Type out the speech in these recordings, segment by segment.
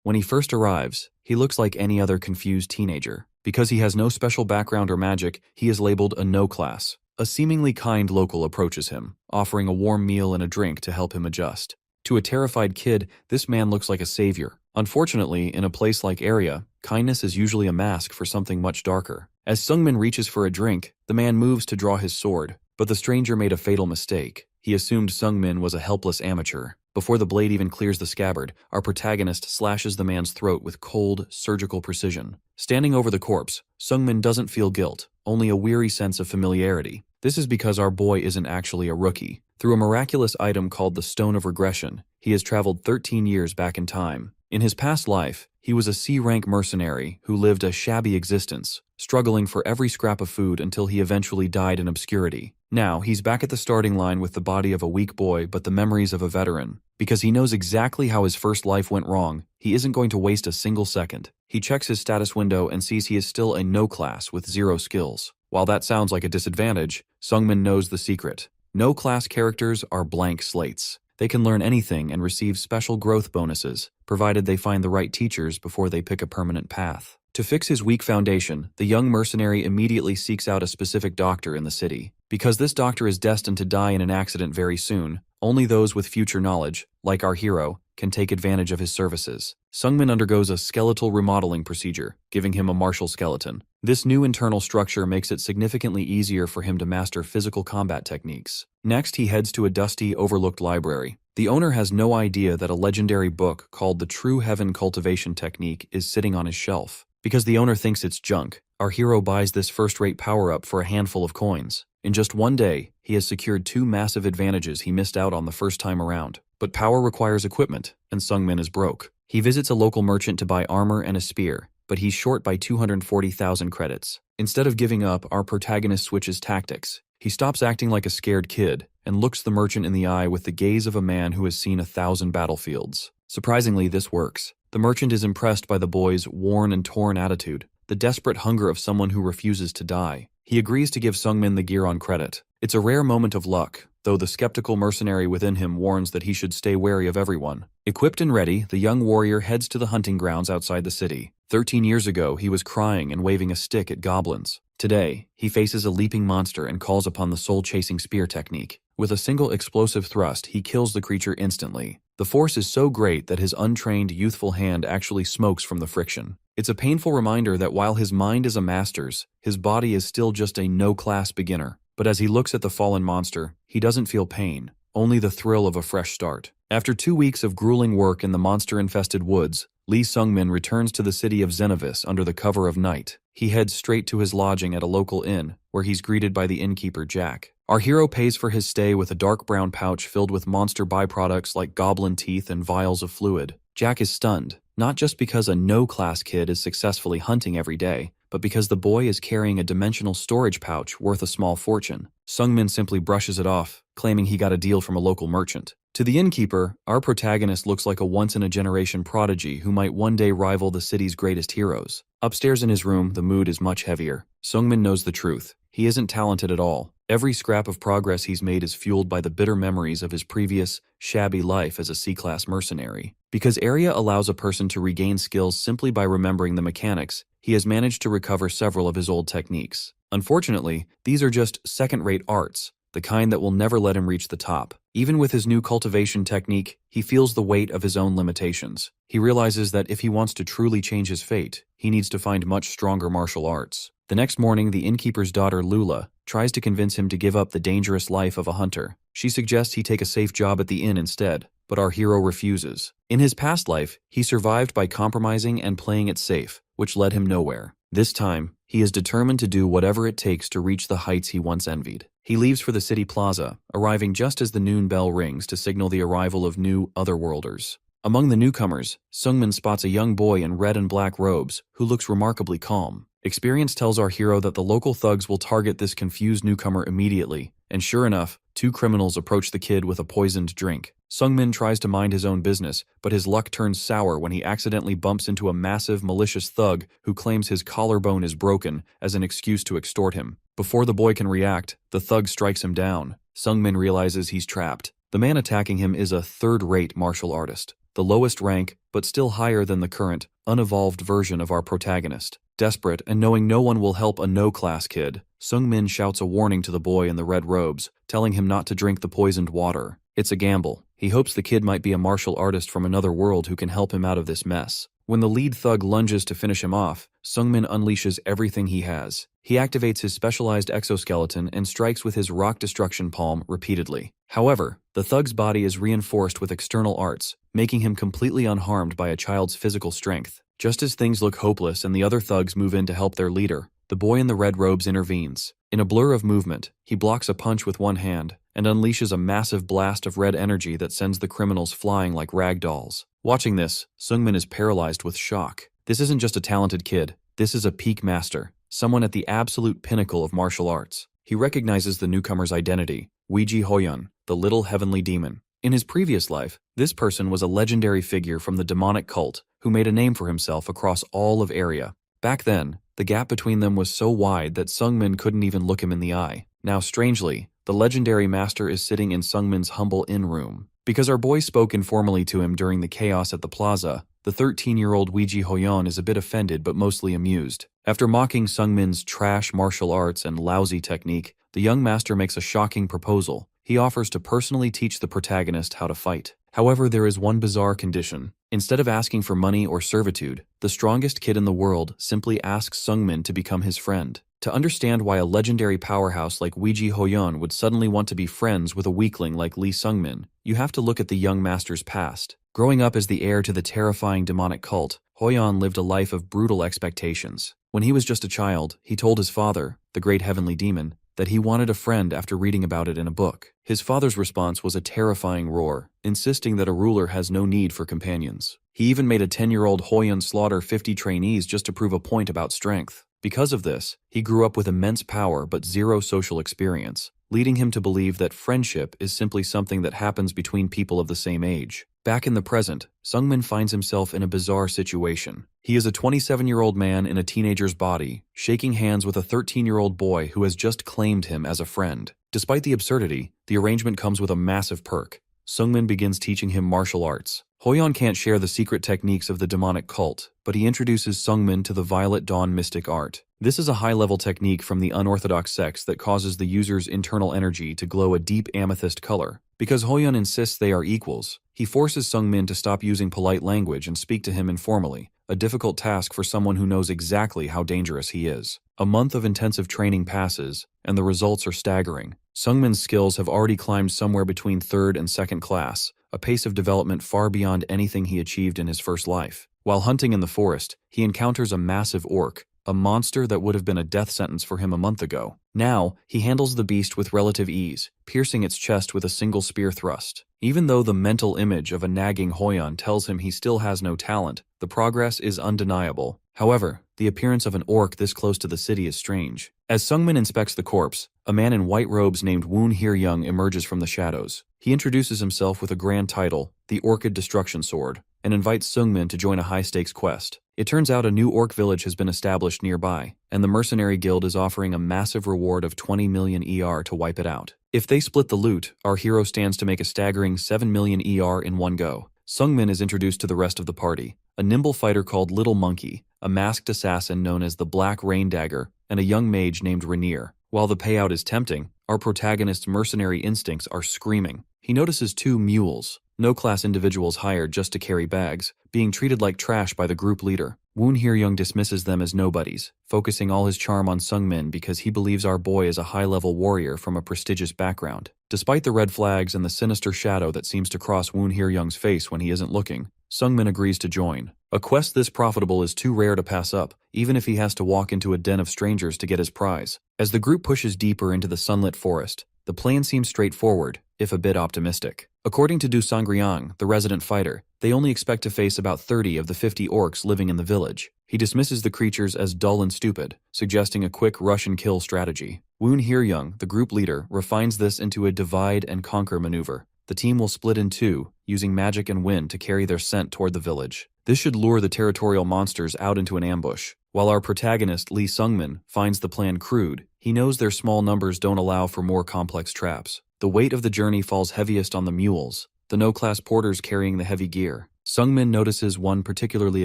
When he first arrives, he looks like any other confused teenager. Because he has no special background or magic, he is labeled a no class. A seemingly kind local approaches him, offering a warm meal and a drink to help him adjust. To a terrified kid, this man looks like a savior. Unfortunately, in a place like Area, kindness is usually a mask for something much darker. As Sungmin reaches for a drink, the man moves to draw his sword, but the stranger made a fatal mistake. He assumed Sungmin was a helpless amateur. Before the blade even clears the scabbard, our protagonist slashes the man's throat with cold, surgical precision. Standing over the corpse, Sungmin doesn't feel guilt, only a weary sense of familiarity. This is because our boy isn't actually a rookie. Through a miraculous item called the Stone of Regression, he has traveled 13 years back in time. In his past life, he was a C-rank mercenary who lived a shabby existence, struggling for every scrap of food until he eventually died in obscurity. Now, he's back at the starting line with the body of a weak boy but the memories of a veteran. Because he knows exactly how his first life went wrong, he isn't going to waste a single second. He checks his status window and sees he is still a no class with 0 skills. While that sounds like a disadvantage, Sungmin knows the secret. No class characters are blank slates. They can learn anything and receive special growth bonuses, provided they find the right teachers before they pick a permanent path. To fix his weak foundation, the young mercenary immediately seeks out a specific doctor in the city. Because this doctor is destined to die in an accident very soon, only those with future knowledge, like our hero, can take advantage of his services. Sungmin undergoes a skeletal remodeling procedure, giving him a martial skeleton. This new internal structure makes it significantly easier for him to master physical combat techniques. Next, he heads to a dusty, overlooked library. The owner has no idea that a legendary book called the True Heaven Cultivation Technique is sitting on his shelf. Because the owner thinks it's junk, our hero buys this first-rate power-up for a handful of coins. In just one day, he has secured 2 massive advantages he missed out on the first time around. But power requires equipment, and Sungmin is broke. He visits a local merchant to buy armor and a spear, but he's short by 240,000 credits. Instead of giving up, our protagonist switches tactics. He stops acting like a scared kid and looks the merchant in the eye with the gaze of a man who has seen 1,000 battlefields. Surprisingly, this works. The merchant is impressed by the boy's worn and torn attitude, the desperate hunger of someone who refuses to die. He agrees to give Sungmin the gear on credit. It's a rare moment of luck, though the skeptical mercenary within him warns that he should stay wary of everyone. Equipped and ready, the young warrior heads to the hunting grounds outside the city. 13 years ago, he was crying and waving a stick at goblins. Today, he faces a leaping monster and calls upon the soul-chasing spear technique. With a single explosive thrust, he kills the creature instantly. The force is so great that his untrained, youthful hand actually smokes from the friction. It's a painful reminder that while his mind is a master's, his body is still just a no-class beginner. But as he looks at the fallen monster, he doesn't feel pain, only the thrill of a fresh start. After 2 weeks of grueling work in the monster-infested woods, Lee Sungmin returns to the city of Xenovis under the cover of night. He heads straight to his lodging at a local inn, where he's greeted by the innkeeper Jack. Our hero pays for his stay with a dark brown pouch filled with monster byproducts like goblin teeth and vials of fluid. Jack is stunned, not just because a no-class kid is successfully hunting every day, but because the boy is carrying a dimensional storage pouch worth a small fortune. Sungmin simply brushes it off, claiming he got a deal from a local merchant. To the innkeeper, our protagonist looks like a once-in-a-generation prodigy who might one day rival the city's greatest heroes. Upstairs in his room, the mood is much heavier. Sungmin knows the truth. He isn't talented at all. Every scrap of progress he's made is fueled by the bitter memories of his previous, shabby life as a C-class mercenary. Because Area allows a person to regain skills simply by remembering the mechanics, he has managed to recover several of his old techniques. Unfortunately, these are just second-rate arts, the kind that will never let him reach the top. Even with his new cultivation technique, he feels the weight of his own limitations. He realizes that if he wants to truly change his fate, he needs to find much stronger martial arts. The next morning, the innkeeper's daughter, Lula, tries to convince him to give up the dangerous life of a hunter. She suggests he take a safe job at the inn instead, but our hero refuses. In his past life, he survived by compromising and playing it safe, which led him nowhere. This time, he is determined to do whatever it takes to reach the heights he once envied. He leaves for the city plaza, arriving just as the noon bell rings to signal the arrival of new otherworlders. Among the newcomers, Sungmin spots a young boy in red and black robes who looks remarkably calm. Experience tells our hero that the local thugs will target this confused newcomer immediately, and sure enough, 2 criminals approach the kid with a poisoned drink. Sungmin tries to mind his own business, but his luck turns sour when he accidentally bumps into a massive, malicious thug who claims his collarbone is broken as an excuse to extort him. Before the boy can react, the thug strikes him down. Sungmin realizes he's trapped. The man attacking him is a third-rate martial artist. the lowest rank, but still higher than the current, unevolved version of our protagonist. Desperate and knowing no one will help a no-class kid, Sung-min shouts a warning to the boy in the red robes, telling him not to drink the poisoned water. It's a gamble. He hopes the kid might be a martial artist from another world who can help him out of this mess. When the lead thug lunges to finish him off, Sung-min unleashes everything he has. He activates his specialized exoskeleton and strikes with his rock destruction palm repeatedly. However, the thug's body is reinforced with external arts, making him completely unharmed by a child's physical strength. Just as things look hopeless and the other thugs move in to help their leader, the boy in the red robes intervenes. In a blur of movement, he blocks a punch with one hand and unleashes a massive blast of red energy that sends the criminals flying like rag dolls. Watching this, Sung-min is paralyzed with shock. This isn't just a talented kid, this is a peak master, someone at the absolute pinnacle of martial arts. He recognizes the newcomer's identity, Weiji Hoyun, the little heavenly demon. In his previous life, this person was a legendary figure from the demonic cult who made a name for himself across all of area. Back then, the gap between them was so wide that Sung-min couldn't even look him in the eye. Now, strangely, the legendary master is sitting in Sung-min's humble inn room. Because our boy spoke informally to him during the chaos at the plaza, the 13-year-old Weiji Hoyun is a bit offended but mostly amused. After mocking Sung-min's trash martial arts and lousy technique, the young master makes a shocking proposal. He offers to personally teach the protagonist how to fight. However, there is one bizarre condition. Instead of asking for money or servitude, the strongest kid in the world simply asks Sung-min to become his friend. To understand why a legendary powerhouse like Weiji Hoyun would suddenly want to be friends with a weakling like Lee Sung-min, you have to look at the young master's past. Growing up as the heir to the terrifying demonic cult, Hoyun lived a life of brutal expectations. When he was just a child, he told his father, the great heavenly demon, that he wanted a friend after reading about it in a book. His father's response was a terrifying roar, insisting that a ruler has no need for companions. He even made a 10-year-old Hoyun slaughter 50 trainees just to prove a point about strength. Because of this, he grew up with immense power but zero social experience, leading him to believe that friendship is simply something that happens between people of the same age. Back in the present, Sung-min finds himself in a bizarre situation. He is a 27-year-old man in a teenager's body, shaking hands with a 13-year-old boy who has just claimed him as a friend. Despite the absurdity, the arrangement comes with a massive perk. Sung-min begins teaching him martial arts. Hoyun can't share the secret techniques of the demonic cult, but he introduces Sung-min to the Violet Dawn mystic art. This is a high-level technique from the unorthodox sects that causes the user's internal energy to glow a deep amethyst color. Because Hoyun insists they are equals, he forces Sung-min to stop using polite language and speak to him informally, a difficult task for someone who knows exactly how dangerous he is. A month of intensive training passes, and the results are staggering. Sung-min's skills have already climbed somewhere between 3rd and 2nd class, a pace of development far beyond anything he achieved in his first life. While hunting in the forest, he encounters a massive orc, a monster that would have been a death sentence for him a month ago. Now, he handles the beast with relative ease, piercing its chest with a single spear thrust. Even though the mental image of a nagging Hoyun tells him he still has no talent, the progress is undeniable. However, the appearance of an orc this close to the city is strange. As Sung-min inspects the corpse, a man in white robes named Woon Hir-young emerges from the shadows. He introduces himself with a grand title, the Orchid Destruction Sword, and invites Sung-min to join a high-stakes quest. It turns out a new orc village has been established nearby, and the mercenary guild is offering a massive reward of 20 million ER to wipe it out. If they split the loot, our hero stands to make a staggering 7 million ER in one go. Sung-min is introduced to the rest of the party, a nimble fighter called Little Monkey, a masked assassin known as the Black Rain Dagger, and a young mage named Rainier. While the payout is tempting, our protagonist's mercenary instincts are screaming. He notices 2 mules, no-class individuals hired just to carry bags, being treated like trash by the group leader. Woon Hir-young dismisses them as nobodies, focusing all his charm on Sung-min because he believes our boy is a high-level warrior from a prestigious background. Despite the red flags and the sinister shadow that seems to cross Woon Hir-young's face when he isn't looking, Sung-min agrees to join. A quest this profitable is too rare to pass up, even if he has to walk into a den of strangers to get his prize. As the group pushes deeper into the sunlit forest, the plan seems straightforward, if a bit optimistic. According to Du Sangriang, the resident fighter, they only expect to face about 30 of the 50 orcs living in the village. He dismisses the creatures as dull and stupid, suggesting a quick rush-and-kill strategy. Woon Hir-young, the group leader, refines this into a divide-and-conquer maneuver. The team will split in 2, using magic and wind to carry their scent toward the village. This should lure the territorial monsters out into an ambush. While our protagonist, Lee Sung-min, finds the plan crude, he knows their small numbers don't allow for more complex traps. The weight of the journey falls heaviest on the mules, the no-class porters carrying the heavy gear. Sungmin notices one particularly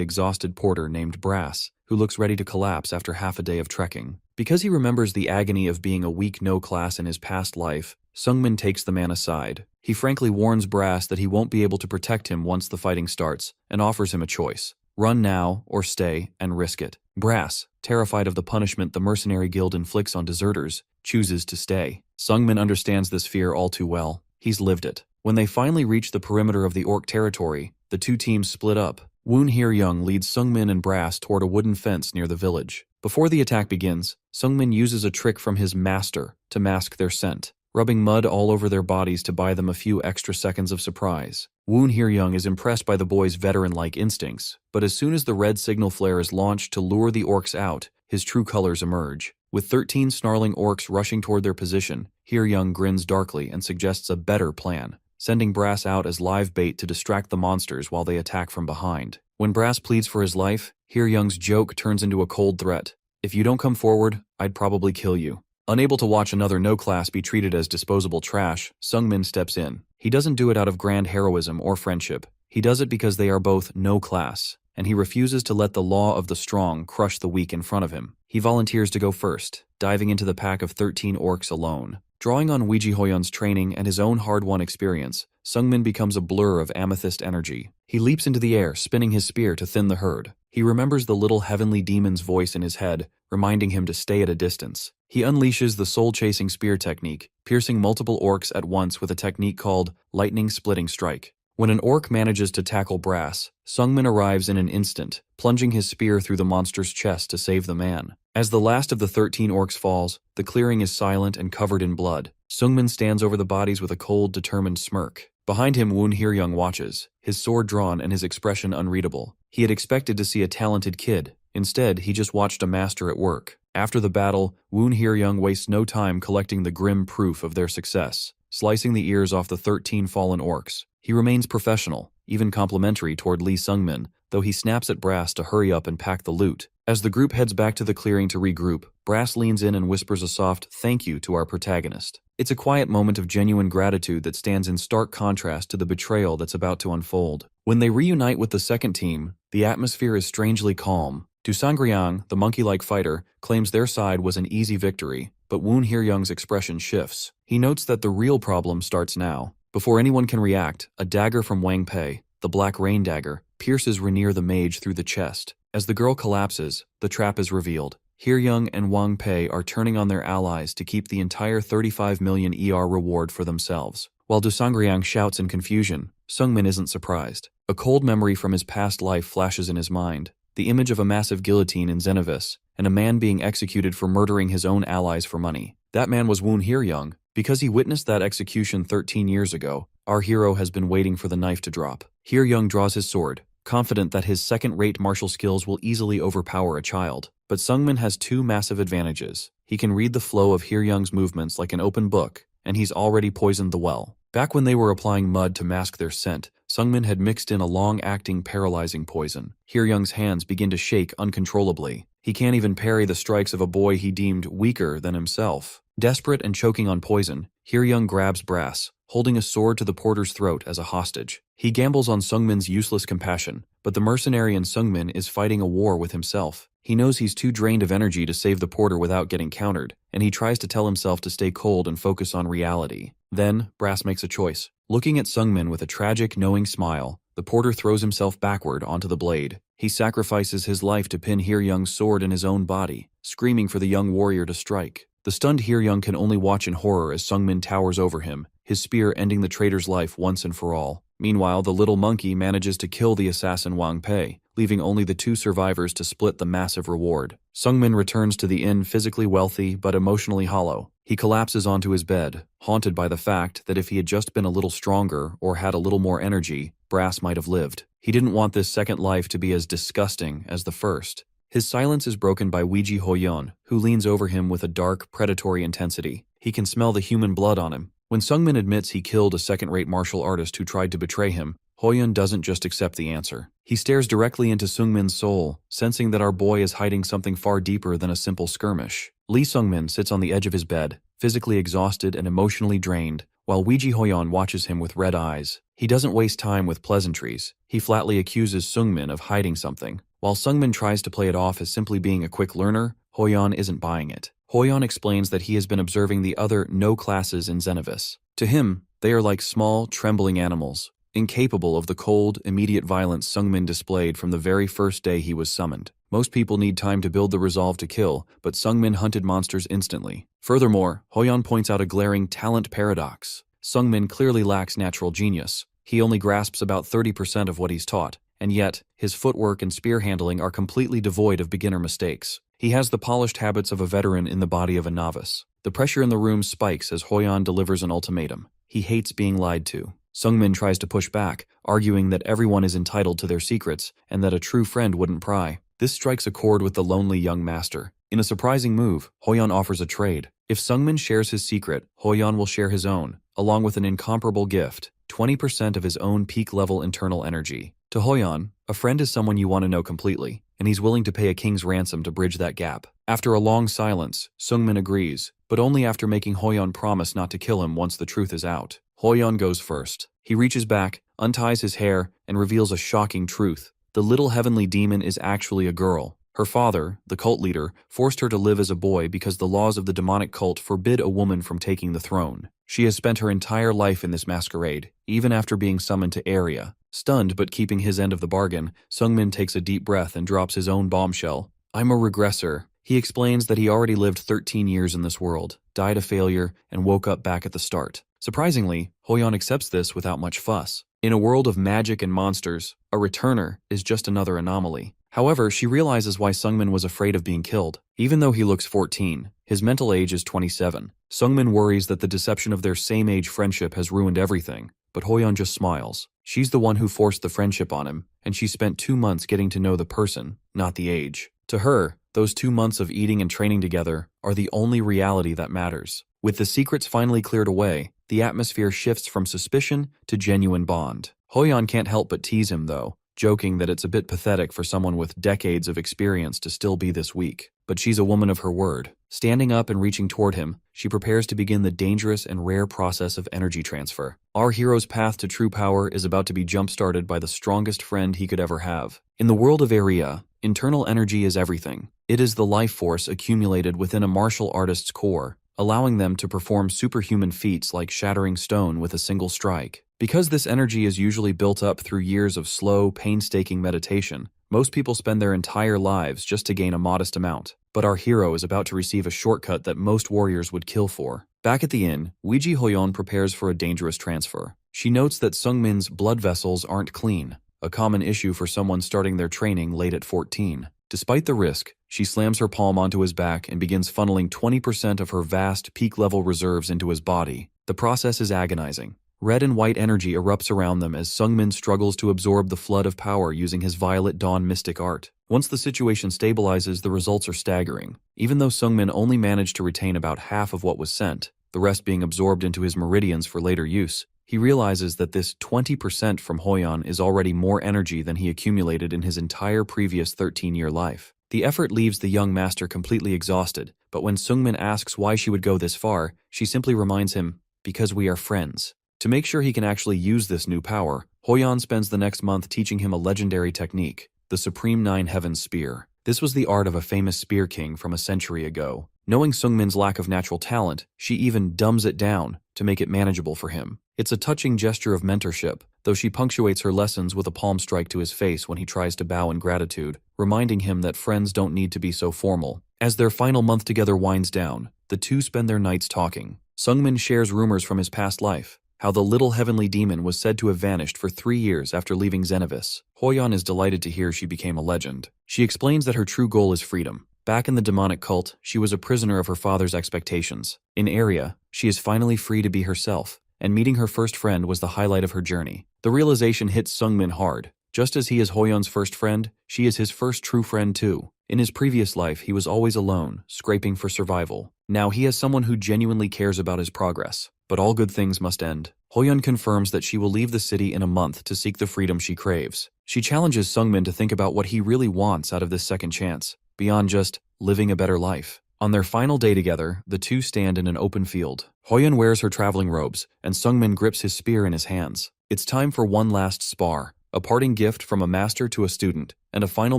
exhausted porter named Brass, who looks ready to collapse after half a day of trekking. Because he remembers the agony of being a weak no class in his past life, Sungmin takes the man aside. He frankly warns Brass that he won't be able to protect him once the fighting starts, and offers him a choice. Run now, or stay, and risk it. Brass, terrified of the punishment the mercenary guild inflicts on deserters, chooses to stay. Sungmin understands this fear all too well. He's lived it. When they finally reach the perimeter of the orc territory, the two teams split up. Woon Hye-young leads Sungmin and Brass toward a wooden fence near the village. Before the attack begins, Sungmin uses a trick from his master to mask their scent, rubbing mud all over their bodies to buy them a few extra seconds of surprise. Woon Hye-young is impressed by the boy's veteran-like instincts, but as soon as the red signal flare is launched to lure the orcs out, his true colors emerge. With 13 snarling orcs rushing toward their position, Hye-young grins darkly and suggests a better plan, sending Brass out as live bait to distract the monsters while they attack from behind. When Brass pleads for his life, Hye-young's joke turns into a cold threat. If you don't come forward, I'd probably kill you. Unable to watch another no-class be treated as disposable trash, Sungmin steps in. He doesn't do it out of grand heroism or friendship. He does it because they are both no-class, and he refuses to let the law of the strong crush the weak in front of him. He volunteers to go first, diving into the pack of 13 orcs alone. Drawing on Weiji Hoyun's training and his own hard-won experience, Sungmin becomes a blur of amethyst energy. He leaps into the air, spinning his spear to thin the herd. He remembers the little heavenly demon's voice in his head, reminding him to stay at a distance. He unleashes the soul-chasing spear technique, piercing multiple orcs at once with a technique called lightning splitting strike. When an orc manages to tackle Brass, Sungmin arrives in an instant, plunging his spear through the monster's chest to save the man. As the last of the 13 orcs falls, the clearing is silent and covered in blood. Sungmin stands over the bodies with a cold, determined smirk. Behind him, Woon Hye-young watches, his sword drawn and his expression unreadable. He had expected to see a talented kid. Instead, he just watched a master at work. After the battle, Woon Hye-young wastes no time collecting the grim proof of their success, slicing the ears off the 13 fallen orcs. He remains professional, even complimentary toward Lee Sungmin, though he snaps at Brass to hurry up and pack the loot. As the group heads back to the clearing to regroup, Brass leans in and whispers a soft thank you to our protagonist. It's a quiet moment of genuine gratitude that stands in stark contrast to the betrayal that's about to unfold. When they reunite with the second team, the atmosphere is strangely calm. Du Sangryang, the monkey-like fighter, claims their side was an easy victory, but Woon Hye-young's expression shifts. He notes that the real problem starts now. Before anyone can react, a dagger from Wang Pei, the Black Rain dagger, pierces Rainier the mage through the chest. As the girl collapses, the trap is revealed. Hye-young and Wang Pei are turning on their allies to keep the entire 35 million ER reward for themselves. While Du Sangryang shouts in confusion, Sungmin isn't surprised. A cold memory from his past life flashes in his mind. The image of a massive guillotine in Xenovis, and a man being executed for murdering his own allies for money. That man was Woon Hye-young. Because he witnessed that execution 13 years ago, our hero has been waiting for the knife to drop. Hye-young draws his sword, confident that his second-rate martial skills will easily overpower a child. But Sungmin has two massive advantages. He can read the flow of Hye-young's movements like an open book, and he's already poisoned the well. Back when they were applying mud to mask their scent, Sungmin had mixed in a long-acting paralyzing poison. Hye-young's hands begin to shake uncontrollably. He can't even parry the strikes of a boy he deemed weaker than himself. Desperate and choking on poison, Hye-young grabs Brass, holding a sword to the porter's throat as a hostage. He gambles on Sungmin's useless compassion, but the mercenary in Sungmin is fighting a war with himself. He knows he's too drained of energy to save the porter without getting countered, and he tries to tell himself to stay cold and focus on reality. Then, Brass makes a choice. Looking at Sungmin with a tragic, knowing smile, the porter throws himself backward onto the blade. He sacrifices his life to pin Hye-young's sword in his own body, screaming for the young warrior to strike. The stunned Hye-young can only watch in horror as Sungmin towers over him, his spear ending the traitor's life once and for all. Meanwhile, the little monkey manages to kill the assassin Wang Pei, leaving only the two survivors to split the massive reward. Sungmin returns to the inn physically wealthy but emotionally hollow. He collapses onto his bed, haunted by the fact that if he had just been a little stronger or had a little more energy, Brass might have lived. He didn't want this second life to be as disgusting as the first. His silence is broken by Weiji Hoyun, who leans over him with a dark, predatory intensity. He can smell the human blood on him. When Sungmin admits he killed a second-rate martial artist who tried to betray him, Hoyun doesn't just accept the answer. He stares directly into Sungmin's soul, sensing that our boy is hiding something far deeper than a simple skirmish. Lee Sungmin sits on the edge of his bed, physically exhausted and emotionally drained, while Weiji Hoyon watches him with red eyes. He doesn't waste time with pleasantries. He flatly accuses Sungmin of hiding something. While Sungmin tries to play it off as simply being a quick learner, Hoyon isn't buying it. Hoyon explains that he has been observing the other no classes in Xenovis. To him, they are like small, trembling animals, incapable of the cold, immediate violence Sungmin displayed from the very first day he was summoned. Most people need time to build the resolve to kill, but Sungmin hunted monsters instantly. Furthermore, Hoyon points out a glaring talent paradox. Sungmin clearly lacks natural genius. He only grasps about 30% of what he's taught, and yet, his footwork and spear handling are completely devoid of beginner mistakes. He has the polished habits of a veteran in the body of a novice. The pressure in the room spikes as Hoyon delivers an ultimatum. He hates being lied to. Sungmin tries to push back, arguing that everyone is entitled to their secrets and that a true friend wouldn't pry. This strikes a chord with the lonely young master. In a surprising move, Hoyon offers a trade. If Sungmin shares his secret, Hoyon will share his own, along with an incomparable gift, 20% of his own peak-level internal energy. To Hoyon, a friend is someone you want to know completely, and he's willing to pay a king's ransom to bridge that gap. After a long silence, Sungmin agrees, but only after making Hoyon promise not to kill him once the truth is out. Hoyon goes first. He reaches back, unties his hair, and reveals a shocking truth. The little heavenly demon is actually a girl. Her father, the cult leader, forced her to live as a boy because the laws of the demonic cult forbid a woman from taking the throne. She has spent her entire life in this masquerade, even after being summoned to Area. Stunned but keeping his end of the bargain, Sungmin takes a deep breath and drops his own bombshell. I'm a regressor. He explains that he already lived 13 years in this world, died a failure, and woke up back at the start. Surprisingly, Hoyon accepts this without much fuss. In a world of magic and monsters, a returner is just another anomaly. However, she realizes why Sungmin was afraid of being killed. Even though he looks 14, his mental age is 27. Sungmin worries that the deception of their same-age friendship has ruined everything, but Hoyon just smiles. She's the one who forced the friendship on him, and she spent 2 months getting to know the person, not the age. To her, those 2 months of eating and training together are the only reality that matters. With the secrets finally cleared away, the atmosphere shifts from suspicion to genuine bond. Hoyon can't help but tease him, though, joking that it's a bit pathetic for someone with decades of experience to still be this weak. But she's a woman of her word. Standing up and reaching toward him, she prepares to begin the dangerous and rare process of energy transfer. Our hero's path to true power is about to be jump-started by the strongest friend he could ever have. In the world of Area, internal energy is everything. It is the life force accumulated within a martial artist's core, allowing them to perform superhuman feats like shattering stone with a single strike. Because this energy is usually built up through years of slow, painstaking meditation, most people spend their entire lives just to gain a modest amount. But our hero is about to receive a shortcut that most warriors would kill for. Back at the inn, Weiji Hoyon prepares for a dangerous transfer. She notes that Sungmin's blood vessels aren't clean, a common issue for someone starting their training late at 14. Despite the risk, she slams her palm onto his back and begins funneling 20% of her vast peak-level reserves into his body. The process is agonizing. Red and white energy erupts around them as Sungmin struggles to absorb the flood of power using his Violet Dawn mystic art. Once the situation stabilizes, the results are staggering. Even though Sungmin only managed to retain about half of what was sent, the rest being absorbed into his meridians for later use, he realizes that this 20% from Hoyon is already more energy than he accumulated in his entire previous 13-year life. The effort leaves the young master completely exhausted, but when Sungmin asks why she would go this far, she simply reminds him, "Because we are friends." To make sure he can actually use this new power, Hoyon spends the next month teaching him a legendary technique, the Supreme Nine Heavens Spear. This was the art of a famous spear king from a century ago. Knowing Sungmin's lack of natural talent, she even dumbs it down to make it manageable for him. It's a touching gesture of mentorship, though she punctuates her lessons with a palm strike to his face when he tries to bow in gratitude, reminding him that friends don't need to be so formal. As their final month together winds down, the two spend their nights talking. Sungmin shares rumors from his past life, how the little heavenly demon was said to have vanished for 3 years after leaving Xenovis. Hoyon is delighted to hear she became a legend. She explains that her true goal is freedom. Back in the demonic cult, she was a prisoner of her father's expectations. In Area, she is finally free to be herself, and meeting her first friend was the highlight of her journey. The realization hits Sungmin hard. Just as he is Hoyon's first friend, she is his first true friend too. In his previous life, he was always alone, scraping for survival. Now he has someone who genuinely cares about his progress. But all good things must end. Hoyon confirms that she will leave the city in a month to seek the freedom she craves. She challenges Sungmin to think about what he really wants out of this second chance, beyond just living a better life. On their final day together, the two stand in an open field. Hoyeon wears her traveling robes, and Sungmin grips his spear in his hands. It's time for one last spar, a parting gift from a master to a student, and a final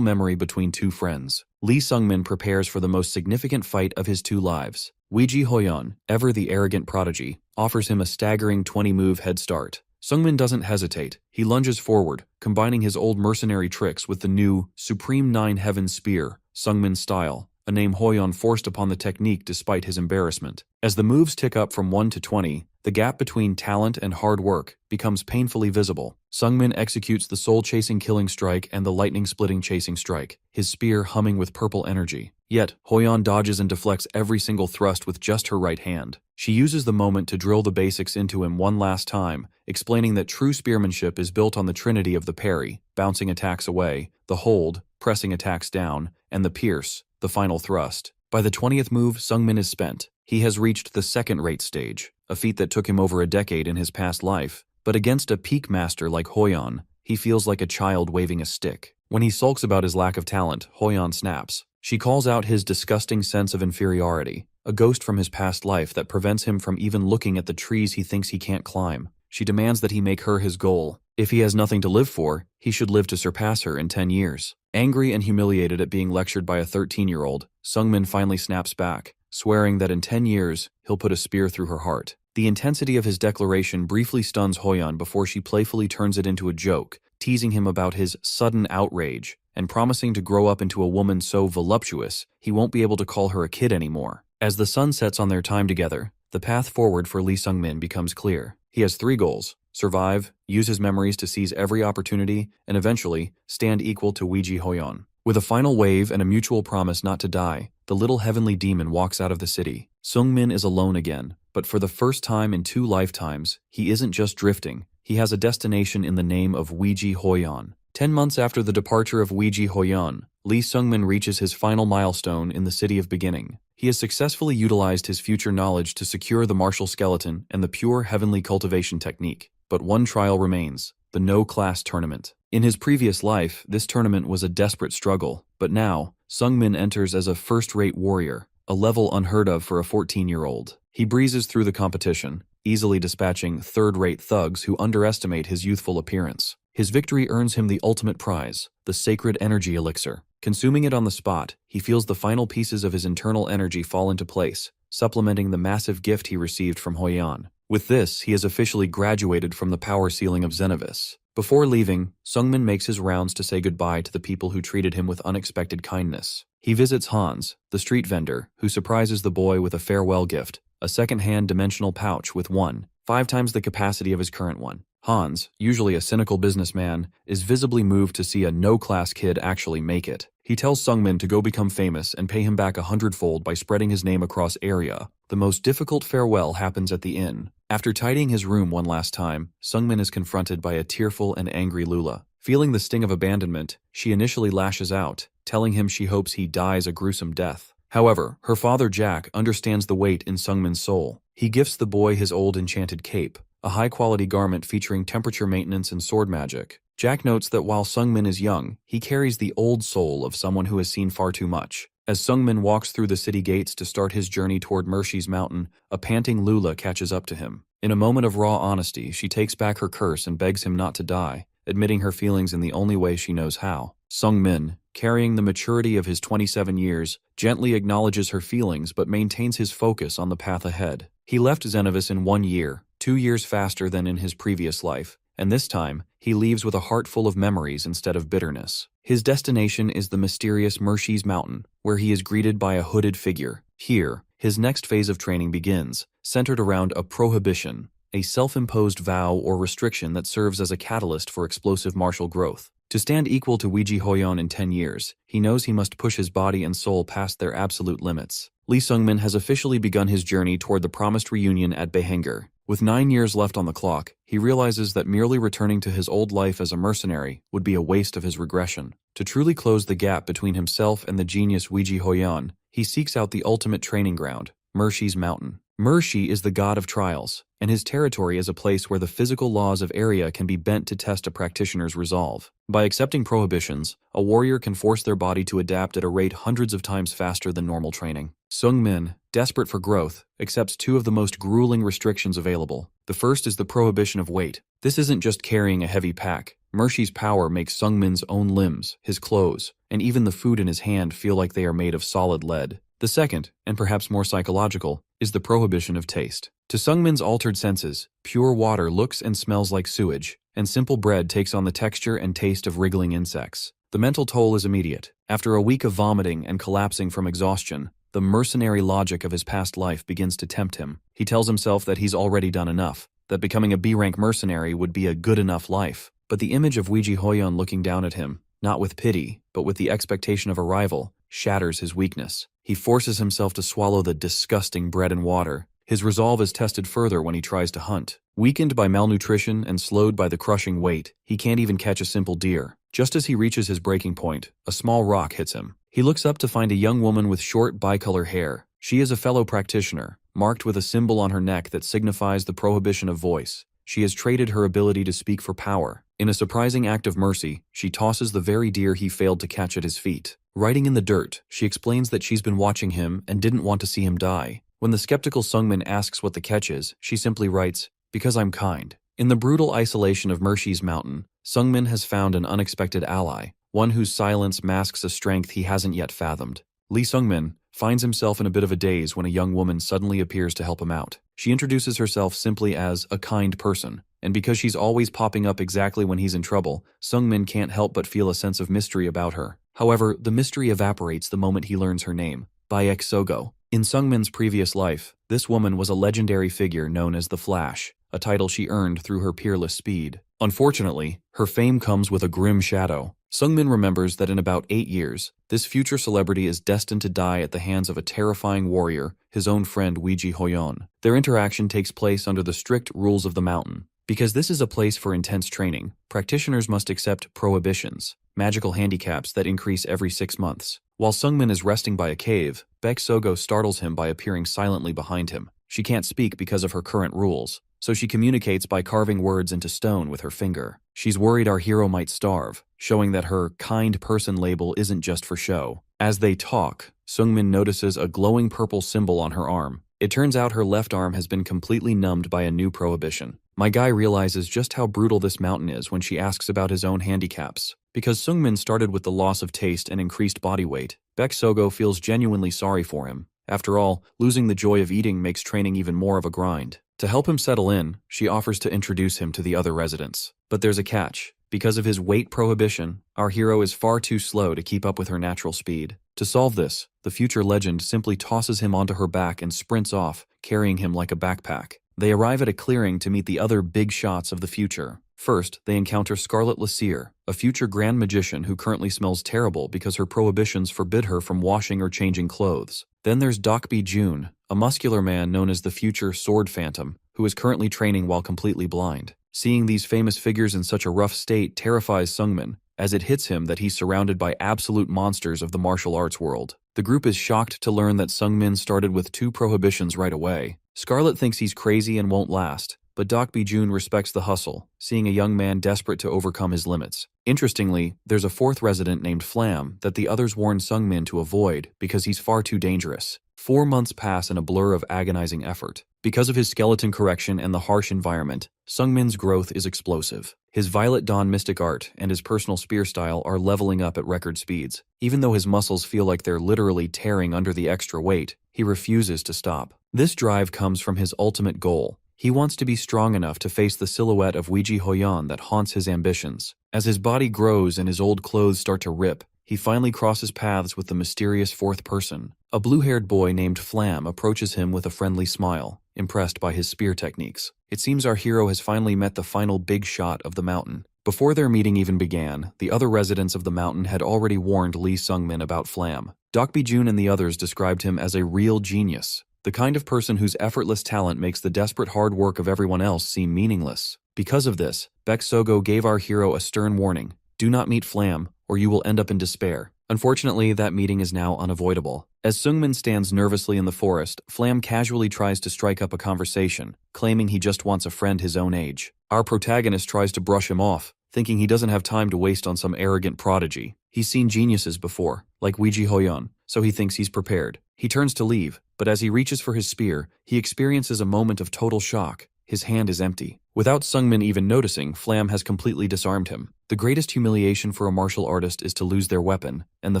memory between two friends. Lee Sungmin prepares for the most significant fight of his two lives. Weiji Hoyeon, ever the arrogant prodigy, offers him a staggering 20-move head start. Sungmin doesn't hesitate. He lunges forward, combining his old mercenary tricks with the new Supreme Nine Heaven Spear, Sungmin style, a name Hoyeon forced upon the technique despite his embarrassment. As the moves tick up from 1 to 20, the gap between talent and hard work becomes painfully visible. Sungmin executes the soul-chasing killing strike and the lightning-splitting chasing strike, his spear humming with purple energy. Yet, Hoyeon dodges and deflects every single thrust with just her right hand. She uses the moment to drill the basics into him one last time, explaining that true spearmanship is built on the trinity of the parry, bouncing attacks away, the hold, pressing attacks down, and the pierce, the final thrust. By the 20th move, Sungmin is spent. He has reached the second-rate stage, a feat that took him over a decade in his past life. But against a peak master like Hoyeon, he feels like a child waving a stick. When he sulks about his lack of talent, Hoyeon snaps. She calls out his disgusting sense of inferiority, a ghost from his past life that prevents him from even looking at the trees he thinks he can't climb. She demands that he make her his goal. If he has nothing to live for, he should live to surpass her in 10 years. Angry and humiliated at being lectured by a 13-year-old, Sungmin finally snaps back, swearing that in 10 years, he'll put a spear through her heart. The intensity of his declaration briefly stuns Hoyeon before she playfully turns it into a joke, teasing him about his sudden outrage, and promising to grow up into a woman so voluptuous he won't be able to call her a kid anymore. As the sun sets on their time together, the path forward for Lee Sungmin becomes clear. He has 3 goals: survive, use his memories to seize every opportunity, and eventually, stand equal to Weiji Hoyeon. With a final wave and a mutual promise not to die, the little heavenly demon walks out of the city. Sungmin is alone again, but for the first time in 2 lifetimes, he isn't just drifting. He has a destination in the name of Weiji Hoyeon. 10 months after the departure of Weiji Hoyeon, Lee Sungmin reaches his final milestone in the City of Beginning. He has successfully utilized his future knowledge to secure the martial skeleton and the pure heavenly cultivation technique. But one trial remains: the no-class tournament. In his previous life, this tournament was a desperate struggle, but now, Sungmin enters as a first-rate warrior, a level unheard of for a 14-year-old. He breezes through the competition, easily dispatching third-rate thugs who underestimate his youthful appearance. His victory earns him the ultimate prize, the sacred energy elixir. Consuming it on the spot, he feels the final pieces of his internal energy fall into place, supplementing the massive gift he received from Hoyeon. With this, he has officially graduated from the power ceiling of Xenovis. Before leaving, Sungmin makes his rounds to say goodbye to the people who treated him with unexpected kindness. He visits Hans, the street vendor, who surprises the boy with a farewell gift, a second-hand dimensional pouch with 5 times the capacity of his current one. Hans, usually a cynical businessman, is visibly moved to see a no-class kid actually make it. He tells Sungmin to go become famous and pay him back 100-fold by spreading his name across area. The most difficult farewell happens at the inn. After tidying his room one last time, Sungmin is confronted by a tearful and angry Lula. Feeling the sting of abandonment, she initially lashes out, telling him she hopes he dies a gruesome death. However, her father Jack understands the weight in Sungmin's soul. He gifts the boy his old enchanted cape, a high-quality garment featuring temperature maintenance and sword magic. Jack notes that while Sungmin is young, he carries the old soul of someone who has seen far too much. As Sungmin walks through the city gates to start his journey toward Mercy's Mountain, a panting Lula catches up to him. In a moment of raw honesty, she takes back her curse and begs him not to die, admitting her feelings in the only way she knows how. Sungmin, carrying the maturity of his 27 years, gently acknowledges her feelings but maintains his focus on the path ahead. He left Xenovis in 1 year, 2 years faster than in his previous life, and this time, he leaves with a heart full of memories instead of bitterness. His destination is the mysterious Mercy's Mountain, where he is greeted by a hooded figure. Here, his next phase of training begins, centered around a prohibition, a self-imposed vow or restriction that serves as a catalyst for explosive martial growth. To stand equal to Weiji Hoyeon in 10 years, he knows he must push his body and soul past their absolute limits. Lee Sungmin has officially begun his journey toward the promised reunion at Behanger. With 9 years left on the clock, he realizes that merely returning to his old life as a mercenary would be a waste of his regression. To truly close the gap between himself and the genius Weiji Hoyeon, he seeks out the ultimate training ground, Mercy's Mountain. Mershi is the god of trials, and his territory is a place where the physical laws of area can be bent to test a practitioner's resolve. By accepting prohibitions, a warrior can force their body to adapt at a rate hundreds of times faster than normal training. Sungmin, desperate for growth, accepts two of the most grueling restrictions available. The first is the prohibition of weight. This isn't just carrying a heavy pack. Mershi's power makes Sungmin's own limbs, his clothes, and even the food in his hand feel like they are made of solid lead. The second, and perhaps more psychological, is the prohibition of taste. To Sungmin's altered senses, pure water looks and smells like sewage, and simple bread takes on the texture and taste of wriggling insects. The mental toll is immediate. After a week of vomiting and collapsing from exhaustion, the mercenary logic of his past life begins to tempt him. He tells himself that he's already done enough, that becoming a B-rank mercenary would be a good enough life. But the image of Weiji Hoyon looking down at him, not with pity, but with the expectation of a rival, shatters his weakness. He forces himself to swallow the disgusting bread and water. His resolve is tested further when he tries to hunt. Weakened by malnutrition and slowed by the crushing weight, he can't even catch a simple deer. Just as he reaches his breaking point, a small rock hits him. He looks up to find a young woman with short bicolor hair. She is a fellow practitioner, marked with a symbol on her neck that signifies the prohibition of voice. She has traded her ability to speak for power. In a surprising act of mercy, she tosses the very deer he failed to catch at his feet. Writing in the dirt, she explains that she's been watching him and didn't want to see him die. When the skeptical Sungmin asks what the catch is, she simply writes, "Because I'm kind." In the brutal isolation of Mershi's mountain, Sungmin has found an unexpected ally, one whose silence masks a strength he hasn't yet fathomed. Lee Sungmin finds himself in a bit of a daze when a young woman suddenly appears to help him out. She introduces herself simply as a kind person, and because she's always popping up exactly when he's in trouble, Sungmin can't help but feel a sense of mystery about her. However, the mystery evaporates the moment he learns her name, Baek Sogo. In Sungmin's previous life, this woman was a legendary figure known as the Flash, a title she earned through her peerless speed. Unfortunately, her fame comes with a grim shadow. Sungmin remembers that in about 8 years, this future celebrity is destined to die at the hands of a terrifying warrior, his own friend Weiji Hoyon. Their interaction takes place under the strict rules of the mountain. Because this is a place for intense training, practitioners must accept prohibitions, magical handicaps that increase every 6 months. While Sungmin is resting by a cave, Baek Sogo startles him by appearing silently behind him. She can't speak because of her current rules, so she communicates by carving words into stone with her finger. She's worried our hero might starve, showing that her kind person label isn't just for show. As they talk, Sungmin notices a glowing purple symbol on her arm. It turns out her left arm has been completely numbed by a new prohibition. My guy realizes just how brutal this mountain is when she asks about his own handicaps. Because Sungmin started with the loss of taste and increased body weight, Baek Sogo feels genuinely sorry for him. After all, losing the joy of eating makes training even more of a grind. To help him settle in, she offers to introduce him to the other residents. But there's a catch. Because of his weight prohibition, our hero is far too slow to keep up with her natural speed. To solve this, the future legend simply tosses him onto her back and sprints off, carrying him like a backpack. They arrive at a clearing to meet the other big shots of the future. First, they encounter Scarlet Lasir, a future grand magician who currently smells terrible because her prohibitions forbid her from washing or changing clothes. Then there's Dokbi Jun, a muscular man known as the future Sword Phantom, who is currently training while completely blind. Seeing these famous figures in such a rough state terrifies Sungmin, as it hits him that he's surrounded by absolute monsters of the martial arts world. The group is shocked to learn that Sungmin started with 2 prohibitions right away. Scarlet thinks he's crazy and won't last, but Dokbi Jun respects the hustle, seeing a young man desperate to overcome his limits. Interestingly, there's a 4th resident named Flam that the others warn Sungmin to avoid because he's far too dangerous. 4 months pass in a blur of agonizing effort. Because of his skeleton correction and the harsh environment, Sungmin's growth is explosive. His Violet Dawn mystic art and his personal spear style are leveling up at record speeds. Even though his muscles feel like they're literally tearing under the extra weight, he refuses to stop. This drive comes from his ultimate goal. He wants to be strong enough to face the silhouette of Weiji Hoyon that haunts his ambitions. As his body grows and his old clothes start to rip, he finally crosses paths with the mysterious 4th person. A blue-haired boy named Flam approaches him with a friendly smile, impressed by his spear techniques. It seems our hero has finally met the final big shot of the mountain. Before their meeting even began, the other residents of the mountain had already warned Lee Sungmin about Flam. Dokbi Jun and the others described him as a real genius, the kind of person whose effortless talent makes the desperate hard work of everyone else seem meaningless. Because of this, Baek Sogo gave our hero a stern warning: do not meet Flam, or you will end up in despair. Unfortunately, that meeting is now unavoidable. As Seungmin stands nervously in the forest, Flam casually tries to strike up a conversation, claiming he just wants a friend his own age. Our protagonist tries to brush him off, thinking he doesn't have time to waste on some arrogant prodigy. He's seen geniuses before, like Weiji Hoyon, so he thinks he's prepared. He turns to leave, but as he reaches for his spear, he experiences a moment of total shock. His hand is empty. Without Seungmin even noticing, Flam has completely disarmed him. The greatest humiliation for a martial artist is to lose their weapon, and the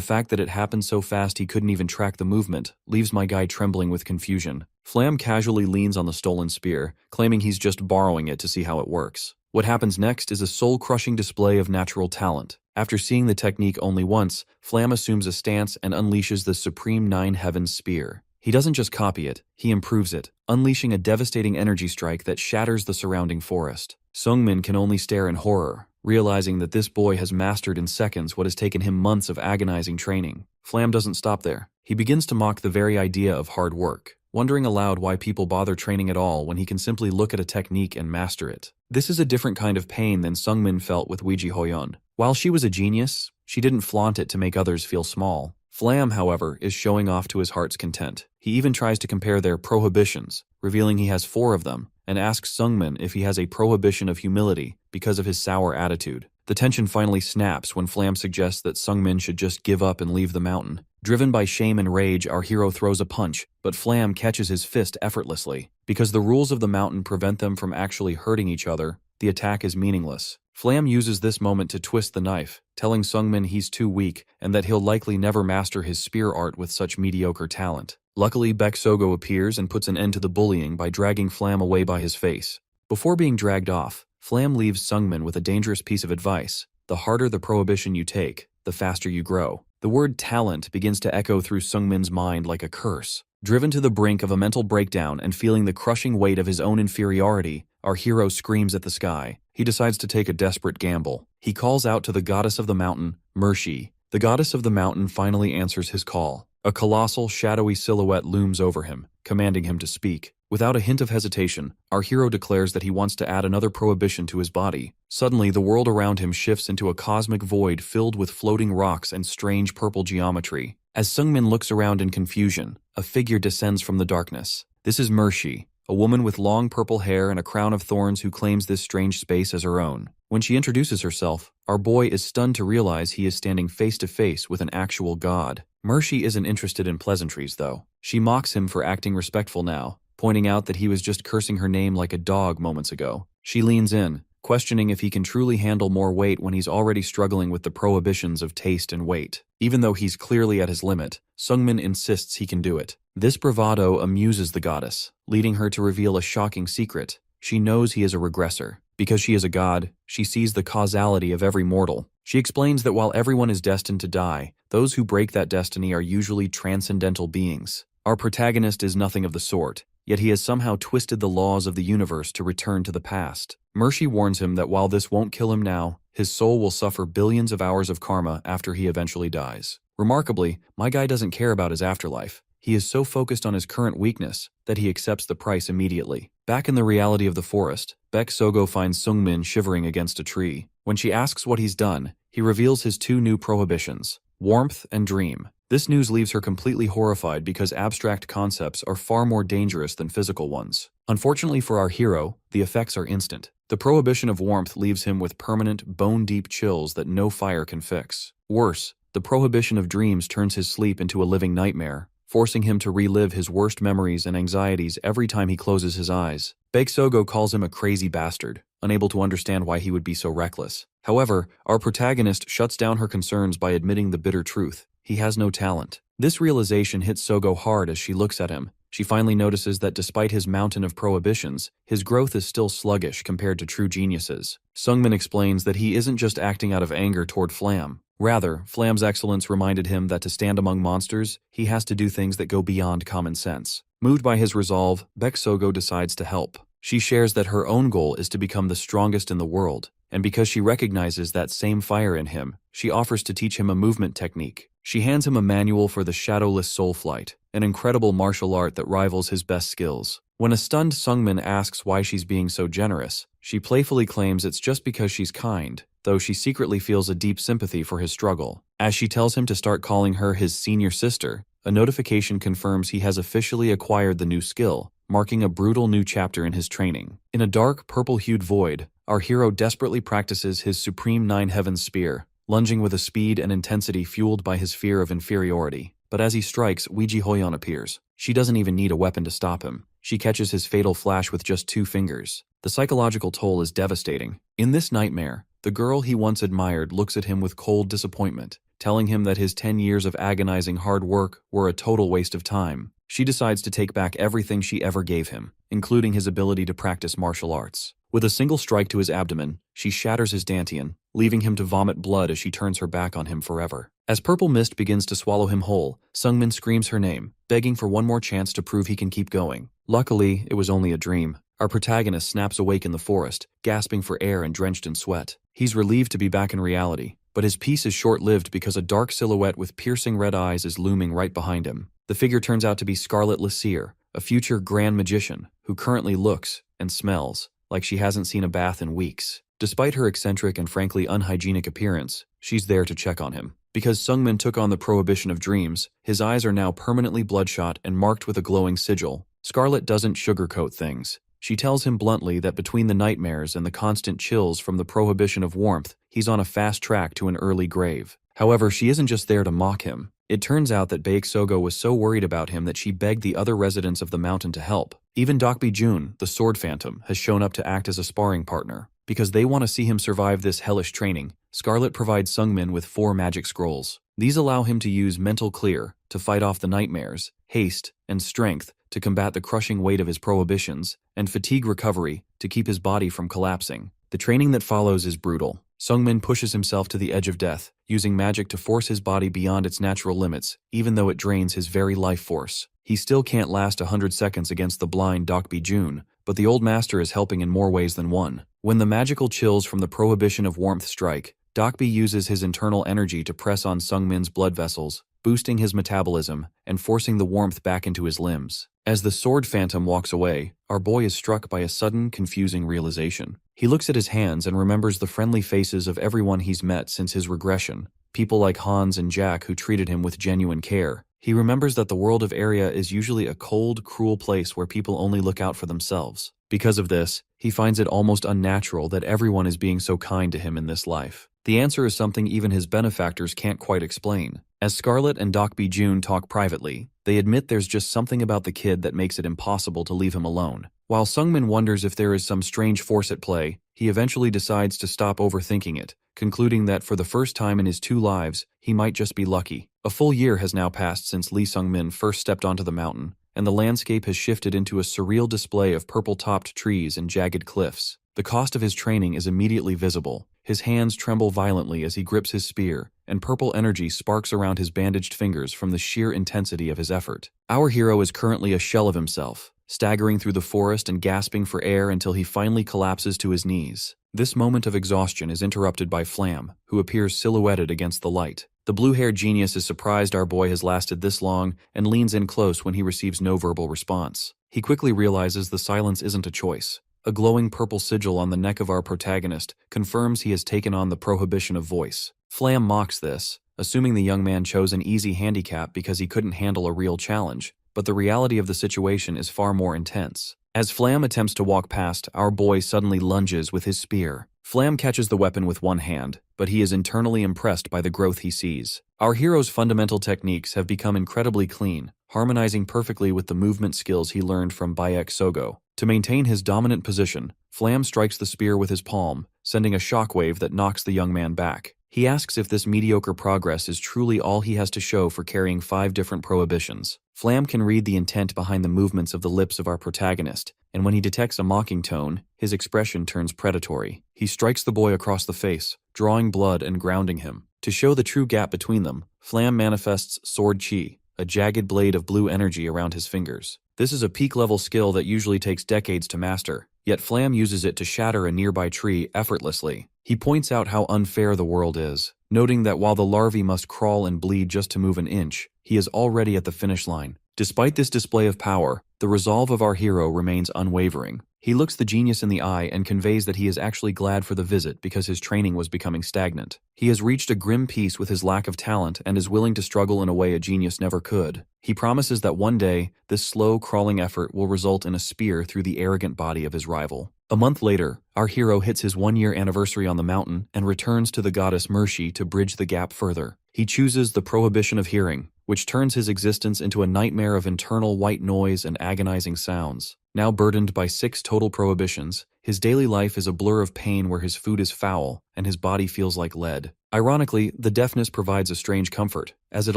fact that it happened so fast he couldn't even track the movement leaves my guy trembling with confusion. Flam casually leans on the stolen spear, claiming he's just borrowing it to see how it works. What happens next is a soul-crushing display of natural talent. After seeing the technique only once, Flam assumes a stance and unleashes the supreme Nine Heavens spear. He doesn't just copy it, he improves it, unleashing a devastating energy strike that shatters the surrounding forest. Seungmin can only stare in horror, realizing that this boy has mastered in seconds what has taken him months of agonizing training. Flam doesn't stop there. He begins to mock the very idea of hard work, wondering aloud why people bother training at all when he can simply look at a technique and master it. This is a different kind of pain than Seungmin felt with Weiji Hoyon. While she was a genius, she didn't flaunt it to make others feel small. Flam, however, is showing off to his heart's content. He even tries to compare their prohibitions, revealing he has 4 of them, and asks Seungmin if he has a prohibition of humility because of his sour attitude. The tension finally snaps when Flam suggests that Seungmin should just give up and leave the mountain. Driven by shame and rage, our hero throws a punch, but Flam catches his fist effortlessly. Because the rules of the mountain prevent them from actually hurting each other, the attack is meaningless. Flam uses this moment to twist the knife, telling Seungmin he's too weak and that he'll likely never master his spear art with such mediocre talent. Luckily, Baek Sogo appears and puts an end to the bullying by dragging Flam away by his face. Before being dragged off, Flam leaves Seungmin with a dangerous piece of advice. The harder the prohibition you take, the faster you grow. The word talent begins to echo through Seungmin's mind like a curse. Driven to the brink of a mental breakdown and feeling the crushing weight of his own inferiority, our hero screams at the sky. He decides to take a desperate gamble. He calls out to the goddess of the mountain, Mershi. The goddess of the mountain finally answers his call. A colossal, shadowy silhouette looms over him, commanding him to speak. Without a hint of hesitation, our hero declares that he wants to add another prohibition to his body. Suddenly, the world around him shifts into a cosmic void filled with floating rocks and strange purple geometry. As Seungmin looks around in confusion, a figure descends from the darkness. This is Mershi, a woman with long purple hair and a crown of thorns who claims this strange space as her own. When she introduces herself, our boy is stunned to realize he is standing face to face with an actual god. Mershi isn't interested in pleasantries, though. She mocks him for acting respectful now, pointing out that he was just cursing her name like a dog moments ago. She leans in, questioning if he can truly handle more weight when he's already struggling with the prohibitions of taste and weight. Even though he's clearly at his limit, Seungmin insists he can do it. This bravado amuses the goddess, leading her to reveal a shocking secret. She knows he is a regressor. Because she is a god, she sees the causality of every mortal. She explains that while everyone is destined to die, those who break that destiny are usually transcendental beings. Our protagonist is nothing of the sort, yet he has somehow twisted the laws of the universe to return to the past. Mershi warns him that while this won't kill him now, his soul will suffer billions of hours of karma after he eventually dies. Remarkably, my guy doesn't care about his afterlife. He is so focused on his current weakness that he accepts the price immediately. Back in the reality of the forest, Baek Sogo finds Seungmin shivering against a tree. When she asks what he's done, he reveals his 2 new prohibitions, warmth and dream. This news leaves her completely horrified because abstract concepts are far more dangerous than physical ones. Unfortunately for our hero, the effects are instant. The prohibition of warmth leaves him with permanent, bone-deep chills that no fire can fix. Worse, the prohibition of dreams turns his sleep into a living nightmare, forcing him to relive his worst memories and anxieties every time he closes his eyes. Baek Sogo calls him a crazy bastard, unable to understand why he would be so reckless. However, our protagonist shuts down her concerns by admitting the bitter truth. He has no talent. This realization hits Sogo hard as she looks at him. She finally notices that despite his mountain of prohibitions, his growth is still sluggish compared to true geniuses. Seungmin explains that he isn't just acting out of anger toward Flam. Rather, Flam's excellence reminded him that to stand among monsters, he has to do things that go beyond common sense. Moved by his resolve, Baek Sogo decides to help. She shares that her own goal is to become the strongest in the world, and because she recognizes that same fire in him, she offers to teach him a movement technique. She hands him a manual for the shadowless soul flight, an incredible martial art that rivals his best skills. When a stunned Seungmin asks why she's being so generous, she playfully claims it's just because she's kind, though she secretly feels a deep sympathy for his struggle. As she tells him to start calling her his senior sister, a notification confirms he has officially acquired the new skill, marking a brutal new chapter in his training. In a dark, purple-hued void, our hero desperately practices his supreme Nine Heavens spear, lunging with a speed and intensity fueled by his fear of inferiority. But as he strikes, Ouija Hoyon appears. She doesn't even need a weapon to stop him. She catches his fatal flash with just 2 fingers. The psychological toll is devastating. In this nightmare, the girl he once admired looks at him with cold disappointment, telling him that his 10 years of agonizing hard work were a total waste of time. She decides to take back everything she ever gave him, including his ability to practice martial arts. With a single strike to his abdomen, she shatters his dantian, leaving him to vomit blood as she turns her back on him forever. As purple mist begins to swallow him whole, Sungmin screams her name, begging for one more chance to prove he can keep going. Luckily, it was only a dream. Our protagonist snaps awake in the forest, gasping for air and drenched in sweat. He's relieved to be back in reality, but his peace is short-lived because a dark silhouette with piercing red eyes is looming right behind him. The figure turns out to be Scarlet Lyseer, a future Grand Magician, who currently looks and smells like she hasn't seen a bath in weeks. Despite her eccentric and frankly unhygienic appearance, she's there to check on him. Because Sungmin took on the prohibition of dreams, his eyes are now permanently bloodshot and marked with a glowing sigil. Scarlet doesn't sugarcoat things. She tells him bluntly that between the nightmares and the constant chills from the prohibition of warmth, he's on a fast track to an early grave. However, she isn't just there to mock him. It turns out that Baek Sogo was so worried about him that she begged the other residents of the mountain to help. Even Dokbi Jun, the sword phantom, has shown up to act as a sparring partner. Because they want to see him survive this hellish training, Scarlet provides Sungmin with 4 magic scrolls. These allow him to use mental clear to fight off the nightmares, haste, and strength to combat the crushing weight of his prohibitions, and fatigue recovery to keep his body from collapsing. The training that follows is brutal. Sungmin pushes himself to the edge of death, using magic to force his body beyond its natural limits, even though it drains his very life force. He still can't last 100 seconds against the blind Dokbi Jun, but the old master is helping in more ways than one. When the magical chills from the prohibition of warmth strike, Dokbi uses his internal energy to press on Sungmin's blood vessels, boosting his metabolism and forcing the warmth back into his limbs. As the sword phantom walks away, our boy is struck by a sudden, confusing realization. He looks at his hands and remembers the friendly faces of everyone he's met since his regression, people like Hans and Jack who treated him with genuine care. He remembers that the world of Area is usually a cold, cruel place where people only look out for themselves. Because of this, he finds it almost unnatural that everyone is being so kind to him in this life. The answer is something even his benefactors can't quite explain. As Scarlet and Dokbi Jun talk privately, they admit there's just something about the kid that makes it impossible to leave him alone. While Sungmin wonders if there is some strange force at play, he eventually decides to stop overthinking it, concluding that for the first time in his 2 lives, he might just be lucky. A full year has now passed since Lee Sungmin first stepped onto the mountain, and the landscape has shifted into a surreal display of purple-topped trees and jagged cliffs. The cost of his training is immediately visible. His hands tremble violently as he grips his spear, and purple energy sparks around his bandaged fingers from the sheer intensity of his effort. Our hero is currently a shell of himself, staggering through the forest and gasping for air until he finally collapses to his knees. This moment of exhaustion is interrupted by Flam, who appears silhouetted against the light. The blue-haired genius is surprised our boy has lasted this long and leans in close when he receives no verbal response. He quickly realizes the silence isn't a choice. A glowing purple sigil on the neck of our protagonist confirms he has taken on the prohibition of voice. Flam mocks this, assuming the young man chose an easy handicap because he couldn't handle a real challenge, but the reality of the situation is far more intense. As Flam attempts to walk past, our boy suddenly lunges with his spear. Flam catches the weapon with one hand, but he is internally impressed by the growth he sees. Our hero's fundamental techniques have become incredibly clean, harmonizing perfectly with the movement skills he learned from Baek Sogo. To maintain his dominant position, Flam strikes the spear with his palm, sending a shockwave that knocks the young man back. He asks if this mediocre progress is truly all he has to show for carrying 5 different prohibitions. Flam can read the intent behind the movements of the lips of our protagonist, and when he detects a mocking tone, his expression turns predatory. He strikes the boy across the face, drawing blood and grounding him. To show the true gap between them, Flam manifests Sword Chi, a jagged blade of blue energy around his fingers. This is a peak-level skill that usually takes decades to master, yet Flam uses it to shatter a nearby tree effortlessly. He points out how unfair the world is, noting that while the larvae must crawl and bleed just to move an inch, he is already at the finish line. Despite this display of power, the resolve of our hero remains unwavering. He looks the genius in the eye and conveys that he is actually glad for the visit because his training was becoming stagnant. He has reached a grim peace with his lack of talent and is willing to struggle in a way a genius never could. He promises that one day, this slow, crawling effort will result in a spear through the arrogant body of his rival. A month later, our hero hits his one-year anniversary on the mountain and returns to the goddess Mercy to bridge the gap further. He chooses the prohibition of hearing, which turns his existence into a nightmare of internal white noise and agonizing sounds. Now burdened by 6 total prohibitions, his daily life is a blur of pain where his food is foul and his body feels like lead. Ironically, the deafness provides a strange comfort, as it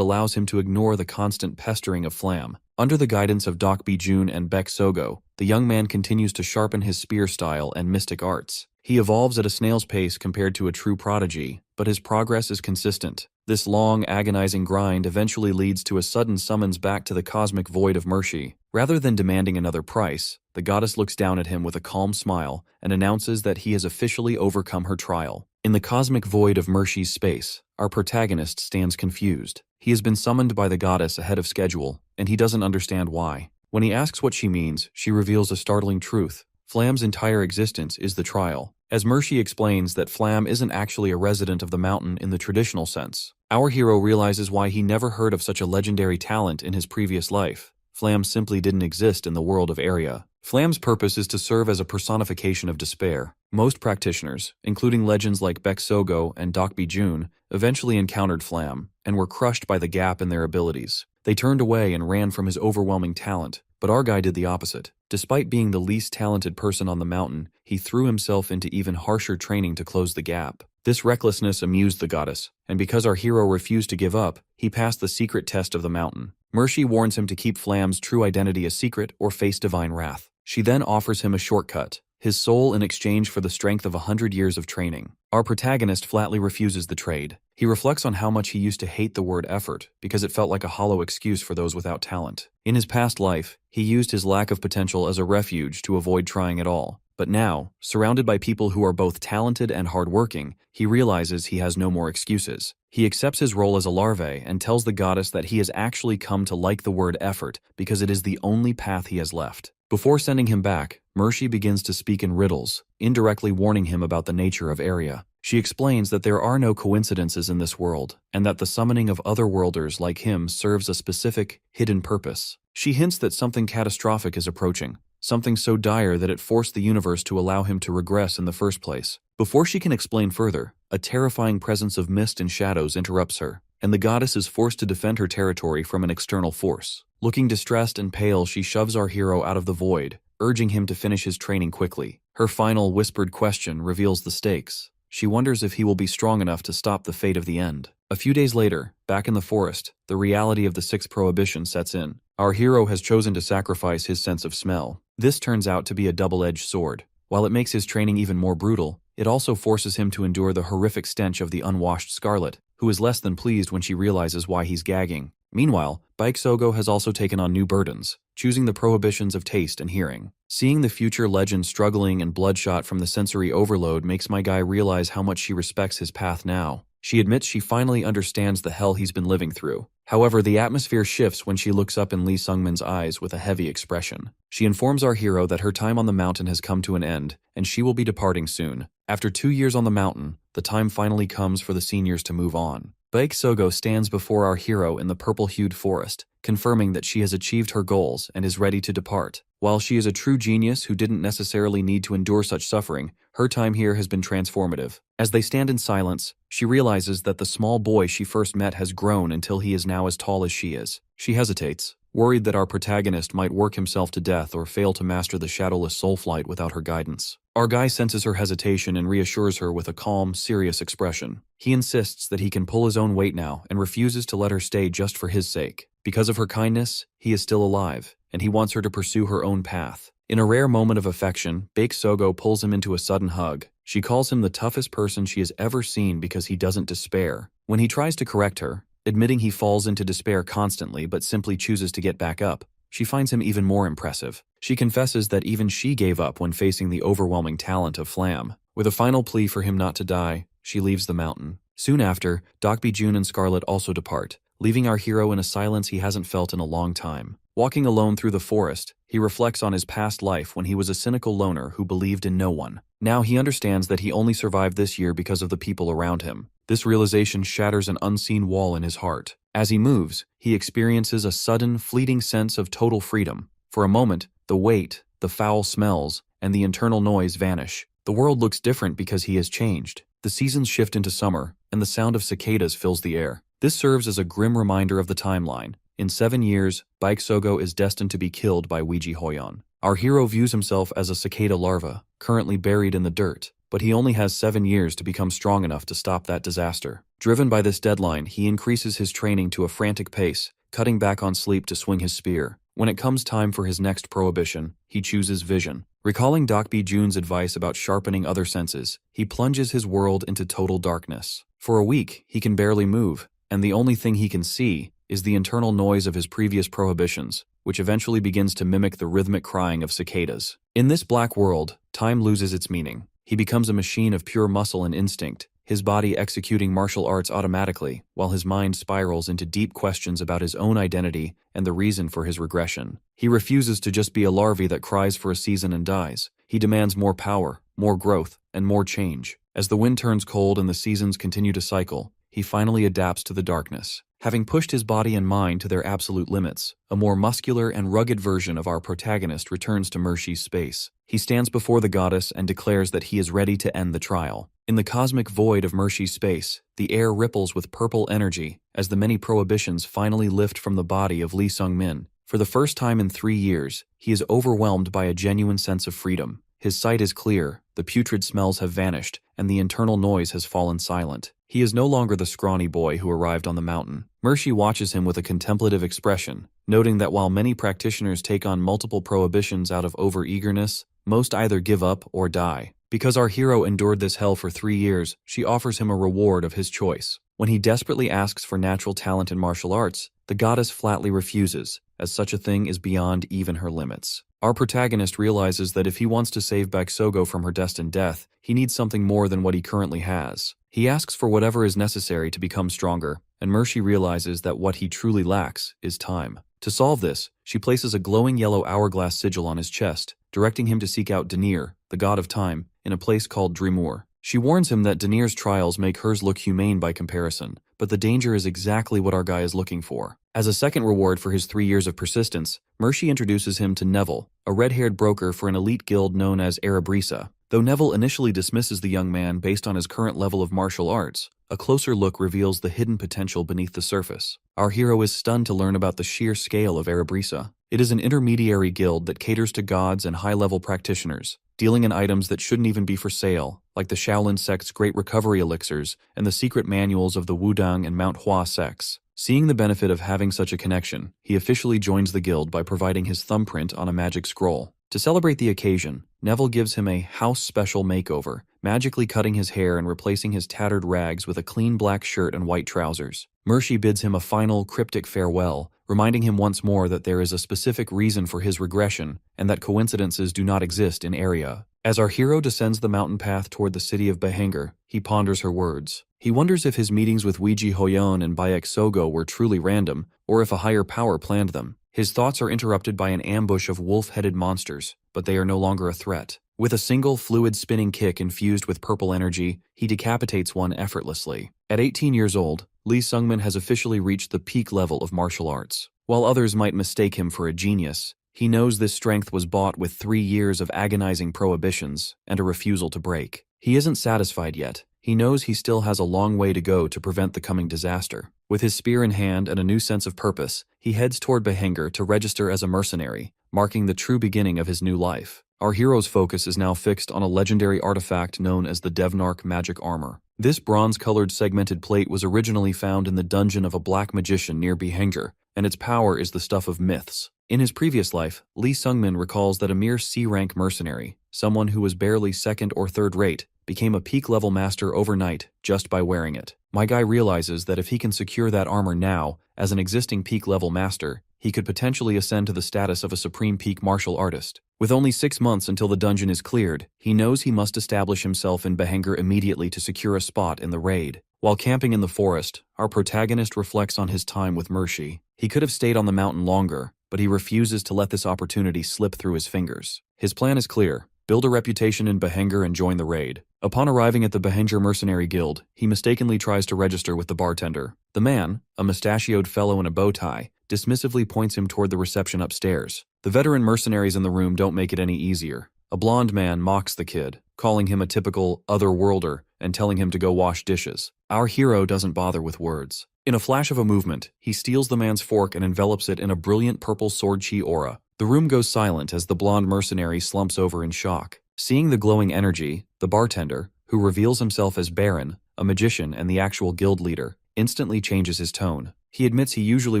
allows him to ignore the constant pestering of Flam. Under the guidance of Doc Jun and Baek Sogo, the young man continues to sharpen his spear style and mystic arts. He evolves at a snail's pace compared to a true prodigy, but his progress is consistent. This long, agonizing grind eventually leads to a sudden summons back to the cosmic void of Mercy. Rather than demanding another price, the goddess looks down at him with a calm smile and announces that he has officially overcome her trial. In the cosmic void of Mercy's space, our protagonist stands confused. He has been summoned by the goddess ahead of schedule, and he doesn't understand why. When he asks what she means, she reveals a startling truth. Flam's entire existence is the trial. As Mercy explains that Flam isn't actually a resident of the mountain in the traditional sense, our hero realizes why he never heard of such a legendary talent in his previous life. Flam simply didn't exist in the world of Area. Flam's purpose is to serve as a personification of despair. Most practitioners, including legends like Baek Sogo and Doc Jun, eventually encountered Flam and were crushed by the gap in their abilities. They turned away and ran from his overwhelming talent, but our guy did the opposite. Despite being the least talented person on the mountain, he threw himself into even harsher training to close the gap. This recklessness amused the goddess, and because our hero refused to give up, he passed the secret test of the mountain. Mercy warns him to keep Flam's true identity a secret or face divine wrath. She then offers him a shortcut, his soul in exchange for the strength of 100 years of training. Our protagonist flatly refuses the trade. He reflects on how much he used to hate the word effort because it felt like a hollow excuse for those without talent. In his past life, he used his lack of potential as a refuge to avoid trying at all. But now, surrounded by people who are both talented and hardworking, he realizes he has no more excuses. He accepts his role as a larvae and tells the goddess that he has actually come to like the word effort because it is the only path he has left. Before sending him back, Mercy begins to speak in riddles, indirectly warning him about the nature of Area. She explains that there are no coincidences in this world, and that the summoning of otherworlders like him serves a specific, hidden purpose. She hints that something catastrophic is approaching, something so dire that it forced the universe to allow him to regress in the first place. Before she can explain further, a terrifying presence of mist and shadows interrupts her, and the goddess is forced to defend her territory from an external force. Looking distressed and pale, she shoves our hero out of the void, urging him to finish his training quickly. Her final whispered question reveals the stakes. She wonders if he will be strong enough to stop the fate of the end. A few days later, back in the forest, the reality of the 6th prohibition sets in. Our hero has chosen to sacrifice his sense of smell. This turns out to be a double-edged sword. While it makes his training even more brutal, it also forces him to endure the horrific stench of the unwashed Scarlet, who is less than pleased when she realizes why he's gagging. Meanwhile, Baek Sogo has also taken on new burdens, choosing the prohibitions of taste and hearing. Seeing the future legend struggling and bloodshot from the sensory overload makes my guy realize how much she respects his path now. She admits she finally understands the hell he's been living through. However, the atmosphere shifts when she looks up in Lee Sungmin's eyes with a heavy expression. She informs our hero that her time on the mountain has come to an end, and she will be departing soon. After 2 years on the mountain, the time finally comes for the seniors to move on. Baek Sogo stands before our hero in the purple-hued forest, confirming that she has achieved her goals and is ready to depart. While she is a true genius who didn't necessarily need to endure such suffering, her time here has been transformative. As they stand in silence, she realizes that the small boy she first met has grown until he is now as tall as she is. She hesitates, worried that our protagonist might work himself to death or fail to master the shadowless soul flight without her guidance. Our guy senses her hesitation and reassures her with a calm, serious expression. He insists that he can pull his own weight now and refuses to let her stay just for his sake. Because of her kindness, he is still alive, and he wants her to pursue her own path. In a rare moment of affection, Baek Sogo pulls him into a sudden hug. She calls him the toughest person she has ever seen because he doesn't despair. When he tries to correct her, admitting he falls into despair constantly but simply chooses to get back up, she finds him even more impressive. She confesses that even she gave up when facing the overwhelming talent of Flam. With a final plea for him not to die, she leaves the mountain. Soon after, Doc Jun and Scarlet also depart, leaving our hero in a silence he hasn't felt in a long time. Walking alone through the forest, he reflects on his past life when he was a cynical loner who believed in no one. Now he understands that he only survived this year because of the people around him. This realization shatters an unseen wall in his heart. As he moves, he experiences a sudden, fleeting sense of total freedom. For a moment, the weight, the foul smells, and the internal noise vanish. The world looks different because he has changed. The seasons shift into summer, and the sound of cicadas fills the air. This serves as a grim reminder of the timeline. In 7 years, Baeksogo is destined to be killed by Weiji Hoyon. Our hero views himself as a cicada larva, currently buried in the dirt, but he only has 7 years to become strong enough to stop that disaster. Driven by this deadline, he increases his training to a frantic pace, cutting back on sleep to swing his spear. When it comes time for his next prohibition, he chooses vision. Recalling Dokbi Jun's advice about sharpening other senses, he plunges his world into total darkness. For a week, he can barely move, and the only thing he can see is the internal noise of his previous prohibitions, which eventually begins to mimic the rhythmic crying of cicadas. In this black world, time loses its meaning. He becomes a machine of pure muscle and instinct, his body executing martial arts automatically, while his mind spirals into deep questions about his own identity and the reason for his regression. He refuses to just be a larvae that cries for a season and dies. He demands more power, more growth, and more change. As the wind turns cold and the seasons continue to cycle, he finally adapts to the darkness. Having pushed his body and mind to their absolute limits, a more muscular and rugged version of our protagonist returns to Mershi's space. He stands before the goddess and declares that he is ready to end the trial. In the cosmic void of Mershi's space, the air ripples with purple energy as the many prohibitions finally lift from the body of Lee Sung-min. For the first time in 3 years, he is overwhelmed by a genuine sense of freedom. His sight is clear, the putrid smells have vanished, and the internal noise has fallen silent. He is no longer the scrawny boy who arrived on the mountain. Mershi watches him with a contemplative expression, noting that while many practitioners take on multiple prohibitions out of over-eagerness, most either give up or die. Because our hero endured this hell for 3 years, she offers him a reward of his choice. When he desperately asks for natural talent in martial arts, the goddess flatly refuses, as such a thing is beyond even her limits. Our protagonist realizes that if he wants to save Baeksogo from her destined death, he needs something more than what he currently has. He asks for whatever is necessary to become stronger, and Mershi realizes that what he truly lacks is time. To solve this, she places a glowing yellow hourglass sigil on his chest, directing him to seek out Denir, the god of time, in a place called Drimur. She warns him that Denir's trials make hers look humane by comparison, but the danger is exactly what our guy is looking for. As a second reward for his 3 years of persistence, Mershi introduces him to Neville, a red-haired broker for an elite guild known as Erebrisa. Though Neville initially dismisses the young man based on his current level of martial arts, a closer look reveals the hidden potential beneath the surface. Our hero is stunned to learn about the sheer scale of Erebrisa. It is an intermediary guild that caters to gods and high-level practitioners, dealing in items that shouldn't even be for sale, like the Shaolin sect's Great Recovery Elixirs and the secret manuals of the Wudang and Manhwa sects. Seeing the benefit of having such a connection, he officially joins the guild by providing his thumbprint on a magic scroll. To celebrate the occasion, Neville gives him a house-special makeover, magically cutting his hair and replacing his tattered rags with a clean black shirt and white trousers. Mershi bids him a final, cryptic farewell, reminding him once more that there is a specific reason for his regression and that coincidences do not exist in area. As our hero descends the mountain path toward the city of Bahanger, he ponders her words. He wonders if his meetings with Weiji Hoyon and Baeksogo were truly random, or if a higher power planned them. His thoughts are interrupted by an ambush of wolf-headed monsters, but they are no longer a threat. With a single fluid spinning kick infused with purple energy, he decapitates one effortlessly. At 18 years old, Lee Sung-min has officially reached the peak level of martial arts. While others might mistake him for a genius, he knows this strength was bought with 3 years of agonizing prohibitions and a refusal to break. He isn't satisfied yet. He knows he still has a long way to go to prevent the coming disaster. With his spear in hand and a new sense of purpose, he heads toward Bahanger to register as a mercenary, marking the true beginning of his new life. Our hero's focus is now fixed on a legendary artifact known as the Devnark magic armor. This bronze-colored segmented plate was originally found in the dungeon of a black magician near Bahanger, and its power is the stuff of myths. In his previous life, Lee Sung-min recalls that a mere C-rank mercenary, someone who was barely second or third rate, became a peak-level master overnight just by wearing it. My guy realizes that if he can secure that armor now, as an existing peak-level master, he could potentially ascend to the status of a supreme peak martial artist. With only 6 months until the dungeon is cleared, he knows he must establish himself in Bahanger immediately to secure a spot in the raid. While camping in the forest, our protagonist reflects on his time with Mershi. He could have stayed on the mountain longer, but he refuses to let this opportunity slip through his fingers. His plan is clear: build a reputation in Behenger and join the raid. Upon arriving at the Behenger Mercenary Guild, he mistakenly tries to register with the bartender. The man, a mustachioed fellow in a bow tie, dismissively points him toward the reception upstairs. The veteran mercenaries in the room don't make it any easier. A blond man mocks the kid, calling him a typical otherworlder and telling him to go wash dishes. Our hero doesn't bother with words. In a flash of a movement, he steals the man's fork and envelops it in a brilliant purple sword chi aura. The room goes silent as the blonde mercenary slumps over in shock. Seeing the glowing energy, the bartender, who reveals himself as Baron, a magician and the actual guild leader, instantly changes his tone. He admits he usually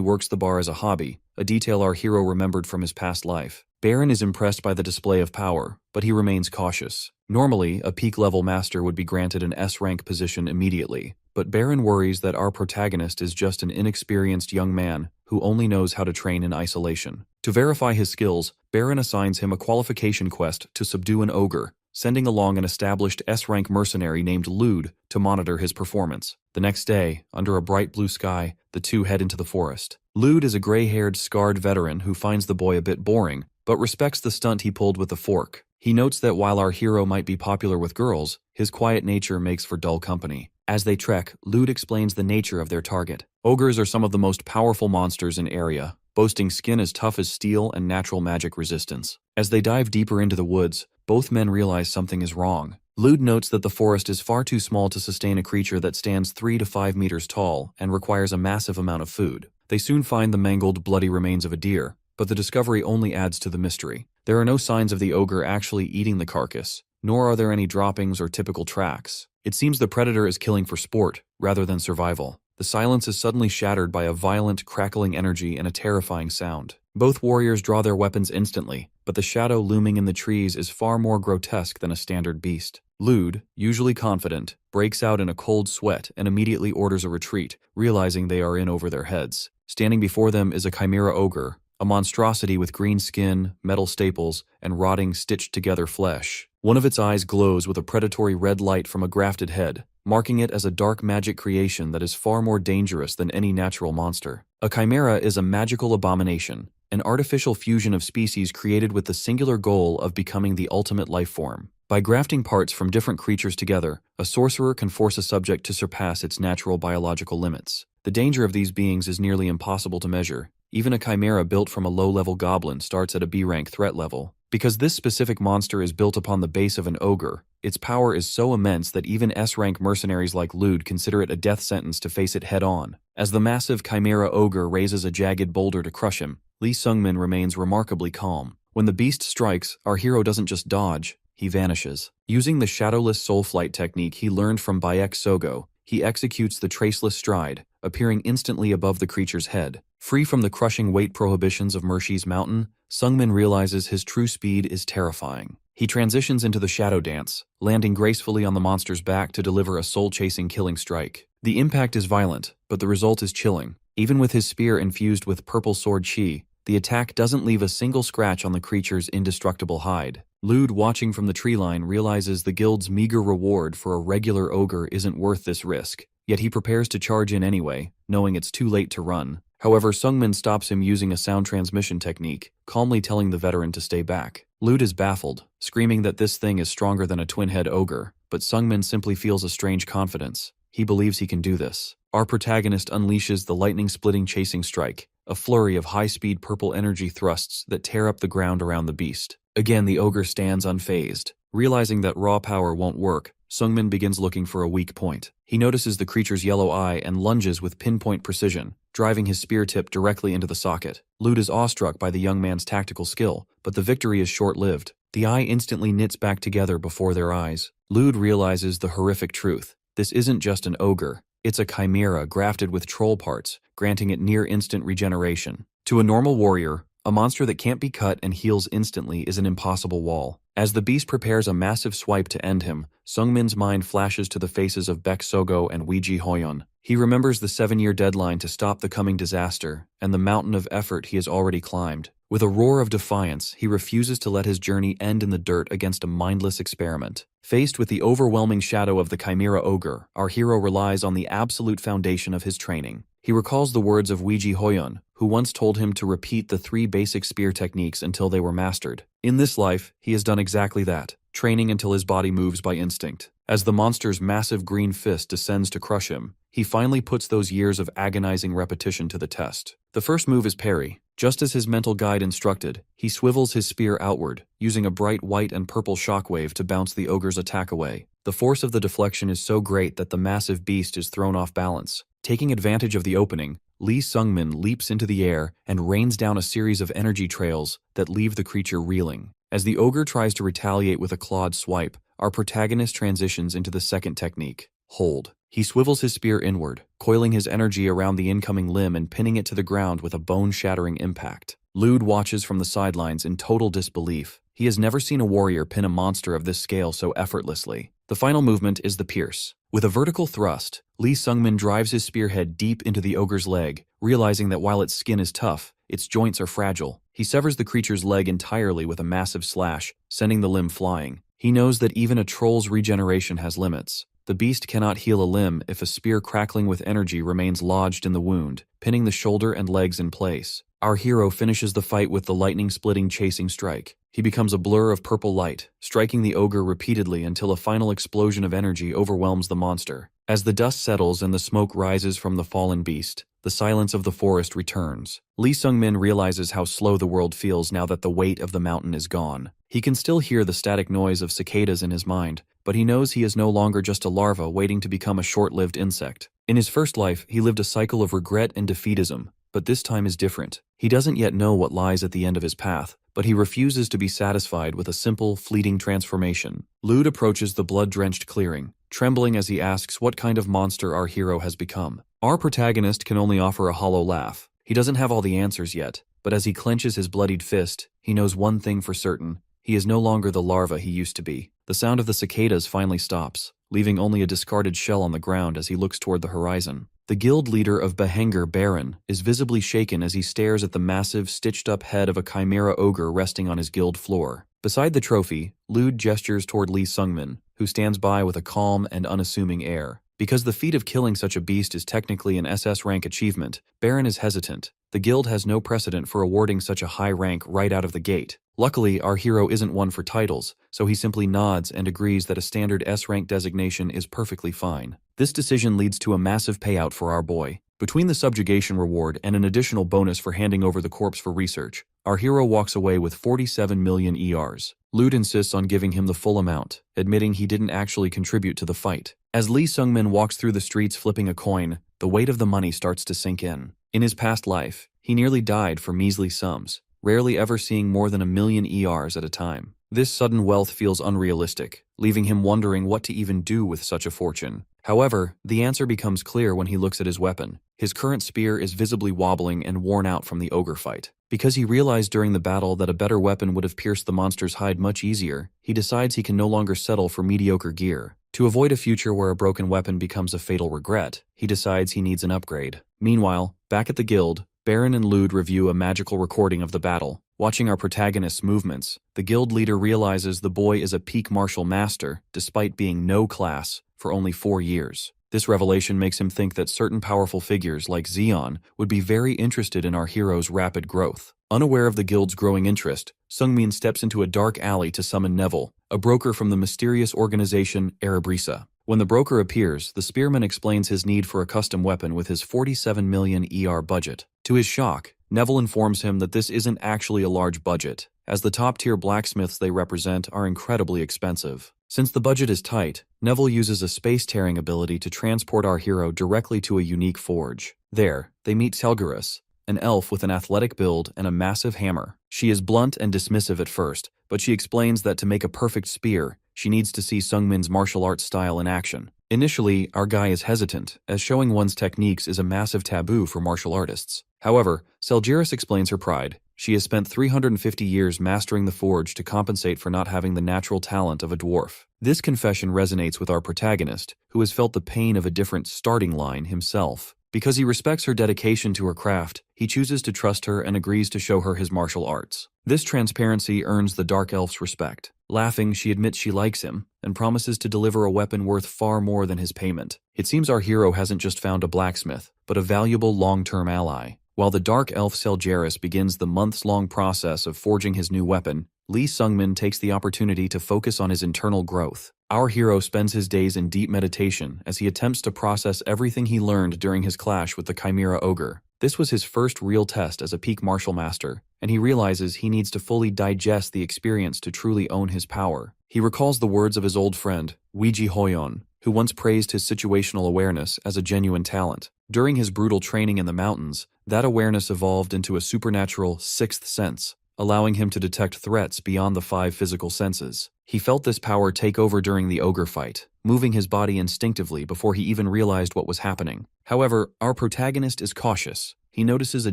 works the bar as a hobby, a detail our hero remembered from his past life. Baron is impressed by the display of power, but he remains cautious. Normally, a peak-level master would be granted an S-rank position immediately, but Baron worries that our protagonist is just an inexperienced young man who only knows how to train in isolation. To verify his skills, Baron assigns him a qualification quest to subdue an ogre, sending along an established S-rank mercenary named Lude to monitor his performance. The next day, under a bright blue sky, the two head into the forest. Lude is a gray-haired, scarred veteran who finds the boy a bit boring, but respects the stunt he pulled with the fork. He notes that while our hero might be popular with girls, his quiet nature makes for dull company. As they trek, Lude explains the nature of their target. Ogres are some of the most powerful monsters in area, boasting skin as tough as steel and natural magic resistance. As they dive deeper into the woods, both men realize something is wrong. Lude notes that the forest is far too small to sustain a creature that stands 3 to 5 meters tall and requires a massive amount of food. They soon find the mangled, bloody remains of a deer, but the discovery only adds to the mystery. There are no signs of the ogre actually eating the carcass, nor are there any droppings or typical tracks. It seems the predator is killing for sport, rather than survival. The silence is suddenly shattered by a violent, crackling energy and a terrifying sound. Both warriors draw their weapons instantly, but the shadow looming in the trees is far more grotesque than a standard beast. Lude, usually confident, breaks out in a cold sweat and immediately orders a retreat, realizing they are in over their heads. Standing before them is a chimera ogre, a monstrosity with green skin, metal staples, and rotting, stitched-together flesh. One of its eyes glows with a predatory red light from a grafted head, marking it as a dark magic creation that is far more dangerous than any natural monster. A chimera is a magical abomination, an artificial fusion of species created with the singular goal of becoming the ultimate life form. By grafting parts from different creatures together, a sorcerer can force a subject to surpass its natural biological limits. The danger of these beings is nearly impossible to measure. Even a chimera built from a low-level goblin starts at a B-rank threat level. Because this specific monster is built upon the base of an ogre, its power is so immense that even S-rank mercenaries like Lude consider it a death sentence to face it head-on. As the massive chimera ogre raises a jagged boulder to crush him, Lee Sung-min remains remarkably calm. When the beast strikes, our hero doesn't just dodge, he vanishes. Using the shadowless soul flight technique he learned from Bayek Sogo, he executes the traceless stride, appearing instantly above the creature's head. Free from the crushing weight prohibitions of Mershi's mountain, Sung-min realizes his true speed is terrifying. He transitions into the shadow dance, landing gracefully on the monster's back to deliver a soul-chasing killing strike. The impact is violent, but the result is chilling. Even with his spear infused with purple sword chi, the attack doesn't leave a single scratch on the creature's indestructible hide. Lude, watching from the tree line, realizes the guild's meager reward for a regular ogre isn't worth this risk, yet he prepares to charge in anyway, knowing it's too late to run. However, Sung-min stops him using a sound transmission technique, calmly telling the veteran to stay back. Lude is baffled, screaming that this thing is stronger than a twin-head ogre, but Sung-min simply feels a strange confidence. He believes he can do this. Our protagonist unleashes the lightning-splitting chasing strike, a flurry of high-speed purple energy thrusts that tear up the ground around the beast. Again, the ogre stands unfazed. Realizing that raw power won't work, Sung-min begins looking for a weak point. He notices the creature's yellow eye and lunges with pinpoint precision, driving his spear tip directly into the socket. Lude is awestruck by the young man's tactical skill, but the victory is short-lived. The eye instantly knits back together before their eyes. Lude realizes the horrific truth. This isn't just an ogre. It's a chimera grafted with troll parts, granting it near-instant regeneration. To a normal warrior, a monster that can't be cut and heals instantly is an impossible wall. As the beast prepares a massive swipe to end him, Sung-min's mind flashes to the faces of Baek Sogo and Weiji Hoyeon. He remembers the 7-year deadline to stop the coming disaster, and the mountain of effort he has already climbed. With a roar of defiance, he refuses to let his journey end in the dirt against a mindless experiment. Faced with the overwhelming shadow of the chimera ogre, our hero relies on the absolute foundation of his training. He recalls the words of Weiji Hoyeon, who once told him to repeat the 3 basic spear techniques until they were mastered. In this life, he has done exactly that, training until his body moves by instinct. As the monster's massive green fist descends to crush him, he finally puts those years of agonizing repetition to the test. The first move is parry. Just as his mental guide instructed, he swivels his spear outward, using a bright white and purple shockwave to bounce the ogre's attack away. The force of the deflection is so great that the massive beast is thrown off balance. Taking advantage of the opening, Lee Sung-min leaps into the air and rains down a series of energy trails that leave the creature reeling. As the ogre tries to retaliate with a clawed swipe, our protagonist transitions into the second technique, hold. He swivels his spear inward, coiling his energy around the incoming limb and pinning it to the ground with a bone-shattering impact. Lude watches from the sidelines in total disbelief. He has never seen a warrior pin a monster of this scale so effortlessly. The final movement is the pierce. With a vertical thrust, Lee Sung-min drives his spearhead deep into the ogre's leg, realizing that while its skin is tough, its joints are fragile. He severs the creature's leg entirely with a massive slash, sending the limb flying. He knows that even a troll's regeneration has limits. The beast cannot heal a limb if a spear crackling with energy remains lodged in the wound, pinning the shoulder and legs in place. Our hero finishes the fight with the lightning-splitting chasing strike. He becomes a blur of purple light, striking the ogre repeatedly until a final explosion of energy overwhelms the monster. As the dust settles and the smoke rises from the fallen beast, the silence of the forest returns. Lee Sung-min realizes how slow the world feels now that the weight of the mountain is gone. He can still hear the static noise of cicadas in his mind, but he knows he is no longer just a larva waiting to become a short-lived insect. In his first life, he lived a cycle of regret and defeatism, but this time is different. He doesn't yet know what lies at the end of his path, but he refuses to be satisfied with a simple, fleeting transformation. Lude approaches the blood-drenched clearing, trembling as he asks what kind of monster our hero has become. Our protagonist can only offer a hollow laugh. He doesn't have all the answers yet, but as he clenches his bloodied fist, he knows one thing for certain. He is no longer the larva he used to be. The sound of the cicadas finally stops, leaving only a discarded shell on the ground as he looks toward the horizon. The guild leader of Behenger, Baron, is visibly shaken as he stares at the massive, stitched-up head of a chimera ogre resting on his guild floor. Beside the trophy, Lude gestures toward Lee Sung-min, who stands by with a calm and unassuming air. Because the feat of killing such a beast is technically an SS rank achievement, Baron is hesitant. The guild has no precedent for awarding such a high rank right out of the gate. Luckily, our hero isn't one for titles, so he simply nods and agrees that a standard S-rank designation is perfectly fine. This decision leads to a massive payout for our boy. Between the subjugation reward and an additional bonus for handing over the corpse for research, our hero walks away with 47 million ERs. Lude insists on giving him the full amount, admitting he didn't actually contribute to the fight. As Lee Sung-min walks through the streets flipping a coin, the weight of the money starts to sink in. In his past life, he nearly died for measly sums, rarely ever seeing more than 1 million ERs at a time. This sudden wealth feels unrealistic, leaving him wondering what to even do with such a fortune. However, the answer becomes clear when he looks at his weapon. His current spear is visibly wobbling and worn out from the ogre fight. Because he realized during the battle that a better weapon would have pierced the monster's hide much easier, he decides he can no longer settle for mediocre gear. To avoid a future where a broken weapon becomes a fatal regret, he decides he needs an upgrade. Meanwhile, back at the guild, Baron and Lude review a magical recording of the battle. Watching our protagonist's movements, the guild leader realizes the boy is a peak martial master, despite being no class, for only 4 years. This revelation makes him think that certain powerful figures like Zeon would be very interested in our hero's rapid growth. Unaware of the guild's growing interest, Sung-min steps into a dark alley to summon Neville, a broker from the mysterious organization Erebrisa. When the broker appears, the spearman explains his need for a custom weapon with his 47 million ER budget. To his shock, Neville informs him that this isn't actually a large budget, as the top-tier blacksmiths they represent are incredibly expensive. Since the budget is tight, Neville uses a space-tearing ability to transport our hero directly to a unique forge. There, they meet Telgarus, an elf with an athletic build and a massive hammer. She is blunt and dismissive at first, but she explains that to make a perfect spear, she needs to see Sung-min's martial arts style in action. Initially, our guy is hesitant, as showing one's techniques is a massive taboo for martial artists. However, Selgiris explains her pride. She has spent 350 years mastering the forge to compensate for not having the natural talent of a dwarf. This confession resonates with our protagonist, who has felt the pain of a different starting line himself. Because he respects her dedication to her craft, he chooses to trust her and agrees to show her his martial arts. This transparency earns the Dark Elf's respect. Laughing, she admits she likes him, and promises to deliver a weapon worth far more than his payment. It seems our hero hasn't just found a blacksmith, but a valuable long-term ally. While the dark elf Seljaris begins the months-long process of forging his new weapon, Lee Sungmin takes the opportunity to focus on his internal growth. Our hero spends his days in deep meditation as he attempts to process everything he learned during his clash with the Chimera Ogre. This was his first real test as a peak martial master, and he realizes he needs to fully digest the experience to truly own his power. He recalls the words of his old friend, Weiji Hoyon, who once praised his situational awareness as a genuine talent. During his brutal training in the mountains, that awareness evolved into a supernatural sixth sense, allowing him to detect threats beyond the 5 physical senses. He felt this power take over during the ogre fight, moving his body instinctively before he even realized what was happening. However, our protagonist is cautious. He notices a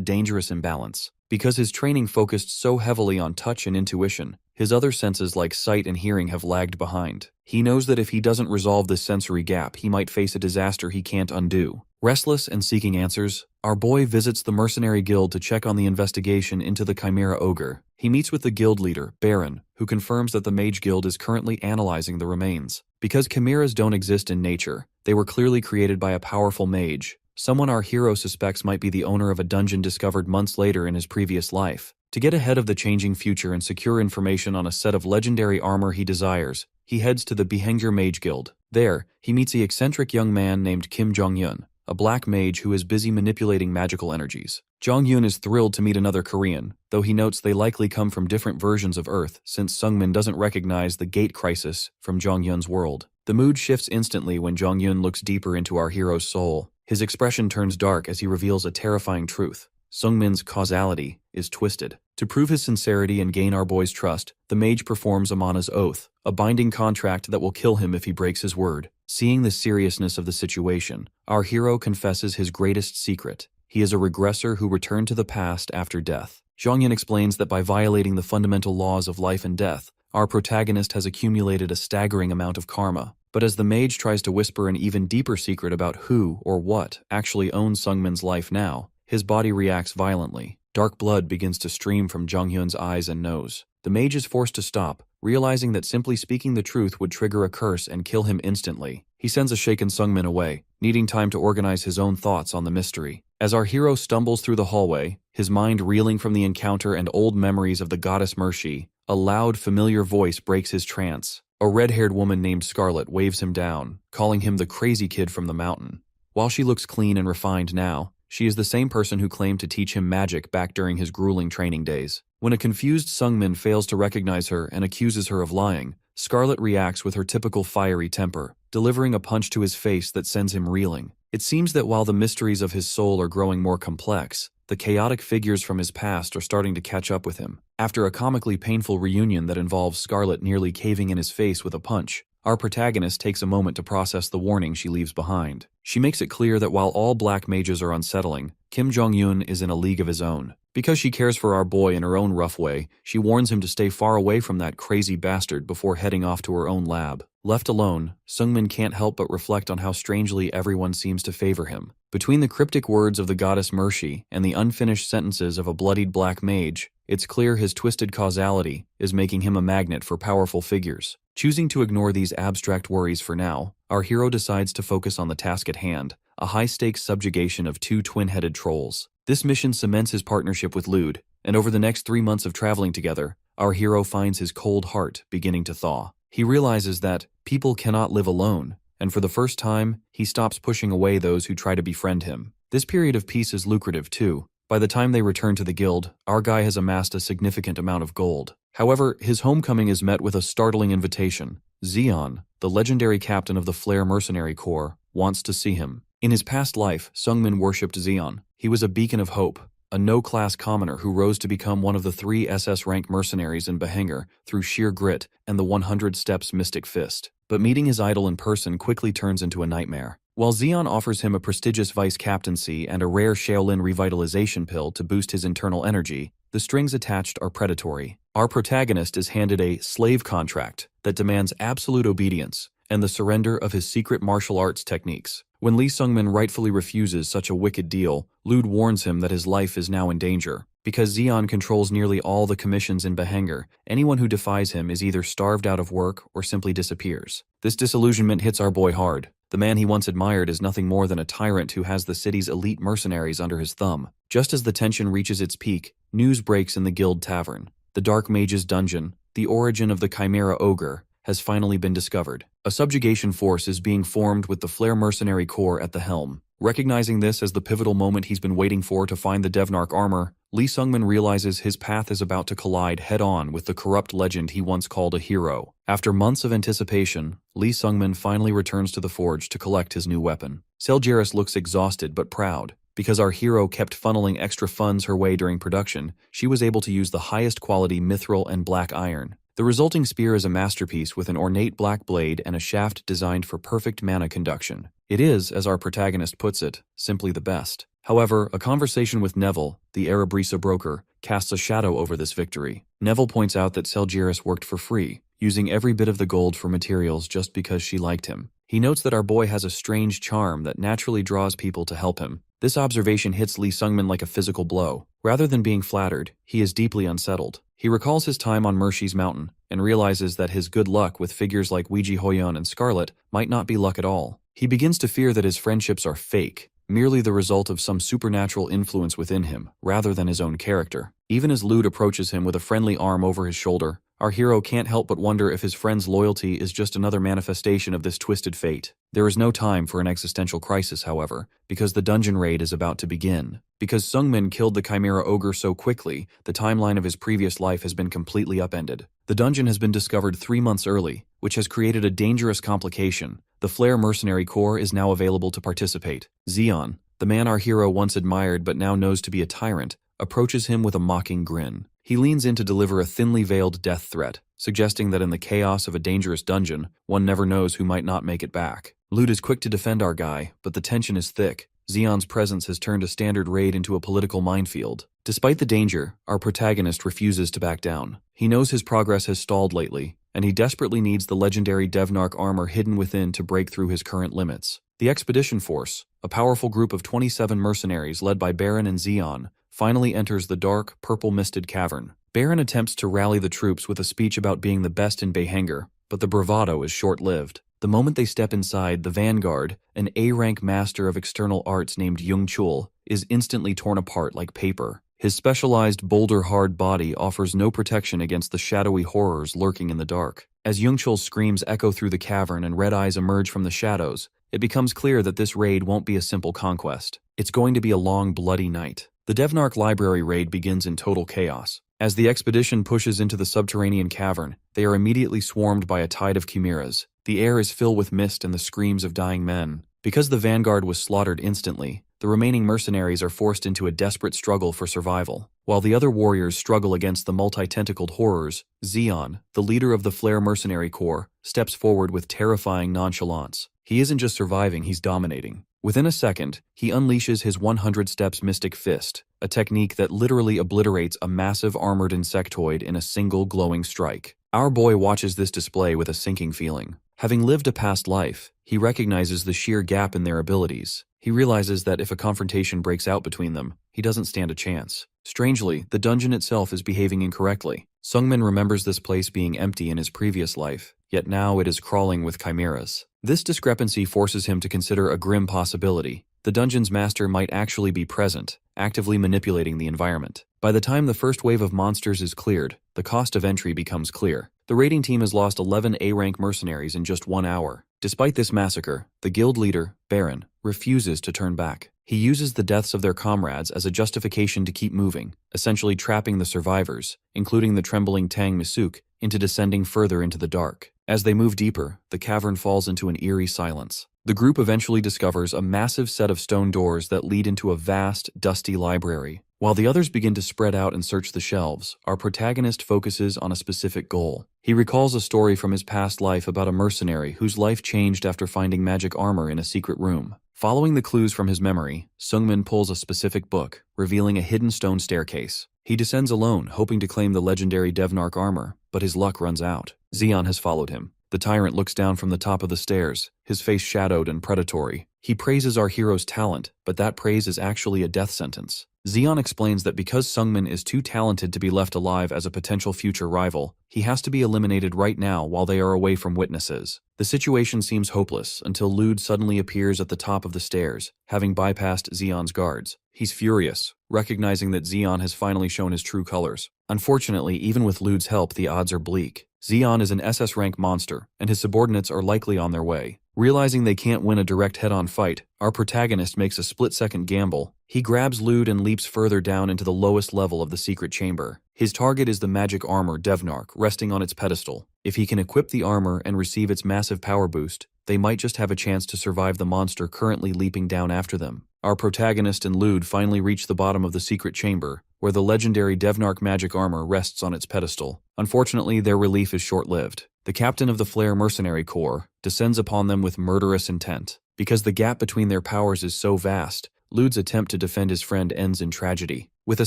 dangerous imbalance. Because his training focused so heavily on touch and intuition, his other senses like sight and hearing have lagged behind. He knows that if he doesn't resolve this sensory gap, he might face a disaster he can't undo. Restless and seeking answers, our boy visits the mercenary guild to check on the investigation into the Chimera Ogre. He meets with the guild leader, Baron, who confirms that the Mage Guild is currently analyzing the remains. Because chimeras don't exist in nature, they were clearly created by a powerful mage, someone our hero suspects might be the owner of a dungeon discovered months later in his previous life. To get ahead of the changing future and secure information on a set of legendary armor he desires, he heads to the Behanger Mage Guild. There, he meets the eccentric young man named Kim Jong-yun, a black mage who is busy manipulating magical energies. Jong-yun is thrilled to meet another Korean, though he notes they likely come from different versions of Earth since Sungmin doesn't recognize the gate crisis from Jong-yun's world. The mood shifts instantly when Jong-yun looks deeper into our hero's soul. His expression turns dark as he reveals a terrifying truth. Sungmin's causality is twisted. To prove his sincerity and gain our boy's trust, the mage performs Amana's oath, a binding contract that will kill him if he breaks his word. Seeing the seriousness of the situation, our hero confesses his greatest secret. He is a regressor who returned to the past after death. Zhongyan explains that by violating the fundamental laws of life and death, our protagonist has accumulated a staggering amount of karma. But as the mage tries to whisper an even deeper secret about who or what actually owns Sungmin's life now, his body reacts violently. Dark blood begins to stream from Jong-hyun's eyes and nose. The mage is forced to stop, realizing that simply speaking the truth would trigger a curse and kill him instantly. He sends a shaken Sungmin away, needing time to organize his own thoughts on the mystery. As our hero stumbles through the hallway, his mind reeling from the encounter and old memories of the goddess Mercy, a loud, familiar voice breaks his trance. A red-haired woman named Scarlet waves him down, calling him the crazy kid from the mountain. While she looks clean and refined now, she is the same person who claimed to teach him magic back during his grueling training days. When a confused Sungmin fails to recognize her and accuses her of lying, Scarlet reacts with her typical fiery temper, delivering a punch to his face that sends him reeling. It seems that while the mysteries of his soul are growing more complex, the chaotic figures from his past are starting to catch up with him. After a comically painful reunion that involves Scarlet nearly caving in his face with a punch, our protagonist takes a moment to process the warning she leaves behind. She makes it clear that while all black mages are unsettling, Kim Jong-yun is in a league of his own. Because she cares for our boy in her own rough way, she warns him to stay far away from that crazy bastard before heading off to her own lab. Left alone, Sungmin can't help but reflect on how strangely everyone seems to favor him. Between the cryptic words of the goddess Mercy and the unfinished sentences of a bloodied black mage, it's clear his twisted causality is making him a magnet for powerful figures. Choosing to ignore these abstract worries for now, our hero decides to focus on the task at hand, a high-stakes subjugation of 2 twin-headed trolls. This mission cements his partnership with Lude, and over the next 3 months of traveling together, our hero finds his cold heart beginning to thaw. He realizes that people cannot live alone, and for the first time, he stops pushing away those who try to befriend him. This period of peace is lucrative too. By the time they return to the guild, our guy has amassed a significant amount of gold. However, his homecoming is met with a startling invitation. Zeon, the legendary captain of the Flare Mercenary Corps, wants to see him. In his past life, Sungmin worshipped Zeon. He was a beacon of hope, a no-class commoner who rose to become one of the 3 SS-rank mercenaries in Behanger through sheer grit and the 100 Steps mystic fist. But meeting his idol in person quickly turns into a nightmare. While Zeon offers him a prestigious vice-captaincy and a rare Shaolin revitalization pill to boost his internal energy, the strings attached are predatory. Our protagonist is handed a slave contract that demands absolute obedience and the surrender of his secret martial arts techniques. When Lee Sungmin rightfully refuses such a wicked deal, Lude warns him that his life is now in danger. Because Zeon controls nearly all the commissions in Behanger, anyone who defies him is either starved out of work or simply disappears. This disillusionment hits our boy hard. The man he once admired is nothing more than a tyrant who has the city's elite mercenaries under his thumb. Just as the tension reaches its peak, news breaks in the Guild Tavern. The Dark Mage's dungeon, the origin of the Chimera Ogre, has finally been discovered. A subjugation force is being formed with the Flare Mercenary Corps at the helm. Recognizing this as the pivotal moment he's been waiting for to find the Devnarch armor, Lee Sungmin realizes his path is about to collide head-on with the corrupt legend he once called a hero. After months of anticipation, Lee Sungmin finally returns to the forge to collect his new weapon. Seljaris looks exhausted but proud. Because our hero kept funneling extra funds her way during production, she was able to use the highest quality mithril and black iron. The resulting spear is a masterpiece with an ornate black blade and a shaft designed for perfect mana conduction. It is, as our protagonist puts it, simply the best. However, a conversation with Neville, the Arabrisa broker, casts a shadow over this victory. Neville points out that Seljaris worked for free, using every bit of the gold for materials just because she liked him. He notes that our boy has a strange charm that naturally draws people to help him. This observation hits Lee Sungmin like a physical blow. Rather than being flattered, he is deeply unsettled. He recalls his time on Mershi's Mountain and realizes that his good luck with figures like Ouija Hoyon and Scarlet might not be luck at all. He begins to fear that his friendships are fake, merely the result of some supernatural influence within him, rather than his own character. Even as Lude approaches him with a friendly arm over his shoulder, our hero can't help but wonder if his friend's loyalty is just another manifestation of this twisted fate. There is no time for an existential crisis, however, because the dungeon raid is about to begin. Because Sungmin killed the Chimera Ogre so quickly, the timeline of his previous life has been completely upended. The dungeon has been discovered 3 months early, which has created a dangerous complication. The Flare Mercenary Corps is now available to participate. Zeon, the man our hero once admired but now knows to be a tyrant, approaches him with a mocking grin. He leans in to deliver a thinly veiled death threat, suggesting that in the chaos of a dangerous dungeon, one never knows who might not make it back. Lude is quick to defend our guy, but the tension is thick. Zeon's presence has turned a standard raid into a political minefield. Despite the danger, our protagonist refuses to back down. He knows his progress has stalled lately, and he desperately needs the legendary Devnarch armor hidden within to break through his current limits. The Expedition Force, a powerful group of 27 mercenaries led by Baron and Zeon, finally enters the dark, purple-misted cavern. Baron attempts to rally the troops with a speech about being the best in Behanger, but the bravado is short-lived. The moment they step inside, the Vanguard, an A-rank master of external arts named Jung Chul, is instantly torn apart like paper. His specialized boulder-hard body offers no protection against the shadowy horrors lurking in the dark. As Jung Chul's screams echo through the cavern and red eyes emerge from the shadows, it becomes clear that this raid won't be a simple conquest. It's going to be a long, bloody night. The Devnarch Library raid begins in total chaos. As the expedition pushes into the subterranean cavern, they are immediately swarmed by a tide of chimeras. The air is filled with mist and the screams of dying men. Because the Vanguard was slaughtered instantly, the remaining mercenaries are forced into a desperate struggle for survival. While the other warriors struggle against the multi-tentacled horrors, Zeon, the leader of the Flare Mercenary Corps, steps forward with terrifying nonchalance. He isn't just surviving, he's dominating. Within a second, he unleashes his 100 Steps Mystic Fist, a technique that literally obliterates a massive armored insectoid in a single glowing strike. Our boy watches this display with a sinking feeling. Having lived a past life, he recognizes the sheer gap in their abilities. He realizes that if a confrontation breaks out between them, he doesn't stand a chance. Strangely, the dungeon itself is behaving incorrectly. Sungmin remembers this place being empty in his previous life, yet now it is crawling with chimeras. This discrepancy forces him to consider a grim possibility. The dungeon's master might actually be present, actively manipulating the environment. By the time the first wave of monsters is cleared, the cost of entry becomes clear. The raiding team has lost 11 A-rank mercenaries in just 1 hour. Despite this massacre, the guild leader, Baron, refuses to turn back. He uses the deaths of their comrades as a justification to keep moving, essentially trapping the survivors, including the trembling Tang Misuk, into descending further into the dark. As they move deeper, the cavern falls into an eerie silence. The group eventually discovers a massive set of stone doors that lead into a vast, dusty library. While the others begin to spread out and search the shelves, our protagonist focuses on a specific goal. He recalls a story from his past life about a mercenary whose life changed after finding magic armor in a secret room. Following the clues from his memory, Sungmin pulls a specific book, revealing a hidden stone staircase. He descends alone, hoping to claim the legendary Devnarch armor, but his luck runs out. Zeon has followed him. The tyrant looks down from the top of the stairs, his face shadowed and predatory. He praises our hero's talent, but that praise is actually a death sentence. Zeon explains that because Sungmin is too talented to be left alive as a potential future rival, he has to be eliminated right now while they are away from witnesses. The situation seems hopeless until Lude suddenly appears at the top of the stairs, having bypassed Zeon's guards. He's furious, recognizing that Zeon has finally shown his true colors. Unfortunately, even with Lude's help, the odds are bleak. Zeon is an SS rank monster, and his subordinates are likely on their way. Realizing they can't win a direct head-on fight, our protagonist makes a split-second gamble. He grabs Lude and leaps further down into the lowest level of the secret chamber. His target is the magic armor Devnark resting on its pedestal. If he can equip the armor and receive its massive power boost, they might just have a chance to survive the monster currently leaping down after them. Our protagonist and Lude finally reach the bottom of the secret chamber, where the legendary Devnark magic armor rests on its pedestal. Unfortunately, their relief is short-lived. The captain of the Flare Mercenary Corps descends upon them with murderous intent. Because the gap between their powers is so vast, Lude's attempt to defend his friend ends in tragedy. With a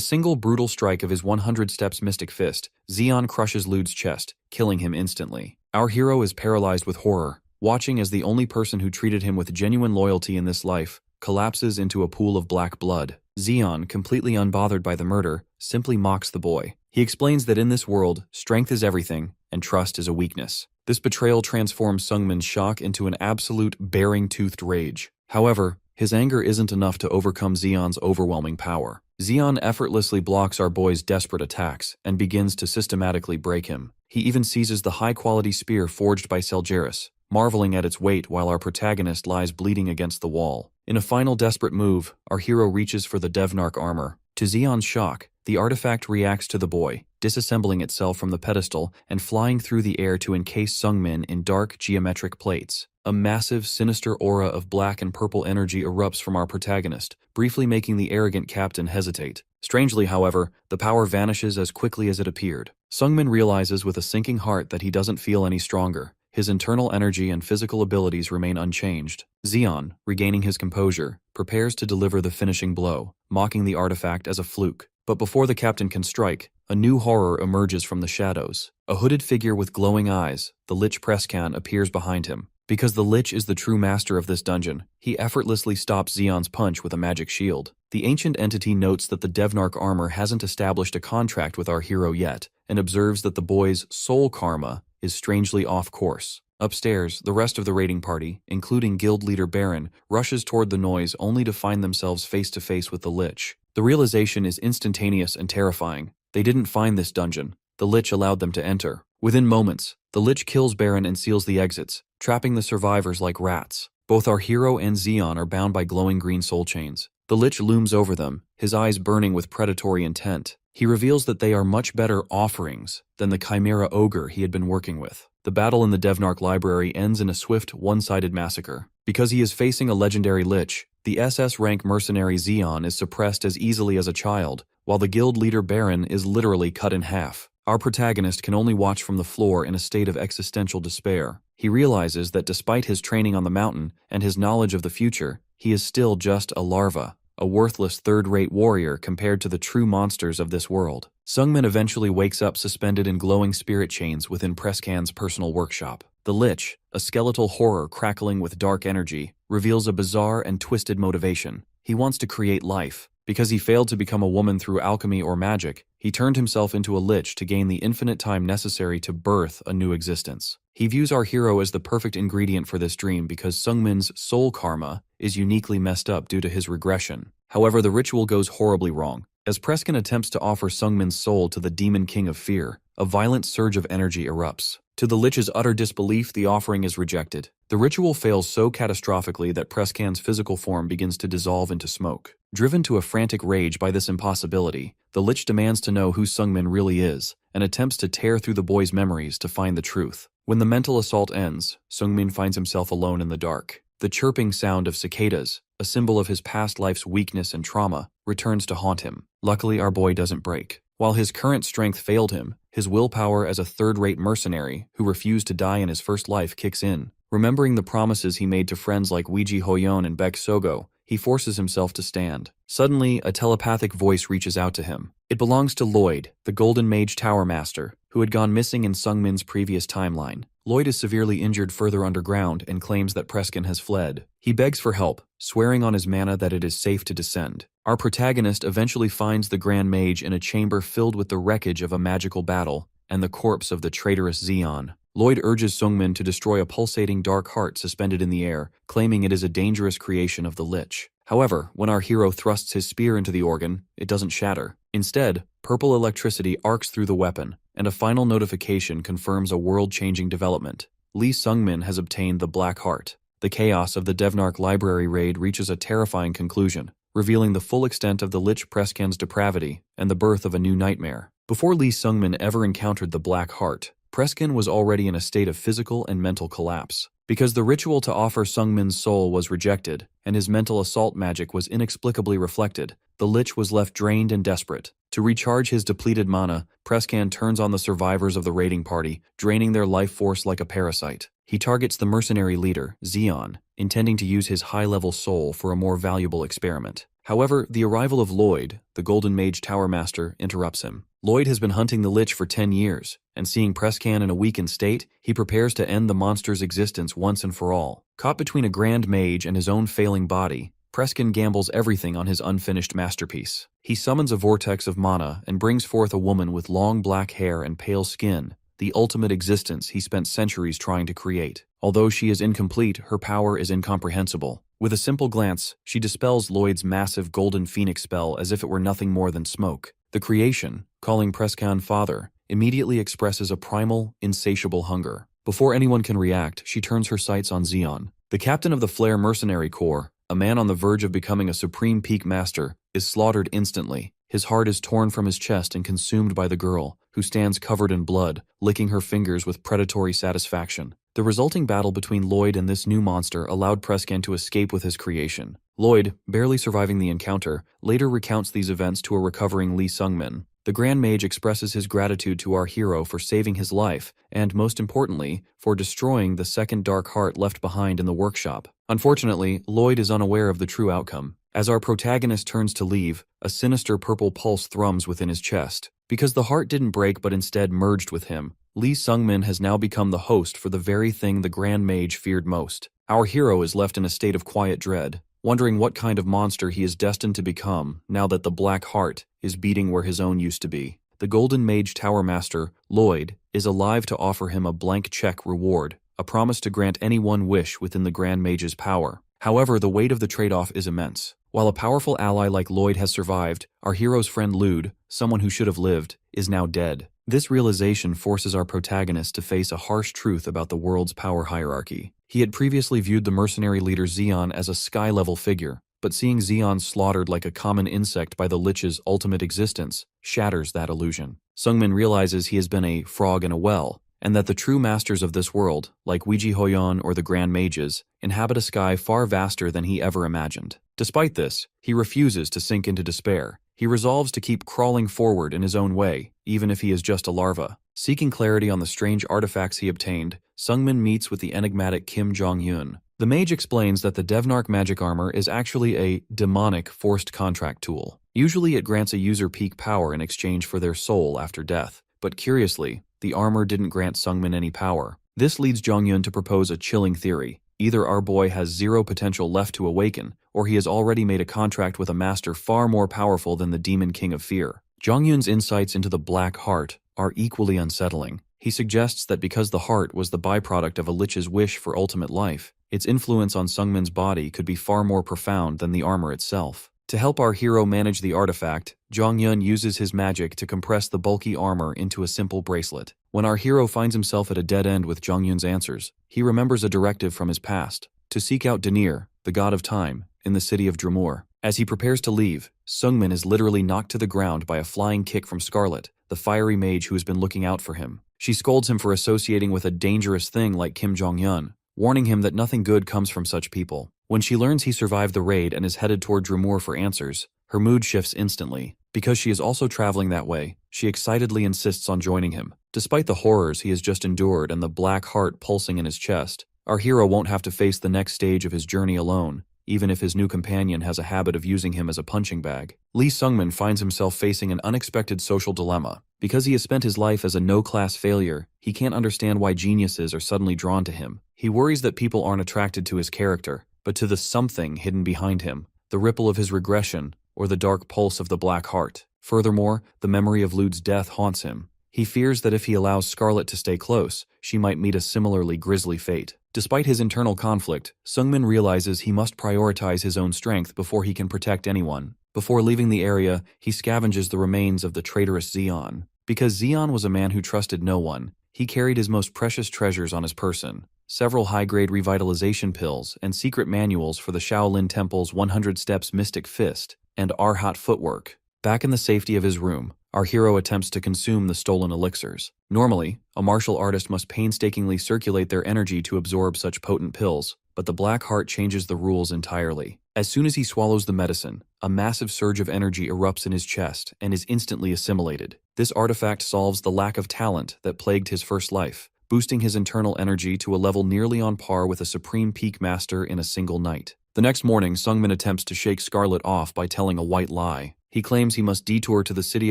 single brutal strike of his 100 Steps Mystic Fist, Zeon crushes Lude's chest, killing him instantly. Our hero is paralyzed with horror, watching as the only person who treated him with genuine loyalty in this life collapses into a pool of black blood. Zeon, completely unbothered by the murder, simply mocks the boy. He explains that in this world, strength is everything, and trust is a weakness. This betrayal transforms Sungmin's shock into an absolute baring-toothed rage. However, his anger isn't enough to overcome Zeon's overwhelming power. Zeon effortlessly blocks our boy's desperate attacks and begins to systematically break him. He even seizes the high-quality spear forged by Seljaris, marveling at its weight while our protagonist lies bleeding against the wall. In a final desperate move, our hero reaches for the Devnark armor. To Zeon's shock, the artifact reacts to the boy, disassembling itself from the pedestal and flying through the air to encase Sungmin in dark geometric plates. A massive, sinister aura of black and purple energy erupts from our protagonist, briefly making the arrogant captain hesitate. Strangely, however, the power vanishes as quickly as it appeared. Sungmin realizes with a sinking heart that he doesn't feel any stronger. His internal energy and physical abilities remain unchanged. Zeon, regaining his composure, prepares to deliver the finishing blow, mocking the artifact as a fluke. But before the captain can strike, a new horror emerges from the shadows. A hooded figure with glowing eyes, the Lich Prescan, appears behind him. Because the Lich is the true master of this dungeon, he effortlessly stops Zeon's punch with a magic shield. The ancient entity notes that the Devnark armor hasn't established a contract with our hero yet, and observes that the boy's soul karma is strangely off course. Upstairs, the rest of the raiding party, including guild leader Baron, rushes toward the noise only to find themselves face to face with the Lich. The realization is instantaneous and terrifying. They didn't find this dungeon. The Lich allowed them to enter. Within moments, the Lich kills Baron and seals the exits, trapping the survivors like rats. Both our hero and Zeon are bound by glowing green soul chains. The Lich looms over them, his eyes burning with predatory intent. He reveals that they are much better offerings than the Chimera Ogre he had been working with. The battle in the Devnark library ends in a swift, one-sided massacre. Because he is facing a legendary Lich, the SS rank mercenary Zeon is suppressed as easily as a child, while the guild leader Baron is literally cut in half. Our protagonist can only watch from the floor in a state of existential despair. He realizes that despite his training on the mountain and his knowledge of the future, he is still just a larva, a worthless third-rate warrior compared to the true monsters of this world. Sungmin eventually wakes up suspended in glowing spirit chains within Prescan's personal workshop. The Lich, a skeletal horror crackling with dark energy, reveals a bizarre and twisted motivation. He wants to create life. Because he failed to become a woman through alchemy or magic, he turned himself into a Lich to gain the infinite time necessary to birth a new existence. He views our hero as the perfect ingredient for this dream because Sungmin's soul karma is uniquely messed up due to his regression. However, the ritual goes horribly wrong. As Prescan attempts to offer Sungmin's soul to the Demon King of Fear, a violent surge of energy erupts. To the Lich's utter disbelief, the offering is rejected. The ritual fails so catastrophically that Prescan's physical form begins to dissolve into smoke. Driven to a frantic rage by this impossibility, the Lich demands to know who Sungmin really is, and attempts to tear through the boy's memories to find the truth. When the mental assault ends, Sungmin finds himself alone in the dark. The chirping sound of cicadas, a symbol of his past life's weakness and trauma, returns to haunt him. Luckily, our boy doesn't break. While his current strength failed him, his willpower as a third-rate mercenary who refused to die in his first life kicks in. Remembering the promises he made to friends like Weiji Hoyon and Beck Sogo, he forces himself to stand. Suddenly, a telepathic voice reaches out to him. It belongs to Lloyd, the Golden Mage Tower Master, who had gone missing in Sungmin's previous timeline. Lloyd is severely injured further underground and claims that Preskin has fled. He begs for help, swearing on his mana that it is safe to descend. Our protagonist eventually finds the Grand Mage in a chamber filled with the wreckage of a magical battle and the corpse of the traitorous Zeon. Lloyd urges Sungmin to destroy a pulsating dark heart suspended in the air, claiming it is a dangerous creation of the Lich. However, when our hero thrusts his spear into the organ, it doesn't shatter. Instead, purple electricity arcs through the weapon, and a final notification confirms a world-changing development. Lee Sungmin has obtained the Black Heart. The chaos of the Devnark library raid reaches a terrifying conclusion, revealing the full extent of the Lich Preskin's depravity and the birth of a new nightmare. Before Lee Sungmin ever encountered the Black Heart, Preskin was already in a state of physical and mental collapse. Because the ritual to offer Sungmin's soul was rejected, and his mental assault magic was inexplicably reflected, the Lich was left drained and desperate. To recharge his depleted mana, Preskin turns on the survivors of the raiding party, draining their life force like a parasite. He targets the mercenary leader, Zeon, intending to use his high-level soul for a more valuable experiment. However, the arrival of Lloyd, the Golden Mage Tower Master, interrupts him. Lloyd has been hunting the Lich for 10 years, and seeing Preskin in a weakened state, he prepares to end the monster's existence once and for all. Caught between a Grand Mage and his own failing body, Preskin gambles everything on his unfinished masterpiece. He summons a vortex of mana and brings forth a woman with long black hair and pale skin, the ultimate existence he spent centuries trying to create. Although she is incomplete, her power is incomprehensible. With a simple glance, she dispels Lloyd's massive golden phoenix spell as if it were nothing more than smoke. The creation, calling Preskin father, immediately expresses a primal, insatiable hunger. Before anyone can react, she turns her sights on Zeon. The captain of the Flare Mercenary Corps, a man on the verge of becoming a supreme peak master, is slaughtered instantly. His heart is torn from his chest and consumed by the girl, who stands covered in blood, licking her fingers with predatory satisfaction. The resulting battle between Lloyd and this new monster allowed Preskin to escape with his creation. Lloyd, barely surviving the encounter, later recounts these events to a recovering Lee Sungmin. The Grand Mage expresses his gratitude to our hero for saving his life, and most importantly, for destroying the second dark heart left behind in the workshop. Unfortunately, Lloyd is unaware of the true outcome. As our protagonist turns to leave, a sinister purple pulse thrums within his chest. Because the heart didn't break but instead merged with him, Lee Sungmin has now become the host for the very thing the Grand Mage feared most. Our hero is left in a state of quiet dread, wondering what kind of monster he is destined to become now that the Black Heart is beating where his own used to be. The Golden Mage Tower Master, Lloyd, is alive to offer him a blank check reward, a promise to grant any one wish within the Grand Mage's power. However, the weight of the trade-off is immense. While a powerful ally like Lloyd has survived, our hero's friend Lude, someone who should have lived, is now dead. This realization forces our protagonist to face a harsh truth about the world's power hierarchy. He had previously viewed the mercenary leader Zeon as a sky-level figure, but seeing Zeon slaughtered like a common insect by the Lich's ultimate existence shatters that illusion. Sungmin realizes he has been a frog in a well, and that the true masters of this world, like Ouiji Hoyon or the Grand Mages, inhabit a sky far vaster than he ever imagined. Despite this, he refuses to sink into despair. He resolves to keep crawling forward in his own way, even if he is just a larva. Seeking clarity on the strange artifacts he obtained, Sungmin meets with the enigmatic Kim Jong-un. The mage explains that the Devnark magic armor is actually a demonic forced contract tool. Usually it grants a user peak power in exchange for their soul after death, but curiously, the armor didn't grant Sungmin any power. This leads Jong-un to propose a chilling theory. Either our boy has zero potential left to awaken, or he has already made a contract with a master far more powerful than the Demon King of Fear. Jong-un's insights into the Black Heart are equally unsettling. He suggests that because the heart was the byproduct of a Lich's wish for ultimate life, its influence on Sungmin's body could be far more profound than the armor itself. To help our hero manage the artifact, Jong-un uses his magic to compress the bulky armor into a simple bracelet. When our hero finds himself at a dead end with Jong-un's answers, he remembers a directive from his past, to seek out Denir, the god of time, in the city of Dremur. As he prepares to leave, Sungmin is literally knocked to the ground by a flying kick from Scarlet, the fiery mage who has been looking out for him. She scolds him for associating with a dangerous thing like Kim Jong-un, warning him that nothing good comes from such people. When she learns he survived the raid and is headed toward Dremur for answers, her mood shifts instantly. Because she is also traveling that way, she excitedly insists on joining him. Despite the horrors he has just endured and the black heart pulsing in his chest, our hero won't have to face the next stage of his journey alone, even if his new companion has a habit of using him as a punching bag. Lee Sungmin finds himself facing an unexpected social dilemma. Because he has spent his life as a no-class failure, he can't understand why geniuses are suddenly drawn to him. He worries that people aren't attracted to his character, but to the something hidden behind him, the ripple of his regression, or the dark pulse of the black heart. Furthermore, the memory of Lude's death haunts him. He fears that if he allows Scarlet to stay close, she might meet a similarly grisly fate. Despite his internal conflict, Sungmin realizes he must prioritize his own strength before he can protect anyone. Before leaving the area, he scavenges the remains of the traitorous Zeon. Because Zeon was a man who trusted no one, he carried his most precious treasures on his person: several high-grade revitalization pills and secret manuals for the Shaolin Temple's 100 Steps Mystic Fist and Arhat footwork. Back in the safety of his room, our hero attempts to consume the stolen elixirs. Normally, a martial artist must painstakingly circulate their energy to absorb such potent pills, but the Black Heart changes the rules entirely. As soon as he swallows the medicine, a massive surge of energy erupts in his chest and is instantly assimilated. This artifact solves the lack of talent that plagued his first life, boosting his internal energy to a level nearly on par with a supreme peak master in a single night. The next morning, Sungmin attempts to shake Scarlet off by telling a white lie. He claims he must detour to the city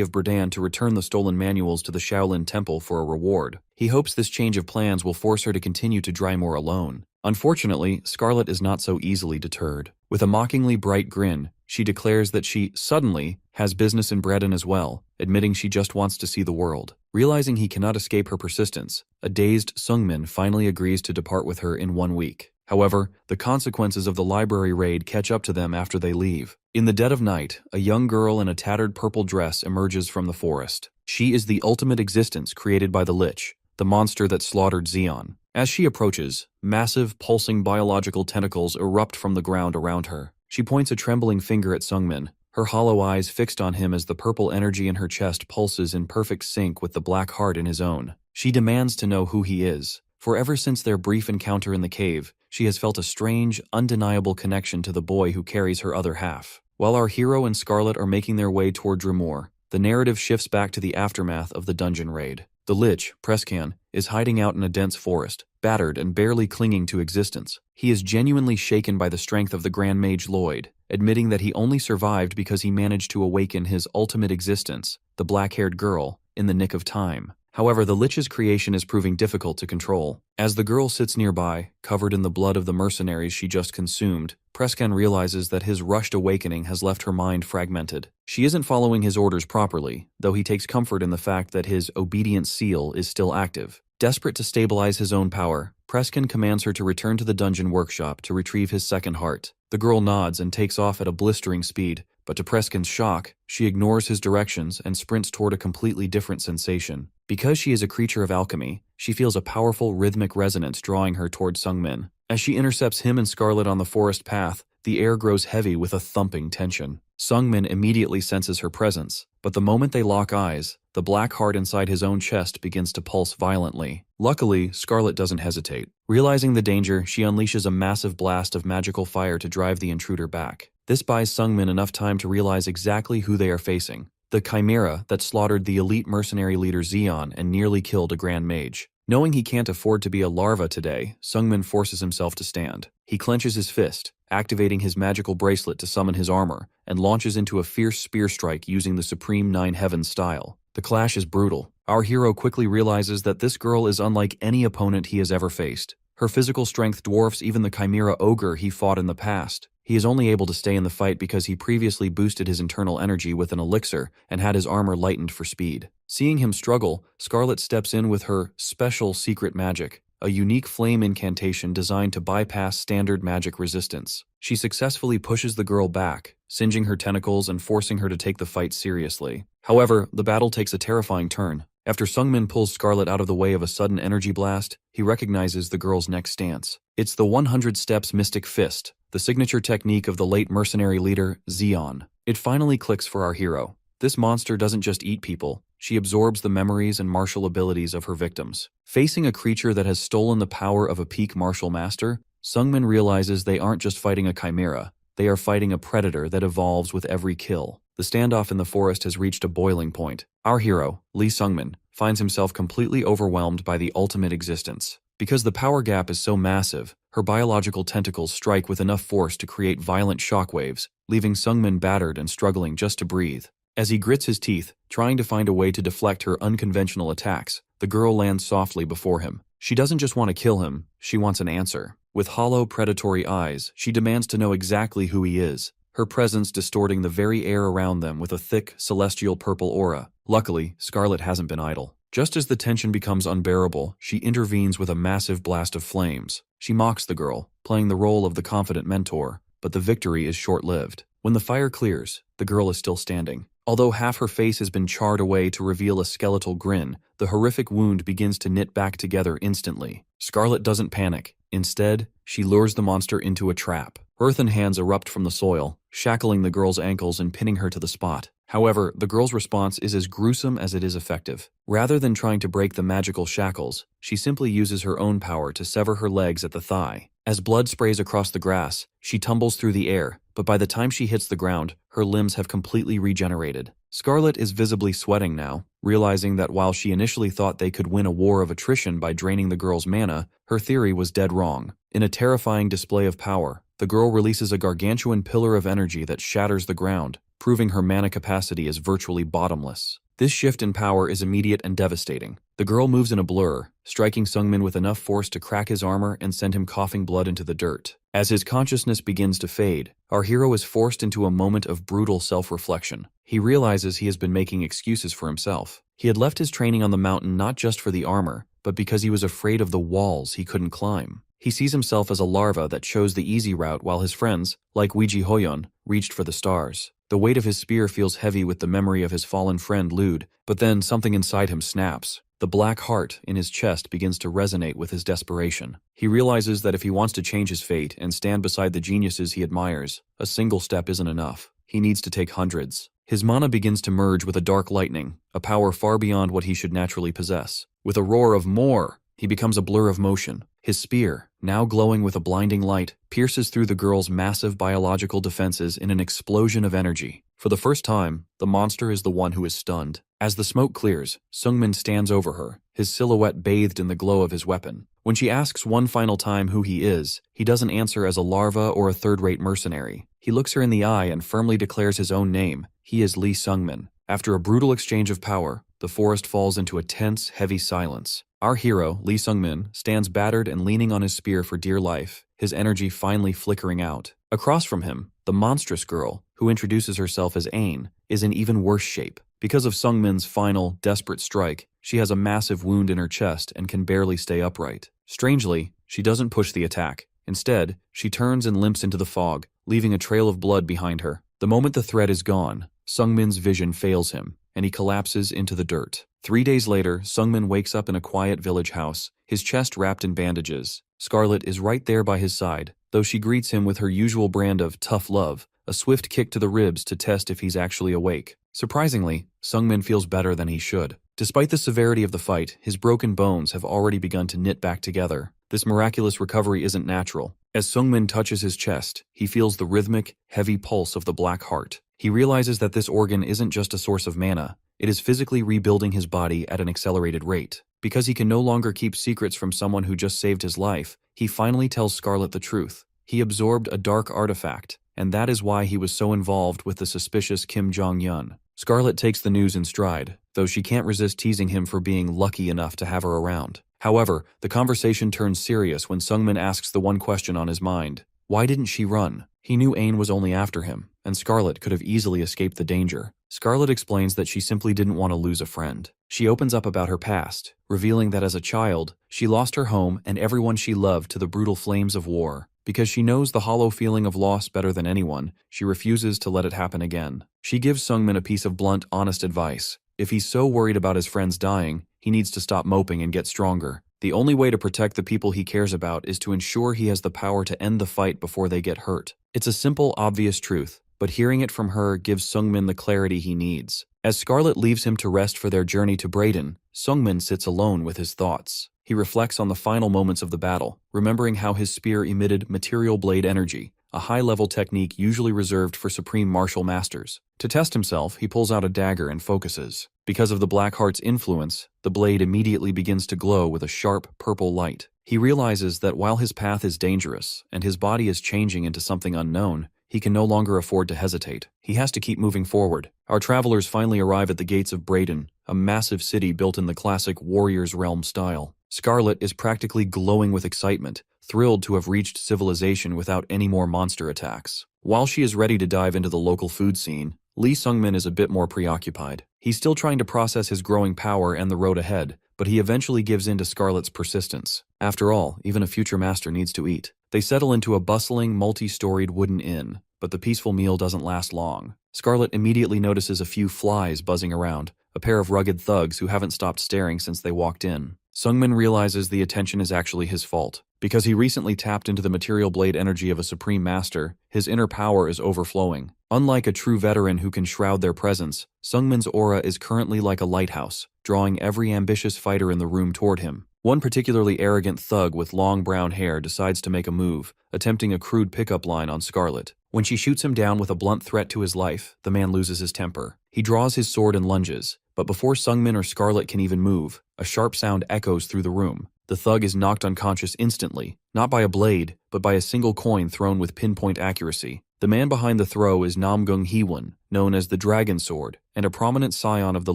of Berdan to return the stolen manuals to the Shaolin Temple for a reward. He hopes this change of plans will force her to continue to dry more alone. Unfortunately, Scarlet is not so easily deterred. With a mockingly bright grin, she declares that she, suddenly, has business in Berdan as well, admitting she just wants to see the world. Realizing he cannot escape her persistence, a dazed Sungmin finally agrees to depart with her in 1 week. However, the consequences of the library raid catch up to them after they leave. In the dead of night, a young girl in a tattered purple dress emerges from the forest. She is the ultimate existence created by the Lich, the monster that slaughtered Zeon. As she approaches, massive, pulsing biological tentacles erupt from the ground around her. She points a trembling finger at Sungmin, her hollow eyes fixed on him as the purple energy in her chest pulses in perfect sync with the black heart in his own. She demands to know who he is, for ever since their brief encounter in the cave, she has felt a strange, undeniable connection to the boy who carries her other half. While our hero and Scarlet are making their way toward Drumore, the narrative shifts back to the aftermath of the dungeon raid. The Lich, Prescan, is hiding out in a dense forest, battered and barely clinging to existence. He is genuinely shaken by the strength of the Grand Mage Lloyd, admitting that he only survived because he managed to awaken his ultimate existence, the black-haired girl, in the nick of time. However, the Lich's creation is proving difficult to control. As the girl sits nearby, covered in the blood of the mercenaries she just consumed, Prescan realizes that his rushed awakening has left her mind fragmented. She isn't following his orders properly, though he takes comfort in the fact that his obedience seal is still active. Desperate to stabilize his own power, Prescan commands her to return to the dungeon workshop to retrieve his second heart. The girl nods and takes off at a blistering speed, but to Prescan's shock, she ignores his directions and sprints toward a completely different sensation. Because she is a creature of alchemy, she feels a powerful rhythmic resonance drawing her toward Sungmin. As she intercepts him and Scarlet on the forest path, the air grows heavy with a thumping tension. Sungmin immediately senses her presence, but the moment they lock eyes, the black heart inside his own chest begins to pulse violently. Luckily, Scarlet doesn't hesitate. Realizing the danger, she unleashes a massive blast of magical fire to drive the intruder back. This buys Sungmin enough time to realize exactly who they are facing: the chimera that slaughtered the elite mercenary leader Zeon and nearly killed a Grand Mage. Knowing he can't afford to be a larva today, Sungmin forces himself to stand. He clenches his fist, activating his magical bracelet to summon his armor, and launches into a fierce spear strike using the Supreme Nine Heavens style. The clash is brutal. Our hero quickly realizes that this girl is unlike any opponent he has ever faced. Her physical strength dwarfs even the chimera ogre he fought in the past. He is only able to stay in the fight because he previously boosted his internal energy with an elixir and had his armor lightened for speed. Seeing him struggle, Scarlet steps in with her special secret magic, a unique flame incantation designed to bypass standard magic resistance. She successfully pushes the girl back, singeing her tentacles and forcing her to take the fight seriously. However, the battle takes a terrifying turn. After Sungmin pulls Scarlet out of the way of a sudden energy blast, he recognizes the girl's next stance. It's the 100 Steps Mystic Fist, the signature technique of the late mercenary leader, Zeon. It finally clicks for our hero. This monster doesn't just eat people, she absorbs the memories and martial abilities of her victims. Facing a creature that has stolen the power of a peak martial master, Sungmin realizes they aren't just fighting a chimera, they are fighting a predator that evolves with every kill. The standoff in the forest has reached a boiling point. Our hero, Lee Sungmin, finds himself completely overwhelmed by the ultimate existence. Because the power gap is so massive, her biological tentacles strike with enough force to create violent shockwaves, leaving Sungmin battered and struggling just to breathe. As he grits his teeth, trying to find a way to deflect her unconventional attacks, the girl lands softly before him. She doesn't just want to kill him, she wants an answer. With hollow, predatory eyes, she demands to know exactly who he is, her presence distorting the very air around them with a thick, celestial purple aura. Luckily, Scarlet hasn't been idle. Just as the tension becomes unbearable, she intervenes with a massive blast of flames. She mocks the girl, playing the role of the confident mentor, but the victory is short-lived. When the fire clears, the girl is still standing. Although half her face has been charred away to reveal a skeletal grin, the horrific wound begins to knit back together instantly. Scarlet doesn't panic. Instead, she lures the monster into a trap. Earthen hands erupt from the soil, shackling the girl's ankles and pinning her to the spot. However, the girl's response is as gruesome as it is effective. Rather than trying to break the magical shackles, she simply uses her own power to sever her legs at the thigh. As blood sprays across the grass, she tumbles through the air, but by the time she hits the ground, her limbs have completely regenerated. Scarlet is visibly sweating now, realizing that while she initially thought they could win a war of attrition by draining the girl's mana, her theory was dead wrong. In a terrifying display of power, the girl releases a gargantuan pillar of energy that shatters the ground, proving her mana capacity is virtually bottomless. This shift in power is immediate and devastating. The girl moves in a blur, striking Sungmin with enough force to crack his armor and send him coughing blood into the dirt. As his consciousness begins to fade, our hero is forced into a moment of brutal self-reflection. He realizes he has been making excuses for himself. He had left his training on the mountain not just for the armor, but because he was afraid of the walls he couldn't climb. He sees himself as a larva that chose the easy route while his friends, like Weiji Hoyon, reached for the stars. The weight of his spear feels heavy with the memory of his fallen friend Lude, but then something inside him snaps. The black heart in his chest begins to resonate with his desperation. He realizes that if he wants to change his fate and stand beside the geniuses he admires, a single step isn't enough. He needs to take hundreds. His mana begins to merge with a dark lightning, a power far beyond what he should naturally possess. With a roar of "more!" he becomes a blur of motion. His spear, now glowing with a blinding light, pierces through the girl's massive biological defenses in an explosion of energy. For the first time, the monster is the one who is stunned. As the smoke clears, Sungmin stands over her, his silhouette bathed in the glow of his weapon. When she asks one final time who he is, he doesn't answer as a larva or a third-rate mercenary. He looks her in the eye and firmly declares his own name. He is Lee Sungmin. After a brutal exchange of power, the forest falls into a tense, heavy silence. Our hero, Lee Sungmin, stands battered and leaning on his spear for dear life, his energy finally flickering out. Across from him, the monstrous girl, who introduces herself as Ain, is in even worse shape. Because of Sungmin's final, desperate strike, she has a massive wound in her chest and can barely stay upright. Strangely, she doesn't push the attack. Instead, she turns and limps into the fog, leaving a trail of blood behind her. The moment the threat is gone, Sungmin's vision fails him, and he collapses into the dirt. 3 days later, Sungmin wakes up in a quiet village house, his chest wrapped in bandages. Scarlet is right there by his side, though she greets him with her usual brand of tough love, a swift kick to the ribs to test if he's actually awake. Surprisingly, Sungmin feels better than he should. Despite the severity of the fight, his broken bones have already begun to knit back together. This miraculous recovery isn't natural. As Sungmin touches his chest, he feels the rhythmic, heavy pulse of the black heart. He realizes that this organ isn't just a source of mana, it is physically rebuilding his body at an accelerated rate. Because he can no longer keep secrets from someone who just saved his life, he finally tells Scarlet the truth. He absorbed a dark artifact, and that is why he was so involved with the suspicious Kim Jong-un. Scarlet takes the news in stride, though she can't resist teasing him for being lucky enough to have her around. However, the conversation turns serious when Sungmin asks the one question on his mind. Why didn't she run? He knew Ain was only after him, and Scarlet could have easily escaped the danger. Scarlet explains that she simply didn't want to lose a friend. She opens up about her past, revealing that as a child, she lost her home and everyone she loved to the brutal flames of war. Because she knows the hollow feeling of loss better than anyone, she refuses to let it happen again. She gives Sungmin a piece of blunt, honest advice. If he's so worried about his friends dying, he needs to stop moping and get stronger. The only way to protect the people he cares about is to ensure he has the power to end the fight before they get hurt. It's a simple, obvious truth, but hearing it from her gives Sungmin the clarity he needs. As Scarlet leaves him to rest for their journey to Brayden, Sungmin sits alone with his thoughts. He reflects on the final moments of the battle, remembering how his spear emitted material blade energy, a high-level technique usually reserved for supreme martial masters. To test himself, he pulls out a dagger and focuses. Because of the Black Heart's influence, the blade immediately begins to glow with a sharp, purple light. He realizes that while his path is dangerous, and his body is changing into something unknown, he can no longer afford to hesitate. He has to keep moving forward. Our travelers finally arrive at the gates of Braden, a massive city built in the classic warrior's realm style. Scarlet is practically glowing with excitement, thrilled to have reached civilization without any more monster attacks. While she is ready to dive into the local food scene, Lee Sungmin is a bit more preoccupied. He's still trying to process his growing power and the road ahead, but he eventually gives in to Scarlet's persistence. After all, even a future master needs to eat. They settle into a bustling, multi-storied wooden inn, but the peaceful meal doesn't last long. Scarlet immediately notices a few flies buzzing around, a pair of rugged thugs who haven't stopped staring since they walked in. Sungmin realizes the attention is actually his fault. Because he recently tapped into the material blade energy of a supreme master, his inner power is overflowing. Unlike a true veteran who can shroud their presence, Sungmin's aura is currently like a lighthouse, drawing every ambitious fighter in the room toward him. One particularly arrogant thug with long brown hair decides to make a move, attempting a crude pickup line on Scarlet. When she shoots him down with a blunt threat to his life, the man loses his temper. He draws his sword and lunges, but before Sungmin or Scarlet can even move, a sharp sound echoes through the room. The thug is knocked unconscious instantly, not by a blade, but by a single coin thrown with pinpoint accuracy. The man behind the throw is Namgung Heewon, known as the Dragon Sword, and a prominent scion of the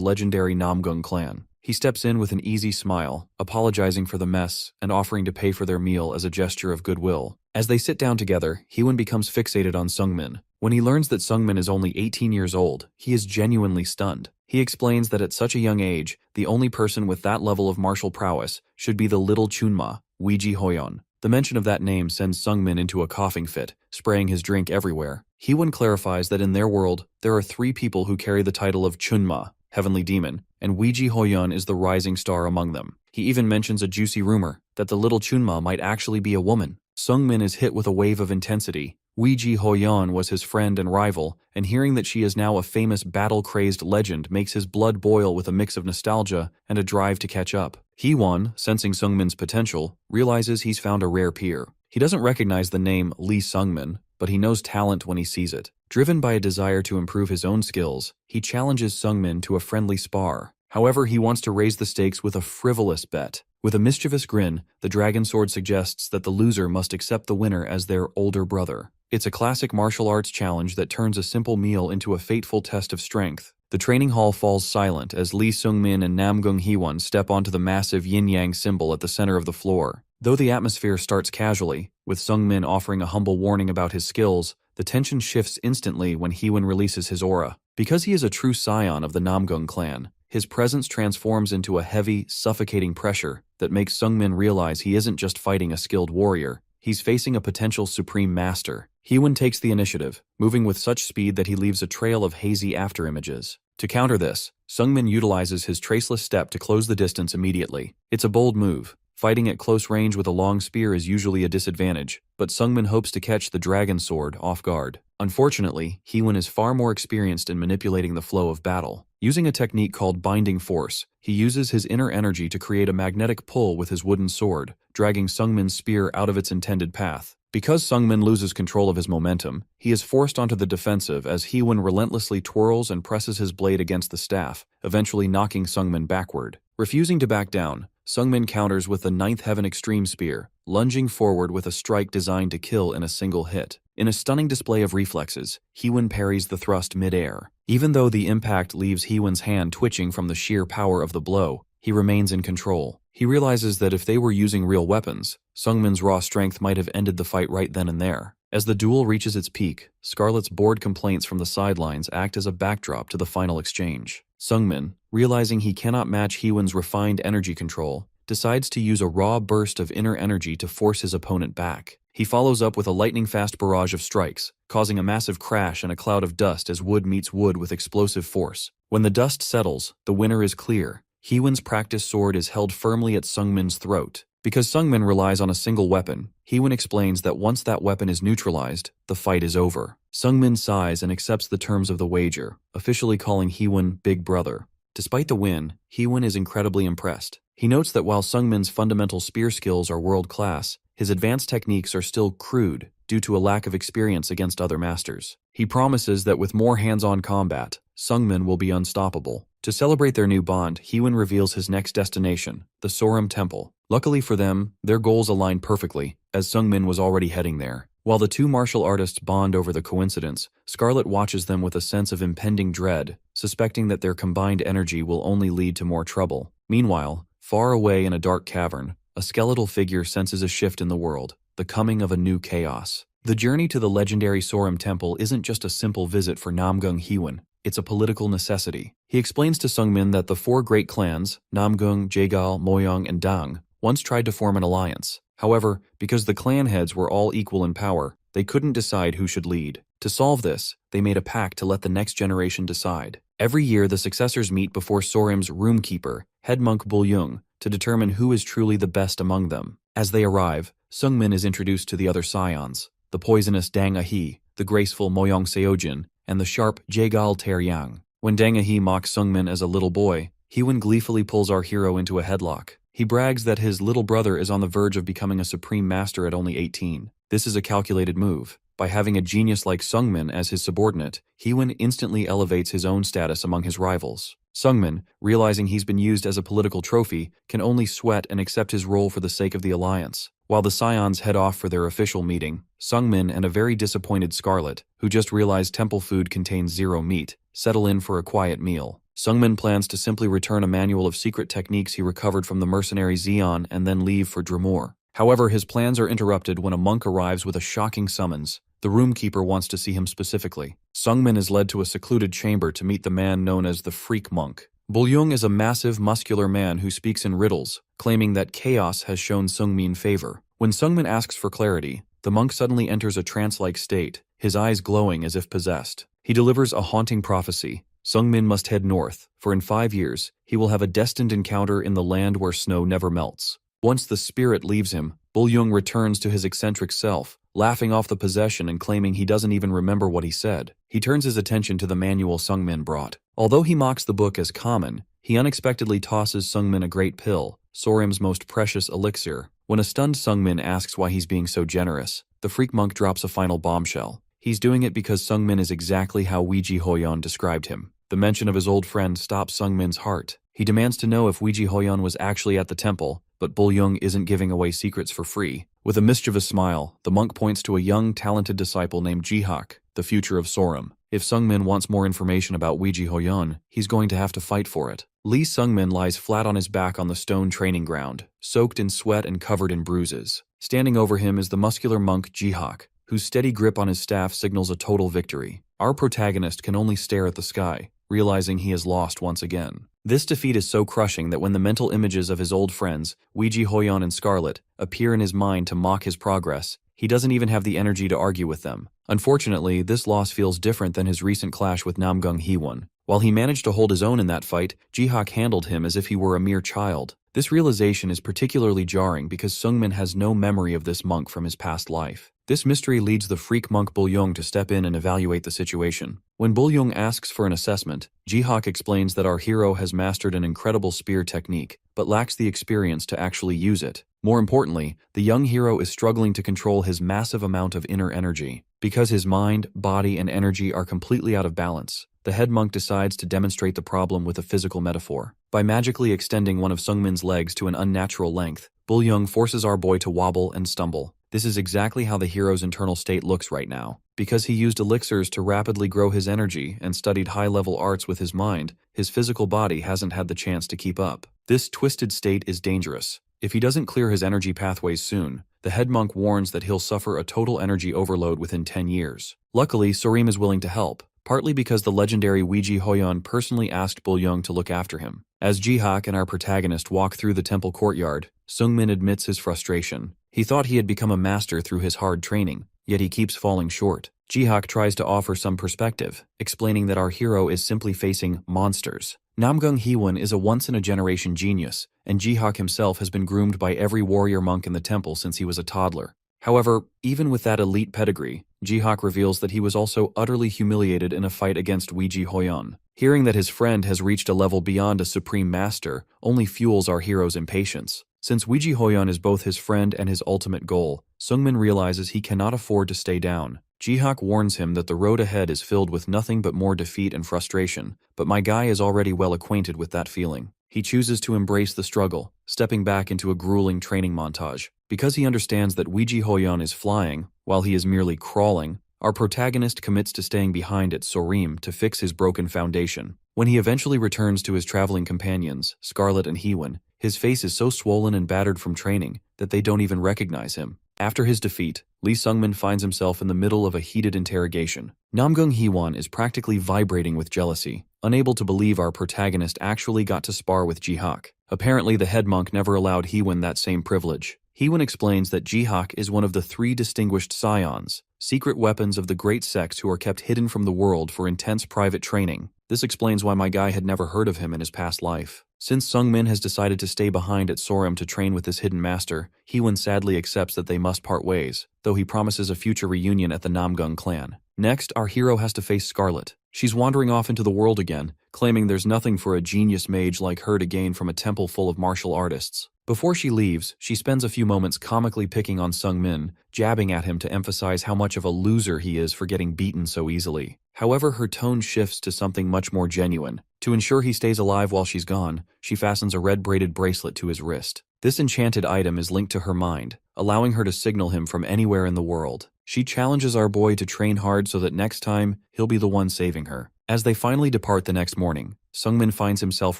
legendary Namgung clan. He steps in with an easy smile, apologizing for the mess and offering to pay for their meal as a gesture of goodwill. As they sit down together, Heewon becomes fixated on Sungmin. When he learns that Sungmin is only 18 years old, he is genuinely stunned. He explains that at such a young age, the only person with that level of martial prowess should be the little Chunma, Weiji Hoyon. The mention of that name sends Sungmin into a coughing fit, spraying his drink everywhere. Heewon clarifies that in their world, there are 3 people who carry the title of Chunma, Heavenly Demon, and Weiji Hoyon is the rising star among them. He even mentions a juicy rumor that the little Chunma might actually be a woman. Sungmin is hit with a wave of intensity. Weiji Hoyon was his friend and rival, and hearing that she is now a famous battle-crazed legend makes his blood boil with a mix of nostalgia and a drive to catch up. Heewon, sensing Sungmin's potential, realizes he's found a rare peer. He doesn't recognize the name Lee Sungmin, but he knows talent when he sees it. Driven by a desire to improve his own skills, he challenges Sungmin to a friendly spar. However, he wants to raise the stakes with a frivolous bet. With a mischievous grin, the Dragon Sword suggests that the loser must accept the winner as their older brother. It's a classic martial arts challenge that turns a simple meal into a fateful test of strength. The training hall falls silent as Lee Sungmin and Namgung Heewon step onto the massive yin-yang symbol at the center of the floor. Though the atmosphere starts casually, with Sungmin offering a humble warning about his skills, the tension shifts instantly when Heewon releases his aura. Because he is a true scion of the Namgung clan, his presence transforms into a heavy, suffocating pressure that makes Sungmin realize he isn't just fighting a skilled warrior, he's facing a potential supreme master. Heewon takes the initiative, moving with such speed that he leaves a trail of hazy afterimages. To counter this, Sungmin utilizes his traceless step to close the distance immediately. It's a bold move. Fighting at close range with a long spear is usually a disadvantage, but Sungmin hopes to catch the Dragon Sword off guard. Unfortunately, Heewon is far more experienced in manipulating the flow of battle. Using a technique called binding force, he uses his inner energy to create a magnetic pull with his wooden sword, dragging Sungmin's spear out of its intended path. Because Sungmin loses control of his momentum, he is forced onto the defensive as Heewon relentlessly twirls and presses his blade against the staff, eventually knocking Sungmin backward. Refusing to back down, Sungmin counters with the Ninth Heaven Extreme Spear, lunging forward with a strike designed to kill in a single hit. In a stunning display of reflexes, Heewon parries the thrust mid-air. Even though the impact leaves Heewon's hand twitching from the sheer power of the blow, he remains in control. He realizes that if they were using real weapons, Sungmin's raw strength might have ended the fight right then and there. As the duel reaches its peak, Scarlet's bored complaints from the sidelines act as a backdrop to the final exchange. Sungmin, realizing he cannot match Heewon's refined energy control, decides to use a raw burst of inner energy to force his opponent back. He follows up with a lightning-fast barrage of strikes, causing a massive crash and a cloud of dust as wood meets wood with explosive force. When the dust settles, the winner is clear. Heewon's practice sword is held firmly at Sungmin's throat. Because Sungmin relies on a single weapon, Heewon explains that once that weapon is neutralized, the fight is over. Sungmin sighs and accepts the terms of the wager, officially calling Heewon Big Brother. Despite the win, Heewon is incredibly impressed. He notes that while Sungmin's fundamental spear skills are world-class, his advanced techniques are still crude due to a lack of experience against other masters. He promises that with more hands-on combat, Sungmin will be unstoppable. To celebrate their new bond, Heewon reveals his next destination, the Sorum Temple. Luckily for them, their goals align perfectly, as Sungmin was already heading there. While the two martial artists bond over the coincidence, Scarlet watches them with a sense of impending dread, suspecting that their combined energy will only lead to more trouble. Meanwhile, far away in a dark cavern, a skeletal figure senses a shift in the world, the coming of a new chaos. The journey to the legendary Sorim Temple isn't just a simple visit for Namgung Hiwan, it's a political necessity. He explains to Sungmin that the four great clans, Namgung, Jaegal, Moyang, and Dang, once tried to form an alliance. However, because the clan heads were all equal in power, they couldn't decide who should lead. To solve this, they made a pact to let the next generation decide. Every year, the successors meet before Sorim's roomkeeper, head monk Bulyung, to determine who is truly the best among them. As they arrive, Sungmin is introduced to the other scions, the poisonous Dang Ahi, the graceful Moyang Seojin, and the sharp Jaegal Taeryang. When Dang Ahi mocks Sungmin as a little boy, Hiwan gleefully pulls our hero into a headlock. He brags that his little brother is on the verge of becoming a supreme master at only 18. This is a calculated move. By having a genius like Sungmin as his subordinate, Hiwan instantly elevates his own status among his rivals. Sungmin, realizing he's been used as a political trophy, can only sweat and accept his role for the sake of the alliance. While the scions head off for their official meeting, Sungmin and a very disappointed Scarlet, who just realized temple food contains zero meat, settle in for a quiet meal. Sungmin plans to simply return a manual of secret techniques he recovered from the mercenary Zeon and then leave for Dremor. However, his plans are interrupted when a monk arrives with a shocking summons. The roomkeeper wants to see him specifically. Sungmin is led to a secluded chamber to meet the man known as the Freak Monk. Bulyung is a massive, muscular man who speaks in riddles, claiming that chaos has shown Sungmin favor. When Sungmin asks for clarity, the monk suddenly enters a trance-like state, his eyes glowing as if possessed. He delivers a haunting prophecy. Sungmin must head north, for in 5 years, he will have a destined encounter in the land where snow never melts. Once the spirit leaves him, Bulyung returns to his eccentric self, laughing off the possession and claiming he doesn't even remember what he said. He turns his attention to the manual Sungmin brought. Although he mocks the book as common, he unexpectedly tosses Sungmin a great pill, Sorim's most precious elixir. When a stunned Sungmin asks why he's being so generous, the Freak Monk drops a final bombshell. He's doing it because Sungmin is exactly how Weiji Hoyon described him. The mention of his old friend stops Sungmin's heart. He demands to know if Weiji Hoyon was actually at the temple, but Bulyung isn't giving away secrets for free. With a mischievous smile, the monk points to a young, talented disciple named Jihak, the future of Sorim. If Sungmin wants more information about Weiji Hoyon, he's going to have to fight for it. Lee Sungmin lies flat on his back on the stone training ground, soaked in sweat and covered in bruises. Standing over him is the muscular monk Jihak, whose steady grip on his staff signals a total victory. Our protagonist can only stare at the sky, realizing he has lost once again. This defeat is so crushing that when the mental images of his old friends, Weiji Hoyon and Scarlet, appear in his mind to mock his progress, he doesn't even have the energy to argue with them. Unfortunately, this loss feels different than his recent clash with Namgung Hiwan. While he managed to hold his own in that fight, Jihak handled him as if he were a mere child. This realization is particularly jarring because Sungmin has no memory of this monk from his past life. This mystery leads the freak monk Bulyung to step in and evaluate the situation. When Bulyung asks for an assessment, Jihak explains that our hero has mastered an incredible spear technique, but lacks the experience to actually use it. More importantly, the young hero is struggling to control his massive amount of inner energy. Because his mind, body, and energy are completely out of balance, the head monk decides to demonstrate the problem with a physical metaphor. By magically extending one of Sungmin's legs to an unnatural length, Bulyung forces our boy to wobble and stumble. This is exactly how the hero's internal state looks right now. Because he used elixirs to rapidly grow his energy and studied high-level arts with his mind, his physical body hasn't had the chance to keep up. This twisted state is dangerous. If he doesn't clear his energy pathways soon, the head monk warns that he'll suffer a total energy overload within 10 years. Luckily, Sorim is willing to help, partly because the legendary Weiji Hoyon personally asked Bulyung to look after him. As Jihak and our protagonist walk through the temple courtyard, Sungmin admits his frustration. He thought he had become a master through his hard training, yet he keeps falling short. Jihak tries to offer some perspective, explaining that our hero is simply facing monsters. Namgung Hiwan is a once-in-a-generation genius, and Jihak himself has been groomed by every warrior monk in the temple since he was a toddler. However, even with that elite pedigree, Jihak reveals that he was also utterly humiliated in a fight against Weiji Hoyon. Hearing that his friend has reached a level beyond a supreme master only fuels our hero's impatience. Since Weiji Hoyon is both his friend and his ultimate goal, Sungmin realizes he cannot afford to stay down. Jihak warns him that the road ahead is filled with nothing but more defeat and frustration, but my guy is already well acquainted with that feeling. He chooses to embrace the struggle, stepping back into a grueling training montage. Because he understands that Weiji Hoyon is flying, while he is merely crawling, our protagonist commits to staying behind at Sorim to fix his broken foundation. When he eventually returns to his traveling companions, Scarlet and Heewon, his face is so swollen and battered from training that they don't even recognize him. After his defeat, Lee Sungmin finds himself in the middle of a heated interrogation. Namgung Heewon is practically vibrating with jealousy, unable to believe our protagonist actually got to spar with Jihak. Apparently, the head monk never allowed Heewon that same privilege. Heewon explains that Jihak is one of the 3 distinguished scions, secret weapons of the great sects who are kept hidden from the world for intense private training. This explains why my guy had never heard of him in his past life. Since Sungmin has decided to stay behind at Sorim to train with this hidden master, Heewon sadly accepts that they must part ways, though he promises a future reunion at the Namgung clan. Next, our hero has to face Scarlet. She's wandering off into the world again, claiming there's nothing for a genius mage like her to gain from a temple full of martial artists. Before she leaves, she spends a few moments comically picking on Sungmin, jabbing at him to emphasize how much of a loser he is for getting beaten so easily. However, her tone shifts to something much more genuine. To ensure he stays alive while she's gone, she fastens a red braided bracelet to his wrist. This enchanted item is linked to her mind, allowing her to signal him from anywhere in the world. She challenges our boy to train hard so that next time, he'll be the one saving her. As they finally depart the next morning, Sungmin finds himself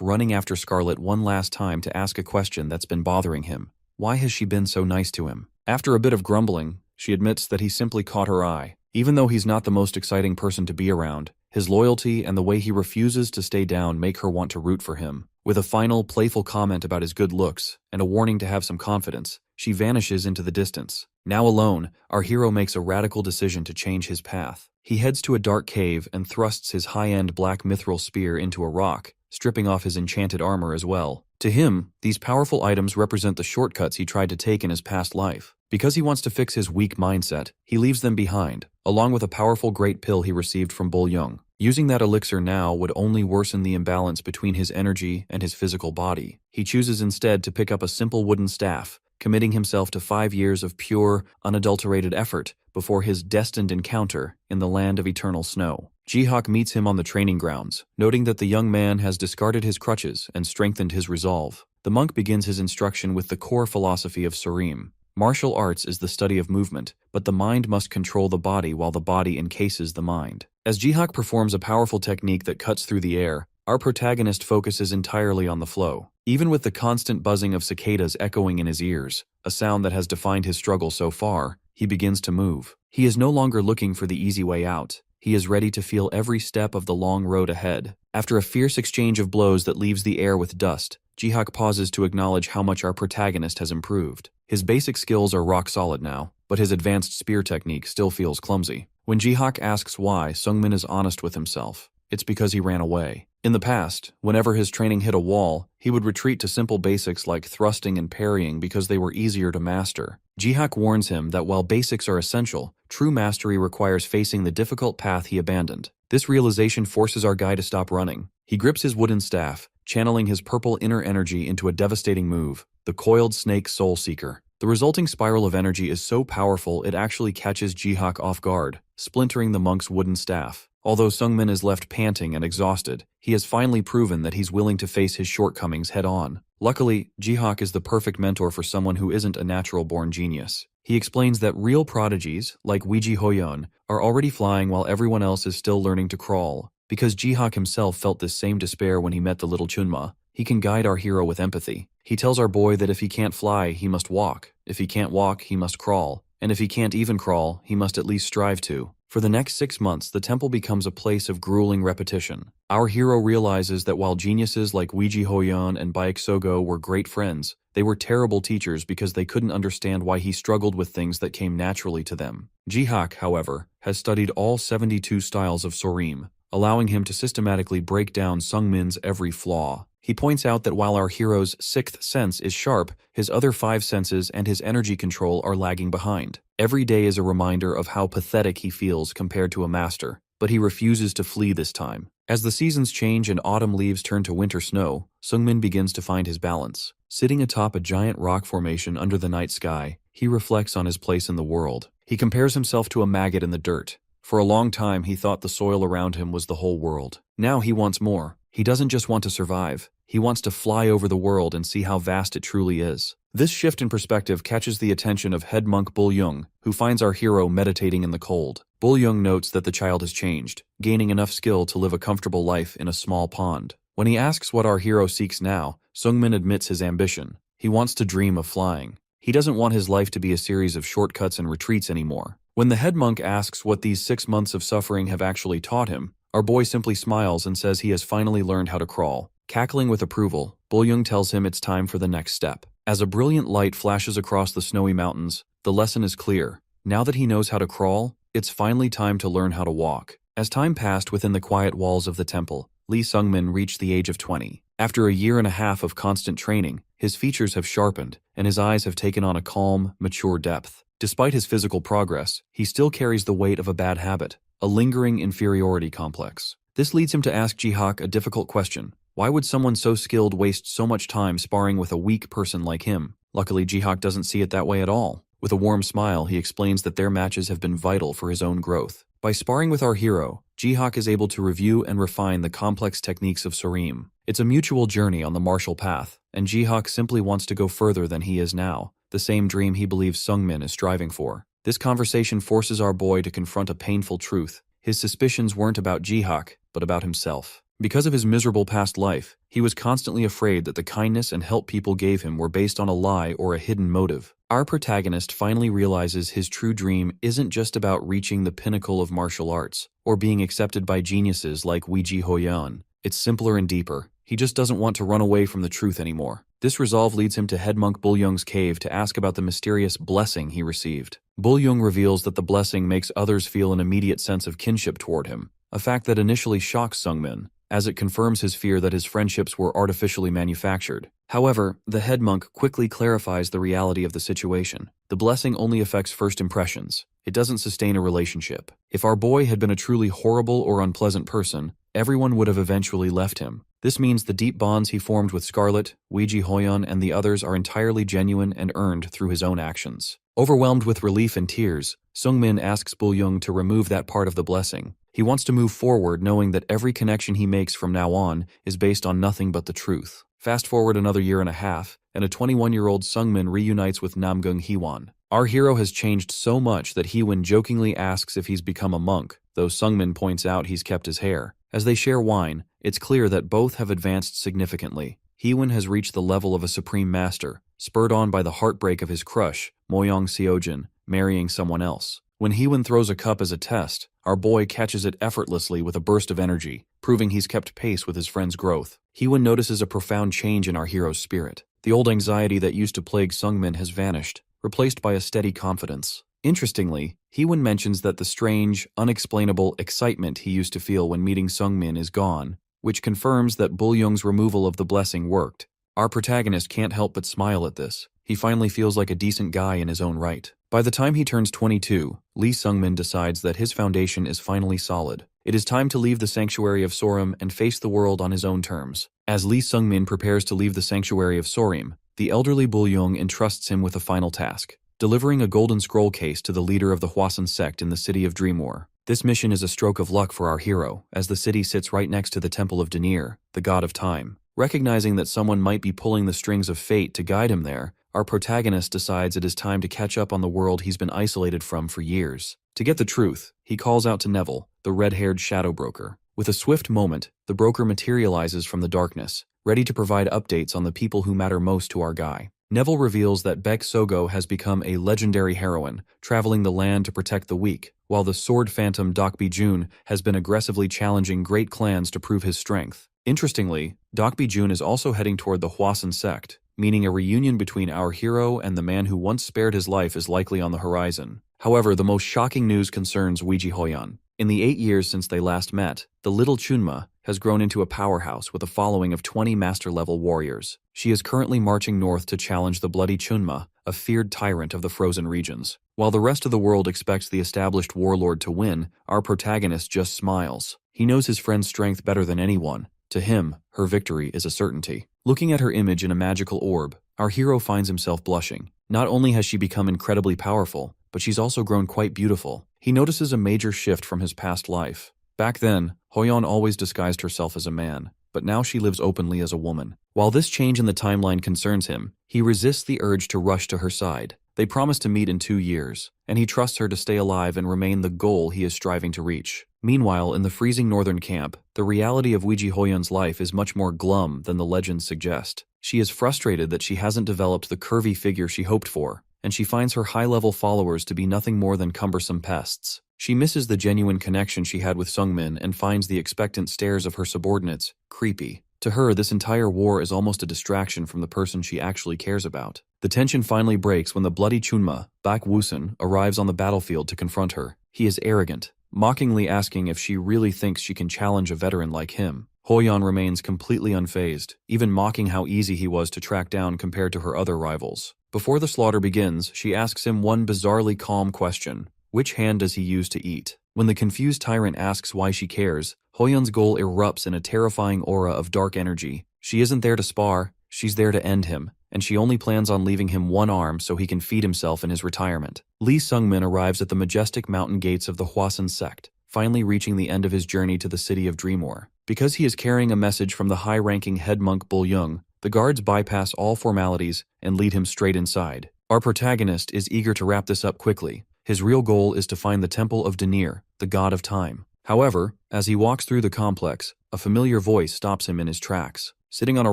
running after Scarlet one last time to ask a question that's been bothering him. Why has she been so nice to him? After a bit of grumbling, she admits that he simply caught her eye. Even though he's not the most exciting person to be around, his loyalty and the way he refuses to stay down make her want to root for him. With a final, playful comment about his good looks and a warning to have some confidence, she vanishes into the distance. Now alone, our hero makes a radical decision to change his path. He heads to a dark cave and thrusts his high-end black mithril spear into a rock, stripping off his enchanted armor as well. To him, these powerful items represent the shortcuts he tried to take in his past life. Because he wants to fix his weak mindset, he leaves them behind, along with a powerful great pill he received from Bol Young. Using that elixir now would only worsen the imbalance between his energy and his physical body. He chooses instead to pick up a simple wooden staff, committing himself to 5 years of pure, unadulterated effort before his destined encounter in the land of eternal snow. Jihak meets him on the training grounds, noting that the young man has discarded his crutches and strengthened his resolve. The monk begins his instruction with the core philosophy of Sorim. Martial arts is the study of movement, but the mind must control the body while the body encases the mind. As Jihak performs a powerful technique that cuts through the air, our protagonist focuses entirely on the flow. Even with the constant buzzing of cicadas echoing in his ears, a sound that has defined his struggle so far, he begins to move. He is no longer looking for the easy way out. He is ready to feel every step of the long road ahead. After a fierce exchange of blows that leaves the air with dust, Jihak pauses to acknowledge how much our protagonist has improved. His basic skills are rock solid now, but his advanced spear technique still feels clumsy. When Jihak asks why, Sungmin is honest with himself. It's because he ran away. In the past, whenever his training hit a wall, he would retreat to simple basics like thrusting and parrying because they were easier to master. Jihak warns him that while basics are essential, true mastery requires facing the difficult path he abandoned. This realization forces our guy to stop running. He grips his wooden staff, channeling his purple inner energy into a devastating move, the Coiled Snake Soul Seeker. The resulting spiral of energy is so powerful it actually catches Jihak off guard, splintering the monk's wooden staff. Although Sungmin is left panting and exhausted, he has finally proven that he's willing to face his shortcomings head-on. Luckily, Jihak is the perfect mentor for someone who isn't a natural-born genius. He explains that real prodigies, like Weiji Hoyon, are already flying while everyone else is still learning to crawl. Because Jihak himself felt this same despair when he met the little Chunma, he can guide our hero with empathy. He tells our boy that if he can't fly, he must walk. If he can't walk, he must crawl. And if he can't even crawl, he must at least strive to. For the next 6 months, the temple becomes a place of grueling repetition. Our hero realizes that while geniuses like Weiji Hoyon and Baek Sogo were great friends, they were terrible teachers because they couldn't understand why he struggled with things that came naturally to them. Jihak, however, has studied all 72 styles of Sorim, allowing him to systematically break down Sungmin's every flaw. He points out that while our hero's 6th sense is sharp, his other 5 senses and his energy control are lagging behind. Every day is a reminder of how pathetic he feels compared to a master, but he refuses to flee this time. As the seasons change and autumn leaves turn to winter snow, Sungmin begins to find his balance. Sitting atop a giant rock formation under the night sky, he reflects on his place in the world. He compares himself to a maggot in the dirt. For a long time, he thought the soil around him was the whole world. Now he wants more. He doesn't just want to survive. He wants to fly over the world and see how vast it truly is. This shift in perspective catches the attention of head monk Bull-young, who finds our hero meditating in the cold. Bull-young notes that the child has changed, gaining enough skill to live a comfortable life in a small pond. When he asks what our hero seeks now, Sungmin admits his ambition. He wants to dream of flying. He doesn't want his life to be a series of shortcuts and retreats anymore. When the head monk asks what these 6 months of suffering have actually taught him, our boy simply smiles and says he has finally learned how to crawl. Cackling with approval, Bull-young tells him it's time for the next step. As a brilliant light flashes across the snowy mountains, the lesson is clear. Now that he knows how to crawl, it's finally time to learn how to walk. As time passed within the quiet walls of the temple, Lee Sungmin reached the age of 20. After a year and a half of constant training, his features have sharpened, and his eyes have taken on a calm, mature depth. Despite his physical progress, he still carries the weight of a bad habit, a lingering inferiority complex. This leads him to ask Jihak a difficult question. Why would someone so skilled waste so much time sparring with a weak person like him? Luckily, Jihak doesn't see it that way at all. With a warm smile, he explains that their matches have been vital for his own growth. By sparring with our hero, Jihak is able to review and refine the complex techniques of Sorim. It's a mutual journey on the martial path, and Jihak simply wants to go further than he is now, the same dream he believes Sungmin is striving for. This conversation forces our boy to confront a painful truth. His suspicions weren't about Jihak, but about himself. Because of his miserable past life, he was constantly afraid that the kindness and help people gave him were based on a lie or a hidden motive. Our protagonist finally realizes his true dream isn't just about reaching the pinnacle of martial arts, or being accepted by geniuses like Weiji Hoyan. It's simpler and deeper. He just doesn't want to run away from the truth anymore. This resolve leads him to head monk Bull-young's cave to ask about the mysterious blessing he received. Bull-young reveals that the blessing makes others feel an immediate sense of kinship toward him, a fact that initially shocks Sungmin, as it confirms his fear that his friendships were artificially manufactured. However, the head monk quickly clarifies the reality of the situation. The blessing only affects first impressions. It doesn't sustain a relationship. If our boy had been a truly horrible or unpleasant person, everyone would have eventually left him. This means the deep bonds he formed with Scarlet, Weiji Hoyan, and the others are entirely genuine and earned through his own actions. Overwhelmed with relief and tears, Sungmin asks Bull-young to remove that part of the blessing. He wants to move forward knowing that every connection he makes from now on is based on nothing but the truth. Fast forward another year and a half, and a 21-year-old Sungmin reunites with Namgung Heewon. Our hero has changed so much that Heewon jokingly asks if he's become a monk, though Sungmin points out he's kept his hair. As they share wine, it's clear that both have advanced significantly. Heewon has reached the level of a supreme master, spurred on by the heartbreak of his crush, Moyong Seojin, marrying someone else. When Heewon throws a cup as a test, our boy catches it effortlessly with a burst of energy, proving he's kept pace with his friend's growth. Heewon notices a profound change in our hero's spirit. The old anxiety that used to plague Sungmin has vanished, replaced by a steady confidence. Interestingly, Heewon mentions that the strange, unexplainable excitement he used to feel when meeting Sungmin is gone, which confirms that Bull-young's removal of the blessing worked. Our protagonist can't help but smile at this. He finally feels like a decent guy in his own right. By the time he turns 22, Lee Sungmin decides that his foundation is finally solid. It is time to leave the sanctuary of Sorim and face the world on his own terms. As Lee Sungmin prepares to leave the sanctuary of Sorim, the elderly Bull-young entrusts him with a final task, delivering a golden scroll case to the leader of the Hwasun sect in the city of Dreamwar. This mission is a stroke of luck for our hero, as the city sits right next to the temple of Denir, the god of time. Recognizing that someone might be pulling the strings of fate to guide him there, our protagonist decides it is time to catch up on the world he's been isolated from for years. To get the truth, he calls out to Neville, the red-haired shadow broker. With a swift moment, the broker materializes from the darkness, ready to provide updates on the people who matter most to our guy. Neville reveals that Baek Sogo has become a legendary heroine, traveling the land to protect the weak, while the sword phantom Dokbi Jun has been aggressively challenging great clans to prove his strength. Interestingly, Dokbi Jun is also heading toward the Hwasun sect, meaning a reunion between our hero and the man who once spared his life is likely on the horizon. However, the most shocking news concerns Weiji Hoyan. In the 8 years since they last met, the little Chunma has grown into a powerhouse with a following of 20 master-level warriors. She is currently marching north to challenge the bloody Chunma, a feared tyrant of the frozen regions. While the rest of the world expects the established warlord to win, our protagonist just smiles. He knows his friend's strength better than anyone. To him, her victory is a certainty. Looking at her image in a magical orb, our hero finds himself blushing. Not only has she become incredibly powerful, but she's also grown quite beautiful. He notices a major shift from his past life. Back then, Hoyan always disguised herself as a man. but now she lives openly as a woman. While this change in the timeline concerns him, he resists the urge to rush to her side. They promise to meet in 2 years, and he trusts her to stay alive and remain the goal he is striving to reach. Meanwhile, in the freezing northern camp, the reality of Weiji Hoyun's life is much more glum than the legends suggest. She is frustrated that she hasn't developed the curvy figure she hoped for, and she finds her high-level followers to be nothing more than cumbersome pests. She misses the genuine connection she had with Sungmin and finds the expectant stares of her subordinates creepy. To her, this entire war is almost a distraction from the person she actually cares about. The tension finally breaks when the bloody Chunma, Bak Woosun, arrives on the battlefield to confront her. He is arrogant, mockingly asking if she really thinks she can challenge a veteran like him. Hoyeon remains completely unfazed, even mocking how easy he was to track down compared to her other rivals. Before the slaughter begins, she asks him one bizarrely calm question: which hand does he use to eat? When the confused tyrant asks why she cares, Hoyeon's goal erupts in a terrifying aura of dark energy. She isn't there to spar, she's there to end him, and she only plans on leaving him one arm so he can feed himself in his retirement. Lee Sungmin arrives at the majestic mountain gates of the Hwasun sect, finally reaching the end of his journey to the city of Dreamwar. Because he is carrying a message from the high-ranking head monk Bul Young, the guards bypass all formalities and lead him straight inside. Our protagonist is eager to wrap this up quickly. His real goal is to find the temple of Dronzer, the god of time. However, as he walks through the complex, a familiar voice stops him in his tracks. Sitting on a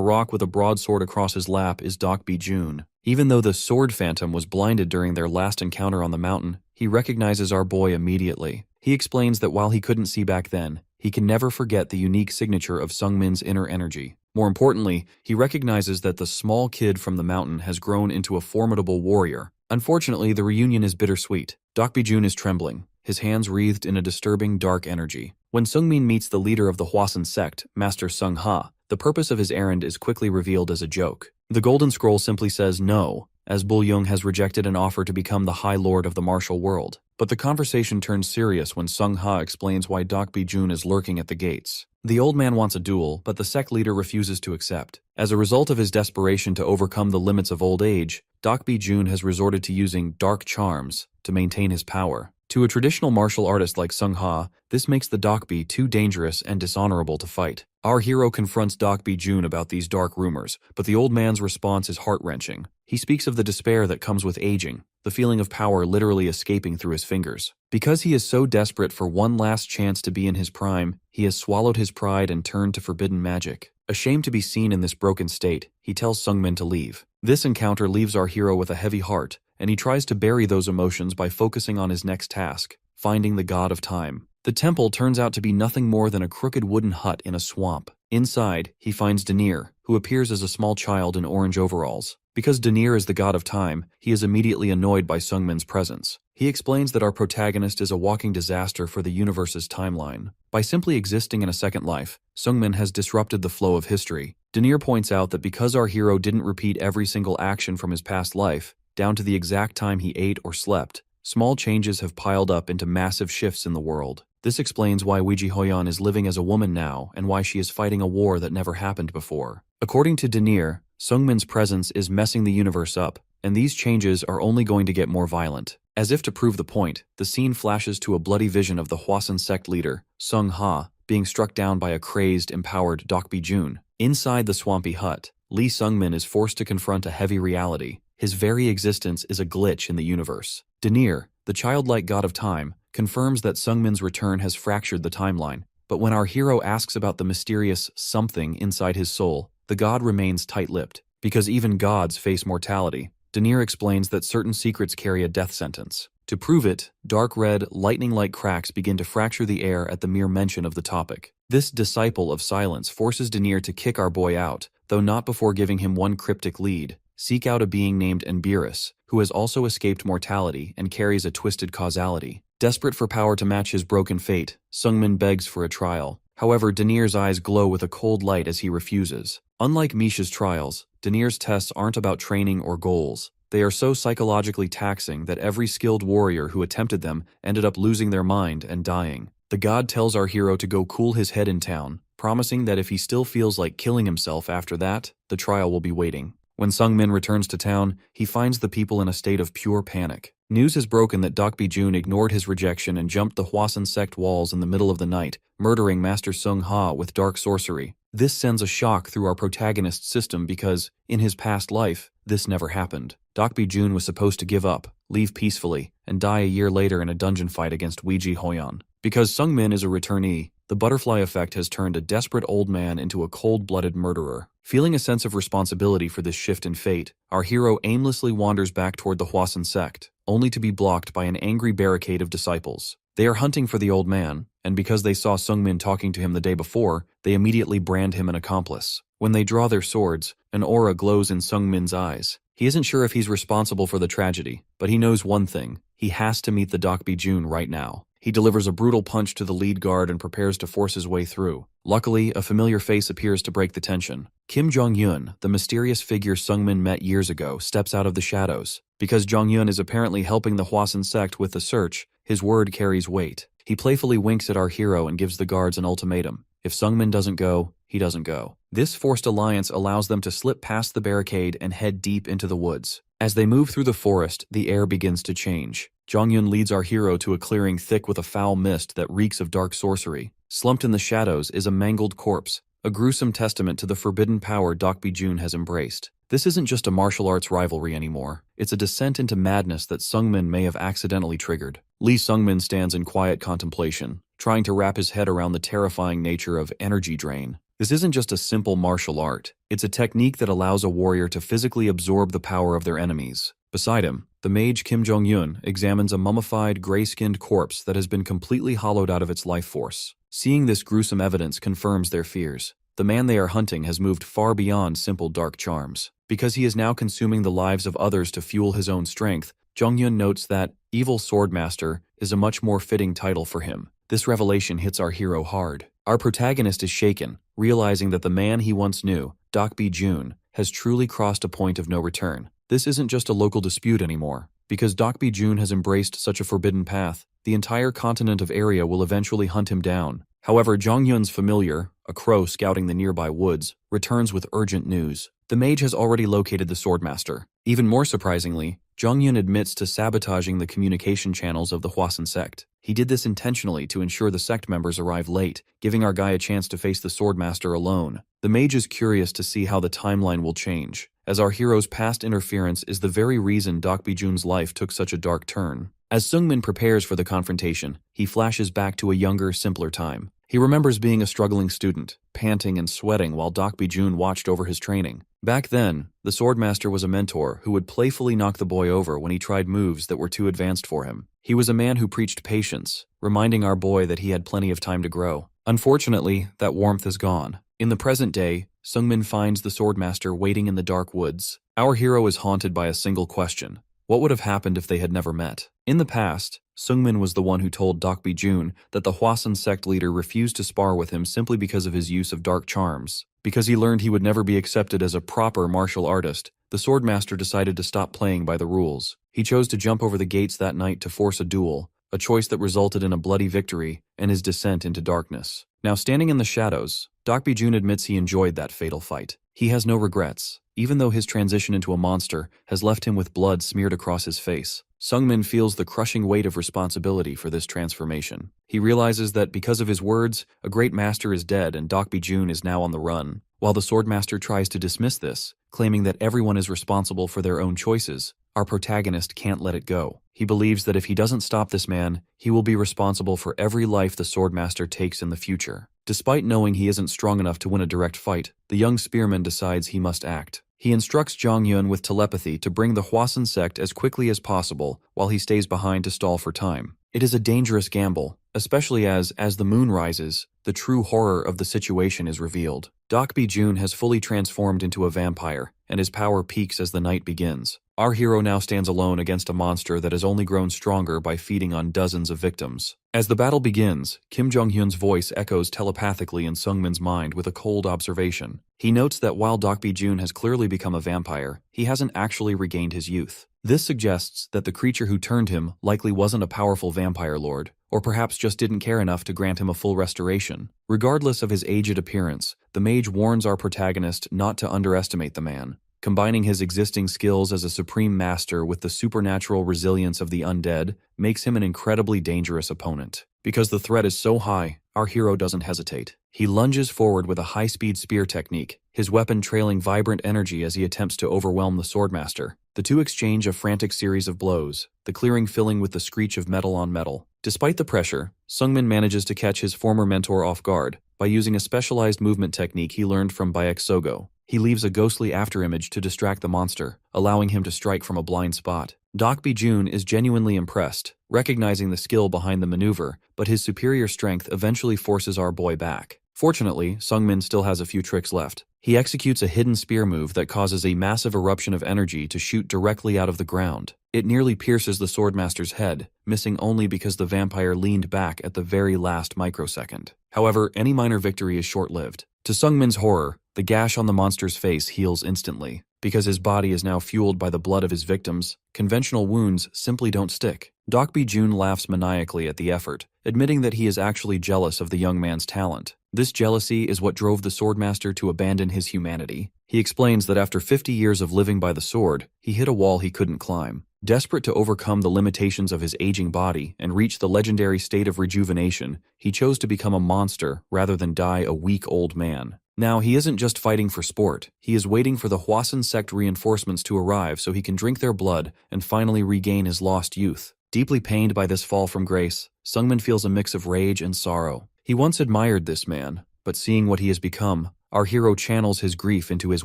rock with a broadsword across his lap is Dokbi Jun. Even though the sword phantom was blinded during their last encounter on the mountain, he recognizes our boy immediately. He explains that while he couldn't see back then, he can never forget the unique signature of Sungmin's inner energy. More importantly, he recognizes that the small kid from the mountain has grown into a formidable warrior. Unfortunately, the reunion is bittersweet. Dokbi Jun is trembling, his hands wreathed in a disturbing dark energy. When Sungmin meets the leader of the Hwasun sect, Master Sung Ha, the purpose of his errand is quickly revealed as a joke. The Golden Scroll simply says no, as Bul Young has rejected an offer to become the High Lord of the martial world. But the conversation turns serious when Sung Ha explains why Dokbi Jun is lurking at the gates. The old man wants a duel, but the sect leader refuses to accept. As a result of his desperation to overcome the limits of old age, Dokbi Jun has resorted to using dark charms to maintain his power. To a traditional martial artist like Sung Ha, this makes the Dokbi too dangerous and dishonorable to fight. Our hero confronts Dokbi Jun about these dark rumors, but the old man's response is heart-wrenching. He speaks of the despair that comes with aging, the feeling of power literally escaping through his fingers. Because he is so desperate for one last chance to be in his prime, he has swallowed his pride and turned to forbidden magic. Ashamed to be seen in this broken state, he tells Sungmin to leave. This encounter leaves our hero with a heavy heart, and he tries to bury those emotions by focusing on his next task, finding the god of time. The temple turns out to be nothing more than a crooked wooden hut in a swamp. Inside, he finds Dronzer, who appears as a small child in orange overalls. Because Dronzer is the god of time, he is immediately annoyed by Sungmin's presence. He explains that our protagonist is a walking disaster for the universe's timeline. By simply existing in a second life, Sungmin has disrupted the flow of history. Dronzer points out that because our hero didn't repeat every single action from his past life, down to the exact time he ate or slept, small changes have piled up into massive shifts in the world. This explains why Weiji Hoyeon is living as a woman now and why she is fighting a war that never happened before. According to Dronzer, Sungmin's presence is messing the universe up, and these changes are only going to get more violent. As if to prove the point, the scene flashes to a bloody vision of the Hwasun sect leader, Sung Ha, being struck down by a crazed, empowered Dokbi Jun. Inside the swampy hut, Lee Sungmin is forced to confront a heavy reality. His very existence is a glitch in the universe. Dronzer, the childlike god of time, confirms that Sungmin's return has fractured the timeline, but when our hero asks about the mysterious something inside his soul, the god remains tight-lipped. Because even gods face mortality, Dronzer explains that certain secrets carry a death sentence. To prove it, dark red, lightning-like cracks begin to fracture the air at the mere mention of the topic. This disciple of silence forces Dronzer to kick our boy out, though not before giving him one cryptic lead: seek out a being named Enbiris, who has also escaped mortality and carries a twisted causality. Desperate for power to match his broken fate, Sungmin begs for a trial. However, Dronzer's eyes glow with a cold light as he refuses. Unlike Misha's trials, Dronzer's tests aren't about training or goals. They are so psychologically taxing that every skilled warrior who attempted them ended up losing their mind and dying. The god tells our hero to go cool his head in town, promising that if he still feels like killing himself after that, the trial will be waiting. When Sungmin returns to town, he finds the people in a state of pure panic. News has broken that Dokbi-jun ignored his rejection and jumped the Hwasun sect walls in the middle of the night, murdering Master Sung Ha with dark sorcery. This sends a shock through our protagonist's system because, in his past life, this never happened. Dokbi-jun was supposed to give up, leave peacefully, and die a year later in a dungeon fight against Weiji Hoyan. Because Sungmin is a returnee, the butterfly effect has turned a desperate old man into a cold-blooded murderer. Feeling a sense of responsibility for this shift in fate, our hero aimlessly wanders back toward the Hwasun sect, only to be blocked by an angry barricade of disciples. They are hunting for the old man, and because they saw Sungmin talking to him the day before, they immediately brand him an accomplice. When they draw their swords, an aura glows in Sungmin's eyes. He isn't sure if he's responsible for the tragedy, but he knows one thing: he has to meet the Dokbi-jun right now. He delivers a brutal punch to the lead guard and prepares to force his way through. Luckily, a familiar face appears to break the tension. Kim Jong-un, the mysterious figure Sungmin met years ago, steps out of the shadows. Because Jong-un is apparently helping the Hwasun sect with the search, his word carries weight. He playfully winks at our hero and gives the guards an ultimatum. If Sungmin doesn't go, he doesn't go. This forced alliance allows them to slip past the barricade and head deep into the woods. As they move through the forest, the air begins to change. Jong-un leads our hero to a clearing thick with a foul mist that reeks of dark sorcery. Slumped in the shadows is a mangled corpse, a gruesome testament to the forbidden power Dokbi-jun has embraced. This isn't just a martial arts rivalry anymore. It's a descent into madness that Sungmin may have accidentally triggered. Lee Sungmin stands in quiet contemplation, trying to wrap his head around the terrifying nature of energy drain. This isn't just a simple martial art. It's a technique that allows a warrior to physically absorb the power of their enemies. Beside him, the mage Kim Jong-un examines a mummified, gray-skinned corpse that has been completely hollowed out of its life force. Seeing this gruesome evidence confirms their fears. The man they are hunting has moved far beyond simple dark charms. Because he is now consuming the lives of others to fuel his own strength, Jong-un notes that Evil Swordmaster is a much more fitting title for him. This revelation hits our hero hard. Our protagonist is shaken, realizing that the man he once knew, Dokbi-jun, has truly crossed a point of no return. This isn't just a local dispute anymore. Because Dokbi-jun has embraced such a forbidden path, the entire continent of area will eventually hunt him down. However, Jong-un's familiar, a crow scouting the nearby woods, returns with urgent news. The mage has already located the Swordmaster. Even more surprisingly, Jong-un admits to sabotaging the communication channels of the Hwasun sect. He did this intentionally to ensure the sect members arrive late, giving our guy a chance to face the Swordmaster alone. The mage is curious to see how the timeline will change, as our hero's past interference is the very reason Dokbi-jun's life took such a dark turn. As Sungmin prepares for the confrontation, he flashes back to a younger, simpler time. He remembers being a struggling student, panting and sweating while Dokbi-jun watched over his training. Back then, the Swordmaster was a mentor who would playfully knock the boy over when he tried moves that were too advanced for him. He was a man who preached patience, reminding our boy that he had plenty of time to grow. Unfortunately, that warmth is gone. In the present day, Sungmin finds the Swordmaster waiting in the dark woods. Our hero is haunted by a single question. What would have happened if they had never met? In the past, Sungmin was the one who told Dokbi-jun that the Hwasun sect leader refused to spar with him simply because of his use of dark charms. Because he learned he would never be accepted as a proper martial artist, the Swordmaster decided to stop playing by the rules. He chose to jump over the gates that night to force a duel, a choice that resulted in a bloody victory and his descent into darkness. Now standing in the shadows, Dokbi-jun admits he enjoyed that fatal fight. He has no regrets, even though his transition into a monster has left him with blood smeared across his face. Sungmin feels the crushing weight of responsibility for this transformation. He realizes that because of his words, a great master is dead and Dokbi-jun is now on the run. While the Swordmaster tries to dismiss this, claiming that everyone is responsible for their own choices, our protagonist can't let it go. He believes that if he doesn't stop this man, he will be responsible for every life the Swordmaster takes in the future. Despite knowing he isn't strong enough to win a direct fight, the young spearman decides he must act. He instructs Jong-un with telepathy to bring the Hwasun sect as quickly as possible while he stays behind to stall for time. It is a dangerous gamble, especially as the moon rises, the true horror of the situation is revealed. Dokbi-jun has fully transformed into a vampire, and his power peaks as the night begins. Our hero now stands alone against a monster that has only grown stronger by feeding on dozens of victims. As the battle begins, Kim Jong-un's voice echoes telepathically in Sungmin's mind with a cold observation. He notes that while Dokbi-jun has clearly become a vampire, he hasn't actually regained his youth. This suggests that the creature who turned him likely wasn't a powerful vampire lord, or perhaps just didn't care enough to grant him a full restoration. Regardless of his aged appearance, the mage warns our protagonist not to underestimate the man. Combining his existing skills as a supreme master with the supernatural resilience of the undead makes him an incredibly dangerous opponent. Because the threat is so high, our hero doesn't hesitate. He lunges forward with a high-speed spear technique, his weapon trailing vibrant energy as he attempts to overwhelm the swordmaster. The two exchange a frantic series of blows, the clearing filling with the screech of metal on metal. Despite the pressure, Sungmin manages to catch his former mentor off guard by using a specialized movement technique he learned from Bayek Sogo. He leaves a ghostly afterimage to distract the monster, allowing him to strike from a blind spot. Dokbi Jun is genuinely impressed, recognizing the skill behind the maneuver, but his superior strength eventually forces our boy back. Fortunately, Sungmin still has a few tricks left. He executes a hidden spear move that causes a massive eruption of energy to shoot directly out of the ground. It nearly pierces the swordmaster's head, missing only because the vampire leaned back at the very last microsecond. However, any minor victory is short-lived. To Sungmin's horror, the gash on the monster's face heals instantly. Because his body is now fueled by the blood of his victims, conventional wounds simply don't stick. Dokbi Jun laughs maniacally at the effort, admitting that he is actually jealous of the young man's talent. This jealousy is what drove the swordmaster to abandon his humanity. He explains that after 50 years of living by the sword, he hit a wall he couldn't climb. Desperate to overcome the limitations of his aging body and reach the legendary state of rejuvenation, he chose to become a monster rather than die a weak old man. Now, he isn't just fighting for sport. He is waiting for the Hwasun sect reinforcements to arrive so he can drink their blood and finally regain his lost youth. Deeply pained by this fall from grace, Sungmin feels a mix of rage and sorrow. He once admired this man, but seeing what he has become, our hero channels his grief into his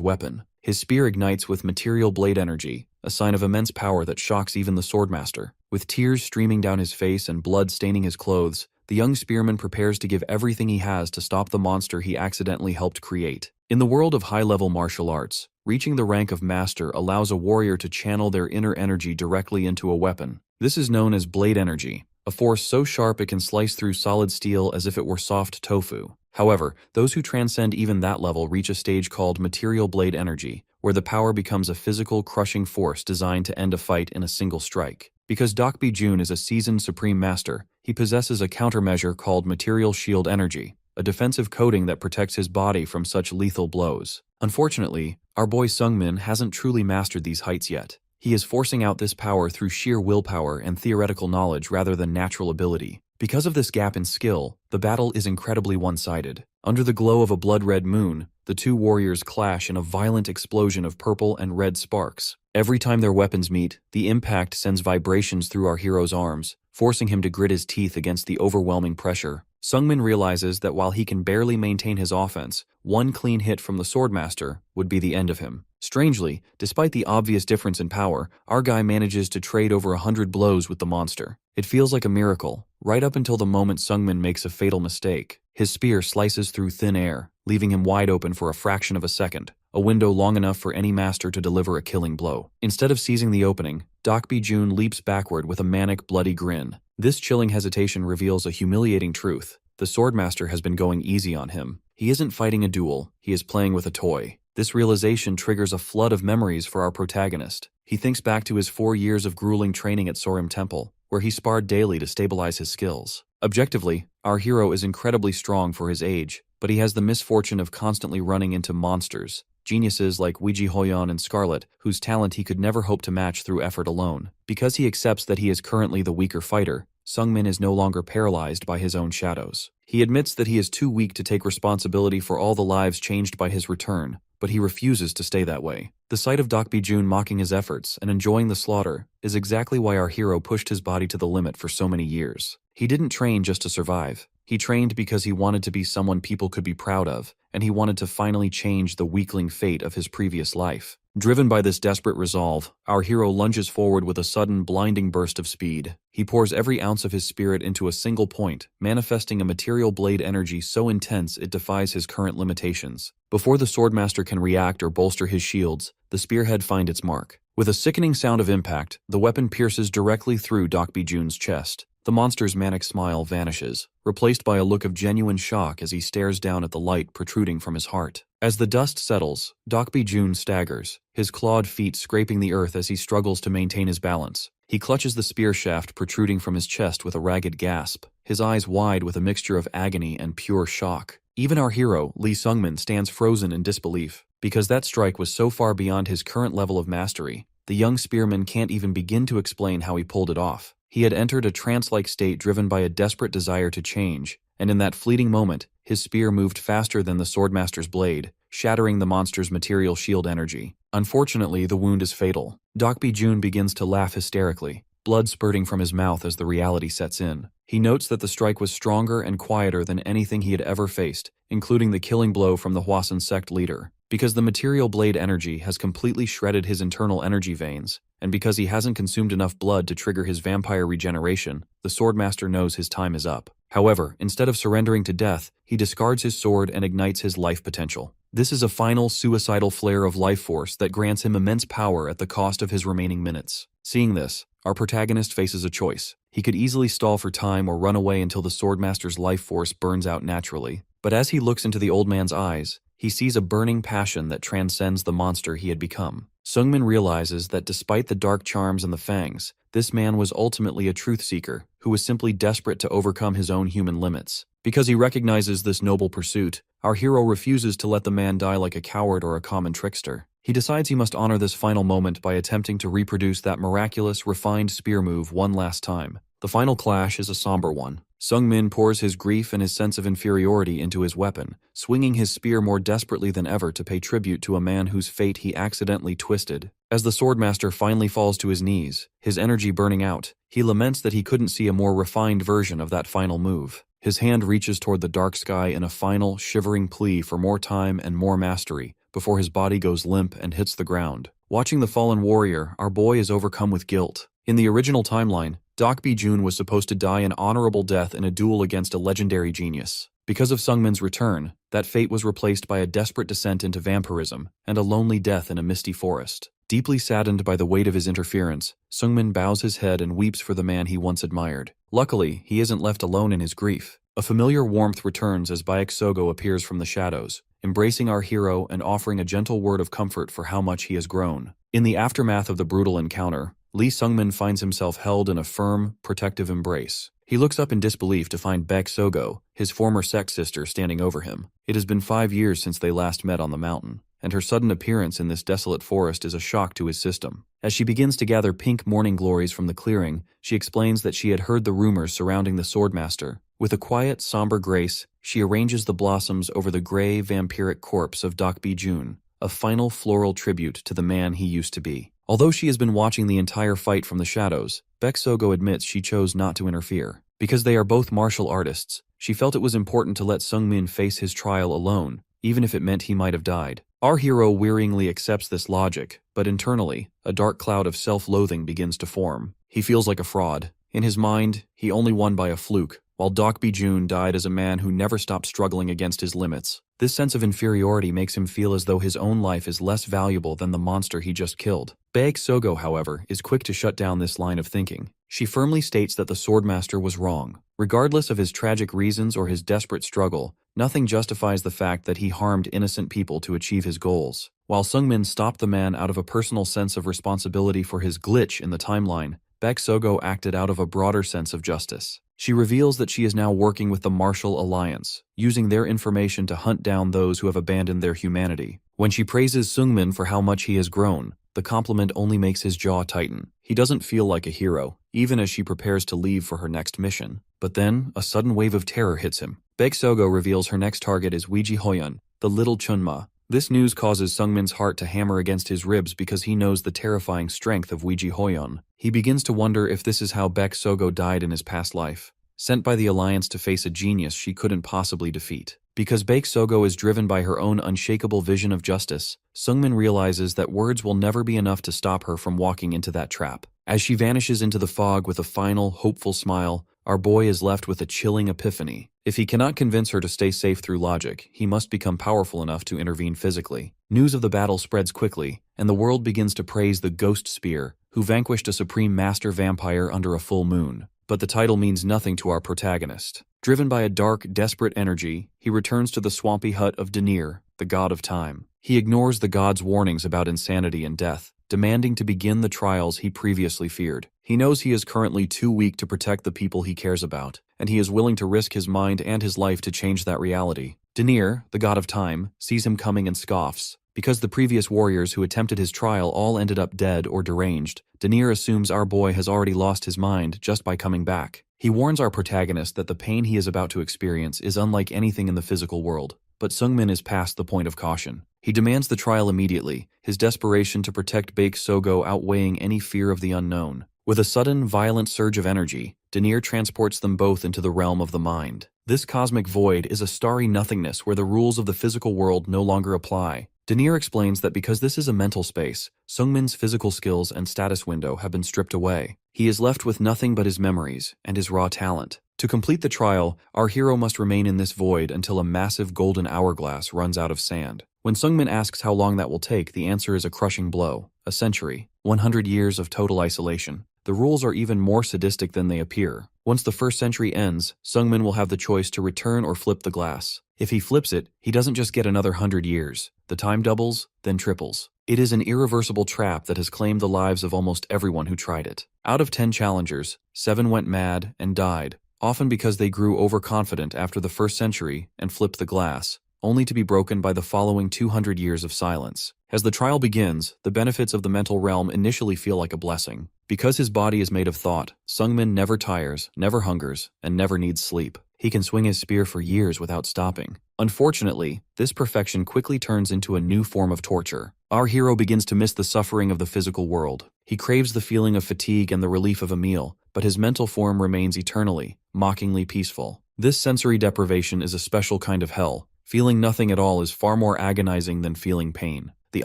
weapon. His spear ignites with material blade energy, a sign of immense power that shocks even the swordmaster. With tears streaming down his face and blood staining his clothes, the young spearman prepares to give everything he has to stop the monster he accidentally helped create. In the world of high-level martial arts, reaching the rank of master allows a warrior to channel their inner energy directly into a weapon. This is known as blade energy, a force so sharp it can slice through solid steel as if it were soft tofu. However, those who transcend even that level reach a stage called material blade energy, where the power becomes a physical, crushing force designed to end a fight in a single strike. Because Dokbi Jun is a seasoned supreme master, he possesses a countermeasure called material shield energy, a defensive coating that protects his body from such lethal blows. Unfortunately, our boy Sungmin hasn't truly mastered these heights yet. He is forcing out this power through sheer willpower and theoretical knowledge rather than natural ability. Because of this gap in skill, the battle is incredibly one-sided. Under the glow of a blood-red moon, the two warriors clash in a violent explosion of purple and red sparks. Every time their weapons meet, the impact sends vibrations through our hero's arms, forcing him to grit his teeth against the overwhelming pressure. Sungmin realizes that while he can barely maintain his offense, one clean hit from the swordmaster would be the end of him. Strangely, despite the obvious difference in power, our guy manages to trade over 100 blows with the monster. It feels like a miracle, right up until the moment Sungmin makes a fatal mistake. His spear slices through thin air, leaving him wide open for a fraction of a second, a window long enough for any master to deliver a killing blow. Instead of seizing the opening, Dokbi Jun leaps backward with a manic, bloody grin. This chilling hesitation reveals a humiliating truth. The swordmaster has been going easy on him. He isn't fighting a duel, he is playing with a toy. This realization triggers a flood of memories for our protagonist. He thinks back to his 4 years of grueling training at Sorim Temple, where he sparred daily to stabilize his skills. Objectively, our hero is incredibly strong for his age, but he has the misfortune of constantly running into monsters, geniuses like Weiji Hoyon and Scarlet, whose talent he could never hope to match through effort alone. Because he accepts that he is currently the weaker fighter, Sungmin is no longer paralyzed by his own shadows. He admits that he is too weak to take responsibility for all the lives changed by his return, but he refuses to stay that way. The sight of Dokbi Jun mocking his efforts and enjoying the slaughter is exactly why our hero pushed his body to the limit for so many years. He didn't train just to survive. He trained because he wanted to be someone people could be proud of, and he wanted to finally change the weakling fate of his previous life. Driven by this desperate resolve, our hero lunges forward with a sudden, blinding burst of speed. He pours every ounce of his spirit into a single point, manifesting a material blade energy so intense it defies his current limitations. Before the swordmaster can react or bolster his shields, the spearhead finds its mark. With a sickening sound of impact, the weapon pierces directly through Dokbi Jun's chest. The monster's manic smile vanishes, replaced by a look of genuine shock as he stares down at the light protruding from his heart. As the dust settles, Dokbi Jun staggers, his clawed feet scraping the earth as he struggles to maintain his balance. He clutches the spear shaft protruding from his chest with a ragged gasp, his eyes wide with a mixture of agony and pure shock. Even our hero, Lee Sungmin, stands frozen in disbelief. Because that strike was so far beyond his current level of mastery, the young spearman can't even begin to explain how he pulled it off. He had entered a trance-like state driven by a desperate desire to change, and in that fleeting moment, his spear moved faster than the swordmaster's blade, shattering the monster's material shield energy. Unfortunately, the wound is fatal. Dokbi-jun begins to laugh hysterically, blood spurting from his mouth as the reality sets in. He notes that the strike was stronger and quieter than anything he had ever faced, including the killing blow from the Hwasun sect leader. Because the material blade energy has completely shredded his internal energy veins, and because he hasn't consumed enough blood to trigger his vampire regeneration, the swordmaster knows his time is up. However, instead of surrendering to death, he discards his sword and ignites his life potential. This is a final suicidal flare of life force that grants him immense power at the cost of his remaining minutes. Seeing this, our protagonist faces a choice. He could easily stall for time or run away until the swordmaster's life force burns out naturally. But as he looks into the old man's eyes, he sees a burning passion that transcends the monster he had become. Sungmin realizes that despite the dark charms and the fangs, this man was ultimately a truth seeker who was simply desperate to overcome his own human limits. Because he recognizes this noble pursuit, our hero refuses to let the man die like a coward or a common trickster. He decides he must honor this final moment by attempting to reproduce that miraculous, refined spear move one last time. The final clash is a somber one. Sungmin pours his grief and his sense of inferiority into his weapon, swinging his spear more desperately than ever to pay tribute to a man whose fate he accidentally twisted. As the swordmaster finally falls to his knees, his energy burning out, he laments that he couldn't see a more refined version of that final move. His hand reaches toward the dark sky in a final, shivering plea for more time and more mastery, before his body goes limp and hits the ground. Watching the fallen warrior, our boy is overcome with guilt. In the original timeline, Dokbi-jun was supposed to die an honorable death in a duel against a legendary genius. Because of Sungmin's return, that fate was replaced by a desperate descent into vampirism and a lonely death in a misty forest. Deeply saddened by the weight of his interference, Sungmin bows his head and weeps for the man he once admired. Luckily, he isn't left alone in his grief. A familiar warmth returns as Baeksogo appears from the shadows, embracing our hero and offering a gentle word of comfort for how much he has grown. In the aftermath of the brutal encounter, Lee Sungmin finds himself held in a firm, protective embrace. He looks up in disbelief to find Baeksogo, his former sex sister, standing over him. It has been 5 years since they last met on the mountain, and her sudden appearance in this desolate forest is a shock to his system. As she begins to gather pink morning glories from the clearing, she explains that she had heard the rumors surrounding the swordmaster. With a quiet, somber grace, she arranges the blossoms over the gray, vampiric corpse of Dokbi-jun, a final floral tribute to the man he used to be. Although she has been watching the entire fight from the shadows, Baeksogo admits she chose not to interfere. Because they are both martial artists, she felt it was important to let Sungmin face his trial alone, even if it meant he might have died. Our hero wearyingly accepts this logic, but internally, a dark cloud of self-loathing begins to form. He feels like a fraud. In his mind, he only won by a fluke, while Dokbi-jun died as a man who never stopped struggling against his limits. This sense of inferiority makes him feel as though his own life is less valuable than the monster he just killed. Baeksogo, however, is quick to shut down this line of thinking. She firmly states that the swordmaster was wrong. Regardless of his tragic reasons or his desperate struggle, nothing justifies the fact that he harmed innocent people to achieve his goals. While Sungmin stopped the man out of a personal sense of responsibility for his glitch in the timeline, Baeksogo acted out of a broader sense of justice. She reveals that she is now working with the Martial Alliance, using their information to hunt down those who have abandoned their humanity. When she praises Sungmin for how much he has grown, the compliment only makes his jaw tighten. He doesn't feel like a hero, even as she prepares to leave for her next mission. But then, a sudden wave of terror hits him. Baeksogo reveals her next target is Weiji Hoyun, the little Chunma. This news causes Sungmin's heart to hammer against his ribs because he knows the terrifying strength of Weiji Hoyun. He begins to wonder if this is how Baeksogo died in his past life, sent by the Alliance to face a genius she couldn't possibly defeat. Because Baeksogo is driven by her own unshakable vision of justice, Sungmin realizes that words will never be enough to stop her from walking into that trap. As she vanishes into the fog with a final, hopeful smile, our boy is left with a chilling epiphany. If he cannot convince her to stay safe through logic, he must become powerful enough to intervene physically. News of the battle spreads quickly, and the world begins to praise the Ghost Spear, who vanquished a supreme master vampire under a full moon. But the title means nothing to our protagonist. Driven by a dark, desperate energy, he returns to the swampy hut of Dronzer, the god of time. He ignores the god's warnings about insanity and death, demanding to begin the trials he previously feared. He knows he is currently too weak to protect the people he cares about, and he is willing to risk his mind and his life to change that reality. Dronzer, the god of time, sees him coming and scoffs, Because the previous warriors who attempted his trial all ended up dead or deranged, Dronzer assumes our boy has already lost his mind just by coming back. He warns our protagonist that the pain he is about to experience is unlike anything in the physical world, but Sungmin is past the point of caution. He demands the trial immediately, his desperation to protect Baek Sogo outweighing any fear of the unknown. With a sudden, violent surge of energy, Dronzer transports them both into the realm of the mind. This cosmic void is a starry nothingness where the rules of the physical world no longer apply. Dronzer explains that because this is a mental space, Sungmin's physical skills and status window have been stripped away. He is left with nothing but his memories and his raw talent. To complete the trial, our hero must remain in this void until a massive golden hourglass runs out of sand. When Sungmin asks how long that will take, the answer is a crushing blow. A century. 100 years of total isolation. The rules are even more sadistic than they appear. Once the first century ends, Sungmin will have the choice to return or flip the glass. If he flips it, he doesn't just get another 100 years. The time doubles, then triples. It is an irreversible trap that has claimed the lives of almost everyone who tried it. Out of 10 challengers, 7 went mad and died, often because they grew overconfident after the first century and flipped the glass, only to be broken by the following 200 years of silence. As the trial begins, the benefits of the mental realm initially feel like a blessing. Because his body is made of thought, Sungmin never tires, never hungers, and never needs sleep. He can swing his spear for years without stopping. Unfortunately, this perfection quickly turns into a new form of torture. Our hero begins to miss the suffering of the physical world. He craves the feeling of fatigue and the relief of a meal, but his mental form remains eternally, mockingly peaceful. This sensory deprivation is a special kind of hell. Feeling nothing at all is far more agonizing than feeling pain. The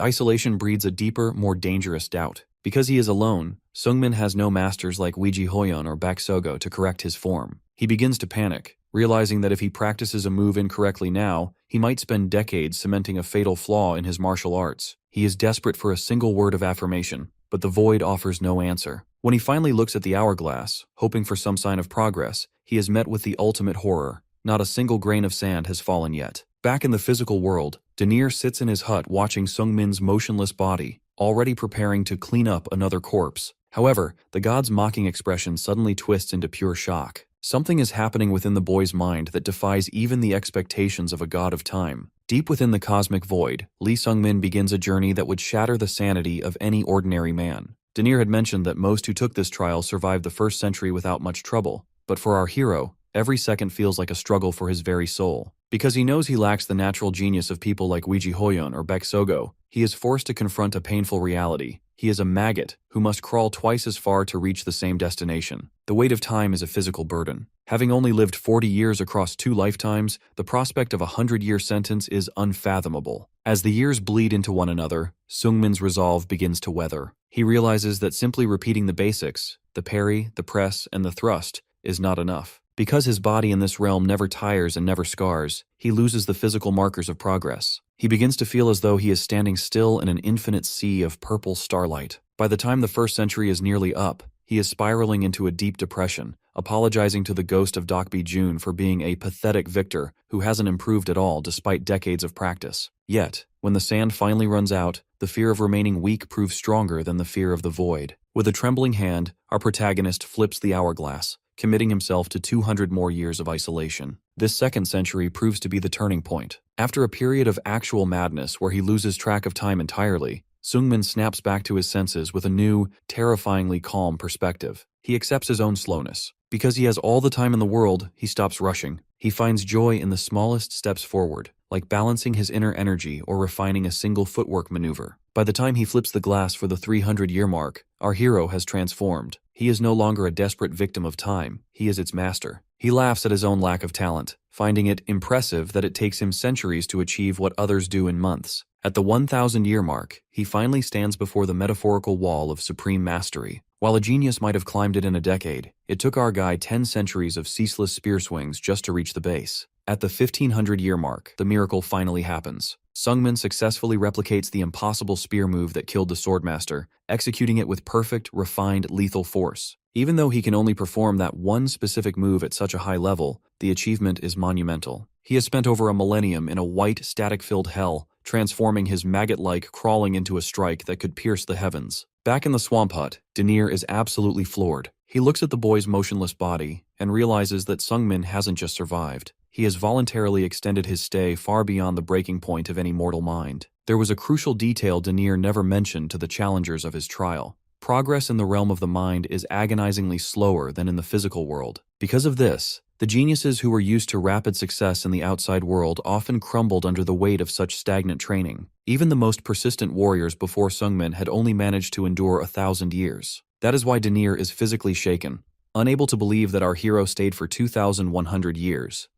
isolation breeds a deeper, more dangerous doubt. Because he is alone, Sungmin has no masters like Weiji Hoyeon or Baek Sogo to correct his form. He begins to panic, realizing that if he practices a move incorrectly now, he might spend decades cementing a fatal flaw in his martial arts. He is desperate for a single word of affirmation, but the void offers no answer. When he finally looks at the hourglass, hoping for some sign of progress, he is met with the ultimate horror. Not a single grain of sand has fallen yet. Back in the physical world, Dronzer sits in his hut watching Sungmin's motionless body, already preparing to clean up another corpse. However, the god's mocking expression suddenly twists into pure shock. Something is happening within the boy's mind that defies even the expectations of a god of time. Deep within the cosmic void, Lee Sungmin begins a journey that would shatter the sanity of any ordinary man. Dronzer had mentioned that most who took this trial survived the first century without much trouble, but for our hero, every second feels like a struggle for his very soul. Because he knows he lacks the natural genius of people like Weiji Hoyeon or Baek Sogo, he is forced to confront a painful reality. He is a maggot who must crawl twice as far to reach the same destination. The weight of time is a physical burden. Having only lived 40 years across 2 lifetimes, the prospect of a 100-year sentence is unfathomable. As the years bleed into one another, Sungmin's resolve begins to weather. He realizes that simply repeating the basics, the parry, the press, and the thrust, is not enough. Because his body in this realm never tires and never scars, he loses the physical markers of progress. He begins to feel as though he is standing still in an infinite sea of purple starlight. By the time the first century is nearly up, he is spiraling into a deep depression, apologizing to the ghost of Dokbi Jun for being a pathetic victor who hasn't improved at all despite decades of practice. Yet, when the sand finally runs out, the fear of remaining weak proves stronger than the fear of the void. With a trembling hand, our protagonist flips the hourglass, committing himself to 200 more years of isolation. This second century proves to be the turning point. After a period of actual madness where he loses track of time entirely, Sungmin snaps back to his senses with a new, terrifyingly calm perspective. He accepts his own slowness. Because he has all the time in the world, he stops rushing. He finds joy in the smallest steps forward, like balancing his inner energy or refining a single footwork maneuver. By the time he flips the glass for the 300-year mark, our hero has transformed. He is no longer a desperate victim of time, he is its master. He laughs at his own lack of talent, finding it impressive that it takes him centuries to achieve what others do in months. At the 1,000-year mark, he finally stands before the metaphorical wall of supreme mastery. While a genius might have climbed it in a decade, it took our guy 10 centuries of ceaseless spear swings just to reach the base. At the 1,500-year mark, the miracle finally happens. Sungmin successfully replicates the impossible spear move that killed the Swordmaster, executing it with perfect, refined, lethal force. Even though he can only perform that one specific move at such a high level, the achievement is monumental. He has spent over a millennium in a white, static-filled hell, transforming his maggot-like crawling into a strike that could pierce the heavens. Back in the swamp hut, Dronzer is absolutely floored. He looks at the boy's motionless body and realizes that Sungmin hasn't just survived. He has voluntarily extended his stay far beyond the breaking point of any mortal mind. There was a crucial detail Denier never mentioned to the challengers of his trial. Progress in the realm of the mind is agonizingly slower than in the physical world. Because of this, the geniuses who were used to rapid success in the outside world often crumbled under the weight of such stagnant training. Even the most persistent warriors before Sungmin had only managed to endure 1,000 years. That is why Denier is physically shaken, unable to believe that our hero stayed for 2,100 years.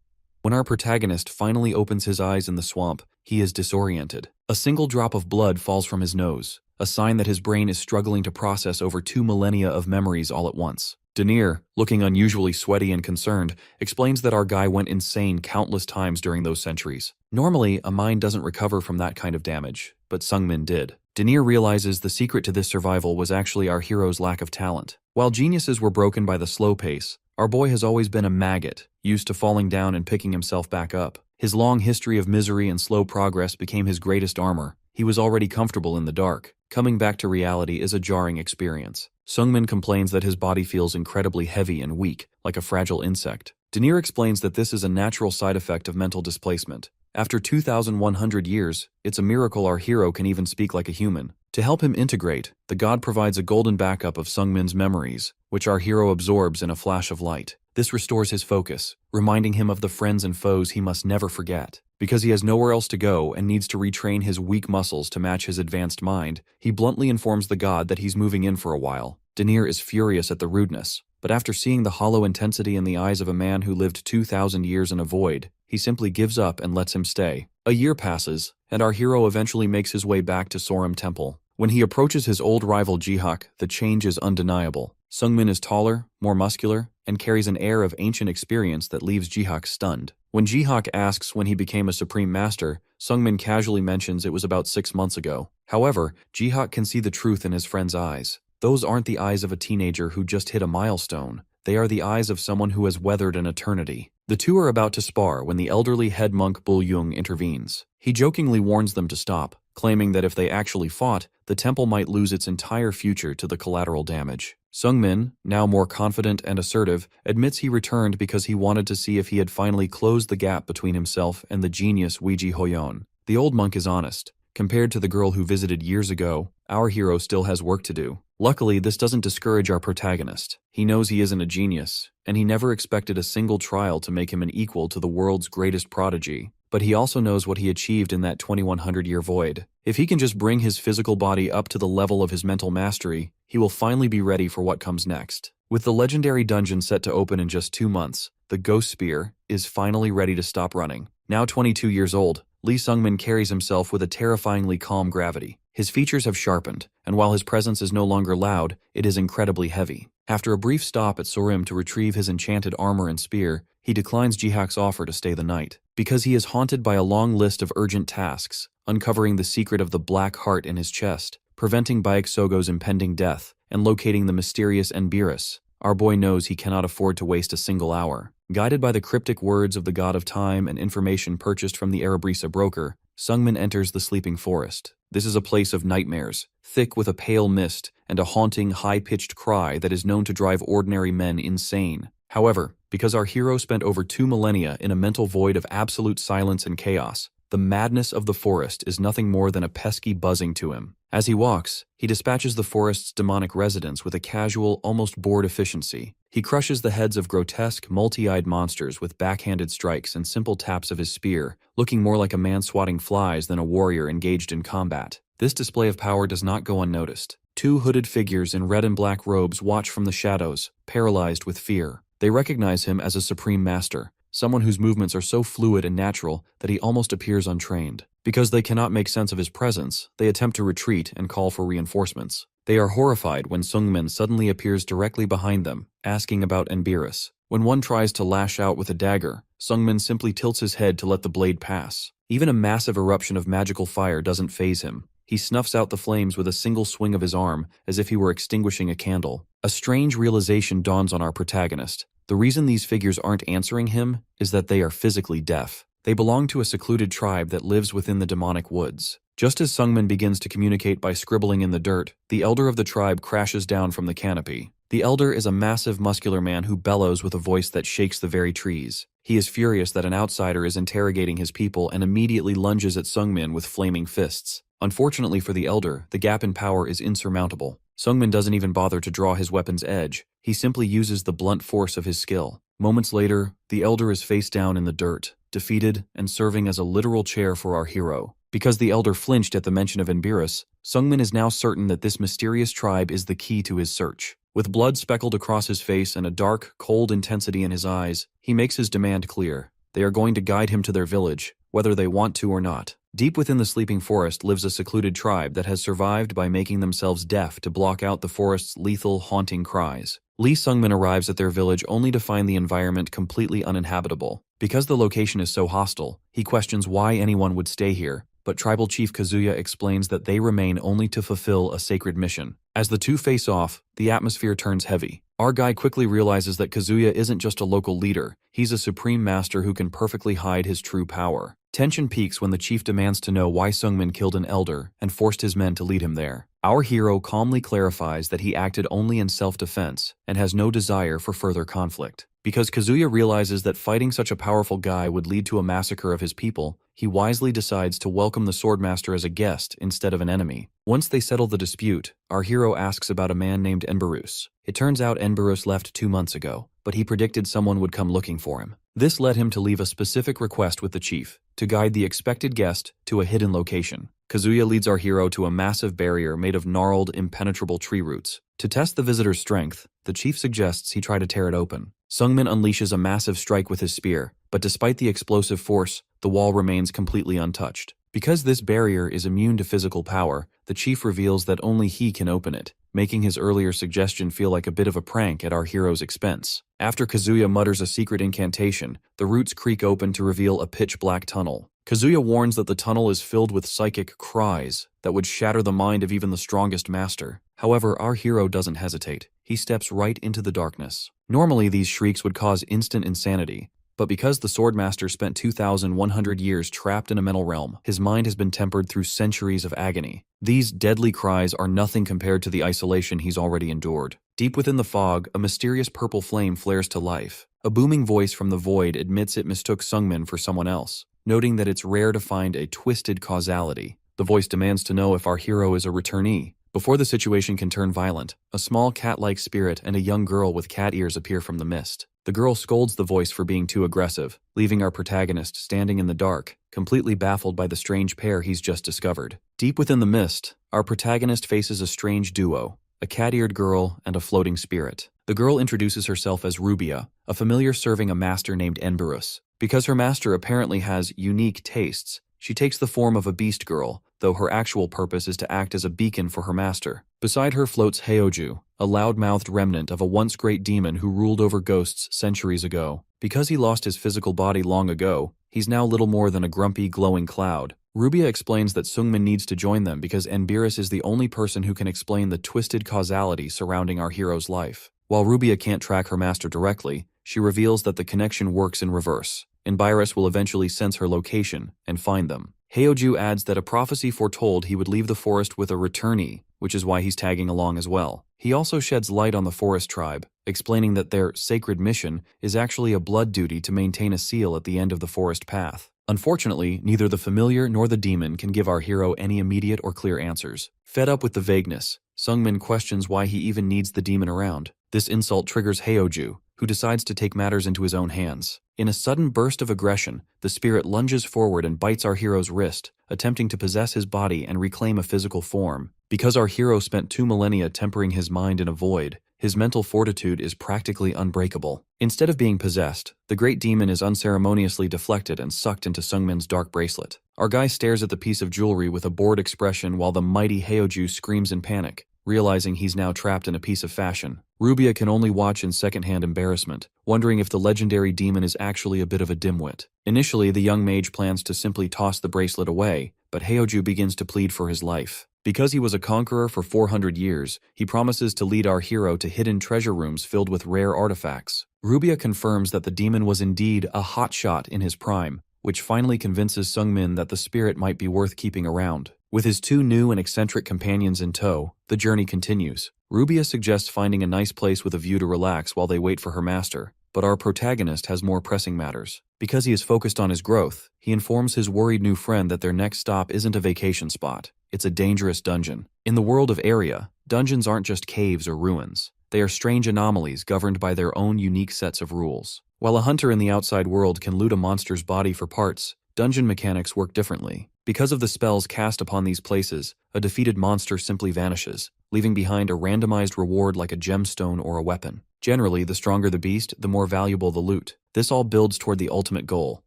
When our protagonist finally opens his eyes in the swamp, he is disoriented. A single drop of blood falls from his nose, a sign that his brain is struggling to process over 2 millennia of memories all at once. Denier, looking unusually sweaty and concerned, explains that our guy went insane countless times during those centuries. Normally, a mind doesn't recover from that kind of damage, but Sungmin did. Denier realizes the secret to this survival was actually our hero's lack of talent. While geniuses were broken by the slow pace, our boy has always been a maggot, used to falling down and picking himself back up. His long history of misery and slow progress became his greatest armor. He was already comfortable in the dark. Coming back to reality is a jarring experience. Sungmin complains that his body feels incredibly heavy and weak, like a fragile insect. Denier explains that this is a natural side effect of mental displacement. After 2,100 years, it's a miracle our hero can even speak like a human. To help him integrate, the god provides a golden backup of Sungmin's memories, which our hero absorbs in a flash of light. This restores his focus, reminding him of the friends and foes he must never forget. Because he has nowhere else to go and needs to retrain his weak muscles to match his advanced mind, he bluntly informs the god that he's moving in for a while. Denier is furious at the rudeness, but after seeing the hollow intensity in the eyes of a man who lived 2,000 years in a void, he simply gives up and lets him stay. A year passes, and our hero eventually makes his way back to Sorum Temple. When he approaches his old rival Jihak, the change is undeniable. Sungmin is taller, more muscular, and carries an air of ancient experience that leaves Jihak stunned. When Jihak asks when he became a Supreme Master, Sungmin casually mentions it was about 6 months ago. However, Jihak can see the truth in his friend's eyes. Those aren't the eyes of a teenager who just hit a milestone. They are the eyes of someone who has weathered an eternity. The two are about to spar when the elderly head monk Bul Yung intervenes. He jokingly warns them to stop, claiming that if they actually fought, the temple might lose its entire future to the collateral damage. Sungmin, now more confident and assertive, admits he returned because he wanted to see if he had finally closed the gap between himself and the genius Weiji Hoyon. The old monk is honest. Compared to the girl who visited years ago, our hero still has work to do. Luckily, this doesn't discourage our protagonist. He knows he isn't a genius, and he never expected a single trial to make him an equal to the world's greatest prodigy. But he also knows what he achieved in that 2,100-year void. If he can just bring his physical body up to the level of his mental mastery, he will finally be ready for what comes next. With the legendary dungeon set to open in just 2 months, the Ghost Spear is finally ready to stop running. Now 22 years old, Lee Sungmin carries himself with a terrifyingly calm gravity. His features have sharpened, and while his presence is no longer loud, it is incredibly heavy. After a brief stop at Sorim to retrieve his enchanted armor and spear, he declines Jihak's offer to stay the night. Because he is haunted by a long list of urgent tasks, uncovering the secret of the black heart in his chest, preventing Baeksogo's impending death, and locating the mysterious Enbiris, our boy knows he cannot afford to waste a single hour. Guided by the cryptic words of the god of time and information purchased from the Arabrisa broker, Sungmin enters the sleeping forest. This is a place of nightmares, thick with a pale mist and a haunting, high-pitched cry that is known to drive ordinary men insane. However, because our hero spent over 2 millennia in a mental void of absolute silence and chaos, the madness of the forest is nothing more than a pesky buzzing to him. As he walks, he dispatches the forest's demonic residents with a casual, almost bored efficiency. He crushes the heads of grotesque, multi-eyed monsters with backhanded strikes and simple taps of his spear, looking more like a man swatting flies than a warrior engaged in combat. This display of power does not go unnoticed. 2 hooded figures in red and black robes watch from the shadows, paralyzed with fear. They recognize him as a supreme master, someone whose movements are so fluid and natural that he almost appears untrained. Because they cannot make sense of his presence, they attempt to retreat and call for reinforcements. They are horrified when Sungmin suddenly appears directly behind them, asking about Enbiris. When one tries to lash out with a dagger, Sungmin simply tilts his head to let the blade pass. Even a massive eruption of magical fire doesn't faze him. He snuffs out the flames with a single swing of his arm, as if he were extinguishing a candle. A strange realization dawns on our protagonist. The reason these figures aren't answering him is that they are physically deaf. They belong to a secluded tribe that lives within the demonic woods. Just as Sungmin begins to communicate by scribbling in the dirt, the elder of the tribe crashes down from the canopy. The elder is a massive muscular man who bellows with a voice that shakes the very trees. He is furious that an outsider is interrogating his people and immediately lunges at Sungmin with flaming fists. Unfortunately for the elder, the gap in power is insurmountable. Sungmin doesn't even bother to draw his weapon's edge. He simply uses the blunt force of his skill. Moments later, the elder is face down in the dirt, defeated and serving as a literal chair for our hero. Because the elder flinched at the mention of Enbirus, Sungmin is now certain that this mysterious tribe is the key to his search. With blood speckled across his face and a dark, cold intensity in his eyes, he makes his demand clear. They are going to guide him to their village, whether they want to or not. Deep within the sleeping forest lives a secluded tribe that has survived by making themselves deaf to block out the forest's lethal, haunting cries. Lee Sungmin arrives at their village only to find the environment completely uninhabitable. Because the location is so hostile, he questions why anyone would stay here, but Tribal Chief Kazuya explains that they remain only to fulfill a sacred mission. As the two face off, the atmosphere turns heavy. Our guy quickly realizes that Kazuya isn't just a local leader, he's a supreme master who can perfectly hide his true power. Tension peaks when the chief demands to know why Sungmin killed an elder and forced his men to lead him there. Our hero calmly clarifies that he acted only in self-defense and has no desire for further conflict. Because Kazuya realizes that fighting such a powerful guy would lead to a massacre of his people, he wisely decides to welcome the Swordmaster as a guest instead of an enemy. Once they settle the dispute, our hero asks about a man named Enbirus. It turns out Enbirus left 2 months ago, but he predicted someone would come looking for him. This led him to leave a specific request with the chief, to guide the expected guest to a hidden location. Kazuya leads our hero to a massive barrier made of gnarled, impenetrable tree roots. To test the visitor's strength, the chief suggests he try to tear it open. Sungmin unleashes a massive strike with his spear, but despite the explosive force, the wall remains completely untouched. Because this barrier is immune to physical power, the chief reveals that only he can open it, making his earlier suggestion feel like a bit of a prank at our hero's expense. After Kazuya mutters a secret incantation, the roots creak open to reveal a pitch-black tunnel. Kazuya warns that the tunnel is filled with psychic cries that would shatter the mind of even the strongest master. However, our hero doesn't hesitate. He steps right into the darkness. Normally, these shrieks would cause instant insanity, but because the Swordmaster spent 2,100 years trapped in a mental realm, his mind has been tempered through centuries of agony. These deadly cries are nothing compared to the isolation he's already endured. Deep within the fog, a mysterious purple flame flares to life. A booming voice from the void admits it mistook Sungmin for someone else, noting that it's rare to find a twisted causality. The voice demands to know if our hero is a returnee. Before the situation can turn violent, a small cat-like spirit and a young girl with cat ears appear from the mist. The girl scolds the voice for being too aggressive, leaving our protagonist standing in the dark, completely baffled by the strange pair he's just discovered. Deep within the mist, our protagonist faces a strange duo, a cat-eared girl and a floating spirit. The girl introduces herself as Rubia, a familiar serving a master named Enbirus. Because her master apparently has unique tastes, she takes the form of a beast girl, though her actual purpose is to act as a beacon for her master. Beside her floats Heoju, a loud-mouthed remnant of a once great demon who ruled over ghosts centuries ago. Because he lost his physical body long ago, he's now little more than a grumpy, glowing cloud. Rubia explains that Sungmin needs to join them because Enbirus is the only person who can explain the twisted causality surrounding our hero's life. While Rubia can't track her master directly, she reveals that the connection works in reverse. Enbirus will eventually sense her location and find them. Heoju adds that a prophecy foretold he would leave the forest with a returnee, which is why he's tagging along as well. He also sheds light on the forest tribe, explaining that their sacred mission is actually a blood duty to maintain a seal at the end of the forest path. Unfortunately, neither the familiar nor the demon can give our hero any immediate or clear answers. Fed up with the vagueness, Sungmin questions why he even needs the demon around. This insult triggers Heoju, who decides to take matters into his own hands. In a sudden burst of aggression, the spirit lunges forward and bites our hero's wrist, attempting to possess his body and reclaim a physical form. Because our hero spent 2 millennia tempering his mind in a void, his mental fortitude is practically unbreakable. Instead of being possessed, the great demon is unceremoniously deflected and sucked into Sungmin's dark bracelet. Our guy stares at the piece of jewelry with a bored expression while the mighty Heoju screams in panic, realizing he's now trapped in a piece of fashion. Rubia can only watch in secondhand embarrassment, wondering if the legendary demon is actually a bit of a dimwit. Initially, the young mage plans to simply toss the bracelet away, but Heoju begins to plead for his life. Because he was a conqueror for 400 years, he promises to lead our hero to hidden treasure rooms filled with rare artifacts. Rubia confirms that the demon was indeed a hotshot in his prime, which finally convinces Sungmin that the spirit might be worth keeping around. With his two new and eccentric companions in tow, the journey continues. Rubia suggests finding a nice place with a view to relax while they wait for her master, but our protagonist has more pressing matters. Because he is focused on his growth, he informs his worried new friend that their next stop isn't a vacation spot, it's a dangerous dungeon. In the world of Area, dungeons aren't just caves or ruins. They are strange anomalies governed by their own unique sets of rules. While a hunter in the outside world can loot a monster's body for parts, dungeon mechanics work differently. Because of the spells cast upon these places, a defeated monster simply vanishes, leaving behind a randomized reward like a gemstone or a weapon. Generally, the stronger the beast, the more valuable the loot. This all builds toward the ultimate goal,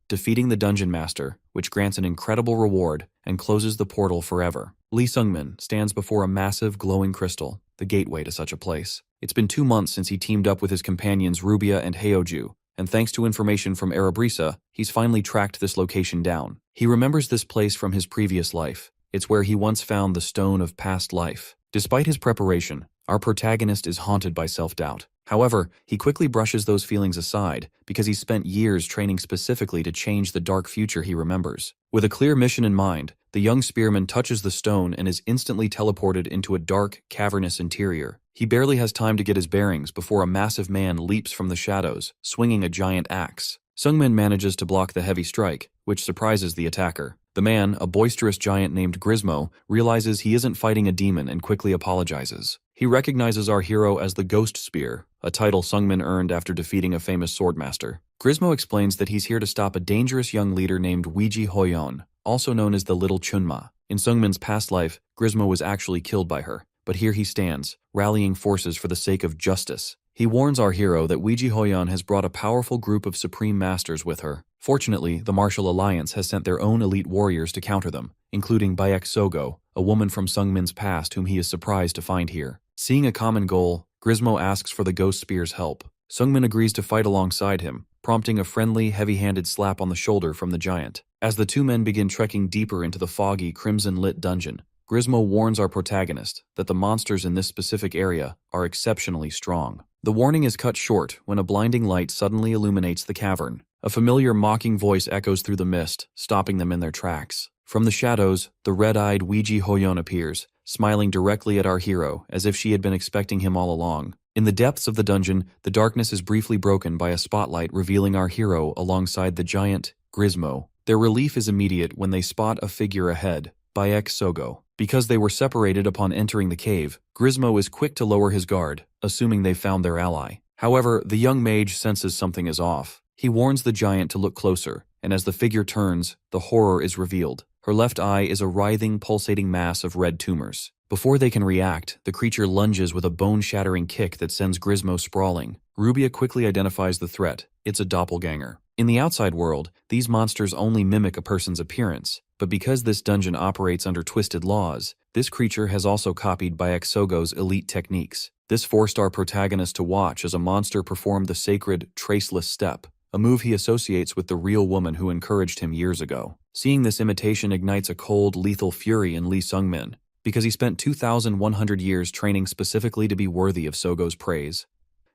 defeating the dungeon master, which grants an incredible reward and closes the portal forever. Lee Sungmin stands before a massive glowing crystal, the gateway to such a place. It's been 2 months since he teamed up with his companions Rubia and Heoju, and thanks to information from Arabrisa, he's finally tracked this location down. He remembers this place from his previous life. It's where he once found the Stone of Past Life. Despite his preparation, our protagonist is haunted by self-doubt. However, he quickly brushes those feelings aside because he spent years training specifically to change the dark future he remembers. With a clear mission in mind, the young spearman touches the stone and is instantly teleported into a dark, cavernous interior. He barely has time to get his bearings before a massive man leaps from the shadows, swinging a giant axe. Sungmin manages to block the heavy strike, which surprises the attacker. The man, a boisterous giant named Grismo, realizes he isn't fighting a demon and quickly apologizes. He recognizes our hero as the Ghost Spear, a title Sungmin earned after defeating a famous swordmaster. Grismo explains that he's here to stop a dangerous young leader named Weiji Hoyon, also known as the Little Chunma. In Sungmin's past life, Grismo was actually killed by her, but here he stands, rallying forces for the sake of justice. He warns our hero that Weiji Hoyon has brought a powerful group of supreme masters with her. Fortunately, the Martial Alliance has sent their own elite warriors to counter them, including Bayek Sogo, a woman from Sungmin's past whom he is surprised to find here. Seeing a common goal, Grismo asks for the Ghost Spear's help. Sungmin agrees to fight alongside him, prompting a friendly, heavy-handed slap on the shoulder from the giant. As the two men begin trekking deeper into the foggy, crimson-lit dungeon, Grismo warns our protagonist that the monsters in this specific area are exceptionally strong. The warning is cut short when a blinding light suddenly illuminates the cavern. A familiar mocking voice echoes through the mist, stopping them in their tracks. From the shadows, the red-eyed Weiji Hoyon appears, smiling directly at our hero as if she had been expecting him all along. In the depths of the dungeon, the darkness is briefly broken by a spotlight revealing our hero alongside the giant, Grismo. Their relief is immediate when they spot a figure ahead, Bayek Sogo. Because they were separated upon entering the cave, Grismo is quick to lower his guard, assuming they found their ally. However, the young mage senses something is off. He warns the giant to look closer, and as the figure turns, the horror is revealed. Her left eye is a writhing, pulsating mass of red tumors. Before they can react, the creature lunges with a bone-shattering kick that sends Grismo sprawling. Rubia quickly identifies the threat. It's a doppelganger. In the outside world, these monsters only mimic a person's appearance, but because this dungeon operates under twisted laws, this creature has also copied Bayek Sogo's elite techniques. This forced our protagonist to watch as a monster performed the sacred, traceless step, a move he associates with the real woman who encouraged him years ago. Seeing this imitation ignites a cold, lethal fury in Lee Sungmin, because he spent 2,100 years training specifically to be worthy of Sogo's praise.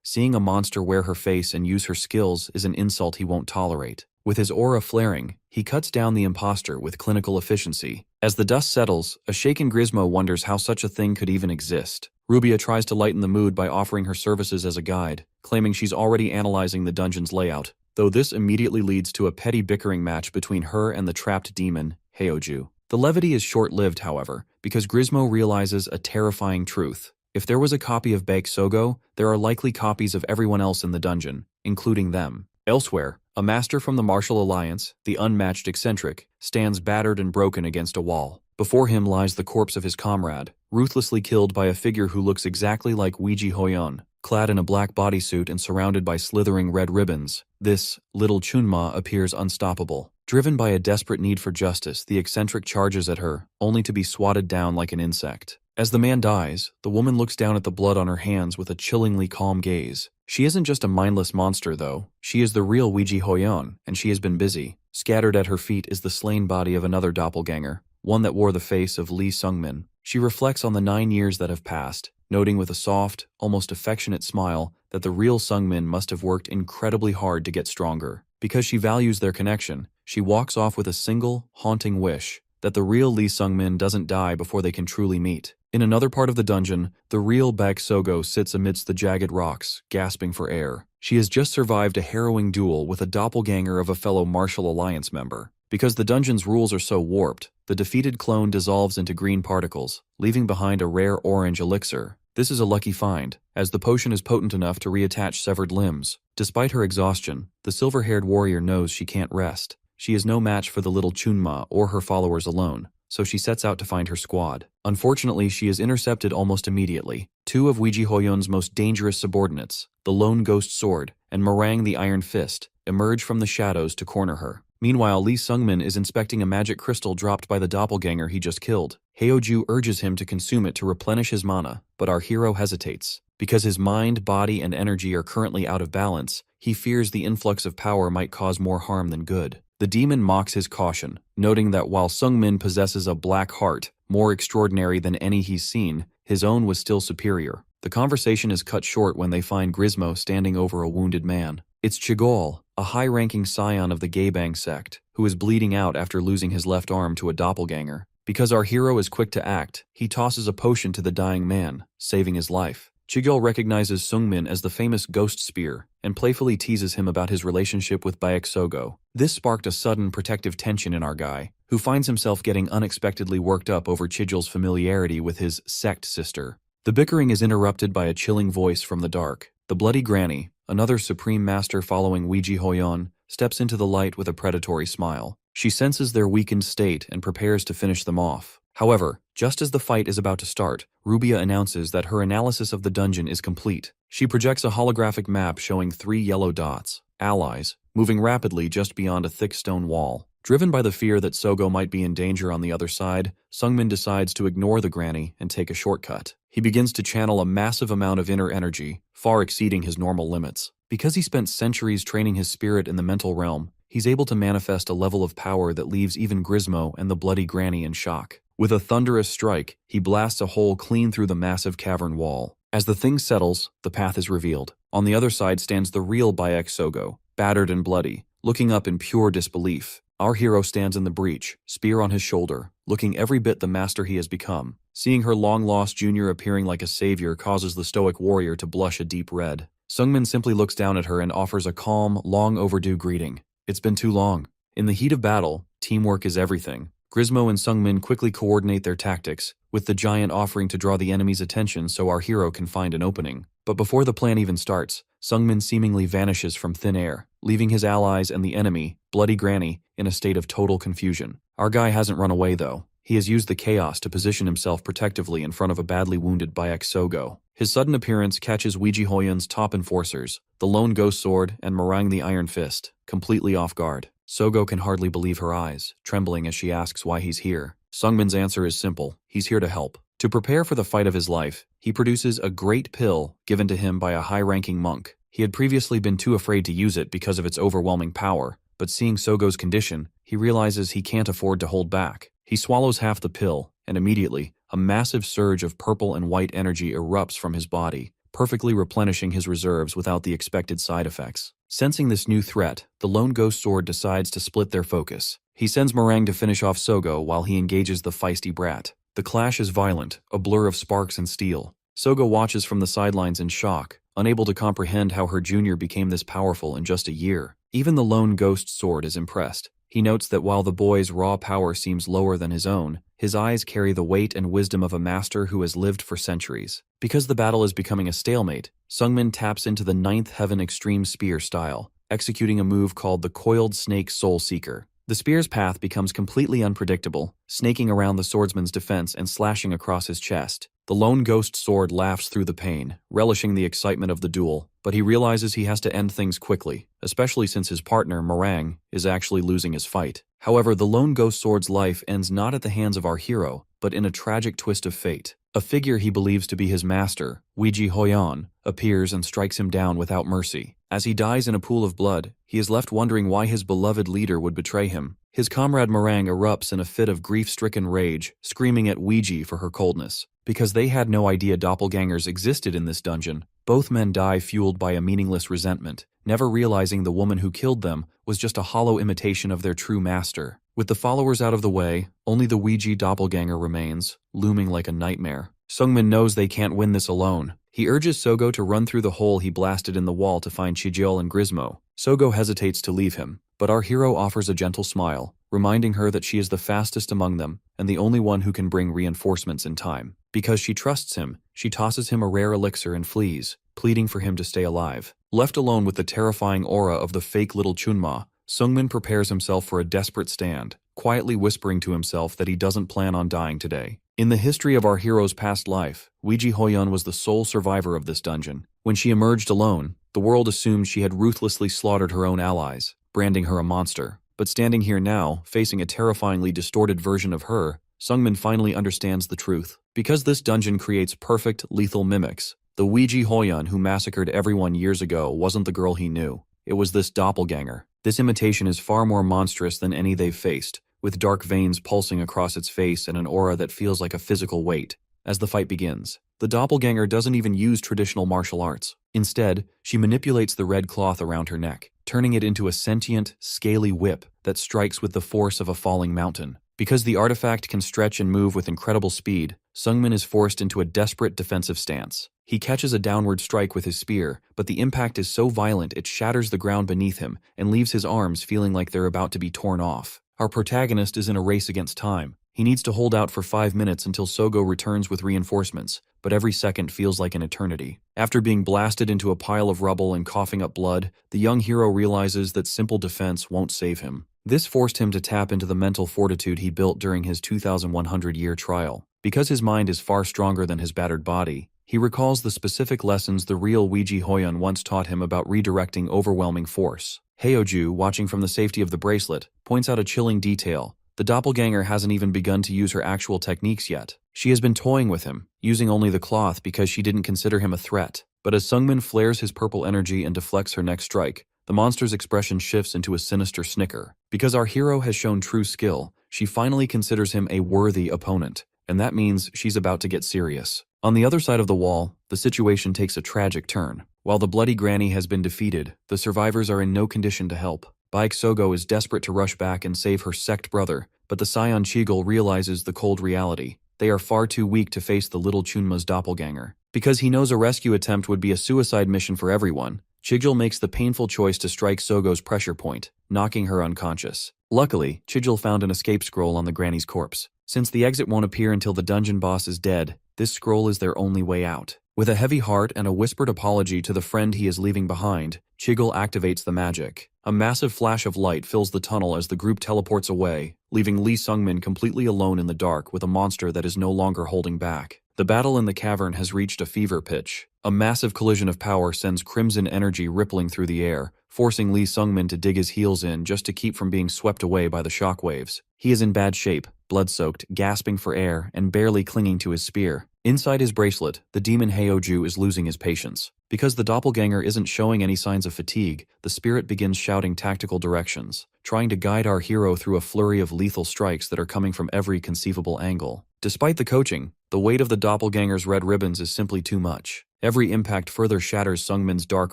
Seeing a monster wear her face and use her skills is an insult he won't tolerate. With his aura flaring, he cuts down the imposter with clinical efficiency. As the dust settles, a shaken Grismo wonders how such a thing could even exist. Rubia tries to lighten the mood by offering her services as a guide, claiming she's already analyzing the dungeon's layout, though this immediately leads to a petty bickering match between her and the trapped demon, Heoju. The levity is short-lived, however, because Grismo realizes a terrifying truth. If there was a copy of Bayek Sogo, there are likely copies of everyone else in the dungeon, including them. Elsewhere, a master from the Martial Alliance, the unmatched eccentric, stands battered and broken against a wall. Before him lies the corpse of his comrade, ruthlessly killed by a figure who looks exactly like Weiji Hoyon, clad in a black bodysuit and surrounded by slithering red ribbons. This Little Chunma appears unstoppable. Driven by a desperate need for justice, the eccentric charges at her, only to be swatted down like an insect. As the man dies, the woman looks down at the blood on her hands with a chillingly calm gaze. She isn't just a mindless monster, though. She is the real Weiji Hoyon, and she has been busy. Scattered at her feet is the slain body of another doppelganger, one that wore the face of Lee Sungmin. She reflects on the 9 years that have passed, noting with a soft, almost affectionate smile that the real Sungmin must have worked incredibly hard to get stronger. Because she values their connection, she walks off with a single, haunting wish, that the real Lee Sung-min doesn't die before they can truly meet. In another part of the dungeon, the real Baek Sogo sits amidst the jagged rocks, gasping for air. She has just survived a harrowing duel with a doppelganger of a fellow Martial Alliance member. Because the dungeon's rules are so warped, the defeated clone dissolves into green particles, leaving behind a rare orange elixir. This is a lucky find, as the potion is potent enough to reattach severed limbs. Despite her exhaustion, the silver-haired warrior knows she can't rest. She is no match for the little Chunma or her followers alone, so she sets out to find her squad. Unfortunately, she is intercepted almost immediately. Two of Weiji Hoyun's most dangerous subordinates, the Lone Ghost Sword and Meringue the Iron Fist, emerge from the shadows to corner her. Meanwhile, Lee Sung-min is inspecting a magic crystal dropped by the doppelganger he just killed. Haeoju urges him to consume it to replenish his mana, but our hero hesitates. Because his mind, body, and energy are currently out of balance, he fears the influx of power might cause more harm than good. The demon mocks his caution, noting that while Sung-min possesses a black heart, more extraordinary than any he's seen, his own was still superior. The conversation is cut short when they find Grismo standing over a wounded man. It's Chigol, a high-ranking scion of the Gaebang sect, who is bleeding out after losing his left arm to a doppelganger. Because our hero is quick to act, he tosses a potion to the dying man, saving his life. Chigol recognizes Sung-min as the famous Ghost Spear and playfully teases him about his relationship with Baek Sogo. This sparked a sudden protective tension in our guy, who finds himself getting unexpectedly worked up over Chigol's familiarity with his sect sister. The bickering is interrupted by a chilling voice from the dark. The Bloody Granny, another supreme master following Weiji Hoyun, steps into the light with a predatory smile. She senses their weakened state and prepares to finish them off. However, just as the fight is about to start, Rubia announces that her analysis of the dungeon is complete. She projects a holographic map showing 3 yellow dots, allies, moving rapidly just beyond a thick stone wall. Driven by the fear that Sogo might be in danger on the other side, Sung-min decides to ignore the granny and take a shortcut. He begins to channel a massive amount of inner energy, far exceeding his normal limits. Because he spent centuries training his spirit in the mental realm, he's able to manifest a level of power that leaves even Grismo and the Bloody Granny in shock. With a thunderous strike, he blasts a hole clean through the massive cavern wall. As the thing settles, the path is revealed. On the other side stands the real Baek Sogo, battered and bloody, looking up in pure disbelief. Our hero stands in the breach, spear on his shoulder, looking every bit the master he has become. Seeing her long-lost junior appearing like a savior causes the stoic warrior to blush a deep red. Sung-min simply looks down at her and offers a calm, long-overdue greeting. It's been too long. In the heat of battle, teamwork is everything. Grismo and Sung-min quickly coordinate their tactics, with the giant offering to draw the enemy's attention so our hero can find an opening. But before the plan even starts, Sung-min seemingly vanishes from thin air, leaving his allies and the enemy, Bloody Granny, in a state of total confusion. Our guy hasn't run away though. He has used the chaos to position himself protectively in front of a badly wounded Baek Sogo. His sudden appearance catches Weiji Hoyun's top enforcers, the Lone Ghost Sword and Meringue the Iron Fist, completely off guard. Sogo can hardly believe her eyes, trembling as she asks why he's here. Sung-min's answer is simple: he's here to help. To prepare for the fight of his life, he produces a great pill given to him by a high-ranking monk. He had previously been too afraid to use it because of its overwhelming power, but seeing Sogo's condition, he realizes he can't afford to hold back. He swallows half the pill, and immediately, a massive surge of purple and white energy erupts from his body, perfectly replenishing his reserves without the expected side effects. Sensing this new threat, the Lone Ghost Sword decides to split their focus. He sends Meringue to finish off Sogo while he engages the feisty brat. The clash is violent, a blur of sparks and steel. Sogo watches from the sidelines in shock, unable to comprehend how her junior became this powerful in just a year. Even the Lone Ghost Sword is impressed. He notes that while the boy's raw power seems lower than his own, his eyes carry the weight and wisdom of a master who has lived for centuries. Because the battle is becoming a stalemate, Sung-min taps into the Ninth Heaven Extreme Spear style, executing a move called the Coiled Snake Soul Seeker. The spear's path becomes completely unpredictable, snaking around the swordsman's defense and slashing across his chest. The Lone Ghost Sword laughs through the pain, relishing the excitement of the duel, but he realizes he has to end things quickly, especially since his partner, Meringue, is actually losing his fight. However, the Lone Ghost Sword's life ends not at the hands of our hero, but in a tragic twist of fate. A figure he believes to be his master, Weiji Hoyun, appears and strikes him down without mercy. As he dies in a pool of blood, he is left wondering why his beloved leader would betray him. His comrade Meringue erupts in a fit of grief-stricken rage, screaming at Weiji for her coldness. Because they had no idea doppelgangers existed in this dungeon, both men die fueled by a meaningless resentment, never realizing the woman who killed them was just a hollow imitation of their true master. With the followers out of the way, only the Ouija doppelganger remains, looming like a nightmare. Sungmin knows they can't win this alone. He urges Sogo to run through the hole he blasted in the wall to find Chijil and Grismo. Sogo hesitates to leave him, but our hero offers a gentle smile, reminding her that she is the fastest among them and the only one who can bring reinforcements in time. Because she trusts him, she tosses him a rare elixir and flees, pleading for him to stay alive. Left alone with the terrifying aura of the fake little Chunma, Sungmin prepares himself for a desperate stand, quietly whispering to himself that he doesn't plan on dying today. In the history of our hero's past life, Ouija Hoyeon was the sole survivor of this dungeon. When she emerged alone, the world assumed she had ruthlessly slaughtered her own allies, branding her a monster. But standing here now, facing a terrifyingly distorted version of her, Sungmin finally understands the truth. Because this dungeon creates perfect, lethal mimics, the Ouija Hoyeon who massacred everyone years ago wasn't the girl he knew. It was this doppelganger. This imitation is far more monstrous than any they've faced, with dark veins pulsing across its face and an aura that feels like a physical weight. As the fight begins, the doppelganger doesn't even use traditional martial arts. Instead, she manipulates the red cloth around her neck, turning it into a sentient, scaly whip that strikes with the force of a falling mountain. Because the artifact can stretch and move with incredible speed, Sungmin is forced into a desperate defensive stance. He catches a downward strike with his spear, but the impact is so violent it shatters the ground beneath him and leaves his arms feeling like they're about to be torn off. Our protagonist is in a race against time. He needs to hold out for 5 minutes until Sogo returns with reinforcements, but every second feels like an eternity. After being blasted into a pile of rubble and coughing up blood, the young hero realizes that simple defense won't save him. This forced him to tap into the mental fortitude he built during his 2,100-year trial. Because his mind is far stronger than his battered body, he recalls the specific lessons the real Ouija Hoyeon once taught him about redirecting overwhelming force. Heoju, watching from the safety of the bracelet, points out a chilling detail. The doppelganger hasn't even begun to use her actual techniques yet. She has been toying with him, using only the cloth because she didn't consider him a threat. But as Sungmin flares his purple energy and deflects her next strike, the monster's expression shifts into a sinister snicker. Because our hero has shown true skill, she finally considers him a worthy opponent, and that means she's about to get serious. On the other side of the wall, the situation takes a tragic turn. While the bloody granny has been defeated, the survivors are in no condition to help. Baek Sogo is desperate to rush back and save her sect brother, but the Scion Chigil realizes the cold reality. They are far too weak to face the little Chunma's doppelganger. Because he knows a rescue attempt would be a suicide mission for everyone, Chigil makes the painful choice to strike Sogo's pressure point, knocking her unconscious. Luckily, Chigil found an escape scroll on the granny's corpse. Since the exit won't appear until the dungeon boss is dead, this scroll is their only way out. With a heavy heart and a whispered apology to the friend he is leaving behind, Chigil activates the magic. A massive flash of light fills the tunnel as the group teleports away, leaving Lee Sungmin completely alone in the dark with a monster that is no longer holding back. The battle in the cavern has reached a fever pitch. A massive collision of power sends crimson energy rippling through the air, forcing Lee Sungmin to dig his heels in just to keep from being swept away by the shockwaves. He is in bad shape, blood-soaked, gasping for air, and barely clinging to his spear. Inside his bracelet, the demon Heoju is losing his patience. Because the doppelganger isn't showing any signs of fatigue, the spirit begins shouting tactical directions, trying to guide our hero through a flurry of lethal strikes that are coming from every conceivable angle. Despite the coaching, the weight of the doppelganger's red ribbons is simply too much. Every impact further shatters Sungmin's dark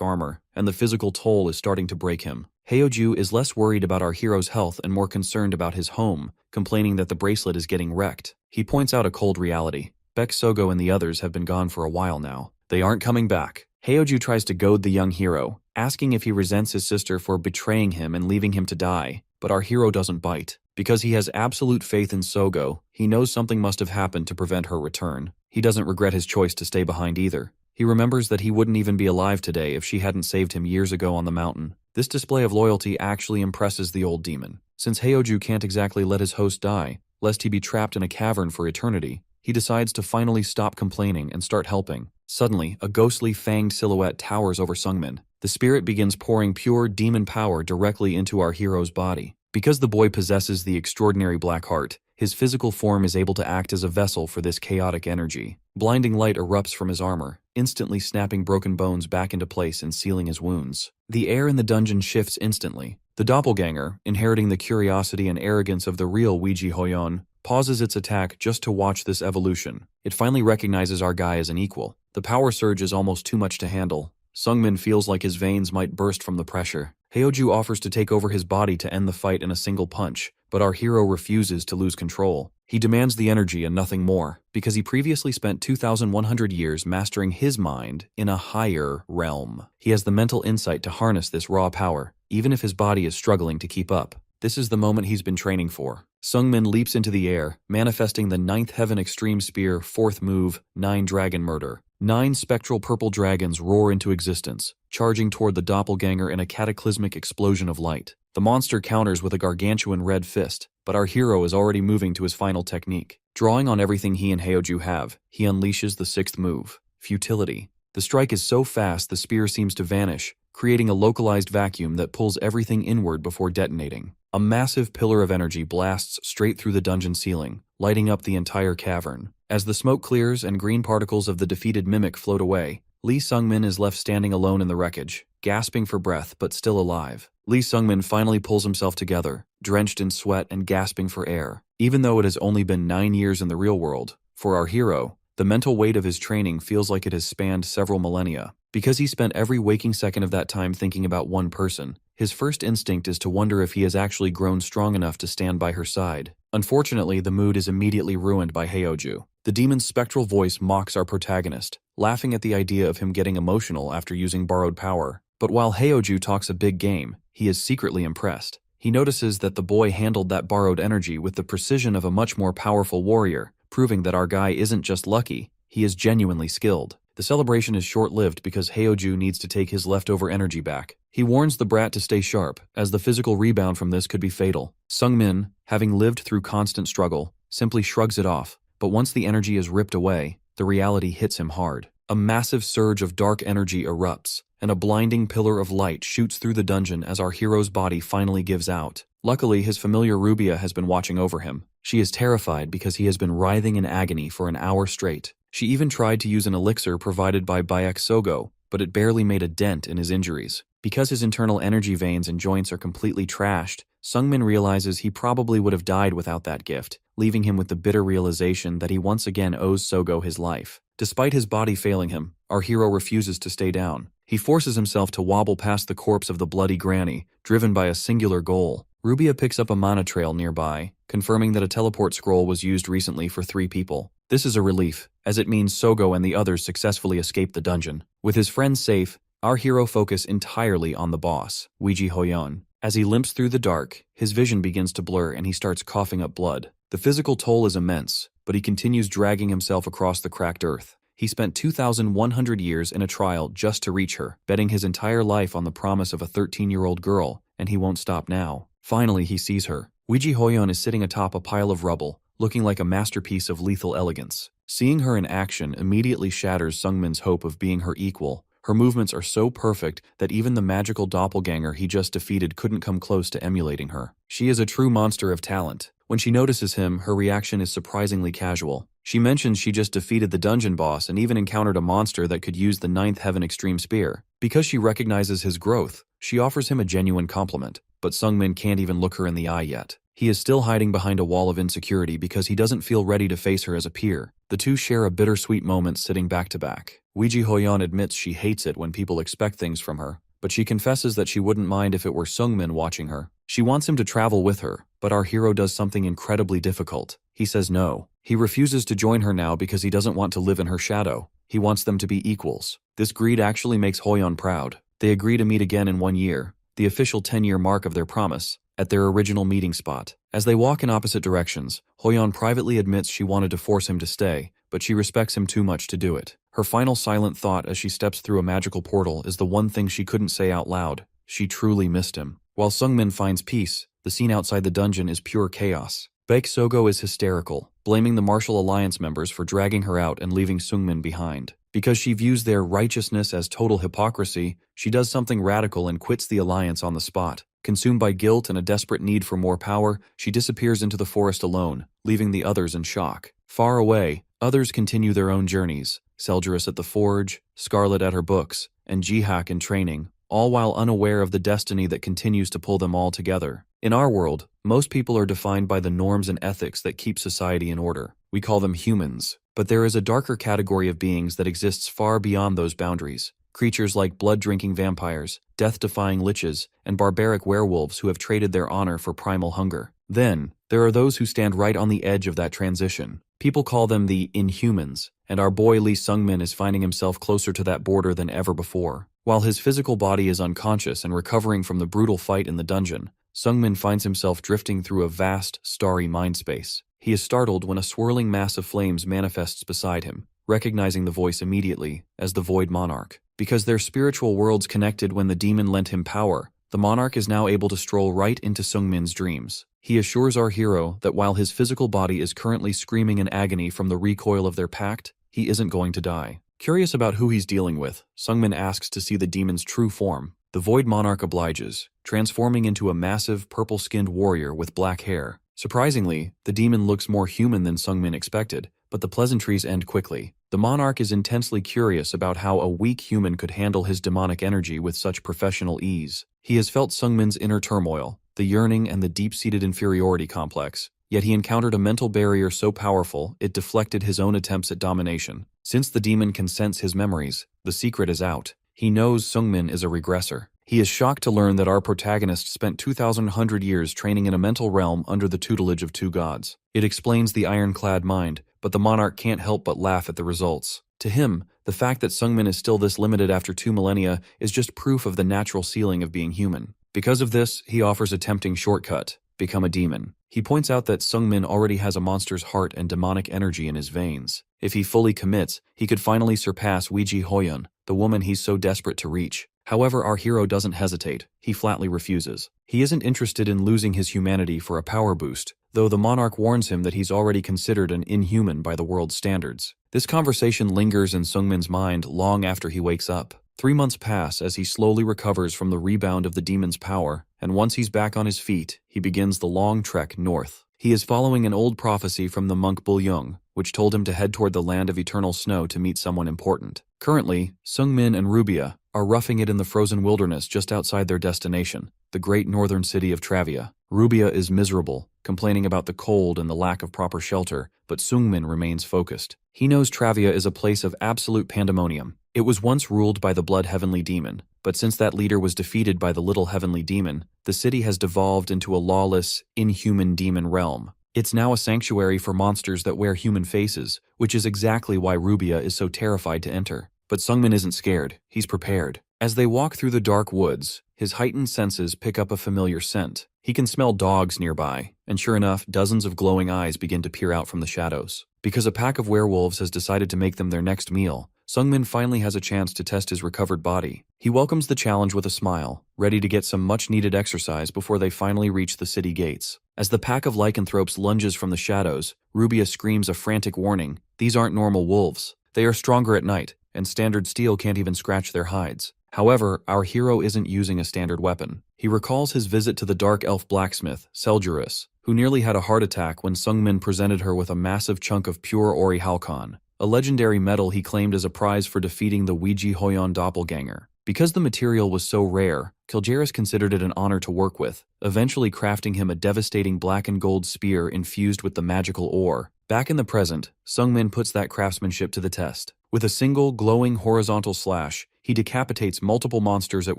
armor, and the physical toll is starting to break him. Heoju is less worried about our hero's health and more concerned about his home, complaining that the bracelet is getting wrecked. He points out a cold reality. Baek Sogo and the others have been gone for a while now. They aren't coming back. Heoju tries to goad the young hero, asking if he resents his sister for betraying him and leaving him to die, but our hero doesn't bite. Because he has absolute faith in Sogo, he knows something must have happened to prevent her return. He doesn't regret his choice to stay behind either. He remembers that he wouldn't even be alive today if she hadn't saved him years ago on the mountain. This display of loyalty actually impresses the old demon. Since Heoju can't exactly let his host die, lest he be trapped in a cavern for eternity, he decides to finally stop complaining and start helping. Suddenly, a ghostly fanged silhouette towers over Sungmin. The spirit begins pouring pure demon power directly into our hero's body. Because the boy possesses the extraordinary black heart, his physical form is able to act as a vessel for this chaotic energy. Blinding light erupts from his armor, instantly snapping broken bones back into place and sealing his wounds. The air in the dungeon shifts instantly. The doppelganger, inheriting the curiosity and arrogance of the real Ouija Hoyeon, pauses its attack just to watch this evolution. It finally recognizes our guy as an equal. The power surge is almost too much to handle, Sungmin feels like his veins might burst from the pressure. Haeju offers to take over his body to end the fight in a single punch, but our hero refuses to lose control. He demands the energy and nothing more, because he previously spent 2,100 years mastering his mind in a higher realm. He has the mental insight to harness this raw power, even if his body is struggling to keep up. This is the moment he's been training for. Sungmin leaps into the air, manifesting the 9th Heaven Extreme Spear, 4th move, 9 Dragon Murder. 9 spectral purple dragons roar into existence, charging toward the doppelganger in a cataclysmic explosion of light. The monster counters with a gargantuan red fist, but our hero is already moving to his final technique. Drawing on everything he and Haeju have, he unleashes the 6th move, Futility. The strike is so fast the spear seems to vanish, creating a localized vacuum that pulls everything inward before detonating. A massive pillar of energy blasts straight through the dungeon ceiling, lighting up the entire cavern. As the smoke clears and green particles of the defeated mimic float away, Lee Sungmin is left standing alone in the wreckage, gasping for breath but still alive. Lee Sungmin finally pulls himself together, drenched in sweat and gasping for air. Even though it has only been 9 years in the real world, for our hero, the mental weight of his training feels like it has spanned several millennia. Because he spent every waking second of that time thinking about one person, his first instinct is to wonder if he has actually grown strong enough to stand by her side. Unfortunately, the mood is immediately ruined by Haeju. The demon's spectral voice mocks our protagonist, laughing at the idea of him getting emotional after using borrowed power. But while Haeju talks a big game, he is secretly impressed. He notices that the boy handled that borrowed energy with the precision of a much more powerful warrior, proving that our guy isn't just lucky, he is genuinely skilled. The celebration is short-lived because Haeju needs to take his leftover energy back. He warns the brat to stay sharp, as the physical rebound from this could be fatal. Sungmin, having lived through constant struggle, simply shrugs it off, but once the energy is ripped away, the reality hits him hard. A massive surge of dark energy erupts, and a blinding pillar of light shoots through the dungeon as our hero's body finally gives out. Luckily, his familiar Rubia has been watching over him. She is terrified because he has been writhing in agony for an hour straight. She even tried to use an elixir provided by Bayek Sogo, but it barely made a dent in his injuries. Because his internal energy veins and joints are completely trashed, Sungmin realizes he probably would have died without that gift, leaving him with the bitter realization that he once again owes Sogo his life. Despite his body failing him, our hero refuses to stay down. He forces himself to wobble past the corpse of the bloody granny, driven by a singular goal. Rubia picks up a mana trail nearby, confirming that a teleport scroll was used recently for 3 people. This is a relief, as it means Sogo and the others successfully escaped the dungeon. With his friends safe, our hero focuses entirely on the boss, Weiji Hoyon. As he limps through the dark, his vision begins to blur and he starts coughing up blood. The physical toll is immense, but he continues dragging himself across the cracked earth. He spent 2,100 years in a trial just to reach her, betting his entire life on the promise of a 13-year-old girl, and he won't stop now. Finally, he sees her. Weiji Hoyon is sitting atop a pile of rubble, looking like a masterpiece of lethal elegance. Seeing her in action immediately shatters Sungmin's hope of being her equal. Her movements are so perfect that even the magical doppelganger he just defeated couldn't come close to emulating her. She is a true monster of talent. When she notices him, her reaction is surprisingly casual. She mentions she just defeated the dungeon boss and even encountered a monster that could use the 9th Heaven Extreme Spear. Because she recognizes his growth, she offers him a genuine compliment, but Sungmin can't even look her in the eye yet. He is still hiding behind a wall of insecurity because he doesn't feel ready to face her as a peer. The two share a bittersweet moment sitting back to back. Weiji Hoyon admits she hates it when people expect things from her, but she confesses that she wouldn't mind if it were Sungmin watching her. She wants him to travel with her, but our hero does something incredibly difficult. He says no. He refuses to join her now because he doesn't want to live in her shadow. He wants them to be equals. This greed actually makes Hoyon proud. They agree to meet again in 1 year, the official 10-year mark of their promise, at their original meeting spot. As they walk in opposite directions, Hoyon privately admits she wanted to force him to stay, but she respects him too much to do it. Her final silent thought as she steps through a magical portal is the one thing she couldn't say out loud. She truly missed him. While Sungmin finds peace, the scene outside the dungeon is pure chaos. Baek Sogo is hysterical, blaming the Martial Alliance members for dragging her out and leaving Sungmin behind. Because she views their righteousness as total hypocrisy, she does something radical and quits the alliance on the spot. Consumed by guilt and a desperate need for more power, she disappears into the forest alone, leaving the others in shock. Far away, others continue their own journeys, Selgerus at the forge, Scarlet at her books, and Jihak in training, all while unaware of the destiny that continues to pull them all together. In our world, most people are defined by the norms and ethics that keep society in order. We call them humans. But there is a darker category of beings that exists far beyond those boundaries. creatures like blood-drinking vampires, death-defying liches, and barbaric werewolves who have traded their honor for primal hunger. Then, there are those who stand right on the edge of that transition. People call them the Inhumans, and our boy Lee Sungmin is finding himself closer to that border than ever before. While his physical body is unconscious and recovering from the brutal fight in the dungeon, Sungmin finds himself drifting through a vast, starry mindspace. He is startled when a swirling mass of flames manifests beside him, recognizing the voice immediately as the Void Monarch. Because their spiritual worlds connected when the demon lent him power, the monarch is now able to stroll right into Sungmin's dreams. He assures our hero that while his physical body is currently screaming in agony from the recoil of their pact, he isn't going to die. Curious about who he's dealing with, Sungmin asks to see the demon's true form. The Void Monarch obliges, transforming into a massive, purple-skinned warrior with black hair. Surprisingly, the demon looks more human than Sungmin expected, but the pleasantries end quickly. The monarch is intensely curious about how a weak human could handle his demonic energy with such professional ease. He has felt Sungmin's inner turmoil, the yearning and the deep-seated inferiority complex, yet he encountered a mental barrier so powerful it deflected his own attempts at domination. Since the demon can sense his memories, the secret is out. He knows Sungmin is a regressor. He is shocked to learn that our protagonist spent 2,100 years training in a mental realm under the tutelage of two gods. It explains the ironclad mind, but the monarch can't help but laugh at the results. To him, the fact that Sungmin is still this limited after 2 millennia is just proof of the natural ceiling of being human. Because of this, he offers a tempting shortcut: become a demon. He points out that Sungmin already has a monster's heart and demonic energy in his veins. If he fully commits, he could finally surpass Weiji Hoyun, the woman he's so desperate to reach. However, our hero doesn't hesitate. He flatly refuses. He isn't interested in losing his humanity for a power boost, though the monarch warns him that he's already considered an inhuman by the world's standards. This conversation lingers in Sungmin's mind long after he wakes up. 3 months pass as he slowly recovers from the rebound of the demon's power, and once he's back on his feet, he begins the long trek north. He is following an old prophecy from the monk Bulyung, which told him to head toward the land of eternal snow to meet someone important. Currently, Sungmin and Rubia are roughing it in the frozen wilderness just outside their destination, the great northern city of Travia. Rubia is miserable, complaining about the cold and the lack of proper shelter, but Sungmin remains focused. He knows Travia is a place of absolute pandemonium. It was once ruled by the Blood Heavenly Demon, but since that leader was defeated by the Little Heavenly Demon, the city has devolved into a lawless, inhuman demon realm. It's now a sanctuary for monsters that wear human faces, which is exactly why Rubia is so terrified to enter. But Sungmin isn't scared. He's prepared. As they walk through the dark woods, his heightened senses pick up a familiar scent. He can smell dogs nearby, and sure enough, dozens of glowing eyes begin to peer out from the shadows. Because a pack of werewolves has decided to make them their next meal, Sungmin finally has a chance to test his recovered body. He welcomes the challenge with a smile, ready to get some much-needed exercise before they finally reach the city gates. As the pack of lycanthropes lunges from the shadows, Rubia screams a frantic warning. These aren't normal wolves. They are stronger at night, and standard steel can't even scratch their hides. However, our hero isn't using a standard weapon. He recalls his visit to the dark elf blacksmith, Seljurus, who nearly had a heart attack when Sungmin presented her with a massive chunk of pure Ori Halcon, a legendary metal he claimed as a prize for defeating the Weiji Hoyun doppelganger. Because the material was so rare, Kiljaris considered it an honor to work with, eventually crafting him a devastating black and gold spear infused with the magical ore. Back in the present, Sungmin puts that craftsmanship to the test. With a single, glowing horizontal slash, he decapitates multiple monsters at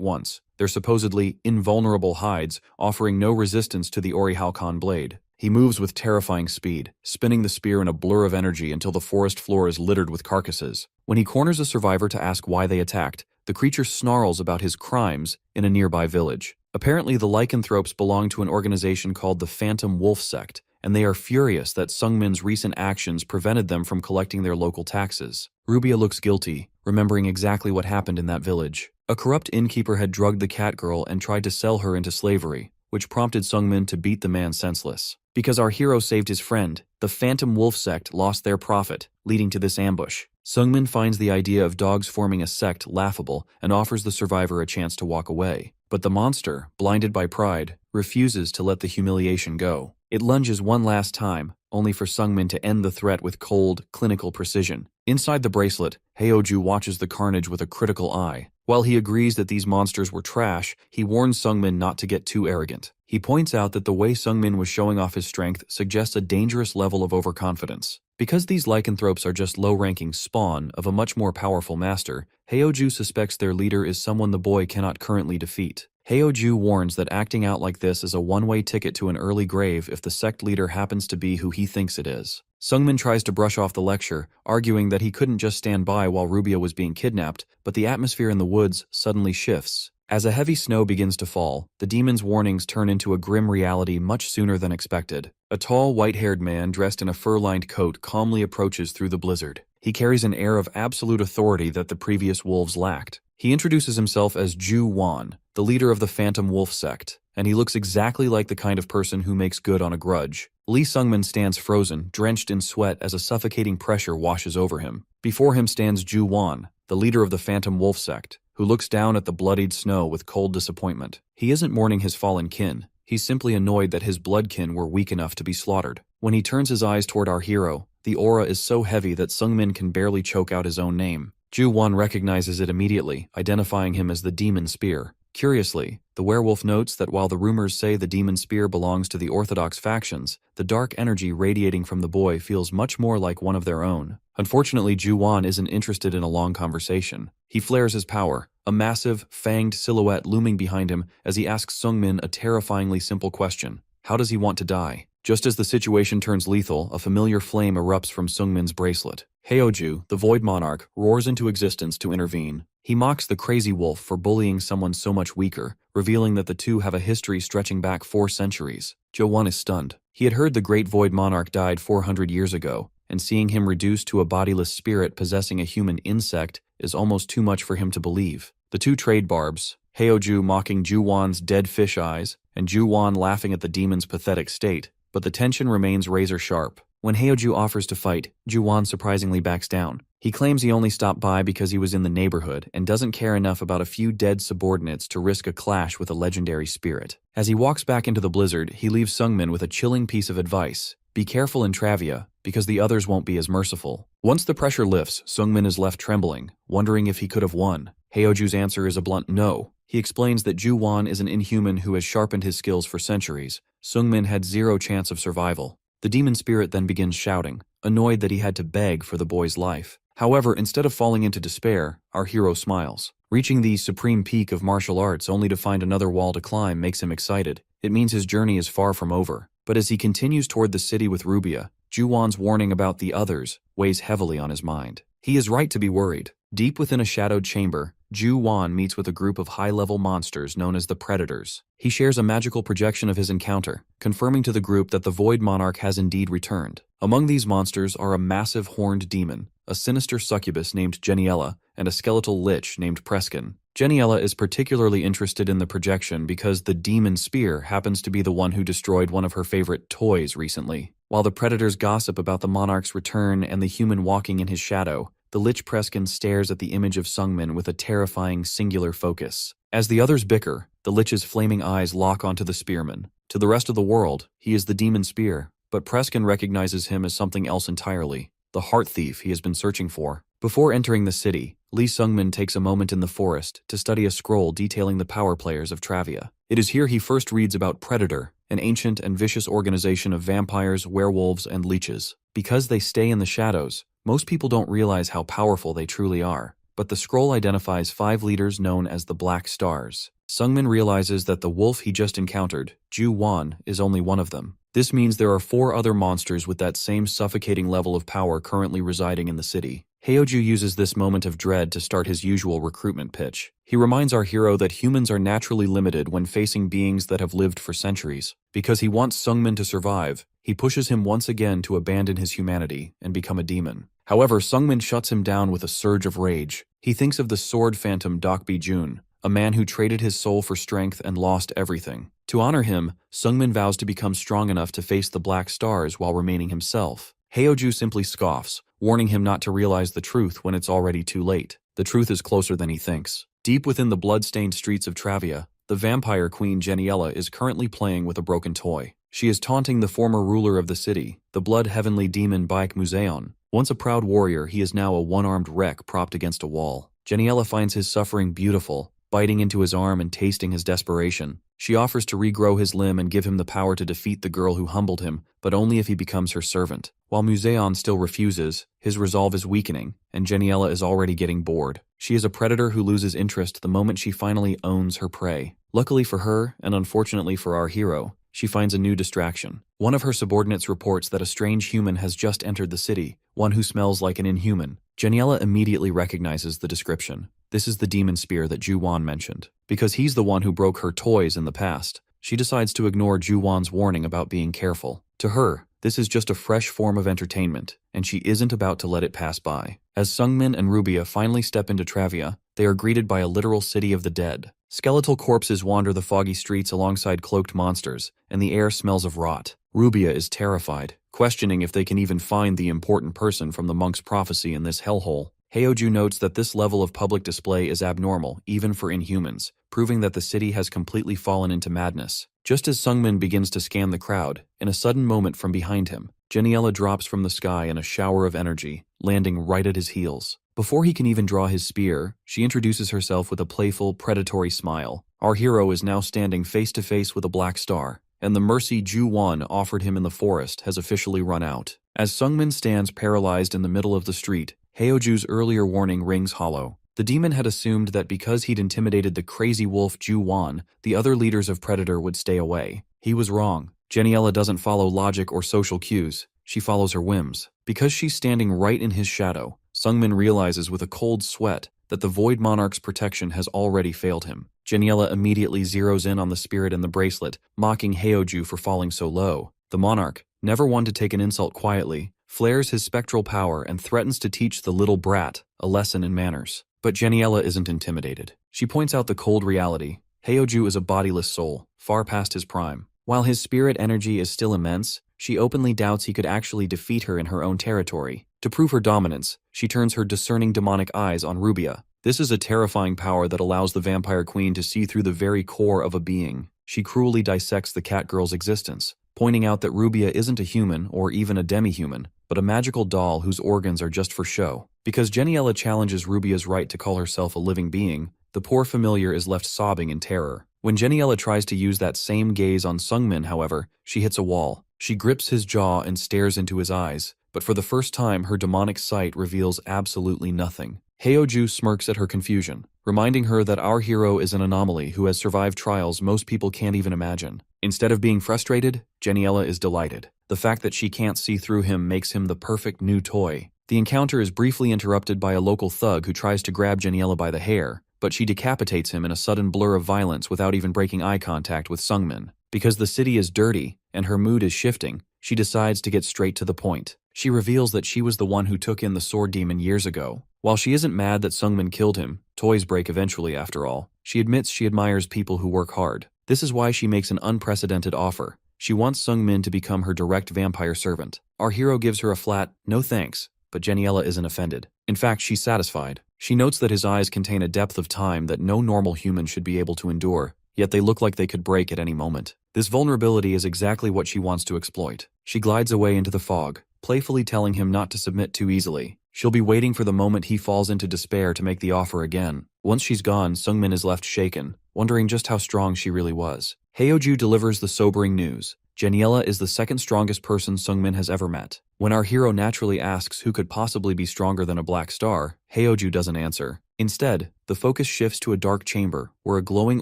once, their supposedly invulnerable hides offering no resistance to the Ori Halcon blade. He moves with terrifying speed, spinning the spear in a blur of energy until the forest floor is littered with carcasses. When he corners a survivor to ask why they attacked, the creature snarls about his crimes in a nearby village. Apparently, the lycanthropes belong to an organization called the Phantom Wolf Sect, and they are furious that Sungmin's recent actions prevented them from collecting their local taxes. Rubia looks guilty, remembering exactly what happened in that village. A corrupt innkeeper had drugged the cat girl and tried to sell her into slavery, which prompted Sungmin to beat the man senseless. Because our hero saved his friend, the Phantom Wolf Sect lost their profit, leading to this ambush. Sungmin finds the idea of dogs forming a sect laughable and offers the survivor a chance to walk away. But the monster, blinded by pride, refuses to let the humiliation go. It lunges one last time, only for Sungmin to end the threat with cold, clinical precision. Inside the bracelet, Heoju watches the carnage with a critical eye. While he agrees that these monsters were trash, he warns Sungmin not to get too arrogant. He points out that the way Sungmin was showing off his strength suggests a dangerous level of overconfidence. Because these lycanthropes are just low-ranking spawn of a much more powerful master, Heoju suspects their leader is someone the boy cannot currently defeat. Heoju warns that acting out like this is a one-way ticket to an early grave if the sect leader happens to be who he thinks it is. Sungmin tries to brush off the lecture, arguing that he couldn't just stand by while Rubia was being kidnapped, but the atmosphere in the woods suddenly shifts. As a heavy snow begins to fall, the demon's warnings turn into a grim reality much sooner than expected. A tall, white-haired man dressed in a fur-lined coat calmly approaches through the blizzard. He carries an air of absolute authority that the previous wolves lacked. He introduces himself as Ju Wan, the leader of the Phantom Wolf sect, and he looks exactly like the kind of person who makes good on a grudge. Lee Sungmin stands frozen, drenched in sweat as a suffocating pressure washes over him. Before him stands Ju Wan, the leader of the Phantom Wolf sect, who looks down at the bloodied snow with cold disappointment. He isn't mourning his fallen kin. He's simply annoyed that his bloodkin were weak enough to be slaughtered. When he turns his eyes toward our hero, the aura is so heavy that Sungmin can barely choke out his own name. Ju Wan recognizes it immediately, identifying him as the Demon Spear. Curiously, the werewolf notes that while the rumors say the Demon Spear belongs to the orthodox factions, the dark energy radiating from the boy feels much more like one of their own. Unfortunately, Ju Wan isn't interested in a long conversation. He flares his power, a massive, fanged silhouette looming behind him as he asks Sungmin a terrifyingly simple question. How does he want to die? Just as the situation turns lethal, a familiar flame erupts from Sungmin's bracelet. Heoju, the Void Monarch, roars into existence to intervene. He mocks the crazy wolf for bullying someone so much weaker, revealing that the two have a history stretching back 4 centuries. Ju Wan is stunned. He had heard the great Void Monarch died 400 years ago, and seeing him reduced to a bodiless spirit possessing a human insect is almost too much for him to believe. The two trade barbs, Heoju mocking Ju Wan's dead fish eyes, and Ju Wan laughing at the demon's pathetic state, but the tension remains razor-sharp. When Heoju offers to fight, Ju Wan surprisingly backs down. He claims he only stopped by because he was in the neighborhood and doesn't care enough about a few dead subordinates to risk a clash with a legendary spirit. As he walks back into the blizzard, he leaves Sungmin with a chilling piece of advice. Be careful in Travia, because the others won't be as merciful. Once the pressure lifts, Sungmin is left trembling, wondering if he could have won. Heoju's answer is a blunt no. He explains that Ju Wan is an inhuman who has sharpened his skills for centuries. Sungmin had zero chance of survival. The demon spirit then begins shouting, annoyed that he had to beg for the boy's life. However, instead of falling into despair, our hero smiles. Reaching the supreme peak of martial arts only to find another wall to climb makes him excited. It means his journey is far from over. But as he continues toward the city with Rubia, Ju Wan's warning about the others weighs heavily on his mind. He is right to be worried. Deep within a shadowed chamber, Ju Wan meets with a group of high-level monsters known as the Predators. He shares a magical projection of his encounter, confirming to the group that the Void Monarch has indeed returned. Among these monsters are a massive horned demon, a sinister succubus named Yahello, and a skeletal lich named Preskin. Yahello is particularly interested in the projection because the Demon Spear happens to be the one who destroyed one of her favorite toys recently. While the Predators gossip about the Monarch's return and the human walking in his shadow, the Lich Preskin stares at the image of Sungmin with a terrifying singular focus. As the others bicker, the Lich's flaming eyes lock onto the spearman. To the rest of the world, he is the Demon Spear, but Preskin recognizes him as something else entirely, the heart thief he has been searching for. Before entering the city, Lee Sungmin takes a moment in the forest to study a scroll detailing the power players of Travia. It is here he first reads about Predator, an ancient and vicious organization of vampires, werewolves, and leeches. Because they stay in the shadows, most people don't realize how powerful they truly are, but the scroll identifies 5 leaders known as the Black Stars. Sungmin realizes that the wolf he just encountered, Ju Wan, is only one of them. This means there are 4 other monsters with that same suffocating level of power currently residing in the city. Heoju uses this moment of dread to start his usual recruitment pitch. He reminds our hero that humans are naturally limited when facing beings that have lived for centuries. Because he wants Sungmin to survive, he pushes him once again to abandon his humanity and become a demon. However, Sungmin shuts him down with a surge of rage. He thinks of the sword phantom Dokbi Jun, a man who traded his soul for strength and lost everything. To honor him, Sungmin vows to become strong enough to face the Black Stars while remaining himself. Heoju simply scoffs, warning him not to realize the truth when it's already too late. The truth is closer than he thinks. Deep within the blood-stained streets of Travia, the vampire queen Yahello is currently playing with a broken toy. She is taunting the former ruler of the city, the blood-heavenly demon Baek Museon. Once a proud warrior, he is now a one-armed wreck propped against a wall. Jeniella finds his suffering beautiful, biting into his arm and tasting his desperation. She offers to regrow his limb and give him the power to defeat the girl who humbled him, but only if he becomes her servant. While Museon still refuses, his resolve is weakening, and Jeniella is already getting bored. She is a predator who loses interest the moment she finally owns her prey. Luckily for her, and unfortunately for our hero, she finds a new distraction. One of her subordinates reports that a strange human has just entered the city, one who smells like an inhuman. Jeniella immediately recognizes the description. This is the demon spear that Ju-won mentioned. Because he's the one who broke her toys in the past, she decides to ignore Ju-won's warning about being careful. To her, this is just a fresh form of entertainment, and she isn't about to let it pass by. As Sungmin and Rubia finally step into Travia, they are greeted by a literal city of the dead. Skeletal corpses wander the foggy streets alongside cloaked monsters, and the air smells of rot. Rubia is terrified, questioning if they can even find the important person from the monk's prophecy in this hellhole. Heoju notes that this level of public display is abnormal, even for inhumans, proving that the city has completely fallen into madness. Just as Sungmin begins to scan the crowd, in a sudden moment from behind him, Jeniella drops from the sky in a shower of energy, landing right at his heels. Before he can even draw his spear, she introduces herself with a playful, predatory smile. Our hero is now standing face to face with a black star, and the mercy Ju-won offered him in the forest has officially run out. As Sungmin stands paralyzed in the middle of the street, Heoju's earlier warning rings hollow. The demon had assumed that because he'd intimidated the crazy wolf Ju-won, the other leaders of Predator would stay away. He was wrong. Jeniella doesn't follow logic or social cues. She follows her whims. Because she's standing right in his shadow, Sungmin realizes with a cold sweat that the Void Monarch's protection has already failed him. Jeniella immediately zeroes in on the spirit in the bracelet, mocking Heoju for falling so low. The Monarch, never one to take an insult quietly, flares his spectral power and threatens to teach the little brat a lesson in manners. But Jeniella isn't intimidated. She points out the cold reality. Heoju is a bodiless soul, far past his prime. While his spirit energy is still immense, she openly doubts he could actually defeat her in her own territory. To prove her dominance, she turns her discerning demonic eyes on Rubia. This is a terrifying power that allows the vampire queen to see through the very core of a being. She cruelly dissects the cat girl's existence, pointing out that Rubia isn't a human or even a demi-human, but a magical doll whose organs are just for show. Because Jeniella challenges Rubia's right to call herself a living being, the poor familiar is left sobbing in terror. When Jeniella tries to use that same gaze on Sungmin, however, she hits a wall. She grips his jaw and stares into his eyes, but for the first time her demonic sight reveals absolutely nothing. Heoju smirks at her confusion, reminding her that our hero is an anomaly who has survived trials most people can't even imagine. Instead of being frustrated, Jeniella is delighted. The fact that she can't see through him makes him the perfect new toy. The encounter is briefly interrupted by a local thug who tries to grab Jeniella by the hair, but she decapitates him in a sudden blur of violence without even breaking eye contact with Sungmin. Because the city is dirty, and her mood is shifting, she decides to get straight to the point. She reveals that she was the one who took in the sword demon years ago. While she isn't mad that Sungmin killed him, toys break eventually after all, she admits she admires people who work hard. This is why she makes an unprecedented offer. She wants Sungmin to become her direct vampire servant. Our hero gives her a flat, no thanks, but Jeniella isn't offended. In fact, she's satisfied. She notes that his eyes contain a depth of time that no normal human should be able to endure, yet they look like they could break at any moment. This vulnerability is exactly what she wants to exploit. She glides away into the fog, playfully telling him not to submit too easily. She'll be waiting for the moment he falls into despair to make the offer again. Once she's gone, Sungmin is left shaken, wondering just how strong she really was. Heoju delivers the sobering news. Jeniella is the second strongest person Sungmin has ever met. When our hero naturally asks who could possibly be stronger than a black star, Heoju doesn't answer. Instead, the focus shifts to a dark chamber, where a glowing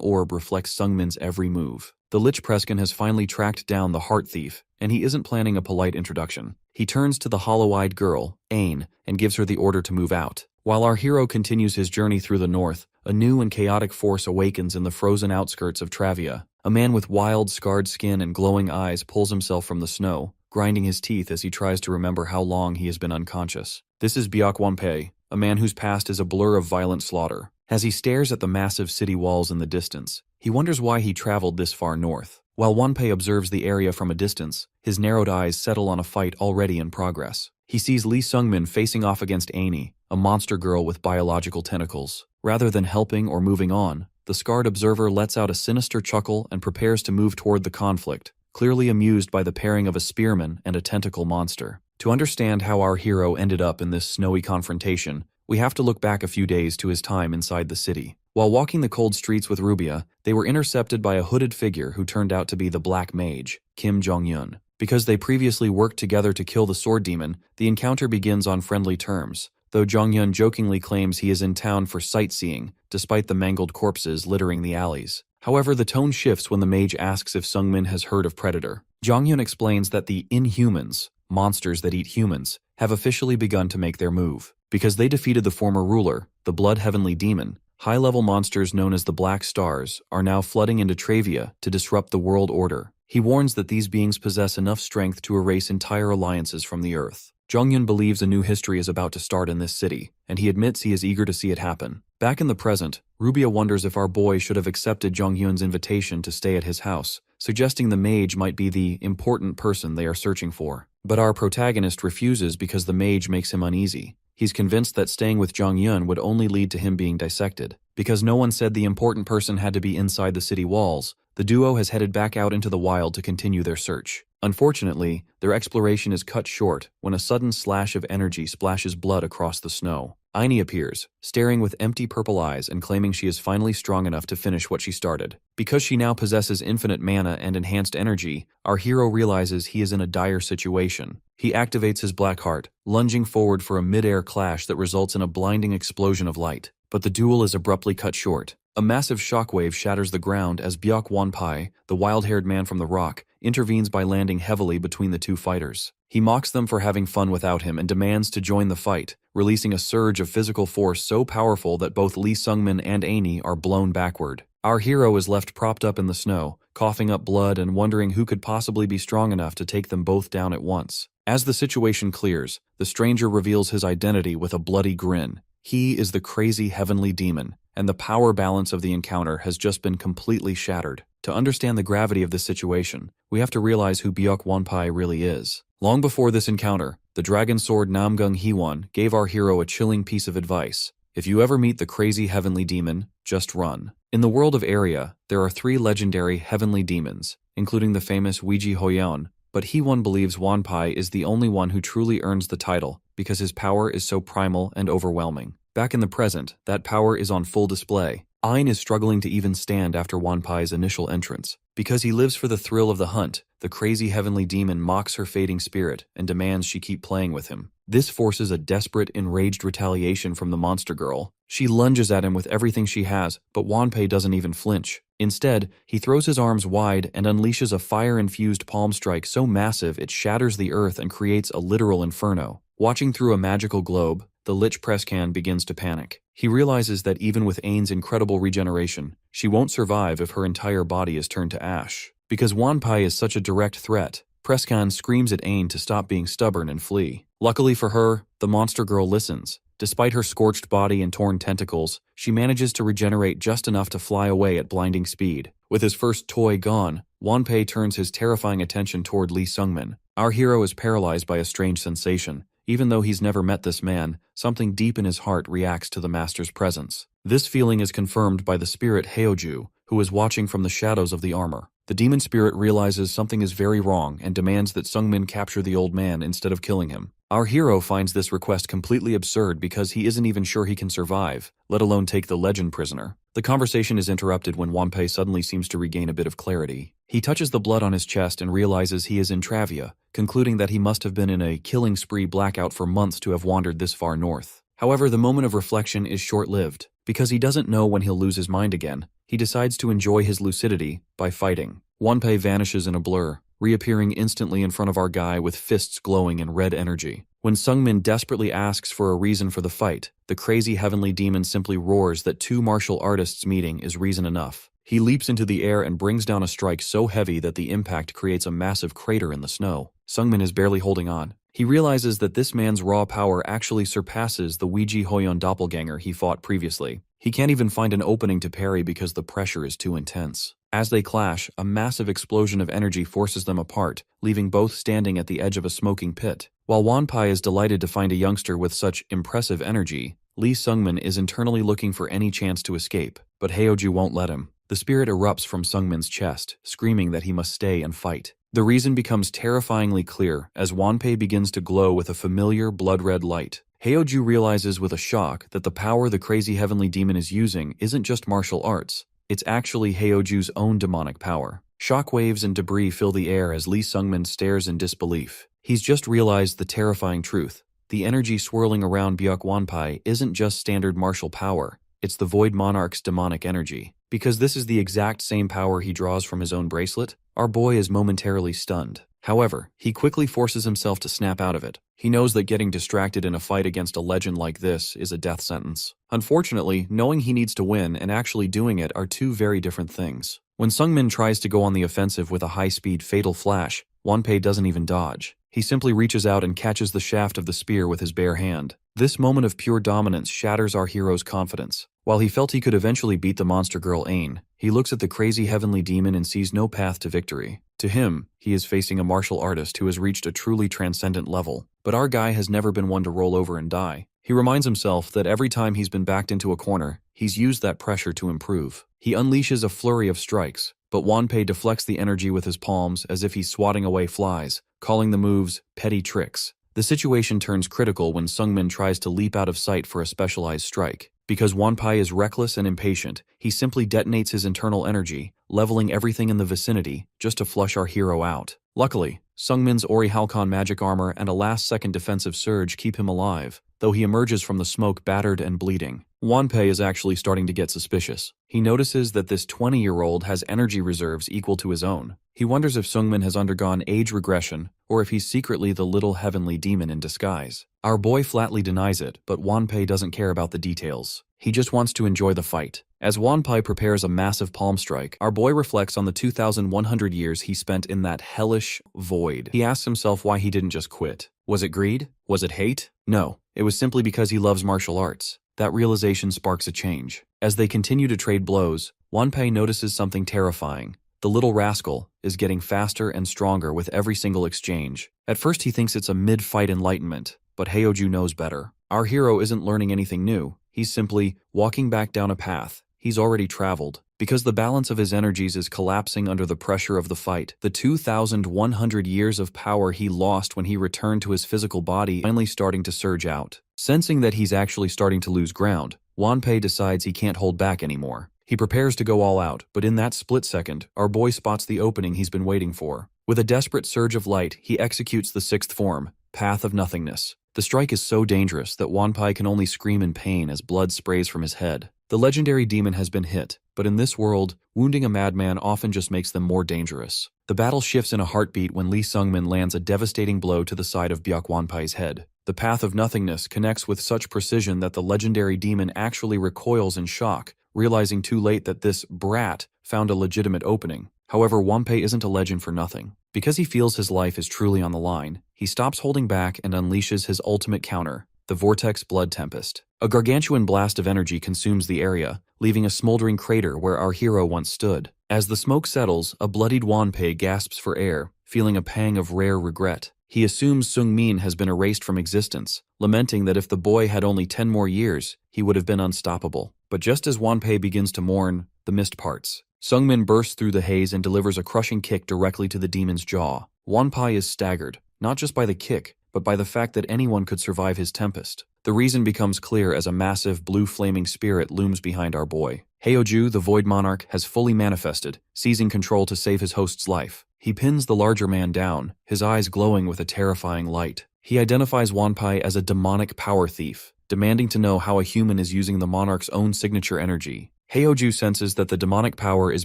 orb reflects Sungmin's every move. The Lich Preskin has finally tracked down the Heart Thief, and he isn't planning a polite introduction. He turns to the hollow-eyed girl, Ain, and gives her the order to move out. While our hero continues his journey through the north, a new and chaotic force awakens in the frozen outskirts of Travia. A man with wild, scarred skin and glowing eyes pulls himself from the snow, grinding his teeth as he tries to remember how long he has been unconscious. This is Byakwonpei, a man whose past is a blur of violent slaughter. As he stares at the massive city walls in the distance, he wonders why he traveled this far north. While Wonpei observes the area from a distance, his narrowed eyes settle on a fight already in progress. He sees Lee Sungmin facing off against Annie, a monster girl with biological tentacles. Rather than helping or moving on, the scarred observer lets out a sinister chuckle and prepares to move toward the conflict, clearly amused by the pairing of a spearman and a tentacle monster. To understand how our hero ended up in this snowy confrontation, We have to look back a few days to his time inside the city. While walking the cold streets with Rubia, they were intercepted by a hooded figure who turned out to be the Black Mage, Kim Jong-un. Because they previously worked together to kill the sword demon, the encounter begins on friendly terms, though Jong-un jokingly claims he is in town for sightseeing, despite the mangled corpses littering the alleys. However, the tone shifts when the mage asks if Sungmin has heard of Predator. Jong-un explains that the Inhumans, monsters that eat humans, have officially begun to make their move. Because they defeated the former ruler, the Blood Heavenly Demon, high-level monsters known as the Black Stars are now flooding into Travia to disrupt the world order. He warns that these beings possess enough strength to erase entire alliances from the earth. Jong-un believes a new history is about to start in this city, and he admits he is eager to see it happen. Back in the present, Rubia wonders if our boy should have accepted Jong-un's invitation to stay at his house, suggesting the mage might be the important person they are searching for. But our protagonist refuses because the mage makes him uneasy. He's convinced that staying with Jong-un would only lead to him being dissected. Because no one said the important person had to be inside the city walls, the duo has headed back out into the wild to continue their search. Unfortunately, their exploration is cut short when a sudden slash of energy splashes blood across the snow. Aini appears, staring with empty purple eyes and claiming she is finally strong enough to finish what she started. Because she now possesses infinite mana and enhanced energy, our hero realizes he is in a dire situation. He activates his black heart, lunging forward for a mid-air clash that results in a blinding explosion of light. But the duel is abruptly cut short. A massive shockwave shatters the ground as Byuk Wonpai, the wild-haired man from the rock, intervenes by landing heavily between the two fighters. He mocks them for having fun without him and demands to join the fight, releasing a surge of physical force so powerful that both Lee Sungmin and Aini are blown backward. Our hero is left propped up in the snow, coughing up blood and wondering who could possibly be strong enough to take them both down at once. As the situation clears, the stranger reveals his identity with a bloody grin. He is the crazy heavenly demon, and the power balance of the encounter has just been completely shattered. To understand the gravity of this situation, we have to realize who Byuk Wonpai really is. Long before this encounter, the dragon sword Namgung Hiwon gave our hero a chilling piece of advice. If you ever meet the crazy heavenly demon, just run. In the world of Area, there are 3 legendary heavenly demons, including the famous Weiji Hoyeon, but Hiwon believes Wonpai is the only one who truly earns the title because his power is so primal and overwhelming. Back in the present, that power is on full display. Ain is struggling to even stand after Wonpai's initial entrance. Because he lives for the thrill of the hunt, the crazy heavenly demon mocks her fading spirit and demands she keep playing with him. This forces a desperate, enraged retaliation from the monster girl. She lunges at him with everything she has, but Wonpai doesn't even flinch. Instead, he throws his arms wide and unleashes a fire-infused palm strike so massive it shatters the earth and creates a literal inferno. Watching through a magical globe, the Lich Presscan begins to panic. He realizes that even with Ain's incredible regeneration, she won't survive if her entire body is turned to ash. Because Wonpai is such a direct threat, Presscan screams at Ain to stop being stubborn and flee. Luckily for her, the monster girl listens. Despite her scorched body and torn tentacles, she manages to regenerate just enough to fly away at blinding speed. With his first toy gone, Wonpai turns his terrifying attention toward Lee Sungmin. Our hero is paralyzed by a strange sensation. Even though he's never met this man, something deep in his heart reacts to the master's presence. This feeling is confirmed by the spirit Heoju, who is watching from the shadows of the armor. The demon spirit realizes something is very wrong and demands that Sungmin capture the old man instead of killing him. Our hero finds this request completely absurd because he isn't even sure he can survive, let alone take the legend prisoner. The conversation is interrupted when Wonpai suddenly seems to regain a bit of clarity. He touches the blood on his chest and realizes he is in Travia, concluding that he must have been in a killing spree blackout for months to have wandered this far north. However, the moment of reflection is short-lived. Because he doesn't know when he'll lose his mind again, he decides to enjoy his lucidity by fighting. Wonpai vanishes in a blur, reappearing instantly in front of our guy with fists glowing in red energy. When Sungmin desperately asks for a reason for the fight, the crazy heavenly demon simply roars that 2 martial artists meeting is reason enough. He leaps into the air and brings down a strike so heavy that the impact creates a massive crater in the snow. Sungmin is barely holding on. He realizes that this man's raw power actually surpasses the Weiji Hoyeon doppelganger he fought previously. He can't even find an opening to parry because the pressure is too intense. As they clash, a massive explosion of energy forces them apart, leaving both standing at the edge of a smoking pit. While Wonpai is delighted to find a youngster with such impressive energy, Lee Sungmin is internally looking for any chance to escape, but Heoju won't let him. The spirit erupts from Sungmin's chest, screaming that he must stay and fight. The reason becomes terrifyingly clear as Wonpai begins to glow with a familiar blood-red light. Heoju realizes with a shock that the power the crazy heavenly demon is using isn't just martial arts, it's actually Heoju's own demonic power. Shockwaves and debris fill the air as Lee Sungmin stares in disbelief. He's just realized the terrifying truth. The energy swirling around Byuk Wanpai isn't just standard martial power, it's the Void Monarch's demonic energy. Because this is the exact same power he draws from his own bracelet, our boy is momentarily stunned. However, he quickly forces himself to snap out of it. He knows that getting distracted in a fight against a legend like this is a death sentence. Unfortunately, knowing he needs to win and actually doing it are two very different things. When Sungmin tries to go on the offensive with a high-speed fatal flash, Wanpai doesn't even dodge. He simply reaches out and catches the shaft of the spear with his bare hand. This moment of pure dominance shatters our hero's confidence. While he felt he could eventually beat the monster girl Ain, he looks at the crazy heavenly demon and sees no path to victory. To him, he is facing a martial artist who has reached a truly transcendent level. But our guy has never been one to roll over and die. He reminds himself that every time he's been backed into a corner, he's used that pressure to improve. He unleashes a flurry of strikes, but Wanpai deflects the energy with his palms as if he's swatting away flies, calling the moves petty tricks. The situation turns critical when Sungmin tries to leap out of sight for a specialized strike. Because Wanpai is reckless and impatient, he simply detonates his internal energy, leveling everything in the vicinity just to flush our hero out. Luckily, Sungmin's Ori Halcon magic armor and a last-second defensive surge keep him alive, though he emerges from the smoke battered and bleeding. Wanpai is actually starting to get suspicious. He notices that this 20-year-old has energy reserves equal to his own. He wonders if Sungmin has undergone age regression or if he's secretly the little heavenly demon in disguise. Our boy flatly denies it, but Wanpai doesn't care about the details. He just wants to enjoy the fight. As Wanpai prepares a massive palm strike, our boy reflects on the 2,100 years he spent in that hellish void. He asks himself why he didn't just quit. Was it greed? Was it hate? No, it was simply because he loves martial arts. That realization sparks a change. As they continue to trade blows, Wanpai notices something terrifying. The little rascal is getting faster and stronger with every single exchange. At first he thinks it's a mid-fight enlightenment, but Heoju knows better. Our hero isn't learning anything new. He's simply walking back down a path he's already traveled. Because the balance of his energies is collapsing under the pressure of the fight, the 2,100 years of power he lost when he returned to his physical body finally starting to surge out. Sensing that he's actually starting to lose ground, Wanpai decides he can't hold back anymore. He prepares to go all out, but in that split second, our boy spots the opening he's been waiting for. With a desperate surge of light, he executes the sixth form, Path of Nothingness. The strike is so dangerous that Wanpai can only scream in pain as blood sprays from his head. The legendary demon has been hit, but in this world, wounding a madman often just makes them more dangerous. The battle shifts in a heartbeat when Lee Sungmin lands a devastating blow to the side of Byuk Wanpai's head. The Path of Nothingness connects with such precision that the legendary demon actually recoils in shock, realizing too late that this brat found a legitimate opening. However, Wanpai isn't a legend for nothing. Because he feels his life is truly on the line, he stops holding back and unleashes his ultimate counter, the Vortex Blood Tempest. A gargantuan blast of energy consumes the area, leaving a smoldering crater where our hero once stood. As the smoke settles, a bloodied Wanpai gasps for air, feeling a pang of rare regret. He assumes Sungmin has been erased from existence, lamenting that if the boy had only 10 more years, he would have been unstoppable. But just as Wanpai begins to mourn, the mist parts. Sungmin bursts through the haze and delivers a crushing kick directly to the demon's jaw. Wanpai is staggered, not just by the kick, but by the fact that anyone could survive his tempest. The reason becomes clear as a massive blue flaming spirit looms behind our boy. Heoju, the Void Monarch, has fully manifested, seizing control to save his host's life. He pins the larger man down, his eyes glowing with a terrifying light. He identifies Wanpai as a demonic power thief, demanding to know how a human is using the monarch's own signature energy. Heoju senses that the demonic power is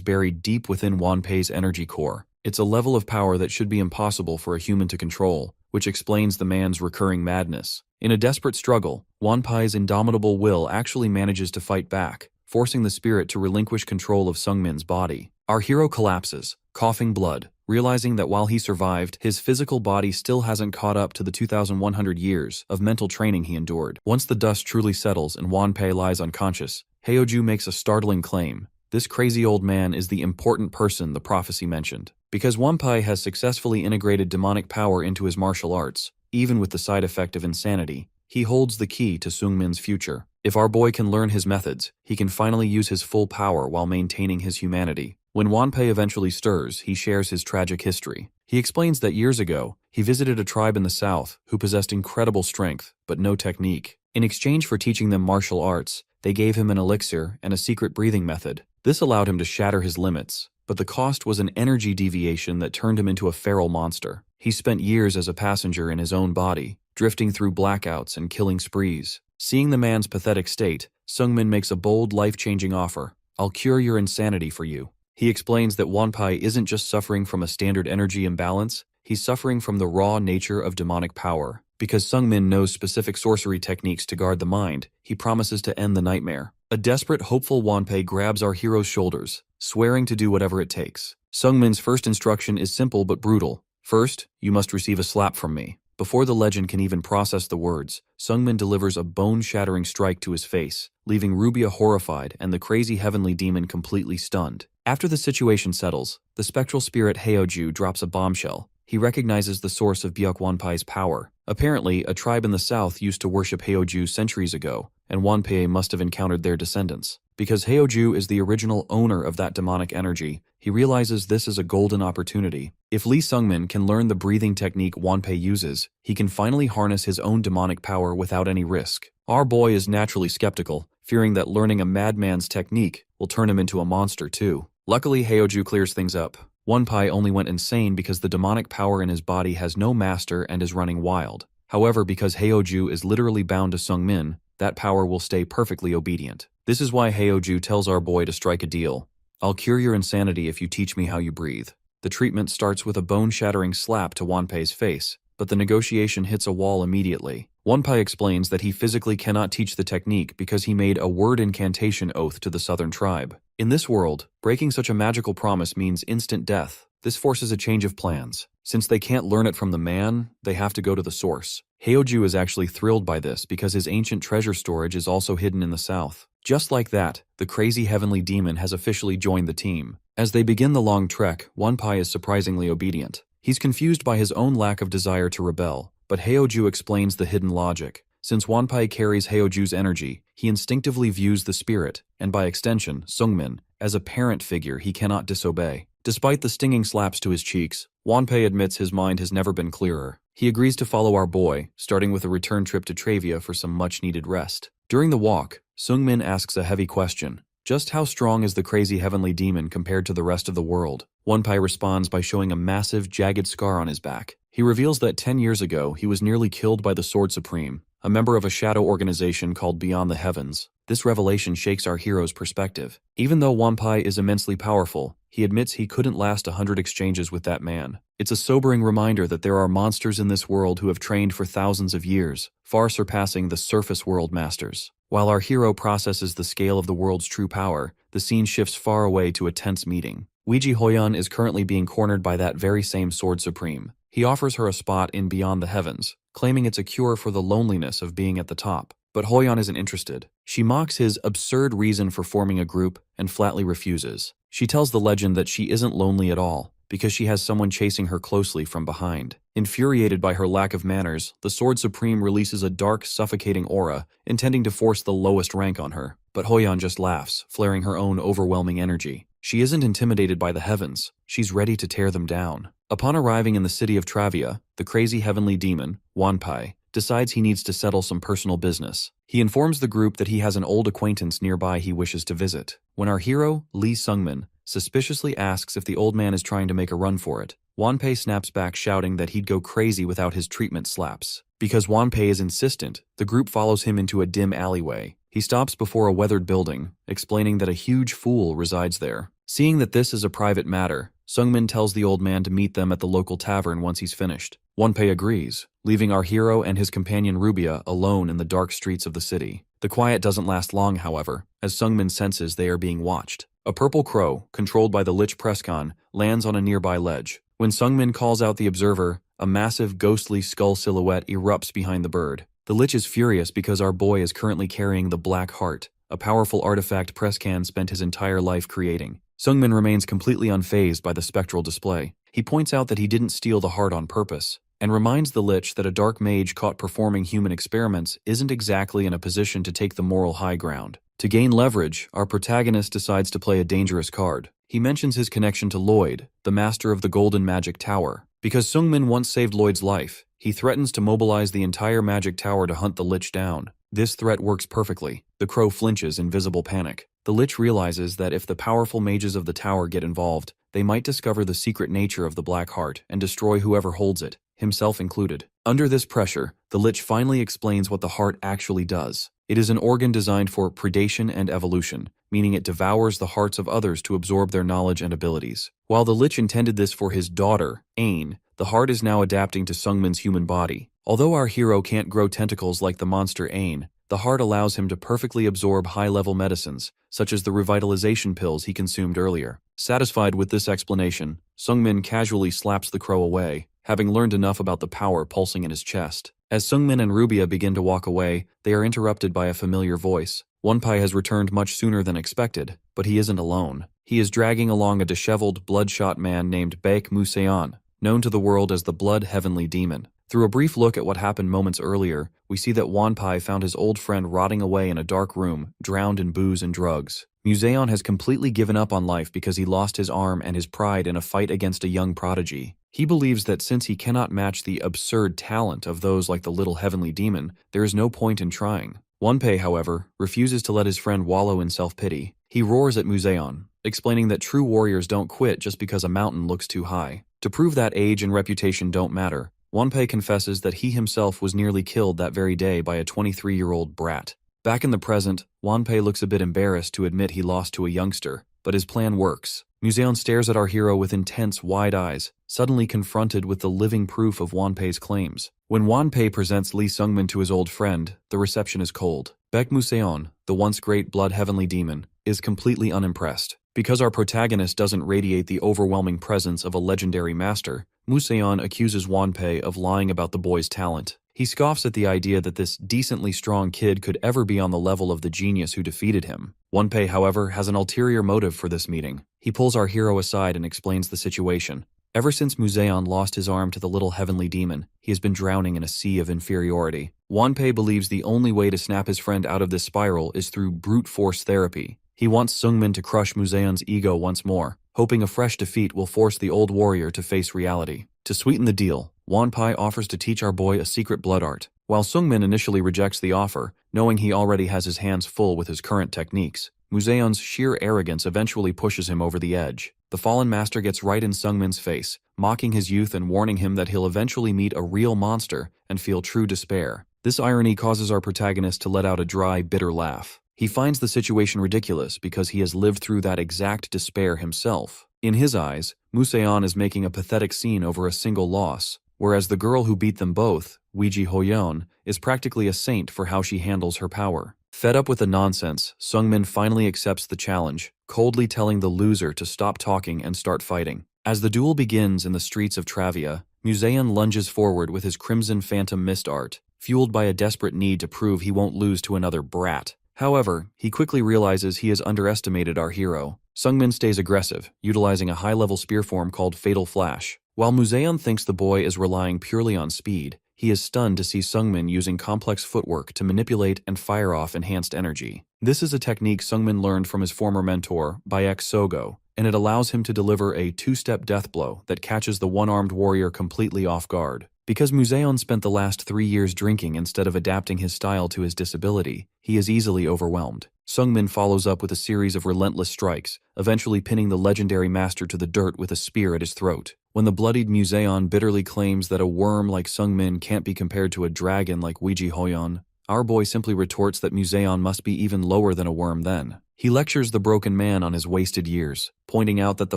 buried deep within Wanpai's energy core. It's a level of power that should be impossible for a human to control, which explains the man's recurring madness. In a desperate struggle, Wanpai's indomitable will actually manages to fight back, forcing the spirit to relinquish control of Sungmin's body. Our hero collapses, coughing blood, realizing that while he survived, his physical body still hasn't caught up to the 2,100 years of mental training he endured. Once the dust truly settles and Wanpai lies unconscious, Heoju makes a startling claim. This crazy old man is the important person the prophecy mentioned. Because Wanpai has successfully integrated demonic power into his martial arts, even with the side effect of insanity, he holds the key to Sungmin's future. If our boy can learn his methods, he can finally use his full power while maintaining his humanity. When Wanpei eventually stirs, he shares his tragic history. He explains that years ago, he visited a tribe in the south who possessed incredible strength, but no technique. In exchange for teaching them martial arts, they gave him an elixir and a secret breathing method. This allowed him to shatter his limits, but the cost was an energy deviation that turned him into a feral monster. He spent years as a passenger in his own body, drifting through blackouts and killing sprees. Seeing the man's pathetic state, Sungmin makes a bold, life-changing offer. "I'll cure your insanity for you." He explains that Wanpei isn't just suffering from a standard energy imbalance, he's suffering from the raw nature of demonic power. Because Sungmin knows specific sorcery techniques to guard the mind, he promises to end the nightmare. A desperate, hopeful Wanpei grabs our hero's shoulders, swearing to do whatever it takes. Sungmin's first instruction is simple but brutal. "First, you must receive a slap from me." Before the legend can even process the words, Sungmin delivers a bone-shattering strike to his face, leaving Rubia horrified and the crazy heavenly demon completely stunned. After the situation settles, the spectral spirit Heoju drops a bombshell. He recognizes the source of Byuk Wanpei's power. Apparently, a tribe in the south used to worship Heoju centuries ago, and Wanpei must have encountered their descendants. Because Heoju is the original owner of that demonic energy, he realizes this is a golden opportunity. If Lee Sungmin can learn the breathing technique Wanpei uses, he can finally harness his own demonic power without any risk. Our boy is naturally skeptical, fearing that learning a madman's technique will turn him into a monster too. Luckily, Heoju clears things up. Wanpei only went insane because the demonic power in his body has no master and is running wild. However, because Heoju is literally bound to Sungmin, that power will stay perfectly obedient. This is why Heoju tells our boy to strike a deal. "I'll cure your insanity if you teach me how you breathe." The treatment starts with a bone-shattering slap to Wanpei's face, but the negotiation hits a wall immediately. Wanpei explains that he physically cannot teach the technique because he made a word incantation oath to the southern tribe. In this world, breaking such a magical promise means instant death. This forces a change of plans. Since they can't learn it from the man, they have to go to the source. Heoju is actually thrilled by this because his ancient treasure storage is also hidden in the south. Just like that, the crazy heavenly demon has officially joined the team. As they begin the long trek, Wanpei is surprisingly obedient. He's confused by his own lack of desire to rebel, but Heoju explains the hidden logic. Since Wanpei carries Heoju's energy, he instinctively views the spirit, and by extension, Sungmin, as a parent figure he cannot disobey. Despite the stinging slaps to his cheeks, Wanpei admits his mind has never been clearer. He agrees to follow our boy, starting with a return trip to Travia for some much-needed rest. During the walk, Sungmin asks a heavy question. Just how strong is the crazy heavenly demon compared to the rest of the world? Wanpei responds by showing a massive, jagged scar on his back. He reveals that 10 years ago, he was nearly killed by the Sword Supreme, a member of a shadow organization called Beyond the Heavens. This revelation shakes our hero's perspective. Even though Wanpei is immensely powerful, he admits he couldn't last 100 exchanges with that man. It's a sobering reminder that there are monsters in this world who have trained for thousands of years, far surpassing the surface world masters. While our hero processes the scale of the world's true power, the scene shifts far away to a tense meeting. Weiji Hoyan is currently being cornered by that very same Sword Supreme. He offers her a spot in Beyond the Heavens, claiming it's a cure for the loneliness of being at the top. But Hoyan isn't interested. She mocks his absurd reason for forming a group and flatly refuses. She tells the legend that she isn't lonely at all, because she has someone chasing her closely from behind. Infuriated by her lack of manners, the Sword Supreme releases a dark, suffocating aura, intending to force the lowest rank on her. But Hoyan just laughs, flaring her own overwhelming energy. She isn't intimidated by the heavens. She's ready to tear them down. Upon arriving in the city of Travia, the crazy heavenly demon, Wanpei, decides he needs to settle some personal business. He informs the group that he has an old acquaintance nearby he wishes to visit. When our hero, Lee Sungmin, suspiciously asks if the old man is trying to make a run for it, Wanpei snaps back shouting that he'd go crazy without his treatment slaps. Because Wanpei is insistent, the group follows him into a dim alleyway. He stops before a weathered building, explaining that a huge fool resides there. Seeing that this is a private matter, Sungmin tells the old man to meet them at the local tavern once he's finished. Wanpei agrees, leaving our hero and his companion Rubia alone in the dark streets of the city. The quiet doesn't last long, however, as Sungmin senses they are being watched. A purple crow, controlled by the Lich Prescon, lands on a nearby ledge. When Sungmin calls out the observer, a massive ghostly skull silhouette erupts behind the bird. The Lich is furious because our boy is currently carrying the Black Heart, a powerful artifact Prescan spent his entire life creating. Sungmin remains completely unfazed by the spectral display. He points out that he didn't steal the heart on purpose, and reminds the Lich that a dark mage caught performing human experiments isn't exactly in a position to take the moral high ground. To gain leverage, our protagonist decides to play a dangerous card. He mentions his connection to Lloyd, the master of the Golden Magic Tower. Because Sungmin once saved Lloyd's life, he threatens to mobilize the entire Magic Tower to hunt the Lich down. This threat works perfectly. The crow flinches in visible panic. The Lich realizes that if the powerful mages of the tower get involved, they might discover the secret nature of the Black Heart and destroy whoever holds it, himself included. Under this pressure, the Lich finally explains what the heart actually does. It is an organ designed for predation and evolution, meaning it devours the hearts of others to absorb their knowledge and abilities. While the Lich intended this for his daughter, Ain, the heart is now adapting to Sungmin's human body. Although our hero can't grow tentacles like the monster Ain, the heart allows him to perfectly absorb high-level medicines, such as the revitalization pills he consumed earlier. Satisfied with this explanation, Sungmin casually slaps the crow away, having learned enough about the power pulsing in his chest. As Sungmin and Rubia begin to walk away, they are interrupted by a familiar voice. Wonpai has returned much sooner than expected, but he isn't alone. He is dragging along a disheveled, bloodshot man named Baek Museon, known to the world as the Blood Heavenly Demon. Through a brief look at what happened moments earlier, we see that Wonpai found his old friend rotting away in a dark room, drowned in booze and drugs. Museon has completely given up on life because he lost his arm and his pride in a fight against a young prodigy. He believes that since he cannot match the absurd talent of those like the Little Heavenly Demon, there is no point in trying. Wonpai, however, refuses to let his friend wallow in self-pity. He roars at Museon, explaining that true warriors don't quit just because a mountain looks too high. To prove that age and reputation don't matter, Wonpai confesses that he himself was nearly killed that very day by a 23-year-old brat. Back in the present, Wonpai looks a bit embarrassed to admit he lost to a youngster, but his plan works. Museon stares at our hero with intense, wide eyes, suddenly confronted with the living proof of Wonpai's claims. When Wonpai presents Lee Sungmin to his old friend, the reception is cold. Baek Museon, the once great Blood Heavenly Demon, is completely unimpressed. Because our protagonist doesn't radiate the overwhelming presence of a legendary master, Museon accuses Wonpai of lying about the boy's talent. He scoffs at the idea that this decently strong kid could ever be on the level of the genius who defeated him. Wonpai, however, has an ulterior motive for this meeting. He pulls our hero aside and explains the situation. Ever since Museon lost his arm to the Little Heavenly Demon, he has been drowning in a sea of inferiority. Wonpai believes the only way to snap his friend out of this spiral is through brute force therapy. He wants Sungmin to crush Museon's ego once more, hoping a fresh defeat will force the old warrior to face reality. To sweeten the deal, Wonpai offers to teach our boy a secret blood art. While Sungmin initially rejects the offer, knowing he already has his hands full with his current techniques, Museon's sheer arrogance eventually pushes him over the edge. The fallen master gets right in Sungmin's face, mocking his youth and warning him that he'll eventually meet a real monster and feel true despair. This irony causes our protagonist to let out a dry, bitter laugh. He finds the situation ridiculous because he has lived through that exact despair himself. In his eyes, Museon is making a pathetic scene over a single loss, whereas the girl who beat them both, Weiji Hoyeon, is practically a saint for how she handles her power. Fed up with the nonsense, Sungmin finally accepts the challenge, coldly telling the loser to stop talking and start fighting. As the duel begins in the streets of Travia, Museon lunges forward with his Crimson Phantom Mist art, fueled by a desperate need to prove he won't lose to another brat. However, he quickly realizes he has underestimated our hero. Sungmin stays aggressive, utilizing a high-level spear form called Fatal Flash. While Museon thinks the boy is relying purely on speed, he is stunned to see Sungmin using complex footwork to manipulate and fire off enhanced energy. This is a technique Sungmin learned from his former mentor, Baek Sogo, and it allows him to deliver a two-step death blow that catches the one-armed warrior completely off guard. Because Museon spent the last 3 years drinking instead of adapting his style to his disability, he is easily overwhelmed. Sungmin follows up with a series of relentless strikes, eventually pinning the legendary master to the dirt with a spear at his throat. When the bloodied Museon bitterly claims that a worm like Sungmin can't be compared to a dragon like Weiji Hoyeon, our boy simply retorts that Museon must be even lower than a worm then. He lectures the broken man on his wasted years, pointing out that the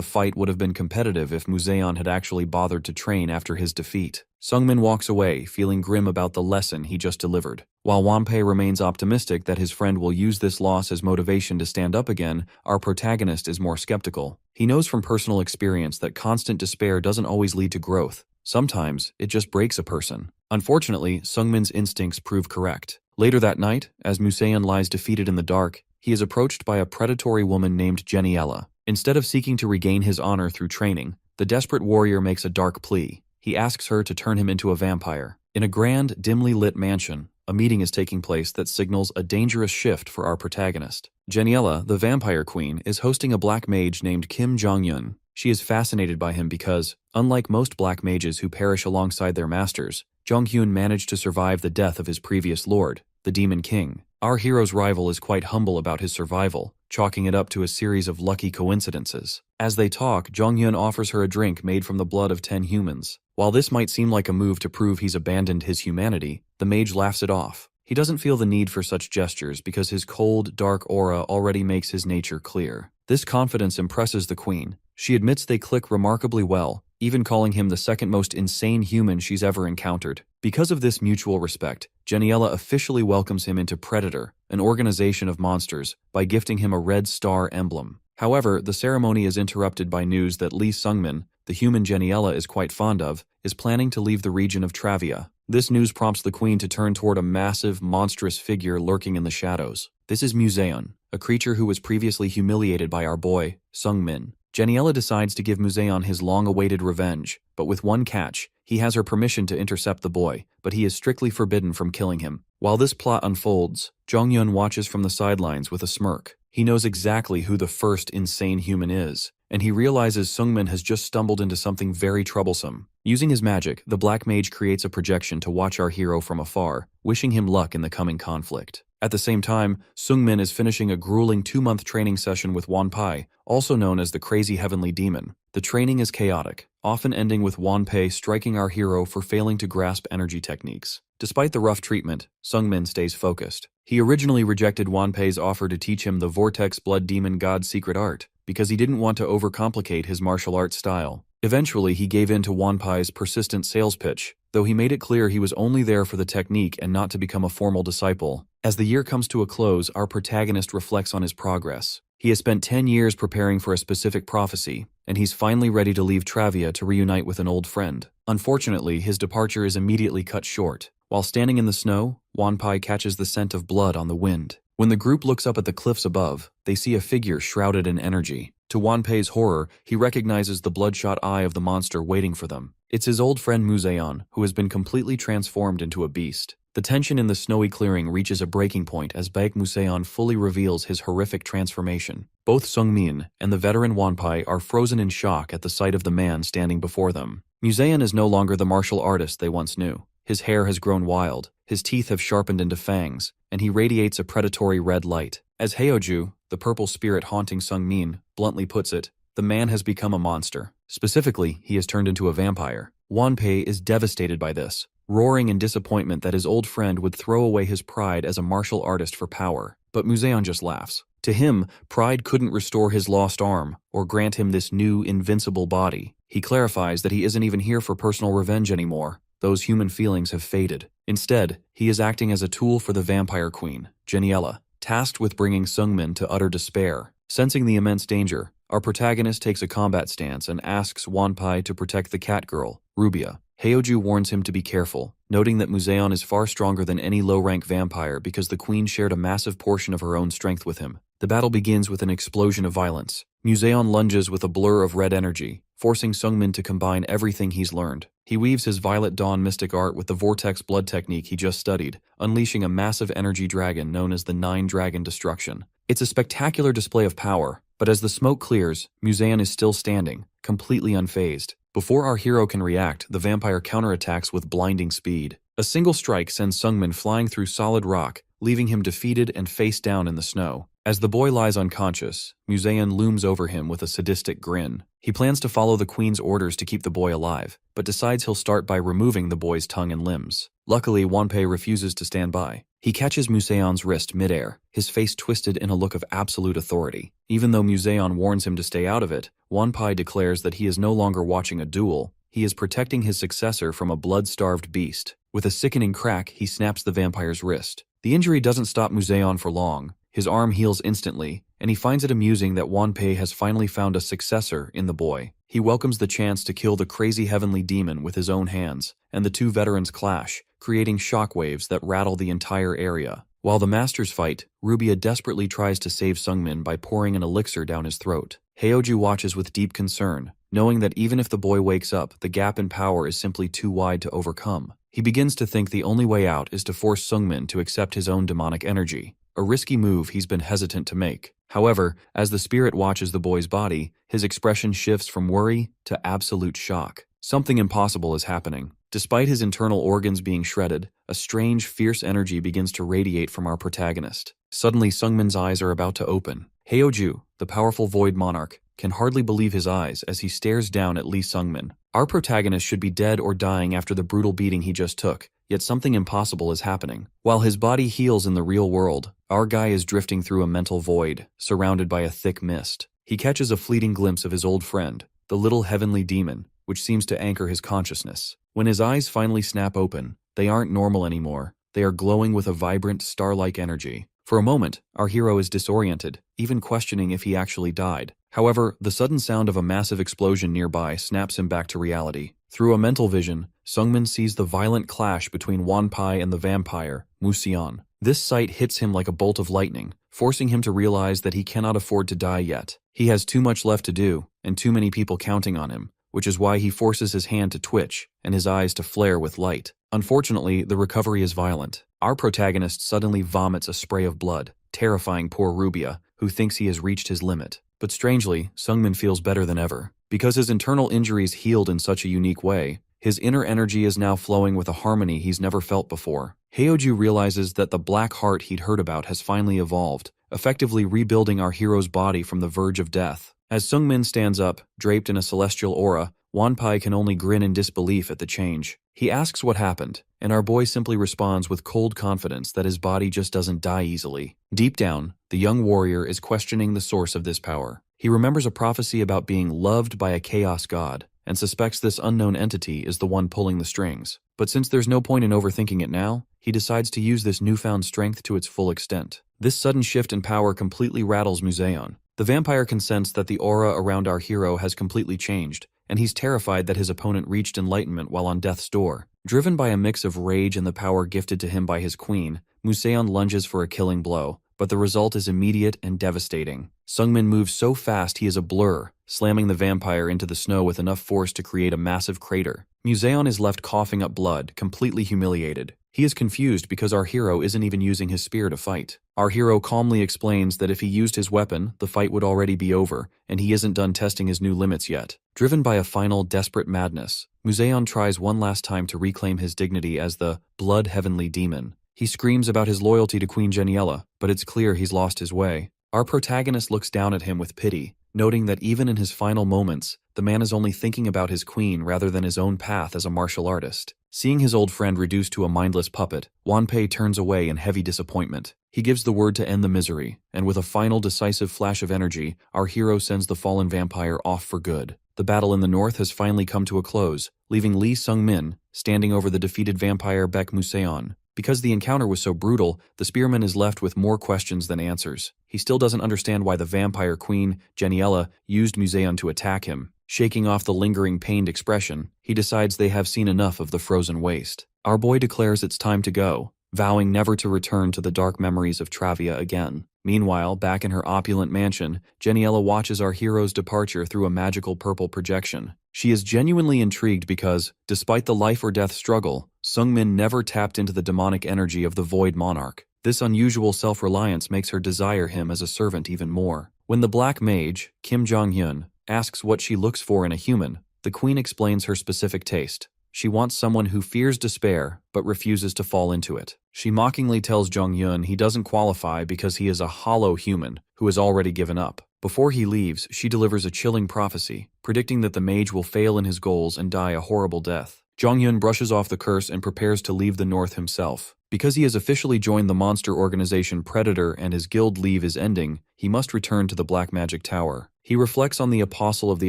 fight would have been competitive if Museon had actually bothered to train after his defeat. Sungmin walks away, feeling grim about the lesson he just delivered. While Wonpai remains optimistic that his friend will use this loss as motivation to stand up again, our protagonist is more skeptical. He knows from personal experience that constant despair doesn't always lead to growth. Sometimes, it just breaks a person. Unfortunately, Sungmin's instincts prove correct. Later that night, as Museon lies defeated in the dark, he is approached by a predatory woman named Yahello. Instead of seeking to regain his honor through training, the desperate warrior makes a dark plea. He asks her to turn him into a vampire. In a grand, dimly lit mansion, a meeting is taking place that signals a dangerous shift for our protagonist. Jeniella, the vampire queen, is hosting a black mage named Kim Jong-un. She is fascinated by him because, unlike most black mages who perish alongside their masters, Jong-hyun managed to survive the death of his previous lord, the Demon King. Our hero's rival is quite humble about his survival, chalking it up to a series of lucky coincidences. As they talk, Jong-hyun offers her a drink made from the blood of 10 humans. While this might seem like a move to prove he's abandoned his humanity, the mage laughs it off. He doesn't feel the need for such gestures because his cold, dark aura already makes his nature clear. This confidence impresses the queen. She admits they click remarkably well, even calling him the second most insane human she's ever encountered. Because of this mutual respect, Jeniella officially welcomes him into Predator, an organization of monsters, by gifting him a red star emblem. However, the ceremony is interrupted by news that Lee Sungmin, the human Jeniella is quite fond of, is planning to leave the region of Travia. This news prompts the queen to turn toward a massive, monstrous figure lurking in the shadows. This is Museon, a creature who was previously humiliated by our boy, Sungmin. Jeniella decides to give Museon his long-awaited revenge, but with one catch. He has her permission to intercept the boy, but he is strictly forbidden from killing him. While this plot unfolds, Jong-hyun watches from the sidelines with a smirk. He knows exactly who the first insane human is, and he realizes Sungmin has just stumbled into something very troublesome. Using his magic, the black mage creates a projection to watch our hero from afar, wishing him luck in the coming conflict. At the same time, Sungmin is finishing a grueling 2-month training session with Wanpai, also known as the Crazy Heavenly Demon. The training is chaotic, often ending with Wanpai striking our hero for failing to grasp energy techniques. Despite the rough treatment, Sungmin stays focused. He originally rejected Wanpei's offer to teach him the Vortex Blood Demon God's secret art, because he didn't want to overcomplicate his martial arts style. Eventually, he gave in to Wanpei's persistent sales pitch, though he made it clear he was only there for the technique and not to become a formal disciple. As the year comes to a close, our protagonist reflects on his progress. He has spent 10 years preparing for a specific prophecy, and he's finally ready to leave Travia to reunite with an old friend. Unfortunately, his departure is immediately cut short. While standing in the snow, Wanpai catches the scent of blood on the wind. When the group looks up at the cliffs above, they see a figure shrouded in energy. To Wanpei's horror, he recognizes the bloodshot eye of the monster waiting for them. It's his old friend Museon, who has been completely transformed into a beast. The tension in the snowy clearing reaches a breaking point as Baek Museon fully reveals his horrific transformation. Both Sungmin and the veteran Wanpai are frozen in shock at the sight of the man standing before them. Museon is no longer the martial artist they once knew. His hair has grown wild, his teeth have sharpened into fangs, and he radiates a predatory red light. As Heoju, the purple spirit haunting Sungmin, bluntly puts it, the man has become a monster. Specifically, he has turned into a vampire. Wanpai is devastated by this, roaring in disappointment that his old friend would throw away his pride as a martial artist for power. But Museon just laughs. To him, pride couldn't restore his lost arm or grant him this new, invincible body. He clarifies that he isn't even here for personal revenge anymore. Those human feelings have faded. Instead, he is acting as a tool for the vampire queen, Jeniella, tasked with bringing Sungmin to utter despair. Sensing the immense danger, our protagonist takes a combat stance and asks Wanpai to protect the cat girl, Rubia. Heoju warns him to be careful, noting that Museon is far stronger than any low-rank vampire because the queen shared a massive portion of her own strength with him. The battle begins with an explosion of violence. Museon lunges with a blur of red energy, forcing Sungmin to combine everything he's learned. He weaves his Violet Dawn mystic art with the Vortex Blood technique he just studied, unleashing a massive energy dragon known as the Nine Dragon Destruction. It's a spectacular display of power, but as the smoke clears, Museon is still standing, completely unfazed. Before our hero can react, the vampire counterattacks with blinding speed. A single strike sends Sungmin flying through solid rock, leaving him defeated and face down in the snow. As the boy lies unconscious, Museon looms over him with a sadistic grin. He plans to follow the queen's orders to keep the boy alive, but decides he'll start by removing the boy's tongue and limbs. Luckily, Wanpai refuses to stand by. He catches Museon's wrist midair, his face twisted in a look of absolute authority. Even though Museon warns him to stay out of it, Wanpai declares that he is no longer watching a duel. He is protecting his successor from a blood-starved beast. With a sickening crack, he snaps the vampire's wrist. The injury doesn't stop Museon for long. His arm heals instantly, and he finds it amusing that Wanpai has finally found a successor in the boy. He welcomes the chance to kill the crazy heavenly demon with his own hands, and the two veterans clash, creating shockwaves that rattle the entire area. While the masters fight, Rubia desperately tries to save Sungmin by pouring an elixir down his throat. Heoju watches with deep concern, knowing that even if the boy wakes up, the gap in power is simply too wide to overcome. He begins to think the only way out is to force Sungmin to accept his own demonic energy, a risky move he's been hesitant to make. However, as the spirit watches the boy's body, his expression shifts from worry to absolute shock. Something impossible is happening. Despite his internal organs being shredded, a strange, fierce energy begins to radiate from our protagonist. Suddenly, Sungmin's eyes are about to open. Heoju, the powerful Void Monarch, can hardly believe his eyes as he stares down at Lee Sungmin. Our protagonist should be dead or dying after the brutal beating he just took, yet something impossible is happening. While his body heals in the real world, our guy is drifting through a mental void, surrounded by a thick mist. He catches a fleeting glimpse of his old friend, the little heavenly demon, which seems to anchor his consciousness. When his eyes finally snap open, they aren't normal anymore. They are glowing with a vibrant, star-like energy. For a moment, our hero is disoriented, even questioning if he actually died. However, the sudden sound of a massive explosion nearby snaps him back to reality. Through a mental vision, Sungmin sees the violent clash between Wanpai and the vampire, Museon. This sight hits him like a bolt of lightning, forcing him to realize that he cannot afford to die yet. He has too much left to do, and too many people counting on him, which is why he forces his hand to twitch and his eyes to flare with light. Unfortunately, the recovery is violent. Our protagonist suddenly vomits a spray of blood, terrifying poor Rubia, who thinks he has reached his limit. But strangely, Sungmin feels better than ever. Because his internal injuries healed in such a unique way, his inner energy is now flowing with a harmony he's never felt before. Heoju realizes that the black heart he'd heard about has finally evolved, effectively rebuilding our hero's body from the verge of death. As Sungmin stands up, draped in a celestial aura, Wanpai can only grin in disbelief at the change. He asks what happened, and our boy simply responds with cold confidence that his body just doesn't die easily. Deep down, the young warrior is questioning the source of this power. He remembers a prophecy about being loved by a chaos god, and suspects this unknown entity is the one pulling the strings. But since there's no point in overthinking it now, he decides to use this newfound strength to its full extent. This sudden shift in power completely rattles Museon. The vampire can sense that the aura around our hero has completely changed, and he's terrified that his opponent reached enlightenment while on death's door. Driven by a mix of rage and the power gifted to him by his queen, Museon lunges for a killing blow, but the result is immediate and devastating. Sungmin moves so fast he is a blur, slamming the vampire into the snow with enough force to create a massive crater. Museon is left coughing up blood, completely humiliated. He is confused because our hero isn't even using his spear to fight. Our hero calmly explains that if he used his weapon, the fight would already be over, and he isn't done testing his new limits yet. Driven by a final, desperate madness, Museon tries one last time to reclaim his dignity as the blood heavenly demon. He screams about his loyalty to Queen Yahello, but it's clear he's lost his way. Our protagonist looks down at him with pity, noting that even in his final moments, the man is only thinking about his queen rather than his own path as a martial artist. Seeing his old friend reduced to a mindless puppet, Wanpai turns away in heavy disappointment. He gives the word to end the misery, and with a final decisive flash of energy, our hero sends the fallen vampire off for good. The battle in the north has finally come to a close, leaving Lee Sungmin standing over the defeated vampire Baek Museon. Because the encounter was so brutal, the spearman is left with more questions than answers. He still doesn't understand why the vampire queen, Yahello, used Museon to attack him. Shaking off the lingering pained expression, he decides they have seen enough of the frozen waste. Our boy declares it's time to go, vowing never to return to the dark memories of Travia again. Meanwhile, back in her opulent mansion, Yahello watches our hero's departure through a magical purple projection. She is genuinely intrigued because, despite the life-or-death struggle, Sungmin never tapped into the demonic energy of the Void Monarch. This unusual self-reliance makes her desire him as a servant even more. When the Black Mage, Kim Jong-hyun, asks what she looks for in a human, the queen explains her specific taste. She wants someone who fears despair, but refuses to fall into it. She mockingly tells Jong-hyun he doesn't qualify because he is a hollow human who has already given up. Before he leaves, she delivers a chilling prophecy, predicting that the mage will fail in his goals and die a horrible death. Jong-hyun brushes off the curse and prepares to leave the north himself. Because he has officially joined the monster organization Predator and his guild leave is ending, he must return to the Black Magic Tower. He reflects on the Apostle of the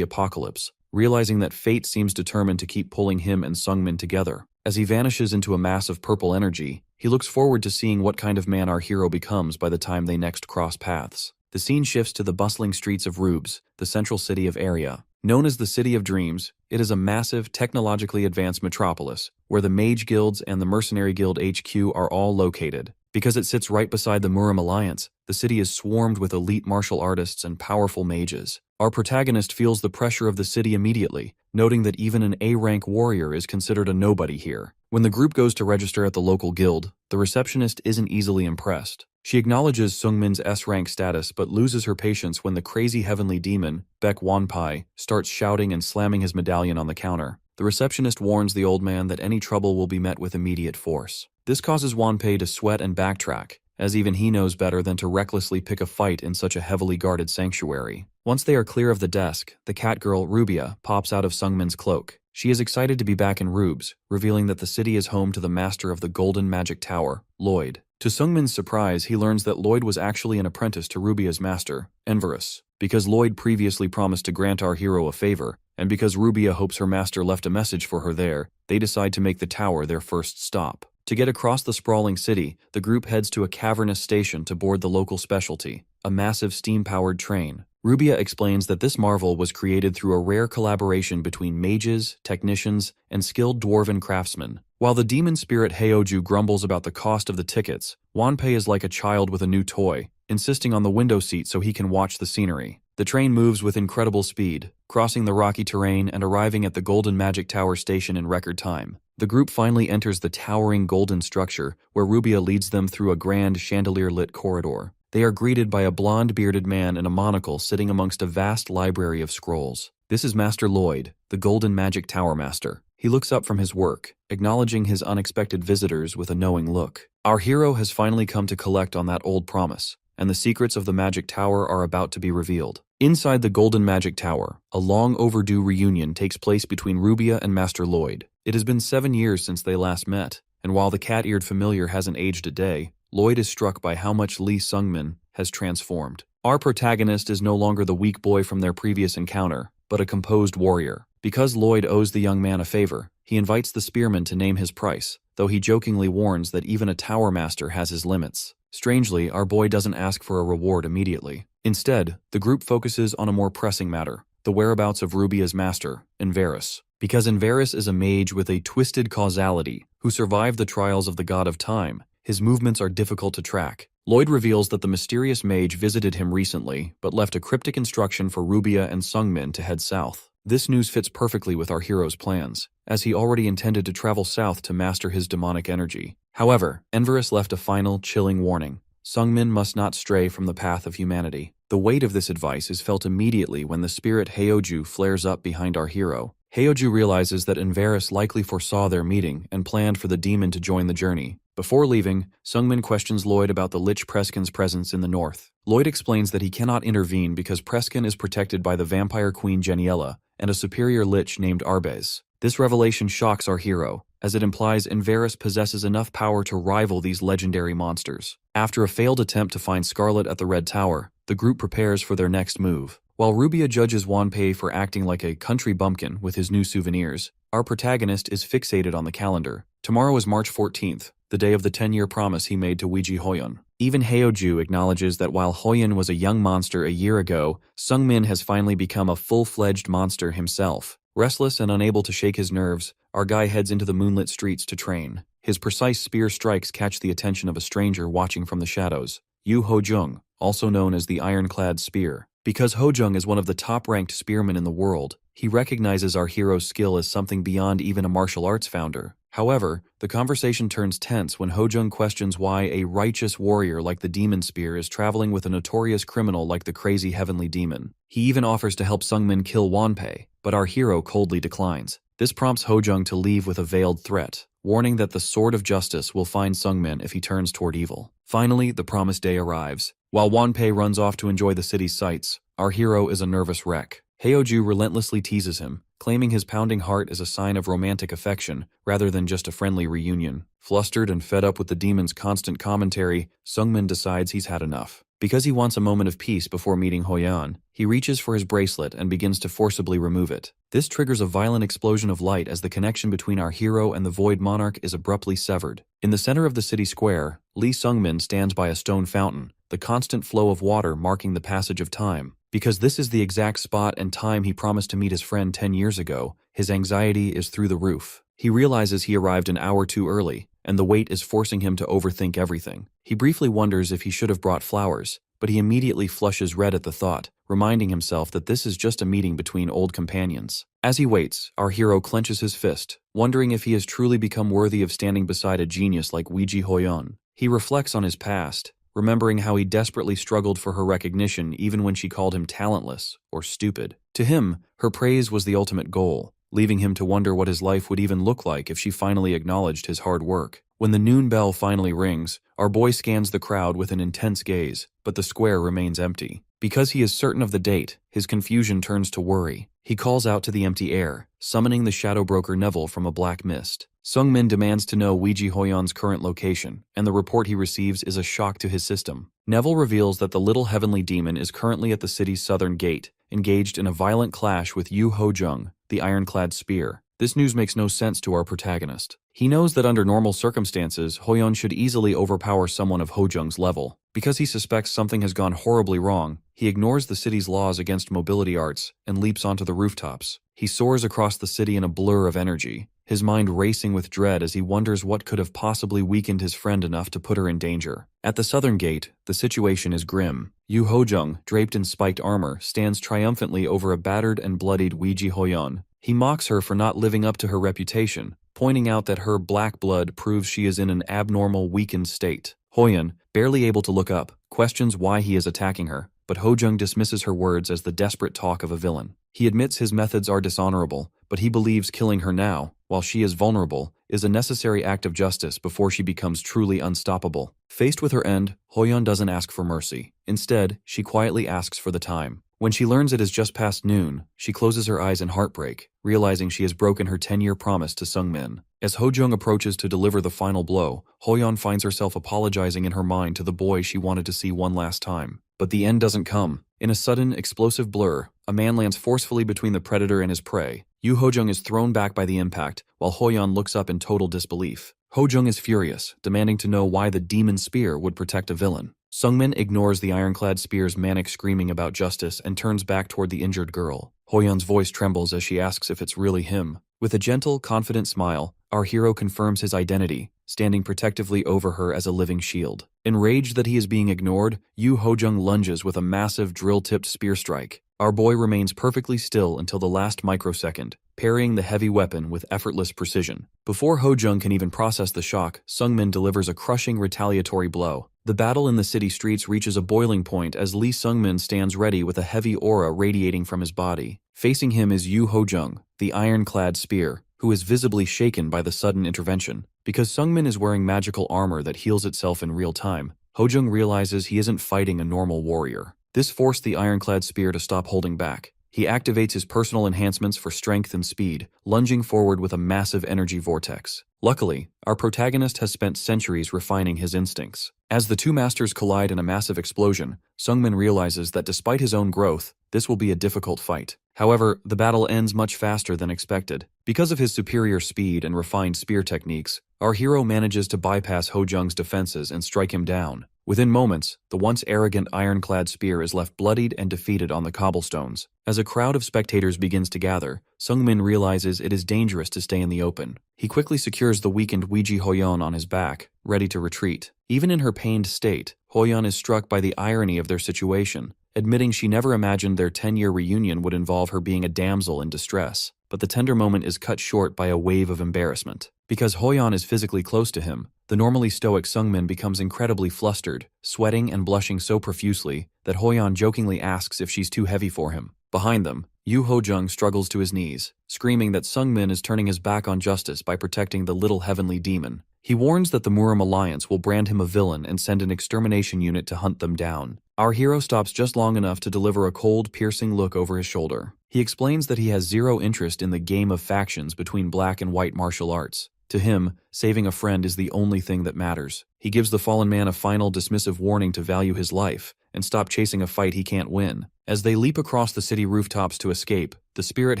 Apocalypse, realizing that fate seems determined to keep pulling him and Sungmin together. As he vanishes into a mass of purple energy, he looks forward to seeing what kind of man our hero becomes by the time they next cross paths. The scene shifts to the bustling streets of Rubes, the central city of Area. Known as the City of Dreams, it is a massive, technologically advanced metropolis, where the Mage Guilds and the Mercenary Guild HQ are all located. Because it sits right beside the Murim Alliance, the city is swarmed with elite martial artists and powerful mages. Our protagonist feels the pressure of the city immediately, noting that even an A-rank warrior is considered a nobody here. When the group goes to register at the local guild, the receptionist isn't easily impressed. She acknowledges Sungmin's S-rank status but loses her patience when the crazy heavenly demon, Baek Wonpai, starts shouting and slamming his medallion on the counter. The receptionist warns the old man that any trouble will be met with immediate force. This causes Wonpai to sweat and backtrack, as even he knows better than to recklessly pick a fight in such a heavily guarded sanctuary. Once they are clear of the desk, the cat girl, Rubia, pops out of Sungmin's cloak. She is excited to be back in Rubes, revealing that the city is home to the master of the Golden Magic Tower, Lloyd. To Sungmin's surprise, he learns that Lloyd was actually an apprentice to Rubia's master, Enverus. Because Lloyd previously promised to grant our hero a favor, and because Rubia hopes her master left a message for her there, they decide to make the tower their first stop. To get across the sprawling city, the group heads to a cavernous station to board the local specialty, a massive steam-powered train. Rubia explains that this marvel was created through a rare collaboration between mages, technicians, and skilled dwarven craftsmen. While the demon spirit Heoju grumbles about the cost of the tickets, Wonpai is like a child with a new toy, insisting on the window seat so he can watch the scenery. The train moves with incredible speed, crossing the rocky terrain and arriving at the Golden Magic Tower station in record time. The group finally enters the towering golden structure, where Rubia leads them through a grand chandelier-lit corridor. They are greeted by a blonde-bearded man in a monocle sitting amongst a vast library of scrolls. This is Master Lloyd, the Golden Magic Tower Master. He looks up from his work, acknowledging his unexpected visitors with a knowing look. Our hero has finally come to collect on that old promise, and the secrets of the Magic Tower are about to be revealed. Inside the Golden Magic Tower, a long overdue reunion takes place between Rubia and Master Lloyd. It has been 7 years since they last met, and while the cat-eared familiar hasn't aged a day, Lloyd is struck by how much Lee Sungmin has transformed. Our protagonist is no longer the weak boy from their previous encounter, but a composed warrior. Because Lloyd owes the young man a favor, he invites the spearman to name his price, though he jokingly warns that even a tower master has his limits. Strangely, our boy doesn't ask for a reward immediately. Instead, the group focuses on a more pressing matter, the whereabouts of Rubia's master, Enverus. Because Enverus is a mage with a twisted causality who survived the trials of the god of time, his movements are difficult to track. Lloyd reveals that the mysterious mage visited him recently, but left a cryptic instruction for Rubia and Sungmin to head south. This news fits perfectly with our hero's plans, as he already intended to travel south to master his demonic energy. However, Enverus left a final, chilling warning. Sungmin must not stray from the path of humanity. The weight of this advice is felt immediately when the spirit Heoju flares up behind our hero. Heoju realizes that Enverus likely foresaw their meeting and planned for the demon to join the journey. Before leaving, Sungmin questions Lloyd about the Lich Preskin's presence in the north. Lloyd explains that he cannot intervene because Preskin is protected by the vampire queen Yahello and a superior lich named Arbez. This revelation shocks our hero, as it implies Enverus possesses enough power to rival these legendary monsters. After a failed attempt to find Scarlet at the Red Tower, the group prepares for their next move. While Rubia judges Wonpai for acting like a country bumpkin with his new souvenirs, our protagonist is fixated on the calendar. Tomorrow is March 14th, the day of the 10-year promise he made to Weiji Hoyun. Even Heoju acknowledges that while Hoyun was a young monster a year ago, Sungmin has finally become a full-fledged monster himself. Restless and unable to shake his nerves, our guy heads into the moonlit streets to train. His precise spear strikes catch the attention of a stranger watching from the shadows, Yu Hojung, also known as the Ironclad Spear. Because Hojung is one of the top-ranked spearmen in the world, he recognizes our hero's skill as something beyond even a martial arts founder. However, the conversation turns tense when Hojung questions why a righteous warrior like the Demon Spear is traveling with a notorious criminal like the crazy Heavenly Demon. He even offers to help Sungmin kill Wonpai, but our hero coldly declines. This prompts Hojung to leave with a veiled threat, warning that the Sword of Justice will find Sungmin if he turns toward evil. Finally, the promised day arrives. While Wonpai runs off to enjoy the city's sights, our hero is a nervous wreck. Heoju relentlessly teases him, claiming his pounding heart is a sign of romantic affection rather than just a friendly reunion. Flustered and fed up with the demon's constant commentary, Sungmin decides he's had enough. Because he wants a moment of peace before meeting Hoyan, he reaches for his bracelet and begins to forcibly remove it. This triggers a violent explosion of light as the connection between our hero and the Void Monarch is abruptly severed. In the center of the city square, Lee Sungmin stands by a stone fountain, the constant flow of water marking the passage of time. Because this is the exact spot and time he promised to meet his friend 10 years ago, his anxiety is through the roof. He realizes he arrived an hour too early, and the weight is forcing him to overthink everything. He briefly wonders if he should have brought flowers, but he immediately flushes red at the thought, reminding himself that this is just a meeting between old companions. As he waits, our hero clenches his fist, wondering if he has truly become worthy of standing beside a genius like Weiji Hoyon. He reflects on his past, remembering how he desperately struggled for her recognition even when she called him talentless or stupid. To him, her praise was the ultimate goal, leaving him to wonder what his life would even look like if she finally acknowledged his hard work. When the noon bell finally rings, our boy scans the crowd with an intense gaze, but the square remains empty. Because he is certain of the date, his confusion turns to worry. He calls out to the empty air, summoning the shadow broker Neville from a black mist. Sungmin demands to know Weiji Hoyon's current location, and the report he receives is a shock to his system. Neville reveals that the little heavenly demon is currently at the city's southern gate, engaged in a violent clash with Yu Hojung, the ironclad spear. This news makes no sense to our protagonist. He knows that under normal circumstances, Hoyon should easily overpower someone of Hojung's level. Because he suspects something has gone horribly wrong, he ignores the city's laws against mobility arts and leaps onto the rooftops. He soars across the city in a blur of energy, his mind racing with dread as he wonders what could have possibly weakened his friend enough to put her in danger. At the southern gate, the situation is grim. Yu Hojung, draped in spiked armor, stands triumphantly over a battered and bloodied Weiji Hoyon. He mocks her for not living up to her reputation, pointing out that her black blood proves she is in an abnormal, weakened state. Hoyon, barely able to look up, questions why he is attacking her, but Hojung dismisses her words as the desperate talk of a villain. He admits his methods are dishonorable, but he believes killing her now, while she is vulnerable, is a necessary act of justice before she becomes truly unstoppable. Faced with her end, Hoyon doesn't ask for mercy. Instead, she quietly asks for the time. When she learns it is just past noon, she closes her eyes in heartbreak, realizing she has broken her 10-year promise to Sungmin. As Hojung approaches to deliver the final blow, Hoyon finds herself apologizing in her mind to the boy she wanted to see one last time. But the end doesn't come. In a sudden, explosive blur, a man lands forcefully between the predator and his prey. Yu Hojung is thrown back by the impact, while Hoyon looks up in total disbelief. Hojung is furious, demanding to know why the demon spear would protect a villain. Sungmin ignores the ironclad spear's manic screaming about justice and turns back toward the injured girl. Hoyon's voice trembles as she asks if it's really him. With a gentle, confident smile, our hero confirms his identity, standing protectively over her as a living shield. Enraged that he is being ignored, Yu Hojung lunges with a massive drill-tipped spear strike. Our boy remains perfectly still until the last microsecond, parrying the heavy weapon with effortless precision. Before Hojung can even process the shock, Sungmin delivers a crushing retaliatory blow. The battle in the city streets reaches a boiling point as Lee Sungmin stands ready with a heavy aura radiating from his body. Facing him is Yu Hojung, the ironclad spear, who is visibly shaken by the sudden intervention. Because Sungmin is wearing magical armor that heals itself in real time, Hojung realizes he isn't fighting a normal warrior. This forced the ironclad spear to stop holding back. He activates his personal enhancements for strength and speed, lunging forward with a massive energy vortex. Luckily, our protagonist has spent centuries refining his instincts. As the two masters collide in a massive explosion, Sungmin realizes that despite his own growth, this will be a difficult fight. However, the battle ends much faster than expected. Because of his superior speed and refined spear techniques, our hero manages to bypass Hojung's defenses and strike him down. Within moments, the once arrogant ironclad spear is left bloodied and defeated on the cobblestones. As a crowd of spectators begins to gather, Sungmin realizes it is dangerous to stay in the open. He quickly secures the weakened Weiji Hoyon on his back, ready to retreat. Even in her pained state, Hoyon is struck by the irony of their situation, admitting she never imagined their 10-year reunion would involve her being a damsel in distress. But the tender moment is cut short by a wave of embarrassment. Because Hoyon is physically close to him, the normally stoic Sungmin becomes incredibly flustered, sweating and blushing so profusely that Hoyon jokingly asks if she's too heavy for him. Behind them, Yu Hojung struggles to his knees, screaming that Sungmin is turning his back on justice by protecting the little heavenly demon. He warns that the Muram Alliance will brand him a villain and send an extermination unit to hunt them down. Our hero stops just long enough to deliver a cold, piercing look over his shoulder. He explains that he has zero interest in the game of factions between black and white martial arts. To him, saving a friend is the only thing that matters. He gives the fallen man a final dismissive warning to value his life and stop chasing a fight he can't win. As they leap across the city rooftops to escape, the spirit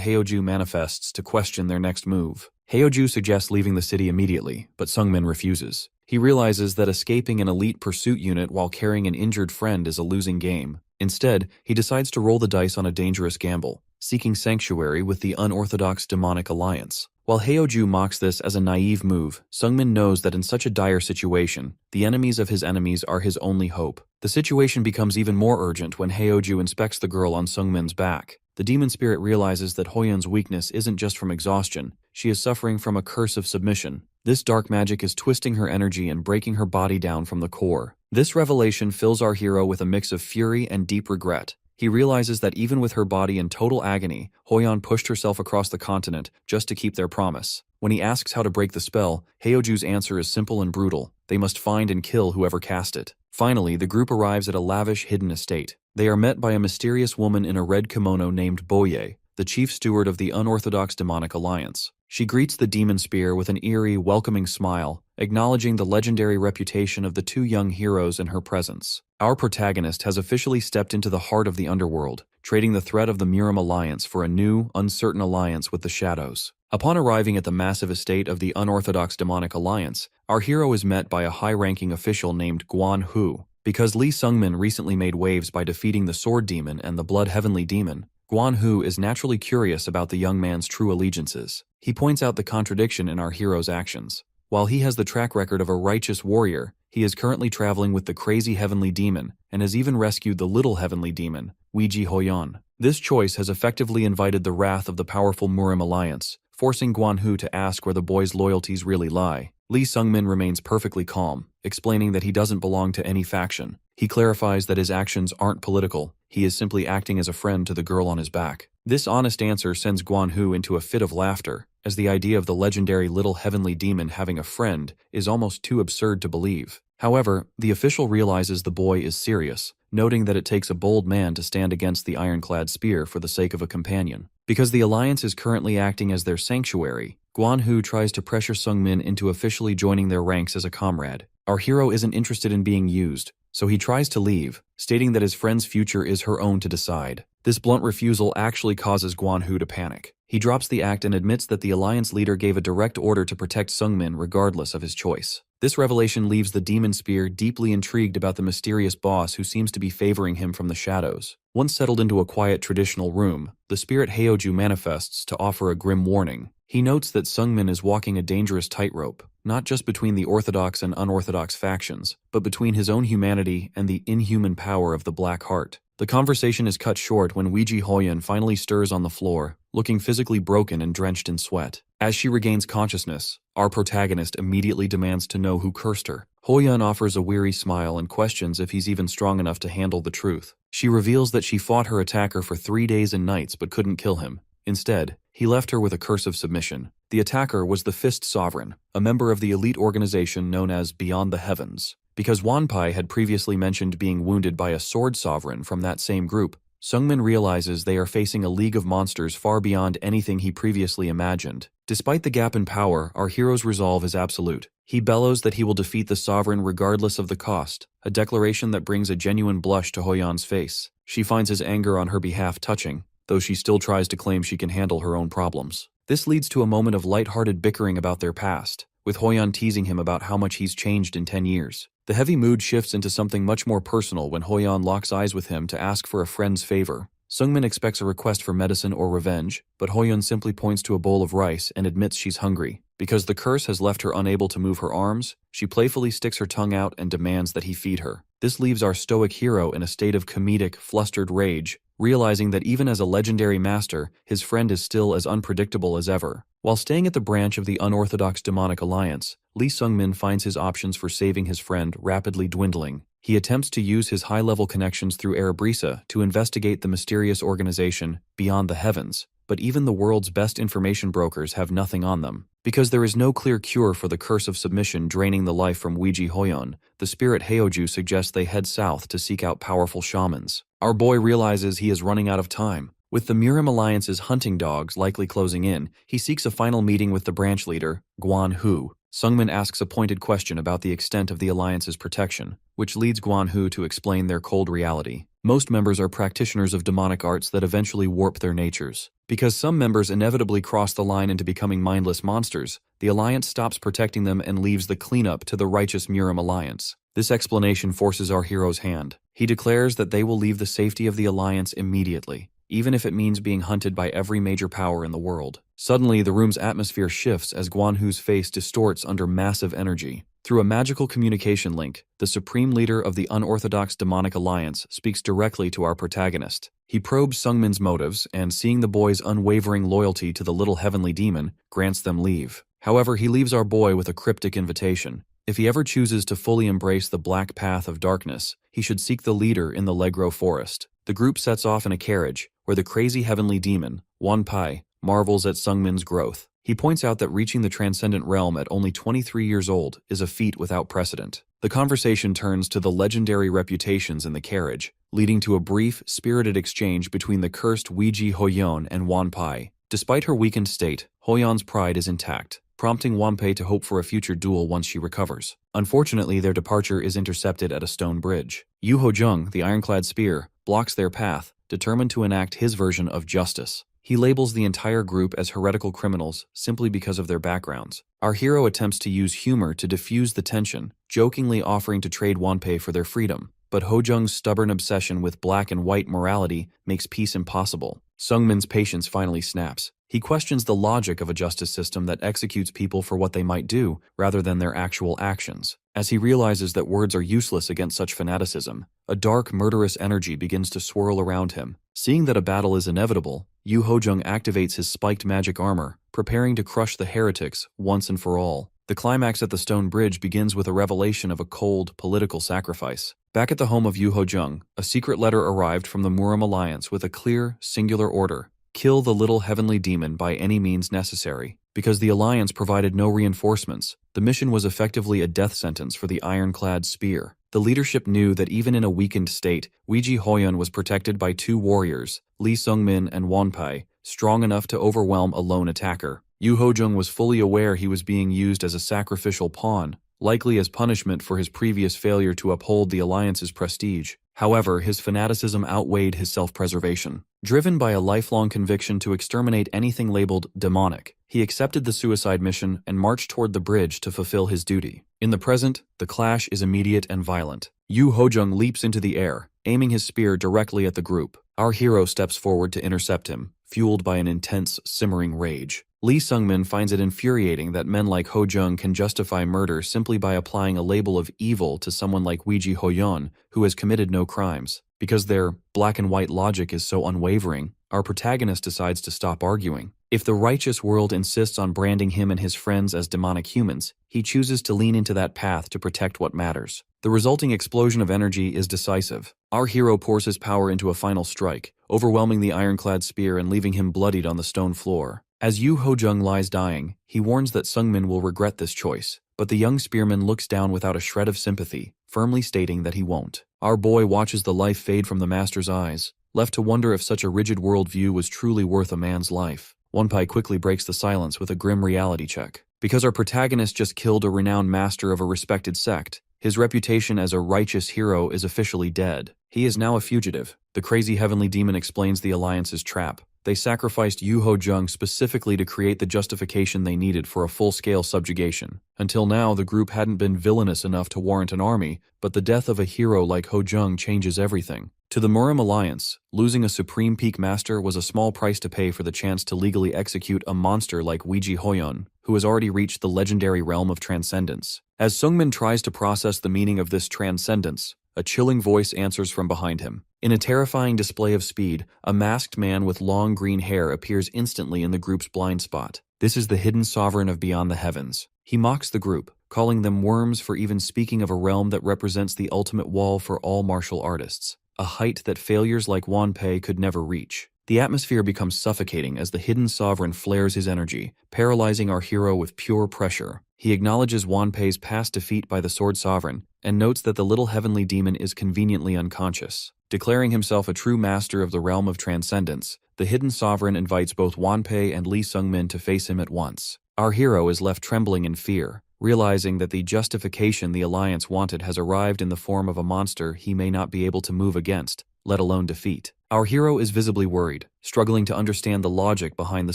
Heoju manifests to question their next move. Heoju suggests leaving the city immediately, but Sungmin refuses. He realizes that escaping an elite pursuit unit while carrying an injured friend is a losing game. Instead, he decides to roll the dice on a dangerous gamble. seeking sanctuary with the unorthodox demonic alliance. While Heoju mocks this as a naive move, Sungmin knows that in such a dire situation, the enemies of his enemies are his only hope. The situation becomes even more urgent when Heoju inspects the girl on Sungmin's back. The demon spirit realizes that Hoyeon's weakness isn't just from exhaustion, she is suffering from a curse of submission. This dark magic is twisting her energy and breaking her body down from the core. This revelation fills our hero with a mix of fury and deep regret. He realizes that even with her body in total agony, Hoyeon pushed herself across the continent just to keep their promise. When he asks how to break the spell, Heoju's answer is simple and brutal. They must find and kill whoever cast it. Finally, the group arrives at a lavish hidden estate. They are met by a mysterious woman in a red kimono named Boye, the chief steward of the unorthodox demonic alliance. She greets the demon spear with an eerie, welcoming smile, acknowledging the legendary reputation of the two young heroes in her presence. Our protagonist has officially stepped into the heart of the underworld, trading the threat of the Murim alliance for a new, uncertain alliance with the shadows. Upon arriving at the massive estate of the unorthodox demonic alliance, our hero is met by a high-ranking official named Guan Hu. Because Lee Sungmin recently made waves by defeating the Sword Demon and the Blood Heavenly Demon, Guan Hu is naturally curious about the young man's true allegiances. He points out the contradiction in our hero's actions. While he has the track record of a righteous warrior, he is currently traveling with the crazy heavenly demon and has even rescued the little heavenly demon, Weiji Hoyeon. This choice has effectively invited the wrath of the powerful Murim alliance, forcing Guan Hu to ask where the boy's loyalties really lie. Lee Sungmin remains perfectly calm, explaining that he doesn't belong to any faction. He clarifies that his actions aren't political, he is simply acting as a friend to the girl on his back. This honest answer sends Guan Hu into a fit of laughter, as the idea of the legendary little heavenly demon having a friend is almost too absurd to believe. However, the official realizes the boy is serious, noting that it takes a bold man to stand against the ironclad spear for the sake of a companion. Because the alliance is currently acting as their sanctuary, Guan Hu tries to pressure Sungmin into officially joining their ranks as a comrade. Our hero isn't interested in being used, so he tries to leave, stating that his friend's future is her own to decide. This blunt refusal actually causes Guan Hu to panic. He drops the act and admits that the alliance leader gave a direct order to protect Sungmin regardless of his choice. This revelation leaves the demon spear deeply intrigued about the mysterious boss who seems to be favoring him from the shadows. Once settled into a quiet traditional room, the spirit Heoju manifests to offer a grim warning. He notes that Sungmin is walking a dangerous tightrope, not just between the orthodox and unorthodox factions, but between his own humanity and the inhuman power of the Black Heart. The conversation is cut short when Weiji Hoyeon finally stirs on the floor, looking physically broken and drenched in sweat. As she regains consciousness, our protagonist immediately demands to know who cursed her. Hoyeon offers a weary smile and questions if he's even strong enough to handle the truth. She reveals that she fought her attacker for 3 days and nights but couldn't kill him. Instead, he left her with a curse of submission. The attacker was the Fist Sovereign, a member of the elite organization known as Beyond the Heavens. Because Wanpai had previously mentioned being wounded by a Sword Sovereign from that same group, Sungmin realizes they are facing a league of monsters far beyond anything he previously imagined. Despite the gap in power, our hero's resolve is absolute. He bellows that he will defeat the Sovereign regardless of the cost, a declaration that brings a genuine blush to Hoyeon's face. She finds his anger on her behalf touching, though she still tries to claim she can handle her own problems. This leads to a moment of light-hearted bickering about their past, with Hoyeon teasing him about how much he's changed in 10 years. The heavy mood shifts into something much more personal when Hoyeon locks eyes with him to ask for a friend's favor. Sungmin expects a request for medicine or revenge, but Hoyeon simply points to a bowl of rice and admits she's hungry. Because the curse has left her unable to move her arms, she playfully sticks her tongue out and demands that he feed her. This leaves our stoic hero in a state of comedic, flustered rage, realizing that even as a legendary master, his friend is still as unpredictable as ever. While staying at the branch of the unorthodox demonic alliance, Lee Sungmin finds his options for saving his friend rapidly dwindling. He attempts to use his high-level connections through Erebrisa to investigate the mysterious organization Beyond the Heavens, but even the world's best information brokers have nothing on them. Because there is no clear cure for the curse of submission draining the life from Weiji Hoyeon, the spirit Heoju suggests they head south to seek out powerful shamans. Our boy realizes he is running out of time. With the Murim Alliance's hunting dogs likely closing in, he seeks a final meeting with the branch leader, Guan Hu. Sungmin asks a pointed question about the extent of the Alliance's protection, which leads Guan Hu to explain their cold reality. Most members are practitioners of demonic arts that eventually warp their natures. Because some members inevitably cross the line into becoming mindless monsters, the Alliance stops protecting them and leaves the cleanup to the righteous Murim Alliance. This explanation forces our hero's hand. He declares that they will leave the safety of the Alliance immediately. even if it means being hunted by every major power in the world. Suddenly, the room's atmosphere shifts as Guanhu's face distorts under massive energy. Through a magical communication link, the supreme leader of the unorthodox demonic alliance speaks directly to our protagonist. He probes Sungmin's motives and, seeing the boy's unwavering loyalty to the little heavenly demon, grants them leave. However, he leaves our boy with a cryptic invitation. If he ever chooses to fully embrace the black path of darkness, he should seek the leader in the Legro forest. The group sets off in a carriage, where the crazy heavenly demon, Wanpai, marvels at Sungmin's growth. He points out that reaching the transcendent realm at only 23 years old is a feat without precedent. The conversation turns to the legendary reputations in the carriage, leading to a brief, spirited exchange between the cursed Weiji Hoyon and Wanpai. Despite her weakened state, Hoyon's pride is intact, prompting Wanpai to hope for a future duel once she recovers. Unfortunately, their departure is intercepted at a stone bridge. Yu Hojung, the ironclad spear, blocks their path, determined to enact his version of justice. He labels the entire group as heretical criminals simply because of their backgrounds. Our hero attempts to use humor to diffuse the tension, jokingly offering to trade Wanpai for their freedom. But Hojung's stubborn obsession with black and white morality makes peace impossible. Sungmin's patience finally snaps. He questions the logic of a justice system that executes people for what they might do, rather than their actual actions. As he realizes that words are useless against such fanaticism, a dark, murderous energy begins to swirl around him. Seeing that a battle is inevitable, Yu Hojung activates his spiked magic armor, preparing to crush the heretics once and for all. The climax at the stone bridge begins with a revelation of a cold, political sacrifice. Back at the home of Yu Hojung, a secret letter arrived from the Muram Alliance with a clear, singular order: kill the little heavenly demon by any means necessary. Because the Alliance provided no reinforcements, the mission was effectively a death sentence for the ironclad spear. The leadership knew that even in a weakened state, Weiji Hoyon was protected by two warriors, Lee Sungmin and Wanpai, strong enough to overwhelm a lone attacker. Yu Hojung was fully aware he was being used as a sacrificial pawn, likely as punishment for his previous failure to uphold the Alliance's prestige. However, his fanaticism outweighed his self-preservation. Driven by a lifelong conviction to exterminate anything labeled demonic, he accepted the suicide mission and marched toward the bridge to fulfill his duty. In the present, the clash is immediate and violent. Yu Hojung leaps into the air, aiming his spear directly at the group. Our hero steps forward to intercept him, fueled by an intense, simmering rage. Lee Sungmin finds it infuriating that men like Hojung can justify murder simply by applying a label of evil to someone like Weiji Hoyon, who has committed no crimes. Because their black and white logic is so unwavering, our protagonist decides to stop arguing. If the righteous world insists on branding him and his friends as demonic humans, he chooses to lean into that path to protect what matters. The resulting explosion of energy is decisive. Our hero pours his power into a final strike, overwhelming the ironclad spear and leaving him bloodied on the stone floor. As Yu Hojung lies dying, he warns that Sungmin will regret this choice, but the young spearman looks down without a shred of sympathy, firmly stating that he won't. Our boy watches the life fade from the master's eyes, left to wonder if such a rigid worldview was truly worth a man's life. Wanpai quickly breaks the silence with a grim reality check. Because our protagonist just killed a renowned master of a respected sect, his reputation as a righteous hero is officially dead. He is now a fugitive. The crazy heavenly demon explains the Alliance's trap. They sacrificed Yu Hojung specifically to create the justification they needed for a full-scale subjugation. Until now, the group hadn't been villainous enough to warrant an army, but the death of a hero like Hojung changes everything. To the Muram Alliance, losing a supreme peak master was a small price to pay for the chance to legally execute a monster like Weiji Hoyon, who has already reached the legendary realm of transcendence. As Sungmin tries to process the meaning of this transcendence, a chilling voice answers from behind him. In a terrifying display of speed, a masked man with long green hair appears instantly in the group's blind spot. This is the hidden sovereign of beyond the heavens. He mocks the group, calling them worms for even speaking of a realm that represents the ultimate wall for all martial artists, a height that failures like Wanpai could never reach. The atmosphere becomes suffocating as the hidden sovereign flares his energy, paralyzing our hero with pure pressure. He acknowledges Wanpei's past defeat by the Sword Sovereign, and notes that the little heavenly demon is conveniently unconscious. Declaring himself a true master of the realm of transcendence, the hidden sovereign invites both Wanpai and Lee Sungmin to face him at once. Our hero is left trembling in fear, realizing that the justification the Alliance wanted has arrived in the form of a monster he may not be able to move against, let alone defeat. Our hero is visibly worried, struggling to understand the logic behind the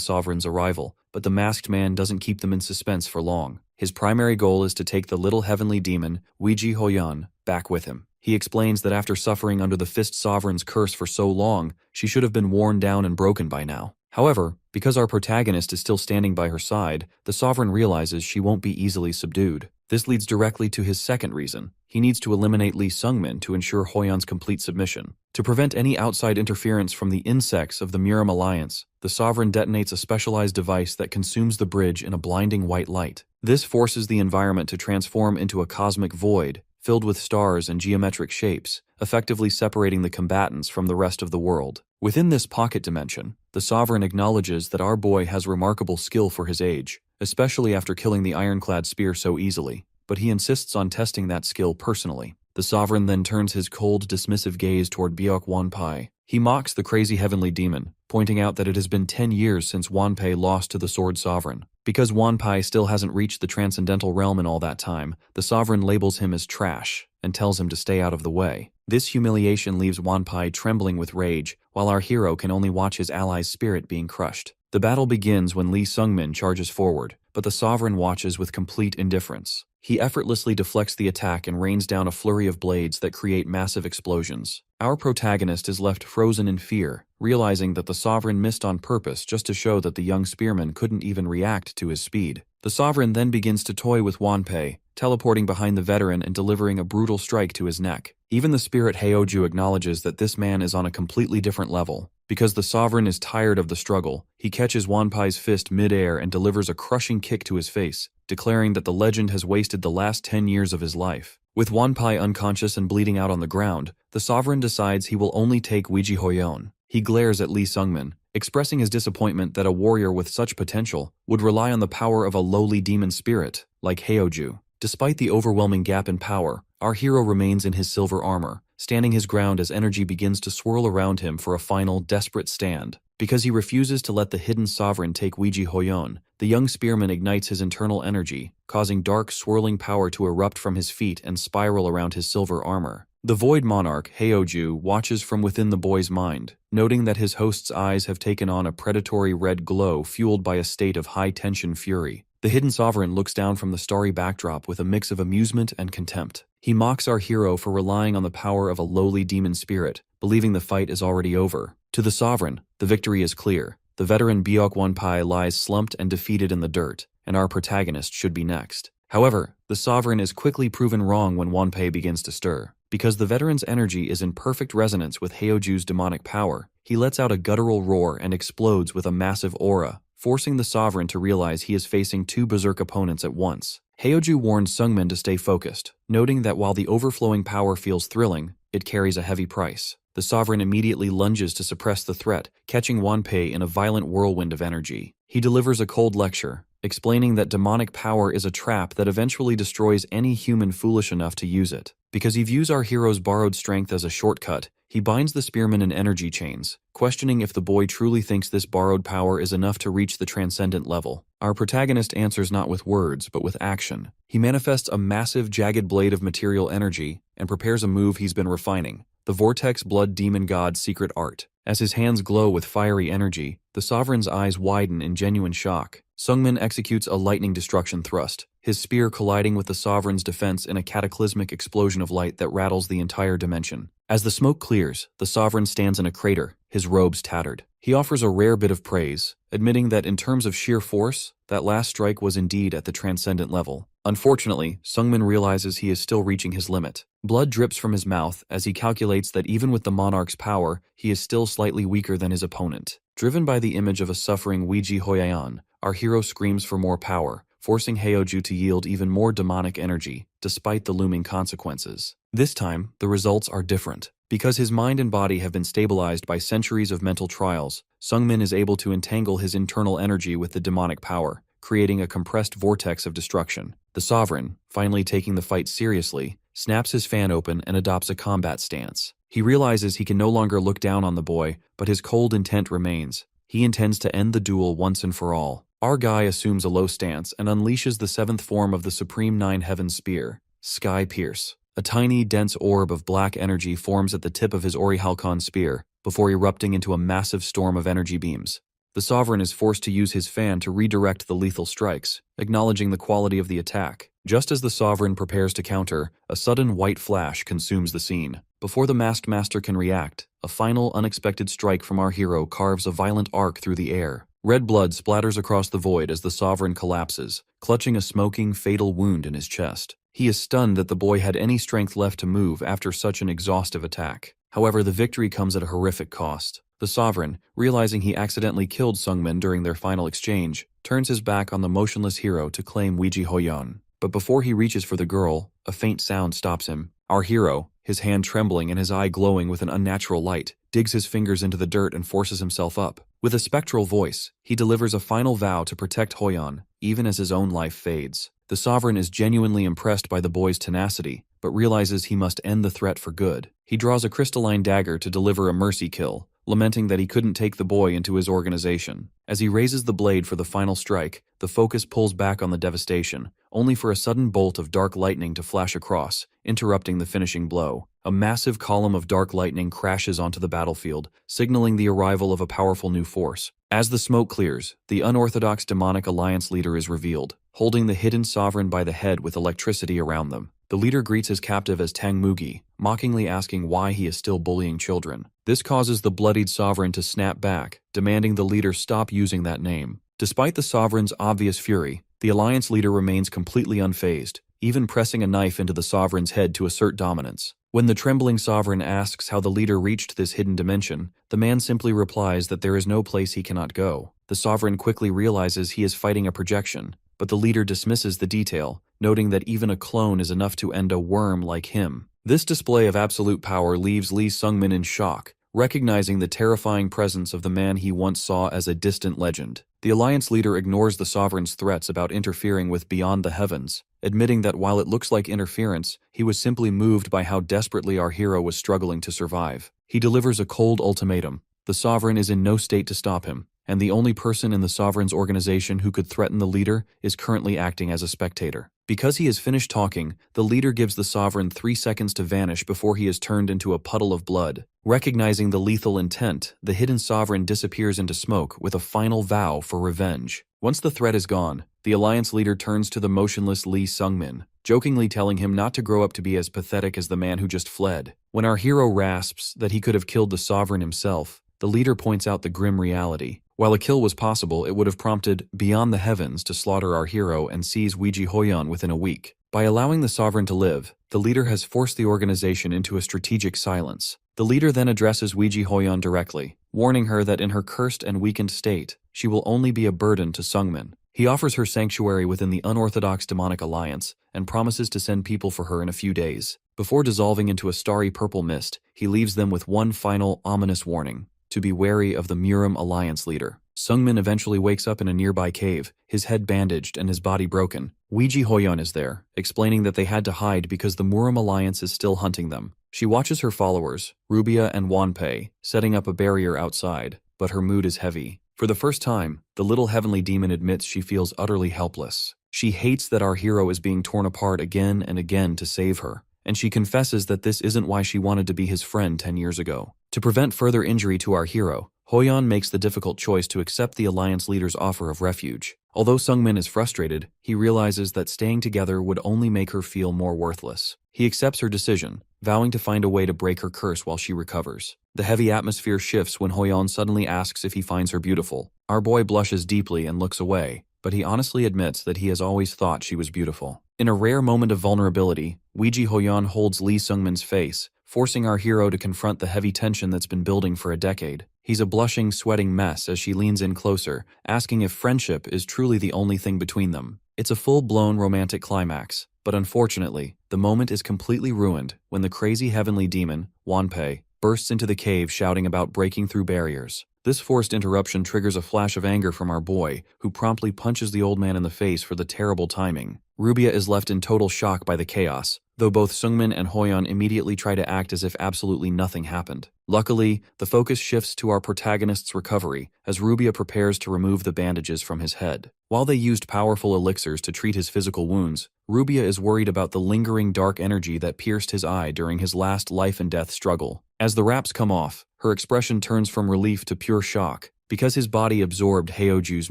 Sovereign's arrival, but the masked man doesn't keep them in suspense for long. His primary goal is to take the little heavenly demon, Weiji Hoyon, back with him. He explains that after suffering under the Fist Sovereign's curse for so long, she should have been worn down and broken by now. However, because our protagonist is still standing by her side, the Sovereign realizes she won't be easily subdued. This leads directly to his second reason. He needs to eliminate Lee Sungmin to ensure Hoyeon's complete submission. To prevent any outside interference from the insects of the Muram Alliance, the Sovereign detonates a specialized device that consumes the bridge in a blinding white light. This forces the environment to transform into a cosmic void, filled with stars and geometric shapes, effectively separating the combatants from the rest of the world. Within this pocket dimension, the Sovereign acknowledges that our boy has remarkable skill for his age, especially after killing the ironclad spear so easily, but he insists on testing that skill personally. The Sovereign then turns his cold, dismissive gaze toward Byok Wanpai. He mocks the crazy heavenly demon, pointing out that it has been 10 years since Wanpai lost to the Sword Sovereign. Because Wanpai still hasn't reached the Transcendental Realm in all that time, the Sovereign labels him as trash and tells him to stay out of the way. This humiliation leaves Wanpai trembling with rage, while our hero can only watch his ally's spirit being crushed. The battle begins when Lee Sungmin charges forward, but the Sovereign watches with complete indifference. He effortlessly deflects the attack and rains down a flurry of blades that create massive explosions. Our protagonist is left frozen in fear, realizing that the Sovereign missed on purpose just to show that the young spearman couldn't even react to his speed. The Sovereign then begins to toy with Wanpai, teleporting behind the veteran and delivering a brutal strike to his neck. Even the spirit Heoju acknowledges that this man is on a completely different level. Because the Sovereign is tired of the struggle, he catches Wanpai's fist mid-air and delivers a crushing kick to his face, declaring that the legend has wasted the last 10 years of his life. With Wanpai unconscious and bleeding out on the ground, the Sovereign decides he will only take Weiji Hoyeon. He glares at Lee Sungmin, expressing his disappointment that a warrior with such potential would rely on the power of a lowly demon spirit, like Heoju. Despite the overwhelming gap in power, our hero remains in his silver armor, standing his ground as energy begins to swirl around him for a final, desperate stand. Because he refuses to let the hidden Sovereign take Weiji Hoyeon, the young spearman ignites his internal energy, causing dark, swirling power to erupt from his feet and spiral around his silver armor. The Void Monarch, Heoju, watches from within the boy's mind, noting that his host's eyes have taken on a predatory red glow fueled by a state of high-tension fury. The hidden Sovereign looks down from the starry backdrop with a mix of amusement and contempt. He mocks our hero for relying on the power of a lowly demon spirit, believing the fight is already over. To the Sovereign, the victory is clear. The veteran Byok Wanpai lies slumped and defeated in the dirt, and our protagonist should be next. However, the Sovereign is quickly proven wrong when Wanpai begins to stir. Because the veteran's energy is in perfect resonance with Heoju's demonic power, he lets out a guttural roar and explodes with a massive aura, forcing the Sovereign to realize he is facing two berserk opponents at once. Heoju warns Sungmin to stay focused, noting that while the overflowing power feels thrilling, it carries a heavy price. The Sovereign immediately lunges to suppress the threat, catching Wanpai in a violent whirlwind of energy. He delivers a cold lecture, explaining that demonic power is a trap that eventually destroys any human foolish enough to use it. Because he views our hero's borrowed strength as a shortcut, he binds the spearman in energy chains, questioning if the boy truly thinks this borrowed power is enough to reach the transcendent level. Our protagonist answers not with words, but with action. He manifests a massive, jagged blade of material energy and prepares a move he's been refining, the Vortex Blood Demon God's secret art. As his hands glow with fiery energy, the Sovereign's eyes widen in genuine shock. Sungmin executes a lightning destruction thrust, his spear colliding with the Sovereign's defense in a cataclysmic explosion of light that rattles the entire dimension. As the smoke clears, the Sovereign stands in a crater, his robes tattered. He offers a rare bit of praise, admitting that in terms of sheer force, that last strike was indeed at the transcendent level. Unfortunately, Sungmin realizes he is still reaching his limit. Blood drips from his mouth as he calculates that even with the monarch's power, he is still slightly weaker than his opponent. Driven by the image of a suffering Weiji Hoyeon, our hero screams for more power, forcing Heoju to yield even more demonic energy, despite the looming consequences. This time, the results are different. Because his mind and body have been stabilized by centuries of mental trials, Sungmin is able to entangle his internal energy with the demonic power, creating a compressed vortex of destruction. The Sovereign, finally taking the fight seriously, snaps his fan open and adopts a combat stance. He realizes he can no longer look down on the boy, but his cold intent remains. He intends to end the duel once and for all. Our guy assumes a low stance and unleashes the seventh form of the Supreme Nine Heaven Spear, Sky Pierce. A tiny, dense orb of black energy forms at the tip of his Ori Halcon spear, before erupting into a massive storm of energy beams. The Sovereign is forced to use his fan to redirect the lethal strikes, acknowledging the quality of the attack. Just as the Sovereign prepares to counter, a sudden white flash consumes the scene. Before the Masked Master can react, a final unexpected strike from our hero carves a violent arc through the air. Red blood splatters across the void as the Sovereign collapses, clutching a smoking, fatal wound in his chest. He is stunned that the boy had any strength left to move after such an exhaustive attack. However, the victory comes at a horrific cost. The Sovereign, realizing he accidentally killed Sungmin during their final exchange, turns his back on the motionless hero to claim Weiji Hoyon. But before he reaches for the girl, a faint sound stops him. Our hero, his hand trembling and his eye glowing with an unnatural light, digs his fingers into the dirt and forces himself up. With a spectral voice, he delivers a final vow to protect Hoyon, even as his own life fades. The Sovereign is genuinely impressed by the boy's tenacity, but realizes he must end the threat for good. He draws a crystalline dagger to deliver a mercy kill, lamenting that he couldn't take the boy into his organization. As he raises the blade for the final strike, the focus pulls back on the devastation, only for a sudden bolt of dark lightning to flash across, interrupting the finishing blow. A massive column of dark lightning crashes onto the battlefield, signaling the arrival of a powerful new force. As the smoke clears, the unorthodox demonic alliance leader is revealed, holding the hidden Sovereign by the head with electricity around them. The leader greets his captive as Tang Mugi, mockingly asking why he is still bullying children. This causes the bloodied Sovereign to snap back, demanding the leader stop using that name. Despite the Sovereign's obvious fury, the alliance leader remains completely unfazed, even pressing a knife into the Sovereign's head to assert dominance. When the trembling Sovereign asks how the leader reached this hidden dimension, the man simply replies that there is no place he cannot go. The Sovereign quickly realizes he is fighting a projection, but the leader dismisses the detail, noting that even a clone is enough to end a worm like him. This display of absolute power leaves Lee Sungmin in shock, recognizing the terrifying presence of the man he once saw as a distant legend. The alliance leader ignores the Sovereign's threats about interfering with Beyond the Heavens, admitting that while it looks like interference, he was simply moved by how desperately our hero was struggling to survive. He delivers a cold ultimatum. The Sovereign is in no state to stop him, and the only person in the Sovereign's organization who could threaten the leader is currently acting as a spectator. Because he has finished talking, the leader gives the Sovereign 3 seconds to vanish before he is turned into a puddle of blood. Recognizing the lethal intent, the hidden Sovereign disappears into smoke with a final vow for revenge. Once the threat is gone, the alliance leader turns to the motionless Lee Sungmin, jokingly telling him not to grow up to be as pathetic as the man who just fled. When our hero rasps that he could have killed the Sovereign himself, the leader points out the grim reality. While a kill was possible, it would have prompted Beyond the Heavens to slaughter our hero and seize Weiji Hoyon within a week. By allowing the Sovereign to live, the leader has forced the organization into a strategic silence. The leader then addresses Weiji Hoyon directly, warning her that in her cursed and weakened state, she will only be a burden to Sungmin. He offers her sanctuary within the unorthodox demonic alliance and promises to send people for her in a few days. Before dissolving into a starry purple mist, he leaves them with one final ominous warning: to be wary of the Murim alliance leader. Sungmin eventually wakes up in a nearby cave, his head bandaged and his body broken. Weiji Hoyon is there, explaining that they had to hide because the Murim alliance is still hunting them. She watches her followers, Rubia and Wanpei, setting up a barrier outside, but her mood is heavy. For the first time, the little heavenly demon admits she feels utterly helpless. She hates that our hero is being torn apart again and again to save her, and she confesses that this isn't why she wanted to be his friend 10 years ago. To prevent further injury to our hero, Hoyon makes the difficult choice to accept the alliance leader's offer of refuge. Although Sungmin is frustrated, he realizes that staying together would only make her feel more worthless. He accepts her decision, vowing to find a way to break her curse while she recovers. The heavy atmosphere shifts when Hoyon suddenly asks if he finds her beautiful. Our boy blushes deeply and looks away, but he honestly admits that he has always thought she was beautiful. In a rare moment of vulnerability, Weiji Hoyon holds Lee Sungmin's face, forcing our hero to confront the heavy tension that's been building for a decade. He's a blushing, sweating mess as she leans in closer, asking if friendship is truly the only thing between them. It's a full-blown romantic climax, but unfortunately, the moment is completely ruined when the crazy heavenly demon, Wanpei, bursts into the cave shouting about breaking through barriers. This forced interruption triggers a flash of anger from our boy, who promptly punches the old man in the face for the terrible timing. Rubia is left in total shock by the chaos, though both Sungmin and Hoyon immediately try to act as if absolutely nothing happened. Luckily, the focus shifts to our protagonist's recovery as Rubia prepares to remove the bandages from his head. While they used powerful elixirs to treat his physical wounds, Rubia is worried about the lingering dark energy that pierced his eye during his last life-and-death struggle. As the wraps come off, her expression turns from relief to pure shock, Because his body absorbed Heoju's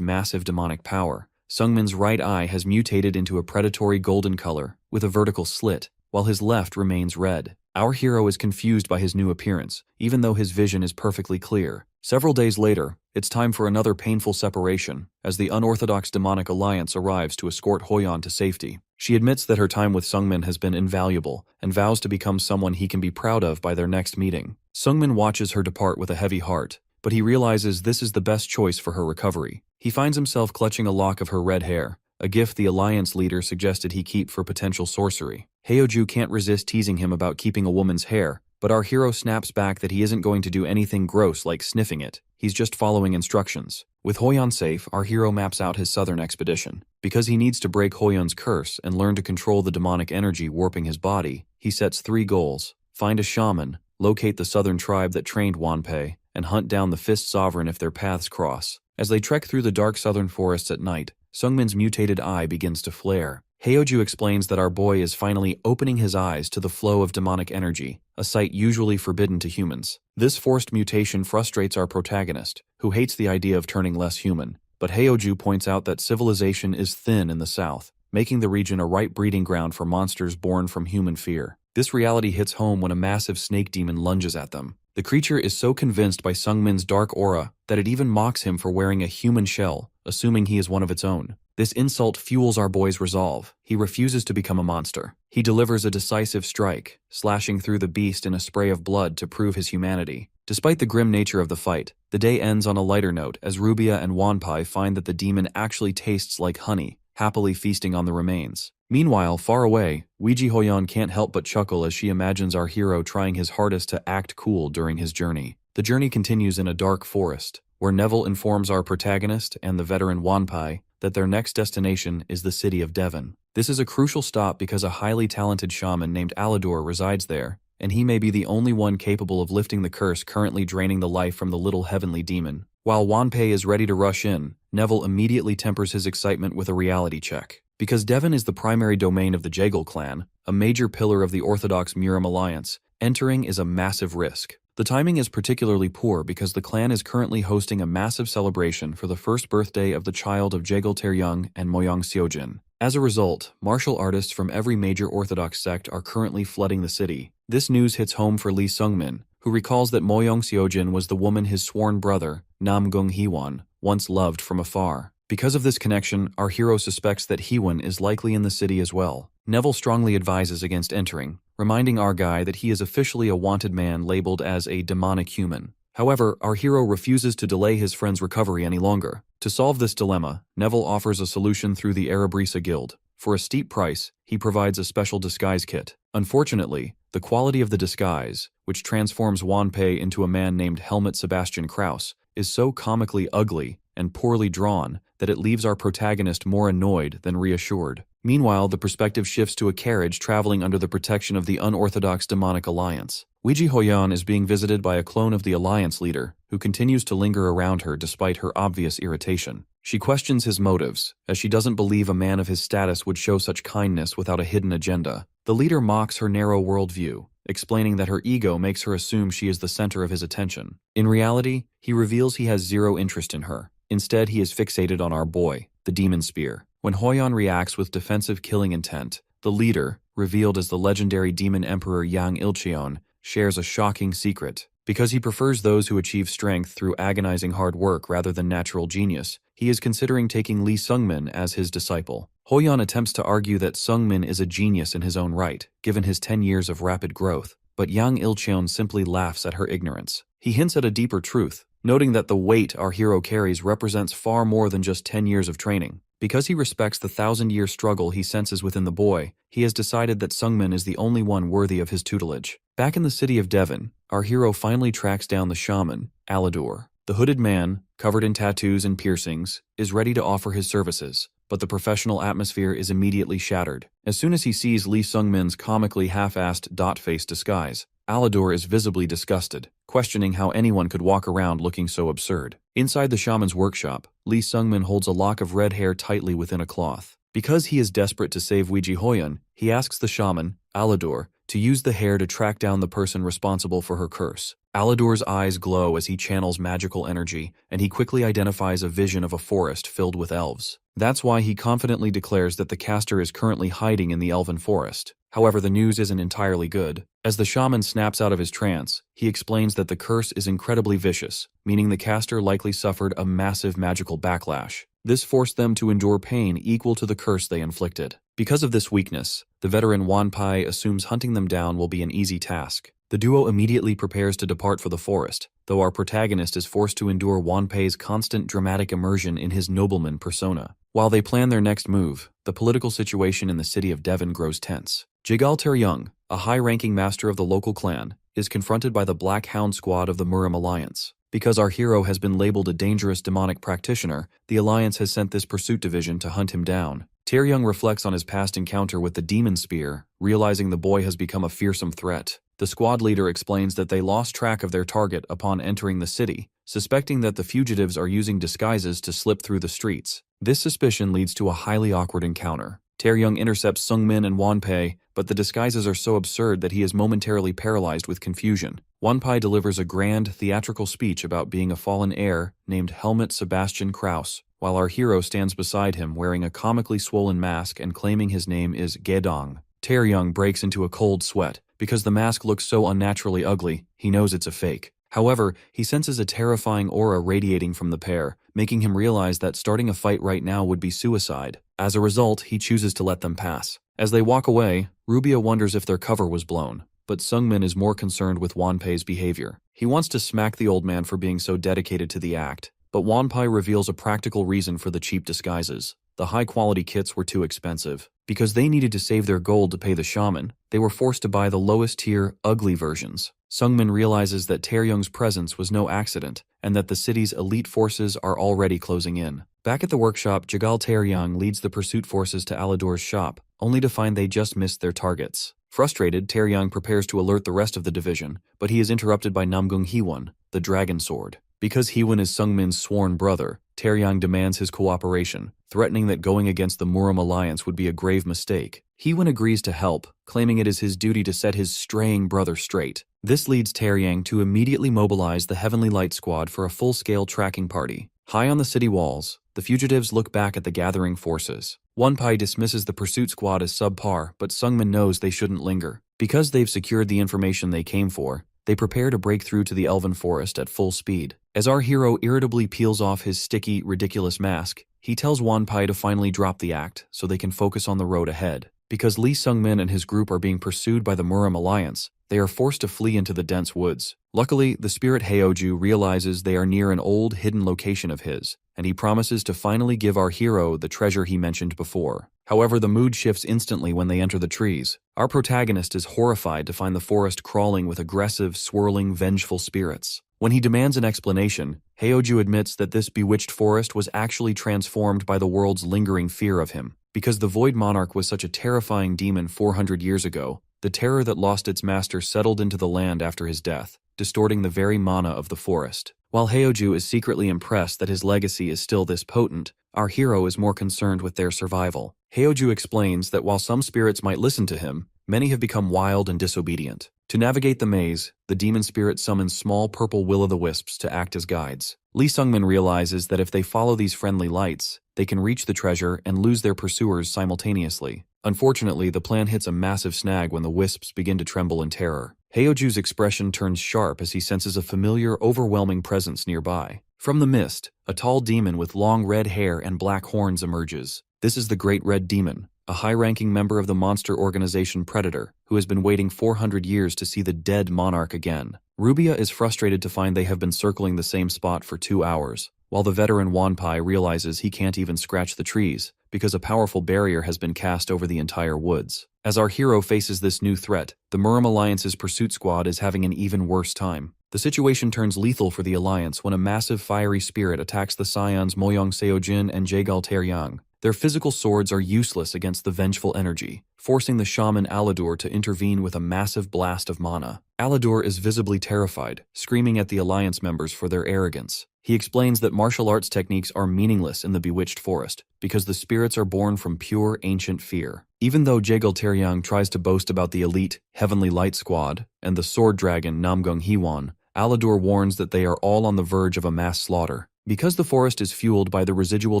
massive demonic power, Sungmin's right eye has mutated into a predatory golden color with a vertical slit, while his left remains red. Our hero is confused by his new appearance, even though his vision is perfectly clear. Several days later, it's time for another painful separation, as the unorthodox demonic alliance arrives to escort Hoyeon to safety. She admits that her time with Sungmin has been invaluable, and vows to become someone he can be proud of by their next meeting. Sungmin watches her depart with a heavy heart, but he realizes this is the best choice for her recovery. He finds himself clutching a lock of her red hair, a gift the alliance leader suggested he keep for potential sorcery. Heoju can't resist teasing him about keeping a woman's hair, but our hero snaps back that he isn't going to do anything gross like sniffing it. He's just following instructions. With Hoyeon safe, our hero maps out his southern expedition. Because he needs to break Hoyeon's curse and learn to control the demonic energy warping his body, he sets 3 goals: find a shaman, locate the southern tribe that trained Wanpei, and hunt down the Fist Sovereign if their paths cross. As they trek through the dark southern forests at night, Sungmin's mutated eye begins to flare. Heoju explains that our boy is finally opening his eyes to the flow of demonic energy, a sight usually forbidden to humans. This forced mutation frustrates our protagonist, who hates the idea of turning less human. But Heoju points out that civilization is thin in the south, making the region a ripe breeding ground for monsters born from human fear. This reality hits home when a massive snake demon lunges at them. The creature is so convinced by Sungmin's dark aura that it even mocks him for wearing a human shell, assuming he is one of its own. This insult fuels our boy's resolve. He refuses to become a monster. He delivers a decisive strike, slashing through the beast in a spray of blood to prove his humanity. Despite the grim nature of the fight, the day ends on a lighter note as Rubia and Wanpai find that the demon actually tastes like honey, happily feasting on the remains. Meanwhile, far away, Weiji Hoyeon can't help but chuckle as she imagines our hero trying his hardest to act cool during his journey. The journey continues in a dark forest, where Neville informs our protagonist and the veteran Wanpai that their next destination is the city of Devon. This is a crucial stop because a highly talented shaman named Alador resides there, and he may be the only one capable of lifting the curse currently draining the life from the little heavenly demon. While Wanpei is ready to rush in, Neville immediately tempers his excitement with a reality check. Because Devon is the primary domain of the Jaegel clan, a major pillar of the Orthodox Murim alliance, entering is a massive risk. The timing is particularly poor because the clan is currently hosting a massive celebration for the first birthday of the child of Jaegel Taeryung and Moyang Seojin. As a result, martial artists from every major Orthodox sect are currently flooding the city. This news hits home for Lee Sungmin, who recalls that Moyang Seojin was the woman his sworn brother, Nam Gung Heewon, once loved from afar. Because of this connection, our hero suspects that Heewon is likely in the city as well. Neville strongly advises against entering, reminding our guy that he is officially a wanted man labeled as a demonic human. However, our hero refuses to delay his friend's recovery any longer. To solve this dilemma, Neville offers a solution through the Arabrisa Guild. For a steep price, he provides a special disguise kit. Unfortunately, the quality of the disguise, which transforms Wanpei into a man named Helmut Sebastian Kraus, is so comically ugly and poorly drawn that it leaves our protagonist more annoyed than reassured. Meanwhile, the perspective shifts to a carriage traveling under the protection of the unorthodox demonic alliance. Weiji Hoyeon is being visited by a clone of the alliance leader, who continues to linger around her despite her obvious irritation. She questions his motives, as she doesn't believe a man of his status would show such kindness without a hidden agenda. The leader mocks her narrow worldview, explaining that her ego makes her assume she is the center of his attention. In reality, he reveals he has zero interest in her. Instead, he is fixated on our boy, the demon spear. When Hoyeon reacts with defensive killing intent, the leader, revealed as the legendary demon emperor Yang Ilcheon, shares a shocking secret. Because he prefers those who achieve strength through agonizing hard work rather than natural genius, he is considering taking Lee Sungmin as his disciple. Hoyeon attempts to argue that Sungmin is a genius in his own right, given his 10 years of rapid growth, but Yang Ilcheon simply laughs at her ignorance. He hints at a deeper truth, noting that the weight our hero carries represents far more than just 10 years of training. Because he respects the 1,000-year struggle he senses within the boy, he has decided that Sungmin is the only one worthy of his tutelage. Back in the city of Devon, our hero finally tracks down the shaman, Alador. The hooded man, covered in tattoos and piercings, is ready to offer his services, but the professional atmosphere is immediately shattered. As soon as he sees Lee Sungmin's comically half-assed dot-face disguise, Alador is visibly disgusted, questioning how anyone could walk around looking so absurd. Inside the shaman's workshop, Lee Sungmin holds a lock of red hair tightly within a cloth. Because he is desperate to save Weiji Hoyeon, he asks the shaman, Alador, to use the hair to track down the person responsible for her curse. Alador's eyes glow as he channels magical energy, and he quickly identifies a vision of a forest filled with elves. That's why he confidently declares that the caster is currently hiding in the elven forest. However, the news isn't entirely good. As the shaman snaps out of his trance, he explains that the curse is incredibly vicious, meaning the caster likely suffered a massive magical backlash. This forced them to endure pain equal to the curse they inflicted. Because of this weakness, the veteran Wanpai assumes hunting them down will be an easy task. The duo immediately prepares to depart for the forest, though our protagonist is forced to endure Wanpei's constant dramatic immersion in his nobleman persona. While they plan their next move, the political situation in the city of Devon grows tense. Jigal Taryung, a high-ranking master of the local clan, is confronted by the Black Hound squad of the Murim Alliance. Because our hero has been labeled a dangerous demonic practitioner, the Alliance has sent this pursuit division to hunt him down. Taryung reflects on his past encounter with the demon spear, realizing the boy has become a fearsome threat. The squad leader explains that they lost track of their target upon entering the city, suspecting that the fugitives are using disguises to slip through the streets. This suspicion leads to a highly awkward encounter. Taryung intercepts Sungmin and Wanpei, but the disguises are so absurd that he is momentarily paralyzed with confusion. Wanpei delivers a grand, theatrical speech about being a fallen heir named Helmut Sebastian Kraus, while our hero stands beside him wearing a comically swollen mask and claiming his name is Gedong. Taryung breaks into a cold sweat. Because the mask looks so unnaturally ugly, he knows it's a fake. However, he senses a terrifying aura radiating from the pair, making him realize that starting a fight right now would be suicide. As a result, he chooses to let them pass. As they walk away, Rubia wonders if their cover was blown, but Sungmin is more concerned with Wanpei's behavior. He wants to smack the old man for being so dedicated to the act, but Wanpei reveals a practical reason for the cheap disguises. The high-quality kits were too expensive. Because they needed to save their gold to pay the shaman, they were forced to buy the lowest-tier, ugly versions. Sungmin realizes that Taryung's presence was no accident, and that the city's elite forces are already closing in. Back at the workshop, Jigal Taryung leads the pursuit forces to Alador's shop, only to find they just missed their targets. Frustrated, Taryung prepares to alert the rest of the division, but he is interrupted by Namgung Hiwon, the dragon sword. Because Hiwon is Sungmin's sworn brother, Taryung demands his cooperation, threatening that going against the Murim Alliance would be a grave mistake. Hiwon agrees to help, claiming it is his duty to set his straying brother straight. This leads Taryung to immediately mobilize the Heavenly Light Squad for a full-scale tracking party. High on the city walls, the fugitives look back at the gathering forces. Wanpei dismisses the pursuit squad as subpar, but Sungmin knows they shouldn't linger. Because they've secured the information they came for, they prepare to break through to the elven forest at full speed. As our hero irritably peels off his sticky, ridiculous mask, he tells Wanpei to finally drop the act so they can focus on the road ahead. Because Lee Sungmin and his group are being pursued by the Murim Alliance, they are forced to flee into the dense woods. Luckily, the spirit Heoju realizes they are near an old, hidden location of his, and he promises to finally give our hero the treasure he mentioned before. However, the mood shifts instantly when they enter the trees. Our protagonist is horrified to find the forest crawling with aggressive, swirling, vengeful spirits. When he demands an explanation, Heoju admits that this bewitched forest was actually transformed by the world's lingering fear of him. Because the Void Monarch was such a terrifying demon 400 years ago, the terror that lost its master settled into the land after his death, distorting the very mana of the forest. While Heoju is secretly impressed that his legacy is still this potent, our hero is more concerned with their survival. Heoju explains that while some spirits might listen to him, many have become wild and disobedient. To navigate the maze, the demon spirit summons small purple will-o'-the-wisps to act as guides. Lee Sungmin realizes that if they follow these friendly lights, they can reach the treasure and lose their pursuers simultaneously. Unfortunately, the plan hits a massive snag when the wisps begin to tremble in terror. Heoju's expression turns sharp as he senses a familiar, overwhelming presence nearby. From the mist, a tall demon with long red hair and black horns emerges. This is the Great Red Demon, a high-ranking member of the monster organization Predator, who has been waiting 400 years to see the dead monarch again. Rubia is frustrated to find they have been circling the same spot for 2 hours, while the veteran Wanpei realizes he can't even scratch the trees, because a powerful barrier has been cast over the entire woods. As our hero faces this new threat, the Murim Alliance's pursuit squad is having an even worse time. The situation turns lethal for the Alliance when a massive fiery spirit attacks the scions Moyong Seojin and Jaegal Taryang. Their physical swords are useless against the vengeful energy, forcing the shaman Alador to intervene with a massive blast of mana. Alador is visibly terrified, screaming at the Alliance members for their arrogance. He explains that martial arts techniques are meaningless in the bewitched forest, because the spirits are born from pure ancient fear. Even though Jaegal Taryang tries to boast about the elite Heavenly Light Squad and the sword dragon Namgung Hiwon, Alador warns that they are all on the verge of a mass slaughter. Because the forest is fueled by the residual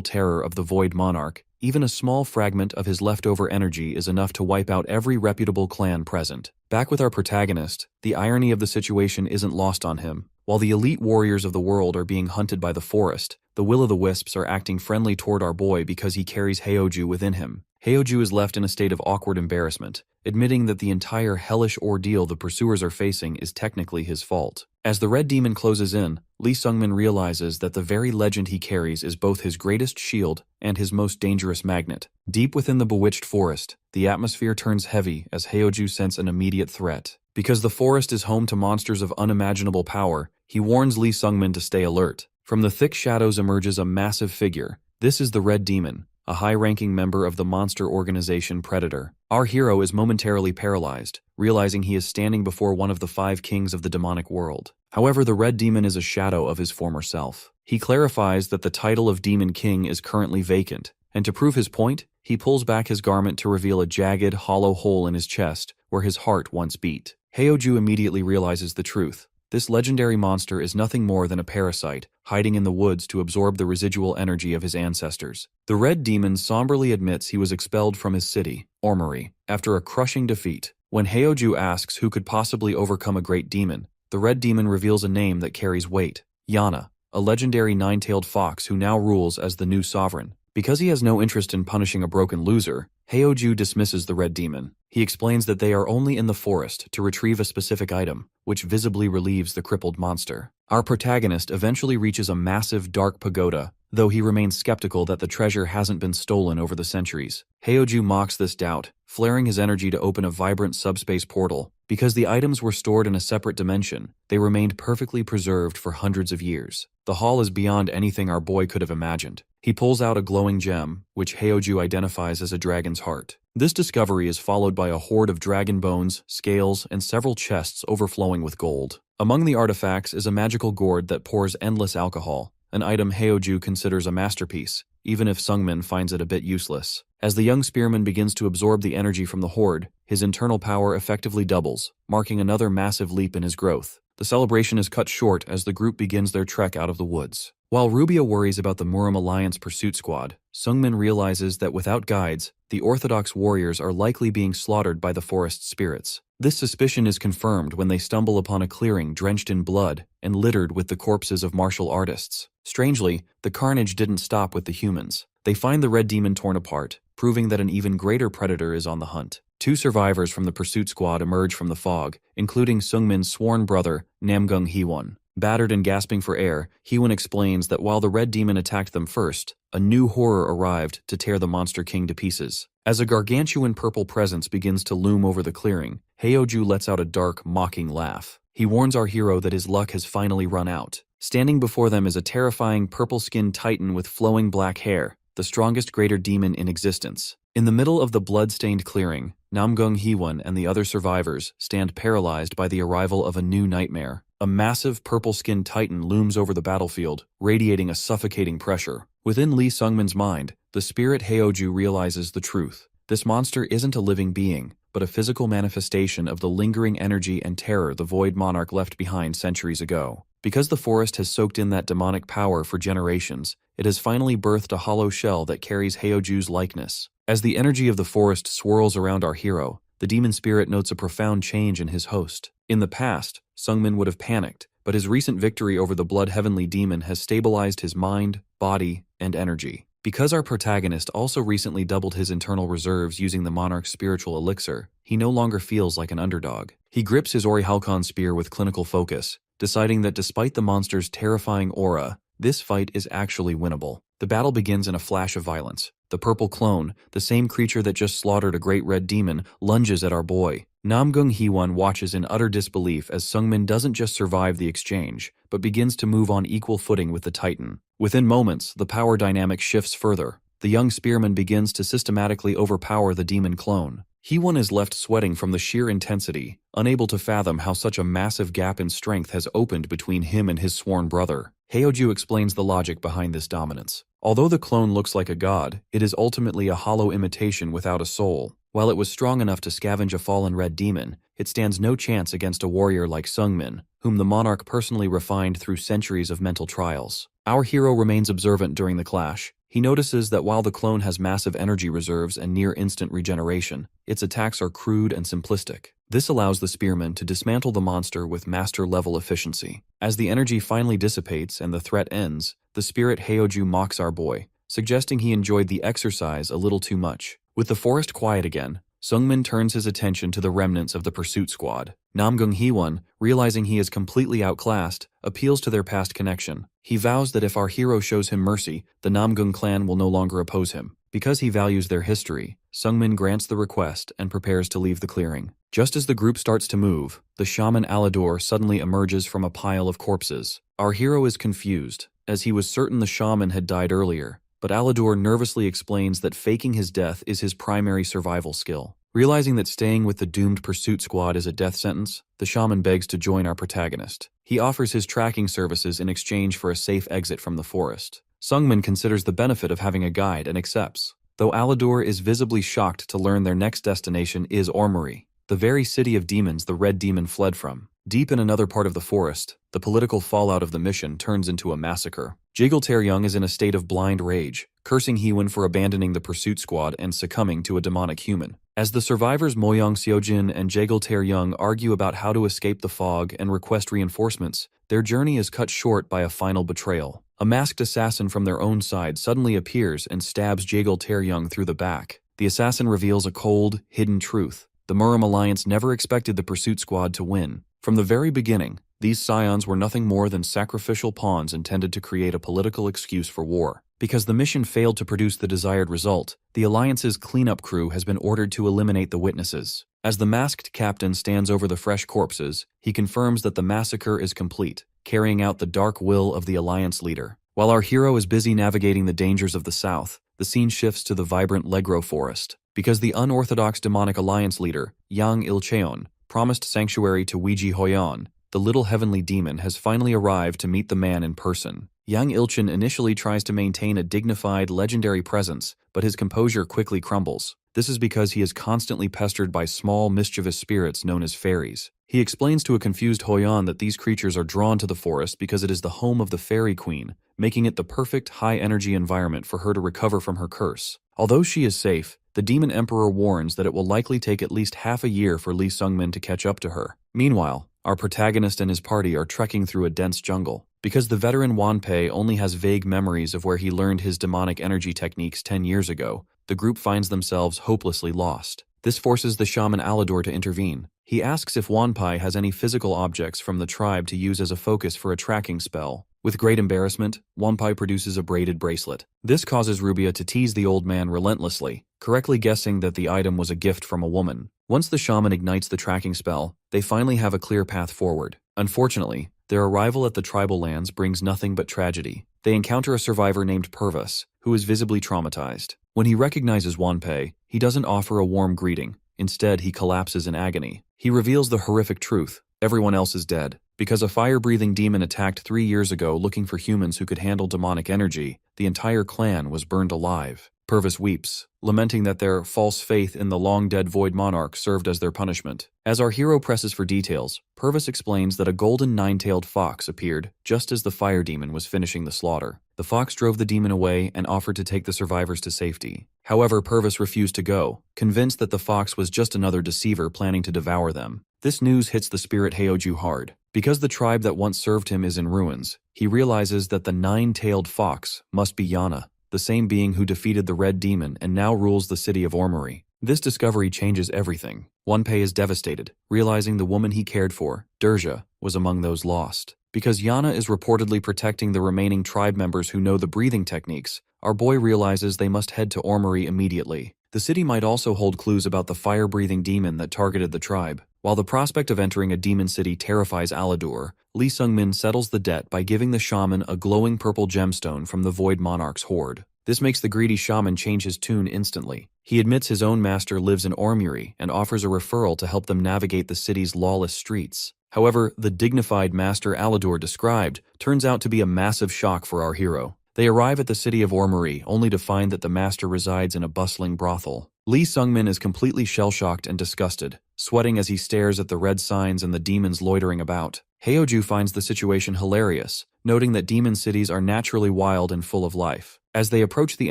terror of the Void Monarch, even a small fragment of his leftover energy is enough to wipe out every reputable clan present. Back with our protagonist, the irony of the situation isn't lost on him. While the elite warriors of the world are being hunted by the forest, the will-o'-the-wisps are acting friendly toward our boy because he carries Heoju within him. Heoju is left in a state of awkward embarrassment, admitting that the entire hellish ordeal the pursuers are facing is technically his fault. As the red demon closes in, Lee Sungmin realizes that the very legend he carries is both his greatest shield and his most dangerous magnet. Deep within the bewitched forest, the atmosphere turns heavy as Heoju senses an immediate threat. Because the forest is home to monsters of unimaginable power, he warns Lee Sungmin to stay alert. From the thick shadows emerges a massive figure. This is the Red Demon, a high-ranking member of the monster organization Predator. Our hero is momentarily paralyzed, realizing he is standing before one of the 5 kings of the demonic world. However, the Red Demon is a shadow of his former self. He clarifies that the title of Demon King is currently vacant, and to prove his point, he pulls back his garment to reveal a jagged, hollow hole in his chest where his heart once beat. Heoju immediately realizes the truth. This legendary monster is nothing more than a parasite, hiding in the woods to absorb the residual energy of his ancestors. The Red Demon somberly admits he was expelled from his city, Ormary, after a crushing defeat. When Heoju asks who could possibly overcome a great demon, the Red Demon reveals a name that carries weight: Yana, a legendary 9-tailed fox who now rules as the new sovereign. Because he has no interest in punishing a broken loser, Heoju dismisses the Red Demon. He explains that they are only in the forest to retrieve a specific item, which visibly relieves the crippled monster. Our protagonist eventually reaches a massive dark pagoda, though he remains skeptical that the treasure hasn't been stolen over the centuries. Heoju mocks this doubt, flaring his energy to open a vibrant subspace portal. Because the items were stored in a separate dimension, they remained perfectly preserved for hundreds of years. The hall is beyond anything our boy could have imagined. He pulls out a glowing gem, which Heoju identifies as a dragon's heart. This discovery is followed by a hoard of dragon bones, scales, and several chests overflowing with gold. Among the artifacts is a magical gourd that pours endless alcohol, an item Heoju considers a masterpiece, even if Sungmin finds it a bit useless. As the young spearman begins to absorb the energy from the hoard, his internal power effectively doubles, marking another massive leap in his growth. The celebration is cut short as the group begins their trek out of the woods. While Rubia worries about the Muram Alliance pursuit squad, Sungmin realizes that without guides, the Orthodox warriors are likely being slaughtered by the forest spirits. This suspicion is confirmed when they stumble upon a clearing drenched in blood and littered with the corpses of martial artists. Strangely, the carnage didn't stop with the humans. They find the Red Demon torn apart, proving that an even greater predator is on the hunt. 2 survivors from the pursuit squad emerge from the fog, including Sungmin's sworn brother, Namgung Hwon. Battered and gasping for air, Hwon explains that while the Red Demon attacked them first, a new horror arrived to tear the Monster King to pieces. As a gargantuan purple presence begins to loom over the clearing, Heoju lets out a dark, mocking laugh. He warns our hero that his luck has finally run out. Standing before them is a terrifying purple-skinned titan with flowing black hair, the strongest greater demon in existence. In the middle of the blood-stained clearing, Namgung Hwon and the other survivors stand paralyzed by the arrival of a new nightmare. A massive purple-skinned titan looms over the battlefield, radiating a suffocating pressure. Within Lee Sungmin's mind, the spirit Heoju realizes the truth. This monster isn't a living being, but a physical manifestation of the lingering energy and terror the Void Monarch left behind centuries ago. Because the forest has soaked in that demonic power for generations, it has finally birthed a hollow shell that carries Heoju's likeness. As the energy of the forest swirls around our hero, the demon spirit notes a profound change in his host. In the past, Sungmin would have panicked, but his recent victory over the Blood Heavenly Demon has stabilized his mind, body, and energy. Because our protagonist also recently doubled his internal reserves using the Monarch's spiritual elixir, he no longer feels like an underdog. He grips his Orihalcon spear with clinical focus, deciding that despite the monster's terrifying aura, this fight is actually winnable. The battle begins in a flash of violence. The purple clone, the same creature that just slaughtered a great red demon, lunges at our boy. Namgung Hwon watches in utter disbelief as Sungmin doesn't just survive the exchange, but begins to move on equal footing with the Titan. Within moments, the power dynamic shifts further. The young spearman begins to systematically overpower the demon clone. Hee-won is left sweating from the sheer intensity, unable to fathom how such a massive gap in strength has opened between him and his sworn brother. Haeoju explains the logic behind this dominance. Although the clone looks like a god, it is ultimately a hollow imitation without a soul. While it was strong enough to scavenge a fallen red demon, it stands no chance against a warrior like Seungmin, whom the monarch personally refined through centuries of mental trials. Our hero remains observant during the clash. He notices that while the clone has massive energy reserves and near-instant regeneration, its attacks are crude and simplistic. This allows the spearman to dismantle the monster with master-level efficiency. As the energy finally dissipates and the threat ends, the spirit Haeoju mocks our boy, suggesting he enjoyed the exercise a little too much. With the forest quiet again, Seungmin turns his attention to the remnants of the pursuit squad. Namgung Hee-won, realizing he is completely outclassed, appeals to their past connection. He vows that if our hero shows him mercy, the Namgung clan will no longer oppose him. Because he values their history, Seungmin grants the request and prepares to leave the clearing. Just as the group starts to move, the shaman Alador suddenly emerges from a pile of corpses. Our hero is confused, as he was certain the shaman had died earlier. But Alador nervously explains that faking his death is his primary survival skill. Realizing that staying with the doomed pursuit squad is a death sentence, the shaman begs to join our protagonist. He offers his tracking services in exchange for a safe exit from the forest. Seungmin considers the benefit of having a guide and accepts, though Alador is visibly shocked to learn their next destination is Ormuri, the very city of demons the red demon fled from. Deep in another part of the forest, the political fallout of the mission turns into a massacre. Jiggle Tae-young is in a state of blind rage, cursing Hee-won for abandoning the pursuit squad and succumbing to a demonic human. As the survivors Moyoung Seojin and Jiggle Tae-young argue about how to escape the fog and request reinforcements, their journey is cut short by a final betrayal. A masked assassin from their own side suddenly appears and stabs Jiggle Tae-young through the back. The assassin reveals a cold, hidden truth. The Murim Alliance never expected the pursuit squad to win. From the very beginning, these scions were nothing more than sacrificial pawns intended to create a political excuse for war. Because the mission failed to produce the desired result, the Alliance's cleanup crew has been ordered to eliminate the witnesses. As the masked captain stands over the fresh corpses, he confirms that the massacre is complete, carrying out the dark will of the Alliance leader. While our hero is busy navigating the dangers of the south, the scene shifts to the vibrant Legro forest. Because the unorthodox demonic Alliance leader, Yang Il-cheon, promised sanctuary to Weiji Hoyon, the little heavenly demon has finally arrived to meet the man in person. Yang Il-cheon initially tries to maintain a dignified, legendary presence, but his composure quickly crumbles. This is because he is constantly pestered by small, mischievous spirits known as fairies. He explains to a confused Hoyon that these creatures are drawn to the forest because it is the home of the fairy queen, making it the perfect, high-energy environment for her to recover from her curse. Although she is safe, the Demon Emperor warns that it will likely take at least half a year for Lee Seungmin to catch up to her. Meanwhile, our protagonist and his party are trekking through a dense jungle. Because the veteran Wanpei only has vague memories of where he learned his demonic energy techniques 10 years ago, the group finds themselves hopelessly lost. This forces the shaman Alador to intervene. He asks if Wanpei has any physical objects from the tribe to use as a focus for a tracking spell. With great embarrassment, Wanpei produces a braided bracelet. This causes Rubia to tease the old man relentlessly, correctly guessing that the item was a gift from a woman. Once the shaman ignites the tracking spell, they finally have a clear path forward. Unfortunately, their arrival at the tribal lands brings nothing but tragedy. They encounter a survivor named Purvis, who is visibly traumatized. When he recognizes Wanpei, he doesn't offer a warm greeting. Instead, he collapses in agony. He reveals the horrific truth. Everyone else is dead. Because a fire-breathing demon attacked 3 years ago looking for humans who could handle demonic energy, the entire clan was burned alive. Purvis weeps, lamenting that their false faith in the long-dead Void Monarch served as their punishment. As our hero presses for details, Purvis explains that a golden nine-tailed fox appeared just as the fire demon was finishing the slaughter. The fox drove the demon away and offered to take the survivors to safety. However, Purvis refused to go, convinced that the fox was just another deceiver planning to devour them. This news hits the spirit Haeoju hard. Because the tribe that once served him is in ruins, he realizes that the nine-tailed fox must be Yana, the same being who defeated the Red Demon and now rules the city of Ormuri. This discovery changes everything. Wanpei is devastated, realizing the woman he cared for, Derja, was among those lost. Because Yana is reportedly protecting the remaining tribe members who know the breathing techniques, our boy realizes they must head to Ormuri immediately. The city might also hold clues about the fire-breathing demon that targeted the tribe. While the prospect of entering a demon city terrifies Alador, Lee Seungmin settles the debt by giving the shaman a glowing purple gemstone from the Void Monarch's hoard. This makes the greedy shaman change his tune instantly. He admits his own master lives in Ormuri and offers a referral to help them navigate the city's lawless streets. However, the dignified master Aladur described turns out to be a massive shock for our hero. They arrive at the city of Ormuri only to find that the master resides in a bustling brothel. Lee Sungmin is completely shell-shocked and disgusted, sweating as he stares at the red signs and the demons loitering about. Heoju finds the situation hilarious, noting that demon cities are naturally wild and full of life. As they approach the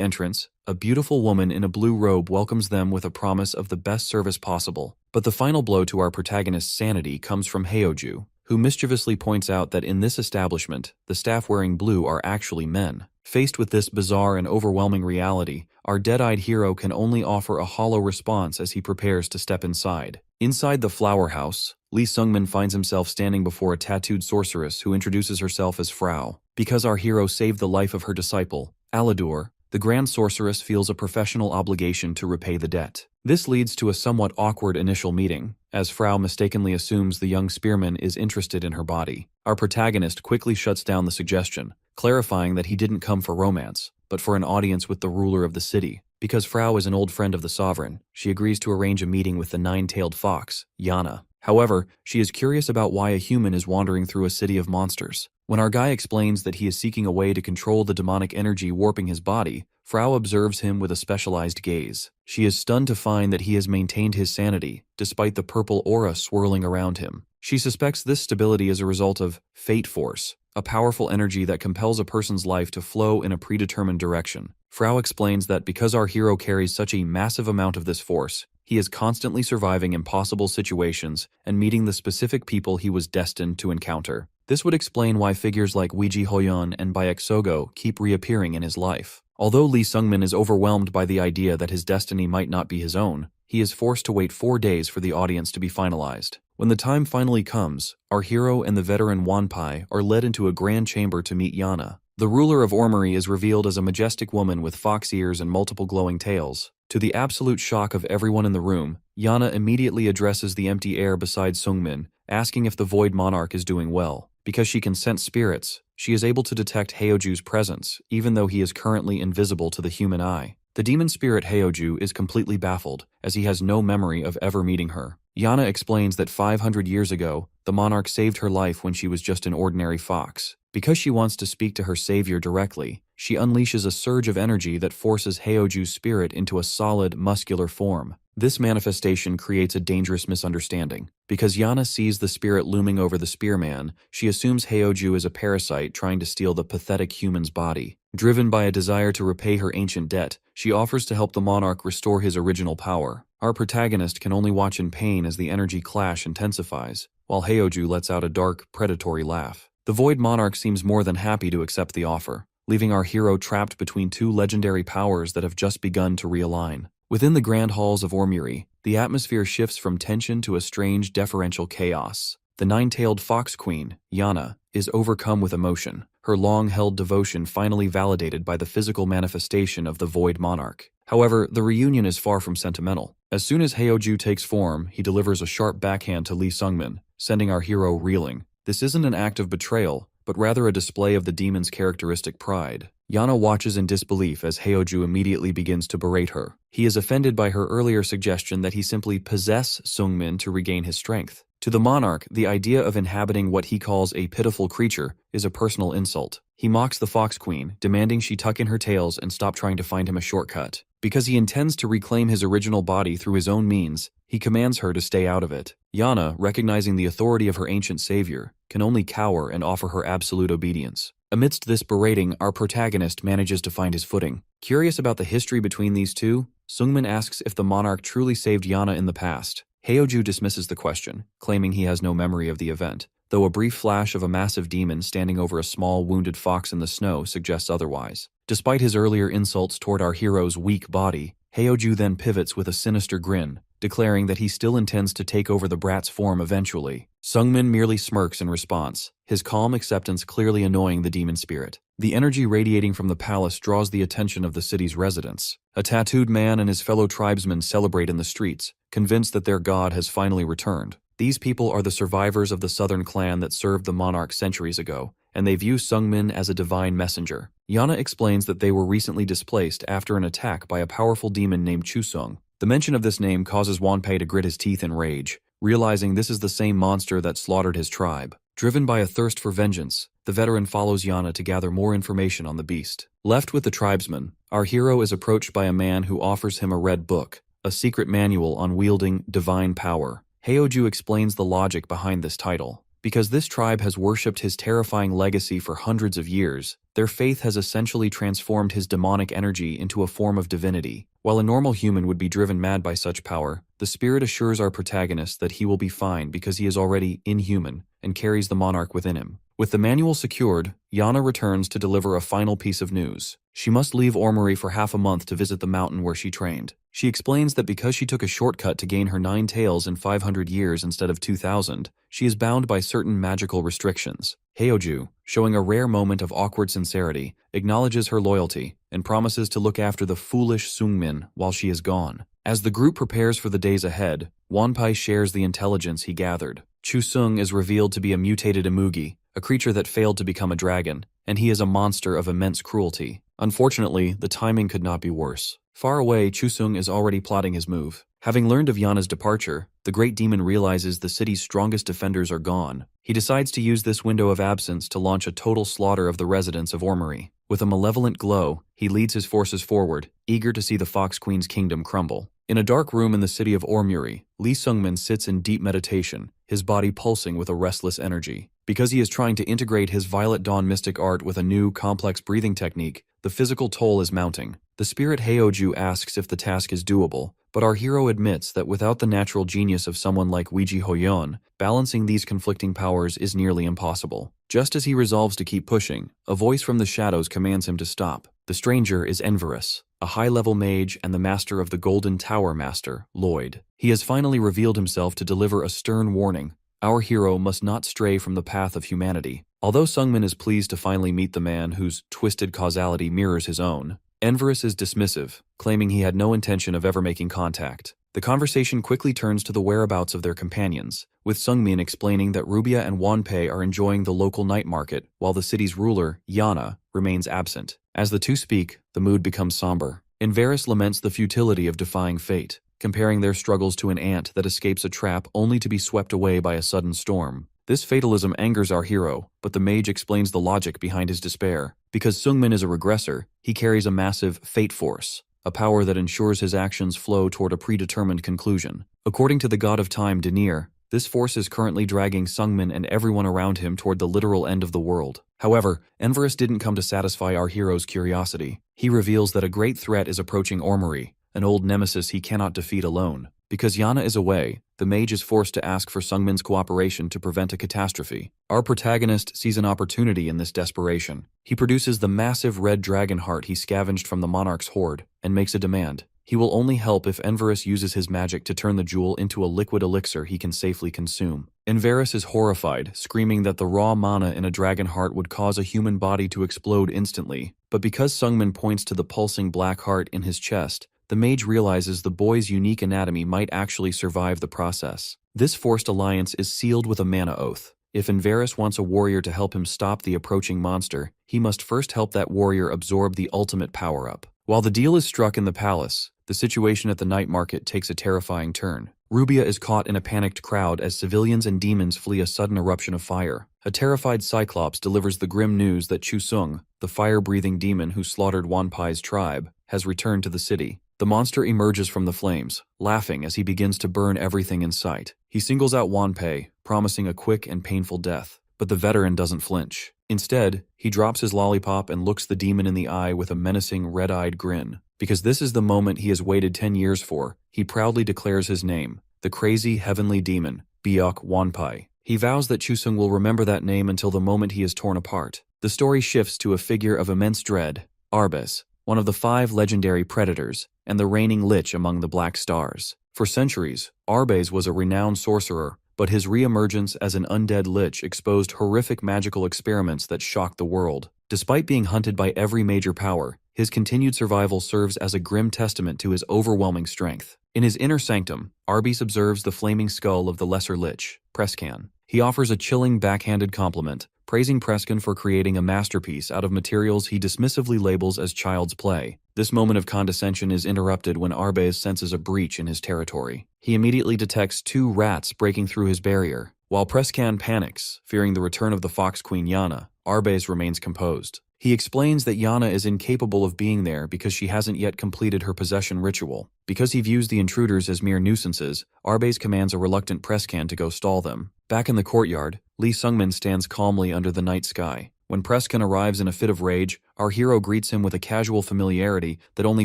entrance, a beautiful woman in a blue robe welcomes them with a promise of the best service possible. But the final blow to our protagonist's sanity comes from Heoju, who mischievously points out that in this establishment, the staff wearing blue are actually men. Faced with this bizarre and overwhelming reality, our dead-eyed hero can only offer a hollow response as he prepares to step inside. Inside the flower house, Lee Sungmin finds himself standing before a tattooed sorceress who introduces herself as Frau. Because our hero saved the life of her disciple, Aladur, the Grand Sorceress feels a professional obligation to repay the debt. This leads to a somewhat awkward initial meeting, as Frau mistakenly assumes the young spearman is interested in her body. Our protagonist quickly shuts down the suggestion, clarifying that he didn't come for romance, but for an audience with the ruler of the city. Because Frau is an old friend of the sovereign, she agrees to arrange a meeting with the nine-tailed fox, Yana. However, she is curious about why a human is wandering through a city of monsters. When our guy explains that he is seeking a way to control the demonic energy warping his body, Frau observes him with a specialized gaze. She is stunned to find that he has maintained his sanity, despite the purple aura swirling around him. She suspects this stability is a result of fate force, a powerful energy that compels a person's life to flow in a predetermined direction. Frau explains that because our hero carries such a massive amount of this force, he is constantly surviving impossible situations and meeting the specific people he was destined to encounter. This would explain why figures like Weiji Hoyon and Byexogo keep reappearing in his life. Although Lee Sungmin is overwhelmed by the idea that his destiny might not be his own, he is forced to wait 4 days for the audience to be finalized. When the time finally comes, our hero and the veteran Wanpai are led into a grand chamber to meet Yana. The ruler of Ormuri is revealed as a majestic woman with fox ears and multiple glowing tails. To the absolute shock of everyone in the room, Yana immediately addresses the empty air beside Sungmin, asking if the Void Monarch is doing well. Because she can sense spirits, she is able to detect Heoju's presence, even though he is currently invisible to the human eye. The demon spirit Heoju is completely baffled, as he has no memory of ever meeting her. Yana explains that 500 years ago, the monarch saved her life when she was just an ordinary fox. Because she wants to speak to her savior directly, she unleashes a surge of energy that forces Heoju's spirit into a solid, muscular form. This manifestation creates a dangerous misunderstanding. Because Yana sees the spirit looming over the spearman, she assumes Heoju is a parasite trying to steal the pathetic human's body. Driven by a desire to repay her ancient debt, she offers to help the monarch restore his original power. Our protagonist can only watch in pain as the energy clash intensifies, while Heoju lets out a dark, predatory laugh. The Void Monarch seems more than happy to accept the offer, leaving our hero trapped between two legendary powers that have just begun to realign. Within the grand halls of Ormuri, the atmosphere shifts from tension to a strange, deferential chaos. The nine-tailed fox queen, Yana, is overcome with emotion, her long-held devotion finally validated by the physical manifestation of the Void Monarch. However, the reunion is far from sentimental. As soon as Heoju takes form, he delivers a sharp backhand to Lee Sungmin, sending our hero reeling. This isn't an act of betrayal, but rather a display of the demon's characteristic pride. Yana watches in disbelief as Heoju immediately begins to berate her. He is offended by her earlier suggestion that he simply possess Sungmin to regain his strength. To the monarch, the idea of inhabiting what he calls a pitiful creature is a personal insult. He mocks the fox queen, demanding she tuck in her tails and stop trying to find him a shortcut. Because he intends to reclaim his original body through his own means, he commands her to stay out of it. Yana, recognizing the authority of her ancient savior, can only cower and offer her absolute obedience. Amidst this berating, our protagonist manages to find his footing. Curious about the history between these two, Sungmin asks if the monarch truly saved Yana in the past. Heoju dismisses the question, claiming he has no memory of the event, though a brief flash of a massive demon standing over a small wounded fox in the snow suggests otherwise. Despite his earlier insults toward our hero's weak body, Heoju then pivots with a sinister grin, declaring that he still intends to take over the brat's form eventually. Sungmin merely smirks in response, his calm acceptance clearly annoying the demon spirit. The energy radiating from the palace draws the attention of the city's residents. A tattooed man and his fellow tribesmen celebrate in the streets, convinced that their god has finally returned. These people are the survivors of the southern clan that served the monarch centuries ago, and they view Sungmin as a divine messenger. Yana explains that they were recently displaced after an attack by a powerful demon named Chusung. The mention of this name causes Wanpei to grit his teeth in rage, realizing this is the same monster that slaughtered his tribe. Driven by a thirst for vengeance, the veteran follows Yana to gather more information on the beast. Left with the tribesman, our hero is approached by a man who offers him a red book, a secret manual on wielding divine power. Heoju explains the logic behind this title. Because this tribe has worshipped his terrifying legacy for hundreds of years, their faith has essentially transformed his demonic energy into a form of divinity. While a normal human would be driven mad by such power, the spirit assures our protagonist that he will be fine because he is already inhuman and carries the monarch within him. With the manual secured, Yana returns to deliver a final piece of news. She must leave Ormuri for half a month to visit the mountain where she trained. She explains that because she took a shortcut to gain her 9 tails in 500 years instead of 2,000, she is bound by certain magical restrictions. Heoju, showing a rare moment of awkward sincerity, acknowledges her loyalty and promises to look after the foolish Sungmin while she is gone. As the group prepares for the days ahead, Wanpei shares the intelligence he gathered. Chusung is revealed to be a mutated Imugi, a creature that failed to become a dragon, and he is a monster of immense cruelty. Unfortunately, the timing could not be worse. Far away, Chusung is already plotting his move. Having learned of Yana's departure, the great demon realizes the city's strongest defenders are gone. He decides to use this window of absence to launch a total slaughter of the residents of Ormuri. With a malevolent glow, he leads his forces forward, eager to see the Fox Queen's kingdom crumble. In a dark room in the city of Ormuri, Lee Sungmin sits in deep meditation, his body pulsing with a restless energy. Because he is trying to integrate his Violet Dawn mystic art with a new, complex breathing technique, the physical toll is mounting. The spirit Heoju asks if the task is doable, but our hero admits that without the natural genius of someone like Weiji Hoyon, balancing these conflicting powers is nearly impossible. Just as he resolves to keep pushing, a voice from the shadows commands him to stop. The stranger is Enverus, a high-level mage and the master of the Golden Tower Master, Lloyd. He has finally revealed himself to deliver a stern warning. Our hero must not stray from the path of humanity. Although Sungmin is pleased to finally meet the man whose twisted causality mirrors his own, Enverus is dismissive, claiming he had no intention of ever making contact. The conversation quickly turns to the whereabouts of their companions, with Sungmin explaining that Rubia and Wanpei are enjoying the local night market, while the city's ruler, Yana, remains absent. As the two speak, the mood becomes somber. Enverus laments the futility of defying fate, comparing their struggles to an ant that escapes a trap only to be swept away by a sudden storm. This fatalism angers our hero, but the mage explains the logic behind his despair. Because Sungmin is a regressor, he carries a massive fate force, a power that ensures his actions flow toward a predetermined conclusion. According to the god of time, Denir, this force is currently dragging Sungmin and everyone around him toward the literal end of the world. However, Enverus didn't come to satisfy our hero's curiosity. He reveals that a great threat is approaching Ormuri, an old nemesis he cannot defeat alone. Because Yana is away, the mage is forced to ask for Sungmin's cooperation to prevent a catastrophe. Our protagonist sees an opportunity in this desperation. He produces the massive red dragon heart he scavenged from the monarch's hoard, and makes a demand. He will only help if Enverus uses his magic to turn the jewel into a liquid elixir he can safely consume. Enverus is horrified, screaming that the raw mana in a dragon heart would cause a human body to explode instantly. But because Sungmin points to the pulsing black heart in his chest, the mage realizes the boy's unique anatomy might actually survive the process. This forced alliance is sealed with a mana oath. If Enverus wants a warrior to help him stop the approaching monster, he must first help that warrior absorb the ultimate power-up. While the deal is struck in the palace, the situation at the night market takes a terrifying turn. Rubia is caught in a panicked crowd as civilians and demons flee a sudden eruption of fire. A terrified Cyclops delivers the grim news that Chusung, the fire-breathing demon who slaughtered Wanpei's tribe, has returned to the city. The monster emerges from the flames, laughing as he begins to burn everything in sight. He singles out Wanpei, promising a quick and painful death. But the veteran doesn't flinch. Instead, he drops his lollipop and looks the demon in the eye with a menacing red-eyed grin. Because this is the moment he has waited 10 years for, he proudly declares his name, the crazy heavenly demon, Byok Wanpei. He vows that Chusung will remember that name until the moment he is torn apart. The story shifts to a figure of immense dread, Arbes, one of the 5 legendary predators, and the reigning lich among the Black Stars. For centuries, Arbes was a renowned sorcerer, but his re-emergence as an undead lich exposed horrific magical experiments that shocked the world. Despite being hunted by every major power, his continued survival serves as a grim testament to his overwhelming strength. In his inner sanctum, Arbes observes the flaming skull of the lesser lich, Prescan. He offers a chilling backhanded compliment, praising Preskin for creating a masterpiece out of materials he dismissively labels as child's play. This moment of condescension is interrupted when Arbez senses a breach in his territory. He immediately detects 2 rats breaking through his barrier. While Preskan panics, fearing the return of the Fox Queen Yana, Arbez remains composed. He explains that Yana is incapable of being there because she hasn't yet completed her possession ritual. Because he views the intruders as mere nuisances, Arbez commands a reluctant Preskan to go stall them. Back in the courtyard, Lee Sungmin stands calmly under the night sky. When Preskan arrives in a fit of rage, our hero greets him with a casual familiarity that only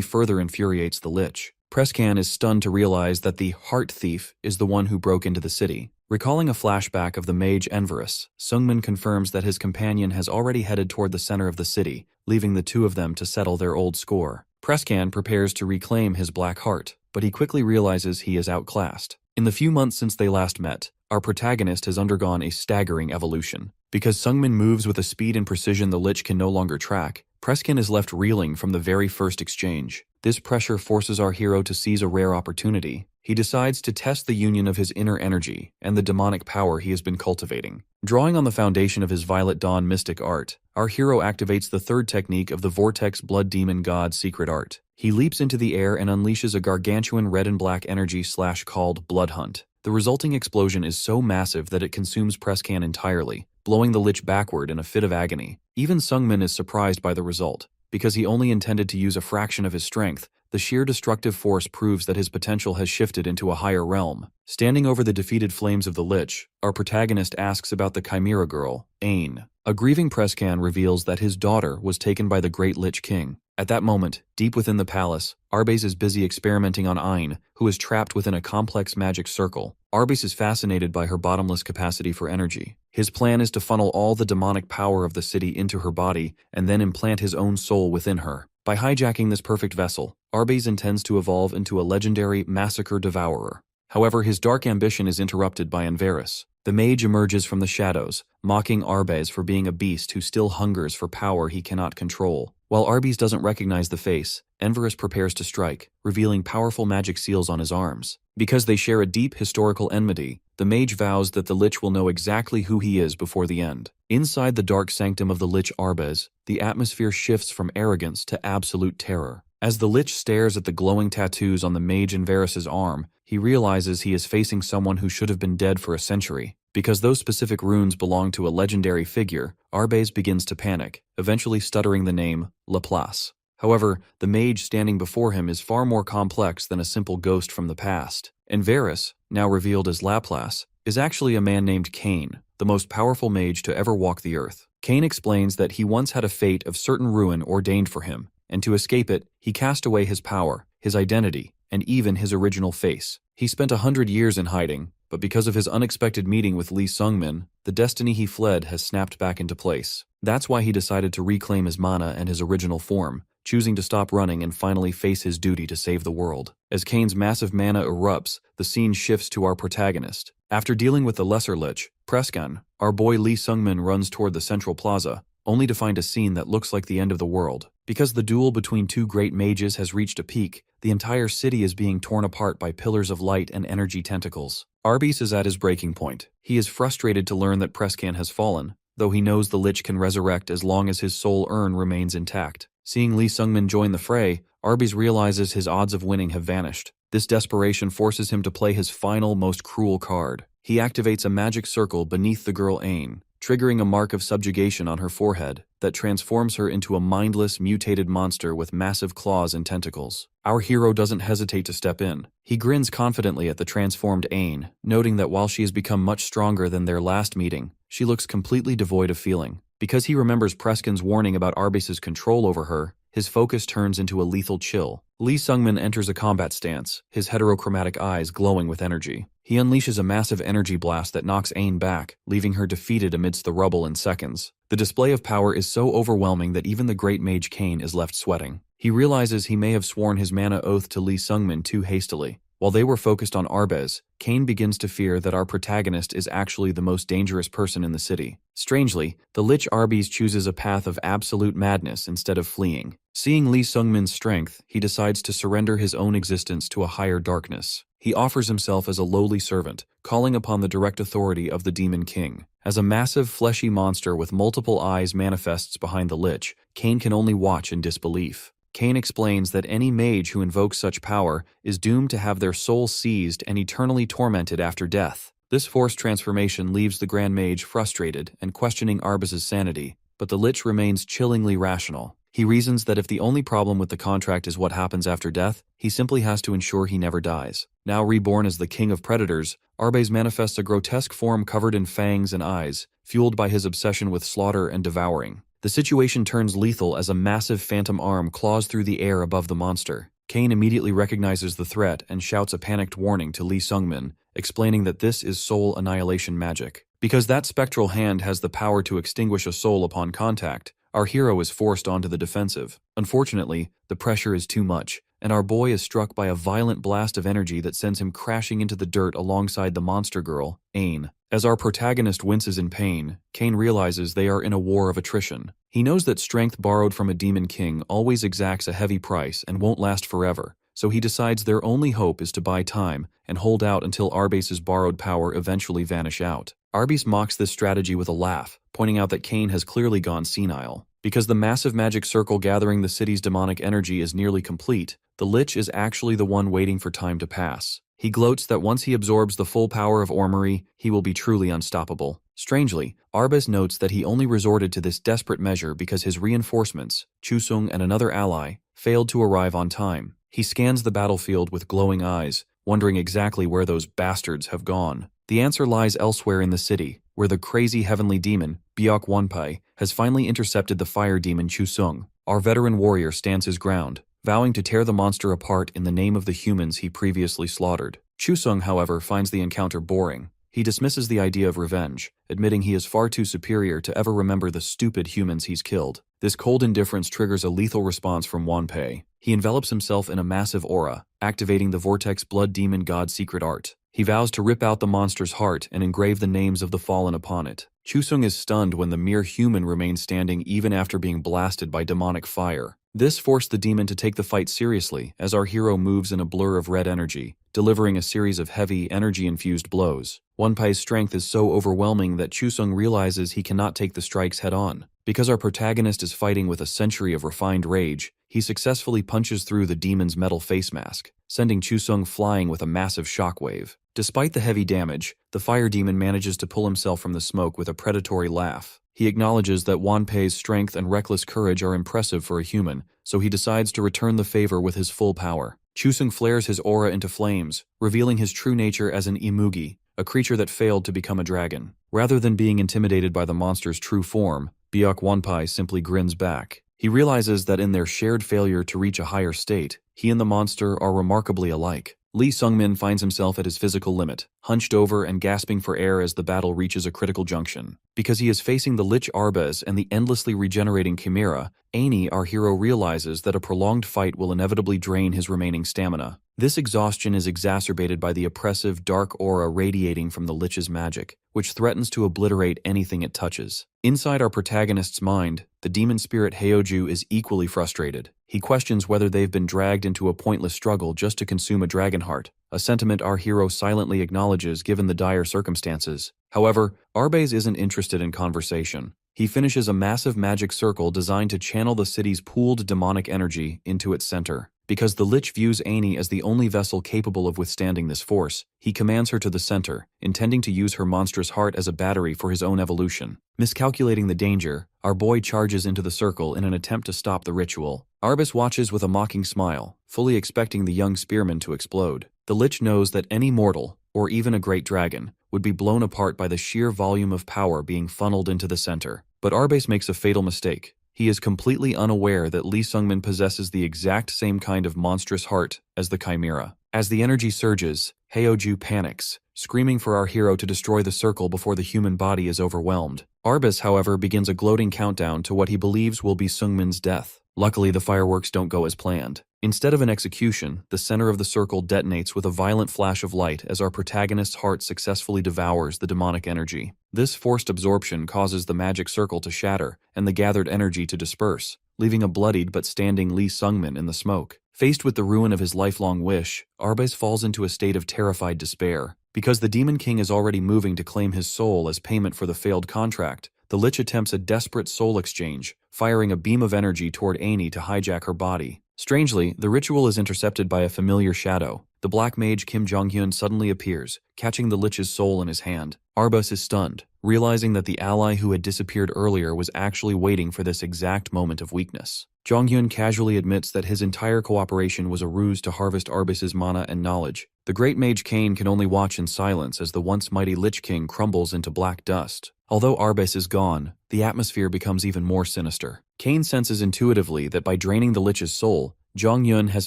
further infuriates the Lich. Preskan is stunned to realize that the heart thief is the one who broke into the city. Recalling a flashback of the mage Enverus, Sungmin confirms that his companion has already headed toward the center of the city, leaving the 2 of them to settle their old score. Preskan prepares to reclaim his black heart, but he quickly realizes he is outclassed. In the few months since they last met, our protagonist has undergone a staggering evolution. Because Sungmin moves with a speed and precision the Lich can no longer track, Preskin is left reeling from the very first exchange. This pressure forces our hero to seize a rare opportunity. He decides to test the union of his inner energy and the demonic power he has been cultivating. Drawing on the foundation of his Violet Dawn mystic art, our hero activates the 3rd technique of the Vortex Blood Demon God's secret art. He leaps into the air and unleashes a gargantuan red and black energy called Blood Hunt. The resulting explosion is so massive that it consumes Preskan entirely, blowing the Lich backward in a fit of agony. Even Sungmin is surprised by the result. Because he only intended to use a fraction of his strength, the sheer destructive force proves that his potential has shifted into a higher realm. Standing over the defeated flames of the Lich, our protagonist asks about the Chimera girl, Ain. A grieving Preskan reveals that his daughter was taken by the Great Lich King. At that moment, deep within the palace, Arbez is busy experimenting on Ain, who is trapped within a complex magic circle. Arbez is fascinated by her bottomless capacity for energy. His plan is to funnel all the demonic power of the city into her body and then implant his own soul within her. By hijacking this perfect vessel, Arbez intends to evolve into a legendary massacre devourer. However, his dark ambition is interrupted by Enverus. The mage emerges from the shadows, mocking Arbez for being a beast who still hungers for power he cannot control. While Arbez doesn't recognize the face, Enverus prepares to strike, revealing powerful magic seals on his arms. Because they share a deep historical enmity, the mage vows that the Lich will know exactly who he is before the end. Inside the dark sanctum of the Lich Arbez, the atmosphere shifts from arrogance to absolute terror. As the Lich stares at the glowing tattoos on the mage Enverus's arm, he realizes he is facing someone who should have been dead for a century. Because those specific runes belong to a legendary figure, Arbez begins to panic, eventually stuttering the name Laplace. However, the mage standing before him is far more complex than a simple ghost from the past. Enverus, now revealed as Laplace, is actually a man named Cain, the most powerful mage to ever walk the earth. Cain explains that he once had a fate of certain ruin ordained for him, and to escape it, he cast away his power, his identity, and even his original face. He spent 100 years in hiding, but because of his unexpected meeting with Lee Sungmin, the destiny he fled has snapped back into place. That's why he decided to reclaim his mana and his original form, choosing to stop running and finally face his duty to save the world. As Cain's massive mana erupts, the scene shifts to our protagonist. After dealing with the lesser Lich, Preskan, our boy Lee Sungmin runs toward the central plaza, only to find a scene that looks like the end of the world. Because the duel between 2 great mages has reached a peak, the entire city is being torn apart by pillars of light and energy tentacles. Arbez is at his breaking point. He is frustrated to learn that Preskan has fallen, though he knows the Lich can resurrect as long as his soul urn remains intact. Seeing Lee Sungmin join the fray, Arbez realizes his odds of winning have vanished. This desperation forces him to play his final, most cruel card. He activates a magic circle beneath the girl Ain, triggering a mark of subjugation on her forehead that transforms her into a mindless, mutated monster with massive claws and tentacles. Our hero doesn't hesitate to step in. He grins confidently at the transformed Ain, noting that while she has become much stronger than their last meeting, she looks completely devoid of feeling. Because he remembers Preskin's warning about Arbez's control over her, his focus turns into a lethal chill. Lee Sungmin enters a combat stance, his heterochromatic eyes glowing with energy. He unleashes a massive energy blast that knocks Ain back, leaving her defeated amidst the rubble in seconds. The display of power is so overwhelming that even the great mage Cain is left sweating. He realizes he may have sworn his mana oath to Lee Sungmin too hastily. While they were focused on Arbez, Kane begins to fear that our protagonist is actually the most dangerous person in the city. Strangely, the Lich Arbez chooses a path of absolute madness instead of fleeing. Seeing Lee Sungmin's strength, he decides to surrender his own existence to a higher darkness. He offers himself as a lowly servant, calling upon the direct authority of the Demon King. As a massive fleshy monster with multiple eyes manifests behind the Lich, Kane can only watch in disbelief. Kane explains that any mage who invokes such power is doomed to have their soul seized and eternally tormented after death. This forced transformation leaves the Grand Mage frustrated and questioning Arbez's sanity, but the Lich remains chillingly rational. He reasons that if the only problem with the contract is what happens after death, he simply has to ensure he never dies. Now reborn as the King of Predators, Arbez manifests a grotesque form covered in fangs and eyes, fueled by his obsession with slaughter and devouring. The situation turns lethal as a massive phantom arm claws through the air above the monster. Kane immediately recognizes the threat and shouts a panicked warning to Lee Sungmin, explaining that this is soul annihilation magic. Because that spectral hand has the power to extinguish a soul upon contact, our hero is forced onto the defensive. Unfortunately, the pressure is too much, and our boy is struck by a violent blast of energy that sends him crashing into the dirt alongside the monster girl, Ain. As our protagonist winces in pain, Kane realizes they are in a war of attrition. He knows that strength borrowed from a demon king always exacts a heavy price and won't last forever, so he decides their only hope is to buy time and hold out until Arbez's borrowed power eventually vanish out. Arbez mocks this strategy with a laugh, pointing out that Kane has clearly gone senile. Because the massive magic circle gathering the city's demonic energy is nearly complete, the Lich is actually the one waiting for time to pass. He gloats that once he absorbs the full power of Orrery, he will be truly unstoppable. Strangely, Arbez notes that he only resorted to this desperate measure because his reinforcements, Chusung and another ally, failed to arrive on time. He scans the battlefield with glowing eyes, wondering exactly where those bastards have gone. The answer lies elsewhere in the city, where the crazy heavenly demon, Byok Wonpai, has finally intercepted the fire demon Chusung. Our veteran warrior stands his ground, vowing to tear the monster apart in the name of the humans he previously slaughtered. Chusung, however, finds the encounter boring. He dismisses the idea of revenge, admitting he is far too superior to ever remember the stupid humans he's killed. This cold indifference triggers a lethal response from Wonpai. He envelops himself in a massive aura, activating the Vortex Blood Demon God's secret art. He vows to rip out the monster's heart and engrave the names of the fallen upon it. Chusung is stunned when the mere human remains standing even after being blasted by demonic fire. This forced the demon to take the fight seriously as our hero moves in a blur of red energy, delivering a series of heavy, energy-infused blows. Wonpai's strength is so overwhelming that Chusung realizes he cannot take the strikes head-on. Because our protagonist is fighting with a century of refined rage, he successfully punches through the demon's metal face mask, sending Chusung flying with a massive shockwave. Despite the heavy damage, the fire demon manages to pull himself from the smoke with a predatory laugh. He acknowledges that Wonpai's strength and reckless courage are impressive for a human, so he decides to return the favor with his full power. Chusung flares his aura into flames, revealing his true nature as an imugi, a creature that failed to become a dragon. Rather than being intimidated by the monster's true form, Byok Wonpai simply grins back. He realizes that in their shared failure to reach a higher state, he and the monster are remarkably alike. Lee Sungmin finds himself at his physical limit, hunched over and gasping for air as the battle reaches a critical junction. Because he is facing the Lich Arbez and the endlessly regenerating Chimera, Aini, our hero, realizes that a prolonged fight will inevitably drain his remaining stamina. This exhaustion is exacerbated by the oppressive dark aura radiating from the Lich's magic, which threatens to obliterate anything it touches. Inside our protagonist's mind, the demon spirit Heoju is equally frustrated. He questions whether they've been dragged into a pointless struggle just to consume a dragon heart, a sentiment our hero silently acknowledges given the dire circumstances. However, Arbez isn't interested in conversation. He finishes a massive magic circle designed to channel the city's pooled demonic energy into its center. Because the Lich views Aini as the only vessel capable of withstanding this force, he commands her to the center, intending to use her monstrous heart as a battery for his own evolution. Miscalculating the danger, our boy charges into the circle in an attempt to stop the ritual. Arbez watches with a mocking smile, fully expecting the young spearman to explode. The Lich knows that any mortal, or even a great dragon, would be blown apart by the sheer volume of power being funneled into the center. But Arbez makes a fatal mistake. He is completely unaware that Lee Sungmin possesses the exact same kind of monstrous heart as the Chimera. As the energy surges, Heoju panics, screaming for our hero to destroy the circle before the human body is overwhelmed. Arbus, however, begins a gloating countdown to what he believes will be Seungmin's death. Luckily, the fireworks don't go as planned. Instead of an execution, the center of the circle detonates with a violent flash of light as our protagonist's heart successfully devours the demonic energy. This forced absorption causes the magic circle to shatter and the gathered energy to disperse, leaving a bloodied but standing Lee Seungmin in the smoke. Faced with the ruin of his lifelong wish, Arbus falls into a state of terrified despair. Because the Demon King is already moving to claim his soul as payment for the failed contract, the Lich attempts a desperate soul exchange, firing a beam of energy toward Annie to hijack her body. Strangely, the ritual is intercepted by a familiar shadow. The black mage Kim Jong-hyun suddenly appears, catching the Lich's soul in his hand. Arbus is stunned, realizing that the ally who had disappeared earlier was actually waiting for this exact moment of weakness. Jong-hyun casually admits that his entire cooperation was a ruse to harvest Arbus's mana and knowledge. The great mage Cain can only watch in silence as the once mighty Lich King crumbles into black dust. Although Arbus is gone, the atmosphere becomes even more sinister. Cain senses intuitively that by draining the Lich's soul, Jong-hyun has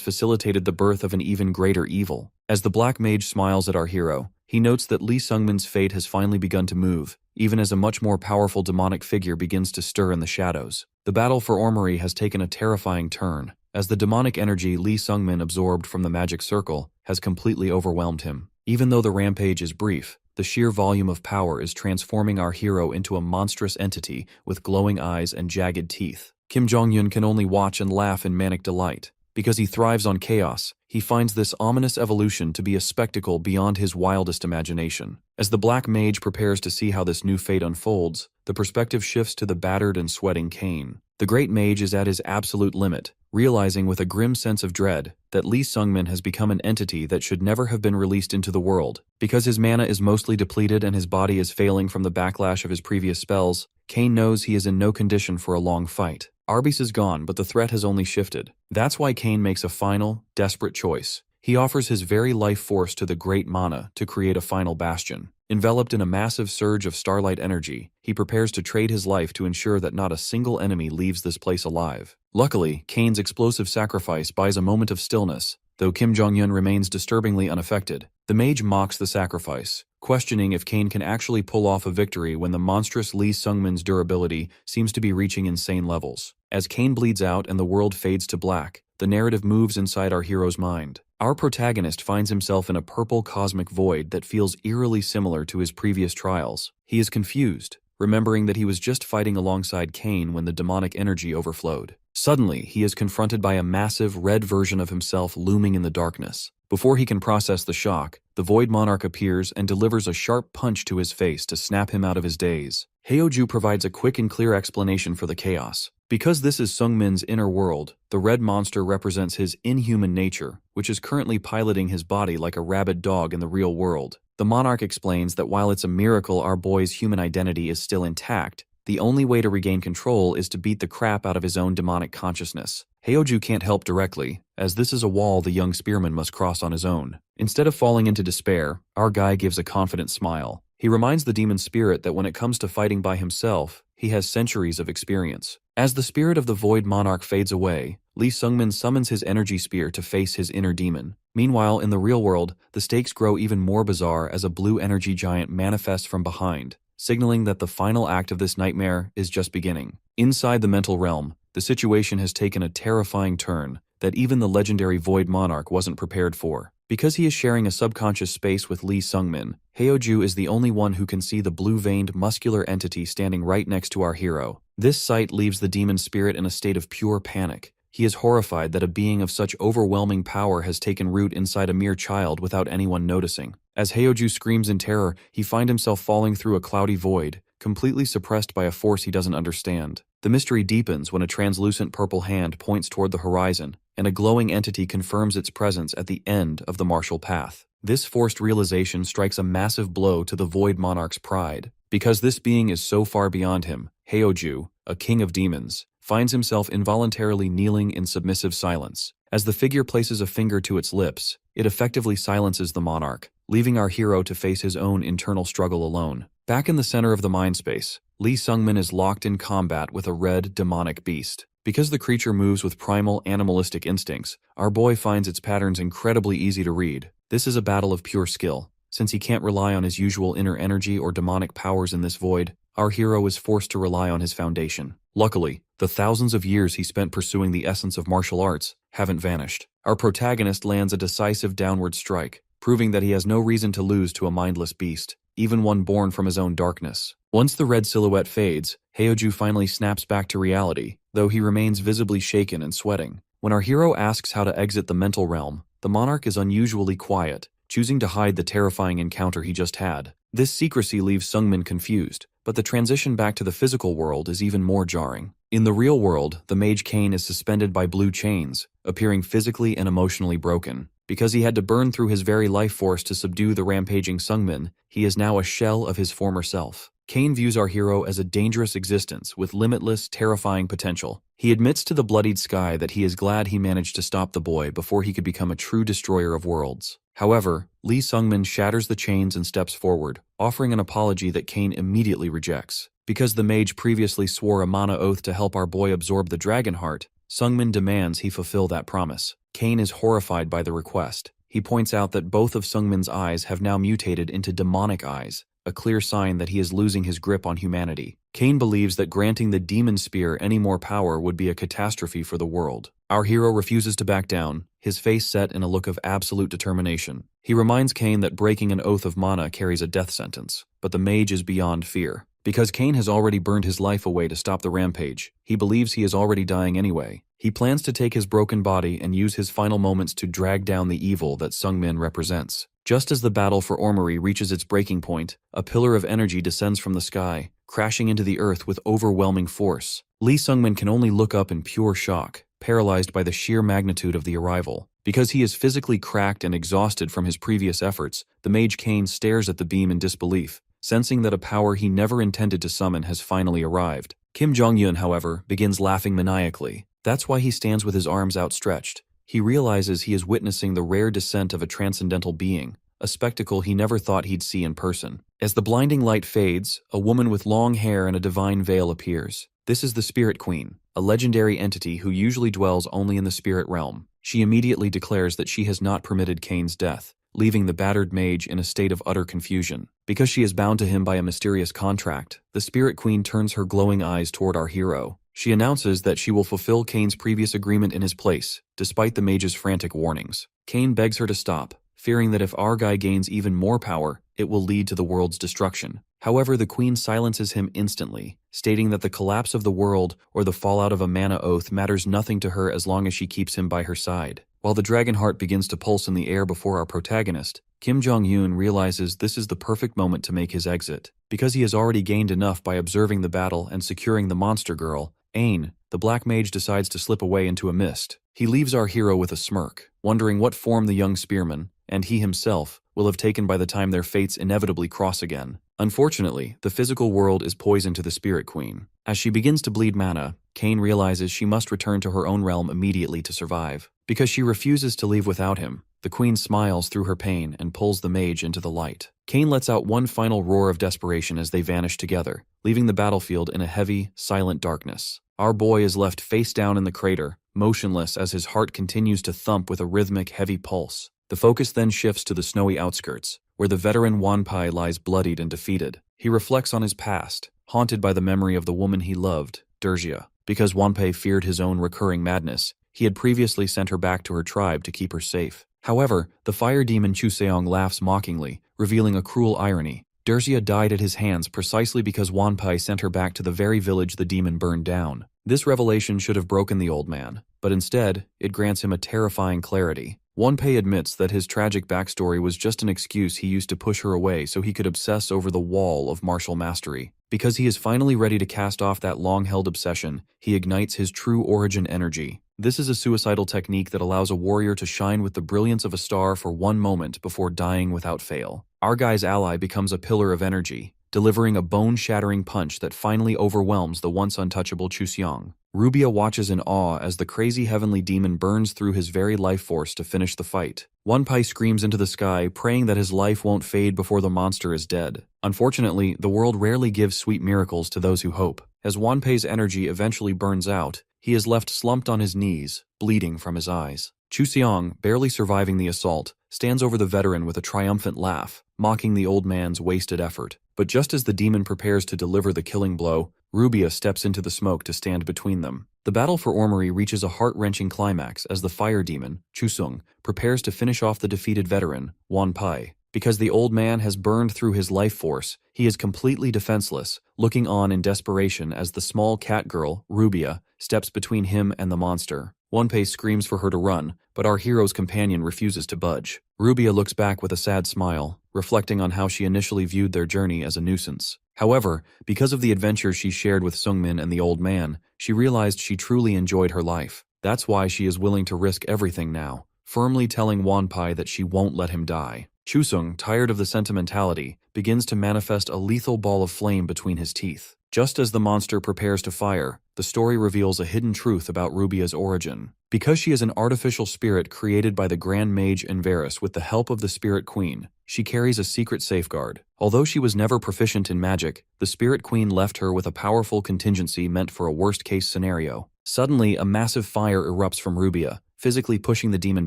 facilitated the birth of an even greater evil. As the black mage smiles at our hero, he notes that Lee Seungmin's fate has finally begun to move, even as a much more powerful demonic figure begins to stir in the shadows. The battle for Orrery has taken a terrifying turn, as the demonic energy Lee Seungmin absorbed from the magic circle has completely overwhelmed him. Even though the rampage is brief, the sheer volume of power is transforming our hero into a monstrous entity with glowing eyes and jagged teeth. Kim Jong-hyun can only watch and laugh in manic delight. Because he thrives on chaos, he finds this ominous evolution to be a spectacle beyond his wildest imagination. As the black mage prepares to see how this new fate unfolds, the perspective shifts to the battered and sweating Cain. The great mage is at his absolute limit, realizing with a grim sense of dread that Lee Seungmin has become an entity that should never have been released into the world. Because his mana is mostly depleted and his body is failing from the backlash of his previous spells, Cain knows he is in no condition for a long fight. Arbus is gone, but the threat has only shifted. That's why Cain makes a final, desperate choice. He offers his very life force to the great mana to create a final bastion. Enveloped in a massive surge of starlight energy, he prepares to trade his life to ensure that not a single enemy leaves this place alive. Luckily, Cain's explosive sacrifice buys a moment of stillness, though Kim Jong-hyun remains disturbingly unaffected. The mage mocks the sacrifice, questioning if Cain can actually pull off a victory when the monstrous Lee Seungmin's durability seems to be reaching insane levels. As Cain bleeds out and the world fades to black, the narrative moves inside our hero's mind. Our protagonist finds himself in a purple cosmic void that feels eerily similar to his previous trials. He is confused, remembering that he was just fighting alongside Cain when the demonic energy overflowed. Suddenly, he is confronted by a massive red version of himself looming in the darkness. Before he can process the shock, the Void Monarch appears and delivers a sharp punch to his face to snap him out of his daze. Heoju provides a quick and clear explanation for the chaos. Because this is Seungmin's inner world, the red monster represents his inhuman nature, which is currently piloting his body like a rabid dog in the real world. The monarch explains that while it's a miracle our boy's human identity is still intact, the only way to regain control is to beat the crap out of his own demonic consciousness. Heoju can't help directly, as this is a wall the young spearman must cross on his own. Instead of falling into despair, our guy gives a confident smile. He reminds the demon spirit that when it comes to fighting by himself, he has centuries of experience. As the spirit of the Void Monarch fades away, Lee Seungmin summons his energy spear to face his inner demon. Meanwhile, in the real world, the stakes grow even more bizarre as a blue energy giant manifests from behind, signaling that the final act of this nightmare is just beginning. Inside the mental realm, the situation has taken a terrifying turn that even the legendary Void Monarch wasn't prepared for. Because he is sharing a subconscious space with Lee Seungmin, Heoju is the only one who can see the blue-veined, muscular entity standing right next to our hero. This sight leaves the demon spirit in a state of pure panic. He is horrified that a being of such overwhelming power has taken root inside a mere child without anyone noticing. As Heoju screams in terror, he finds himself falling through a cloudy void, completely suppressed by a force he doesn't understand. The mystery deepens when a translucent purple hand points toward the horizon, and a glowing entity confirms its presence at the end of the martial path. This forced realization strikes a massive blow to the Void Monarch's pride. Because this being is so far beyond him, Heoju, a king of demons, finds himself involuntarily kneeling in submissive silence. As the figure places a finger to its lips, it effectively silences the monarch, leaving our hero to face his own internal struggle alone. Back in the center of the mind space, Lee Seungmin is locked in combat with a red, demonic beast. Because the creature moves with primal, animalistic instincts, our boy finds its patterns incredibly easy to read. This is a battle of pure skill. Since he can't rely on his usual inner energy or demonic powers in this void, our hero is forced to rely on his foundation. Luckily, the thousands of years he spent pursuing the essence of martial arts haven't vanished. Our protagonist lands a decisive downward strike, proving that he has no reason to lose to a mindless beast, even one born from his own darkness. Once the red silhouette fades, Heoju finally snaps back to reality, though he remains visibly shaken and sweating. When our hero asks how to exit the mental realm, the monarch is unusually quiet, choosing to hide the terrifying encounter he just had. This secrecy leaves Sungmin confused, but the transition back to the physical world is even more jarring. In the real world, the mage Cain is suspended by blue chains, appearing physically and emotionally broken. Because he had to burn through his very life force to subdue the rampaging Sungmin, he is now a shell of his former self. Cain views our hero as a dangerous existence with limitless, terrifying potential. He admits to the bloodied sky that he is glad he managed to stop the boy before he could become a true destroyer of worlds. However, Lee Sungmin shatters the chains and steps forward, offering an apology that Cain immediately rejects. Because the mage previously swore a mana oath to help our boy absorb the dragon heart, Sungmin demands he fulfill that promise. Cain is horrified by the request. He points out that both of Sungmin's eyes have now mutated into demonic eyes, a clear sign that he is losing his grip on humanity. Cain believes that granting the demon spear any more power would be a catastrophe for the world. Our hero refuses to back down, his face set in a look of absolute determination. He reminds Cain that breaking an oath of mana carries a death sentence, but the mage is beyond fear. Because Cain has already burned his life away to stop the rampage, he believes he is already dying anyway. He plans to take his broken body and use his final moments to drag down the evil that Sungmin represents. Just as the battle for Orrery reaches its breaking point, a pillar of energy descends from the sky, crashing into the earth with overwhelming force. Lee Sungmin can only look up in pure shock, paralyzed by the sheer magnitude of the arrival. Because he is physically cracked and exhausted from his previous efforts, the mage Cain stares at the beam in disbelief, sensing that a power he never intended to summon has finally arrived. Kim Jong-un, however, begins laughing maniacally. That's why he stands with his arms outstretched. He realizes he is witnessing the rare descent of a transcendental being, a spectacle he never thought he'd see in person. As the blinding light fades, a woman with long hair and a divine veil appears. This is the Spirit Queen, a legendary entity who usually dwells only in the spirit realm. She immediately declares that she has not permitted Cain's death, leaving the battered mage in a state of utter confusion. Because she is bound to him by a mysterious contract, the Spirit Queen turns her glowing eyes toward our hero. She announces that she will fulfill Cain's previous agreement in his place, despite the mage's frantic warnings. Cain begs her to stop, fearing that if our guy gains even more power, it will lead to the world's destruction. However, the queen silences him instantly, stating that the collapse of the world or the fallout of a mana oath matters nothing to her as long as she keeps him by her side. While the dragon heart begins to pulse in the air before our protagonist, Kim Jong-un realizes this is the perfect moment to make his exit. Because he has already gained enough by observing the battle and securing the monster girl, Ain, the black mage decides to slip away into a mist. He leaves our hero with a smirk, wondering what form the young spearman, and he himself, will have taken by the time their fates inevitably cross again. Unfortunately, the physical world is poison to the Spirit Queen. As she begins to bleed mana, Cain realizes she must return to her own realm immediately to survive. Because she refuses to leave without him, the queen smiles through her pain and pulls the mage into the light. Cain lets out one final roar of desperation as they vanish together, leaving the battlefield in a heavy, silent darkness. Our boy is left face down in the crater, motionless as his heart continues to thump with a rhythmic, heavy pulse. The focus then shifts to the snowy outskirts, where the veteran Wanpai lies bloodied and defeated. He reflects on his past, haunted by the memory of the woman he loved, Derzia. Because Wanpai feared his own recurring madness, he had previously sent her back to her tribe to keep her safe. However, the fire demon Chuseong laughs mockingly, revealing a cruel irony. Derzia died at his hands precisely because Wanpai sent her back to the very village the demon burned down. This revelation should have broken the old man, but instead, it grants him a terrifying clarity. Wanpai admits that his tragic backstory was just an excuse he used to push her away so he could obsess over the wall of martial mastery. Because he is finally ready to cast off that long-held obsession, he ignites his true origin energy. This is a suicidal technique that allows a warrior to shine with the brilliance of a star for one moment before dying without fail. Our guy's ally becomes a pillar of energy, delivering a bone-shattering punch that finally overwhelms the once untouchable Chuseong. Rubia watches in awe as the crazy heavenly demon burns through his very life force to finish the fight. Wanpai screams into the sky, praying that his life won't fade before the monster is dead. Unfortunately, the world rarely gives sweet miracles to those who hope. As Wanpai's energy eventually burns out, he is left slumped on his knees, bleeding from his eyes. Chuseong, barely surviving the assault, stands over the veteran with a triumphant laugh, mocking the old man's wasted effort. But just as the demon prepares to deliver the killing blow, Rubia steps into the smoke to stand between them. The battle for Ormeri reaches a heart-wrenching climax as the fire demon, Chusung, prepares to finish off the defeated veteran, Wanpai. Because the old man has burned through his life force, he is completely defenseless, looking on in desperation as the small cat girl, Rubia, steps between him and the monster. Wanpai screams for her to run, but our hero's companion refuses to budge. Rubia looks back with a sad smile, reflecting on how she initially viewed their journey as a nuisance. However, because of the adventure she shared with Sungmin and the old man, she realized she truly enjoyed her life. That's why she is willing to risk everything now, firmly telling Wanpai that she won't let him die. Chusung, tired of the sentimentality, begins to manifest a lethal ball of flame between his teeth. Just as the monster prepares to fire, the story reveals a hidden truth about Rubia's origin. Because she is an artificial spirit created by the Grand Mage Enverus with the help of the Spirit Queen, she carries a secret safeguard. Although she was never proficient in magic, the Spirit Queen left her with a powerful contingency meant for a worst-case scenario. Suddenly, a massive fire erupts from Rubia, physically pushing the demon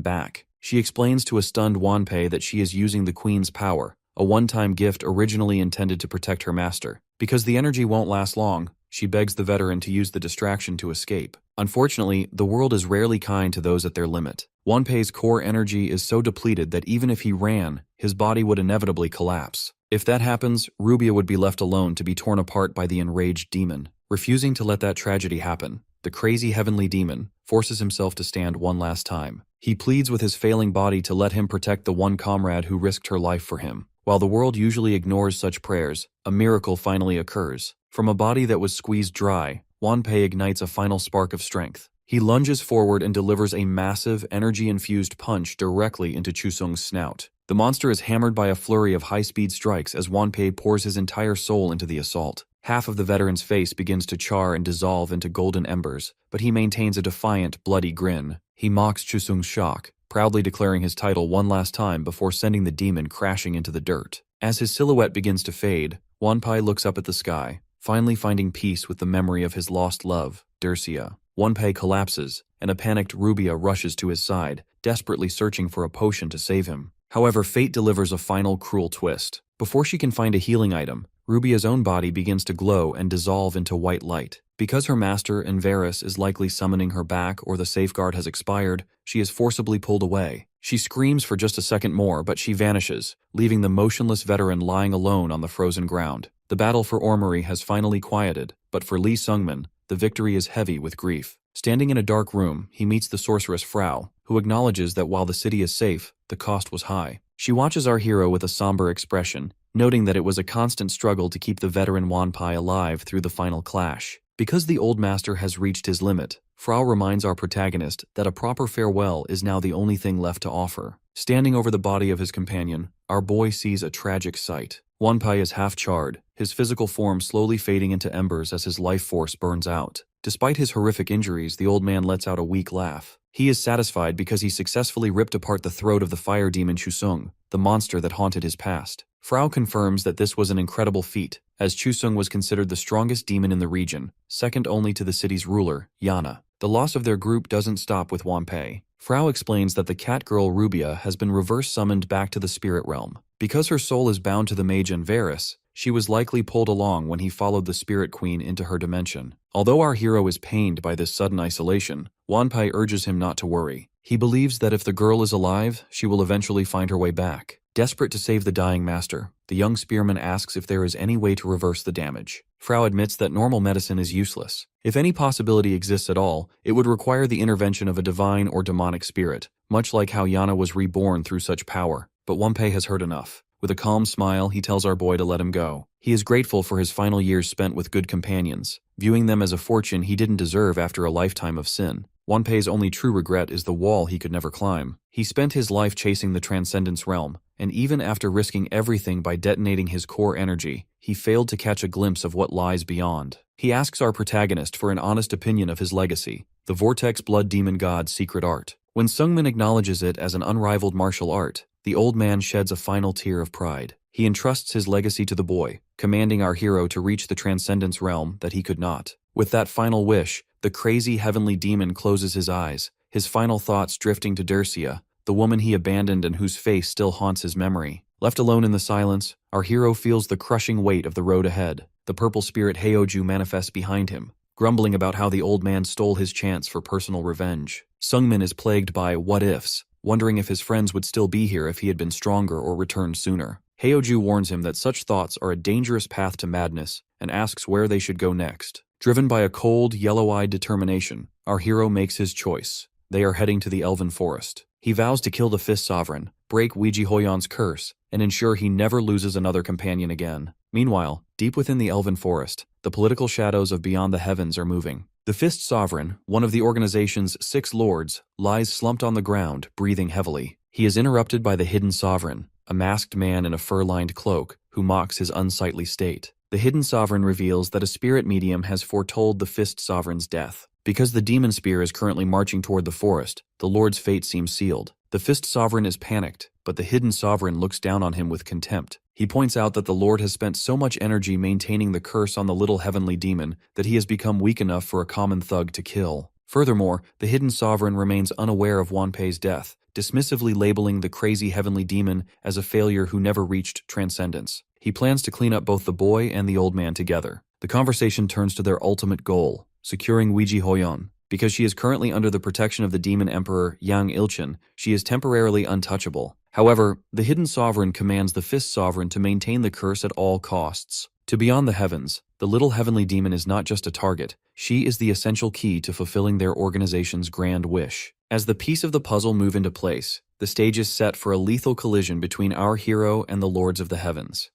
back. She explains to a stunned Wanpai that she is using the Queen's power, a one-time gift originally intended to protect her master. Because the energy won't last long, she begs the veteran to use the distraction to escape. Unfortunately, the world is rarely kind to those at their limit. Wanpei's core energy is so depleted that even if he ran, his body would inevitably collapse. If that happens, Rubia would be left alone to be torn apart by the enraged demon. Refusing to let that tragedy happen, the crazy heavenly demon forces himself to stand one last time. He pleads with his failing body to let him protect the one comrade who risked her life for him. While the world usually ignores such prayers, a miracle finally occurs. From a body that was squeezed dry, Wanpai ignites a final spark of strength. He lunges forward and delivers a massive, energy-infused punch directly into Chusung's snout. The monster is hammered by a flurry of high-speed strikes as Wanpai pours his entire soul into the assault. Half of the veteran's face begins to char and dissolve into golden embers, but he maintains a defiant, bloody grin. He mocks Chusung's shock, proudly declaring his title one last time before sending the demon crashing into the dirt. As his silhouette begins to fade, Wanpai looks up at the sky, finally finding peace with the memory of his lost love, Dercia. Wanpai collapses, and a panicked Rubia rushes to his side, desperately searching for a potion to save him. However, fate delivers a final cruel twist. Before she can find a healing item, Rubia's own body begins to glow and dissolve into white light. Because her master, Enverus, is likely summoning her back or the safeguard has expired, she is forcibly pulled away. She screams for just a second more, but she vanishes, leaving the motionless veteran lying alone on the frozen ground. The battle for Ormeri has finally quieted, but for Lee Sungmin, the victory is heavy with grief. Standing in a dark room, he meets the sorceress Frau, who acknowledges that while the city is safe, the cost was high. She watches our hero with a somber expression, noting that it was a constant struggle to keep the veteran Wanpai alive through the final clash. Because the old master has reached his limit, Frau reminds our protagonist that a proper farewell is now the only thing left to offer. Standing over the body of his companion, our boy sees a tragic sight. Wanpai is half charred, his physical form slowly fading into embers as his life force burns out. Despite his horrific injuries, the old man lets out a weak laugh. He is satisfied because he successfully ripped apart the throat of the fire demon Chusung, the monster that haunted his past. Frau confirms that this was an incredible feat, as Chusung was considered the strongest demon in the region, second only to the city's ruler, Yana. The loss of their group doesn't stop with Wanpai. Frau explains that the cat girl Rubia has been reverse summoned back to the spirit realm. Because her soul is bound to the mage Enverus, she was likely pulled along when he followed the Spirit Queen into her dimension. Although our hero is pained by this sudden isolation, Wanpai urges him not to worry. He believes that if the girl is alive, she will eventually find her way back. Desperate to save the dying master, the young spearman asks if there is any way to reverse the damage. Frau admits that normal medicine is useless. If any possibility exists at all, it would require the intervention of a divine or demonic spirit, much like how Yana was reborn through such power. But Wanpai has heard enough. With a calm smile, he tells our boy to let him go. He is grateful for his final years spent with good companions, viewing them as a fortune he didn't deserve after a lifetime of sin. Wanpei's only true regret is the wall he could never climb. He spent his life chasing the Transcendence Realm, and even after risking everything by detonating his core energy, he failed to catch a glimpse of what lies beyond. He asks our protagonist for an honest opinion of his legacy, the Vortex Blood Demon God's secret art. When Sungmin acknowledges it as an unrivaled martial art, the old man sheds a final tear of pride. He entrusts his legacy to the boy, commanding our hero to reach the Transcendence Realm that he could not. With that final wish, the crazy heavenly demon closes his eyes, his final thoughts drifting to Dercia, the woman he abandoned and whose face still haunts his memory. Left alone in the silence, our hero feels the crushing weight of the road ahead. The purple spirit Heoju manifests behind him, grumbling about how the old man stole his chance for personal revenge. Sungmin is plagued by what-ifs, wondering if his friends would still be here if he had been stronger or returned sooner. Heoju warns him that such thoughts are a dangerous path to madness and asks where they should go next. Driven by a cold, yellow-eyed determination, our hero makes his choice. They are heading to the Elven Forest. He vows to kill the Fist Sovereign, break Ouija Hoyon's curse, and ensure he never loses another companion again. Meanwhile, deep within the Elven Forest, the political shadows of Beyond the Heavens are moving. The Fist Sovereign, one of the organization's 6 lords, lies slumped on the ground, breathing heavily. He is interrupted by the Hidden Sovereign, a masked man in a fur-lined cloak, who mocks his unsightly state. The Hidden Sovereign reveals that a spirit medium has foretold the Fist Sovereign's death. Because the demon spear is currently marching toward the forest, the Lord's fate seems sealed. The Fist Sovereign is panicked, but the Hidden Sovereign looks down on him with contempt. He points out that the Lord has spent so much energy maintaining the curse on the little heavenly demon that he has become weak enough for a common thug to kill. Furthermore, the Hidden Sovereign remains unaware of Wanpei's death, dismissively labeling the crazy heavenly demon as a failure who never reached transcendence. He plans to clean up both the boy and the old man together. The conversation turns to their ultimate goal, securing Ouija Hoyon. Because she is currently under the protection of the demon emperor Yang Ilchin, she is temporarily untouchable. However, the Hidden Sovereign commands the Fist Sovereign to maintain the curse at all costs. To Beyond the Heavens, the little heavenly demon is not just a target, she is the essential key to fulfilling their organization's grand wish. As the pieces of the puzzle move into place, the stage is set for a lethal collision between our hero and the Lords of the Heavens.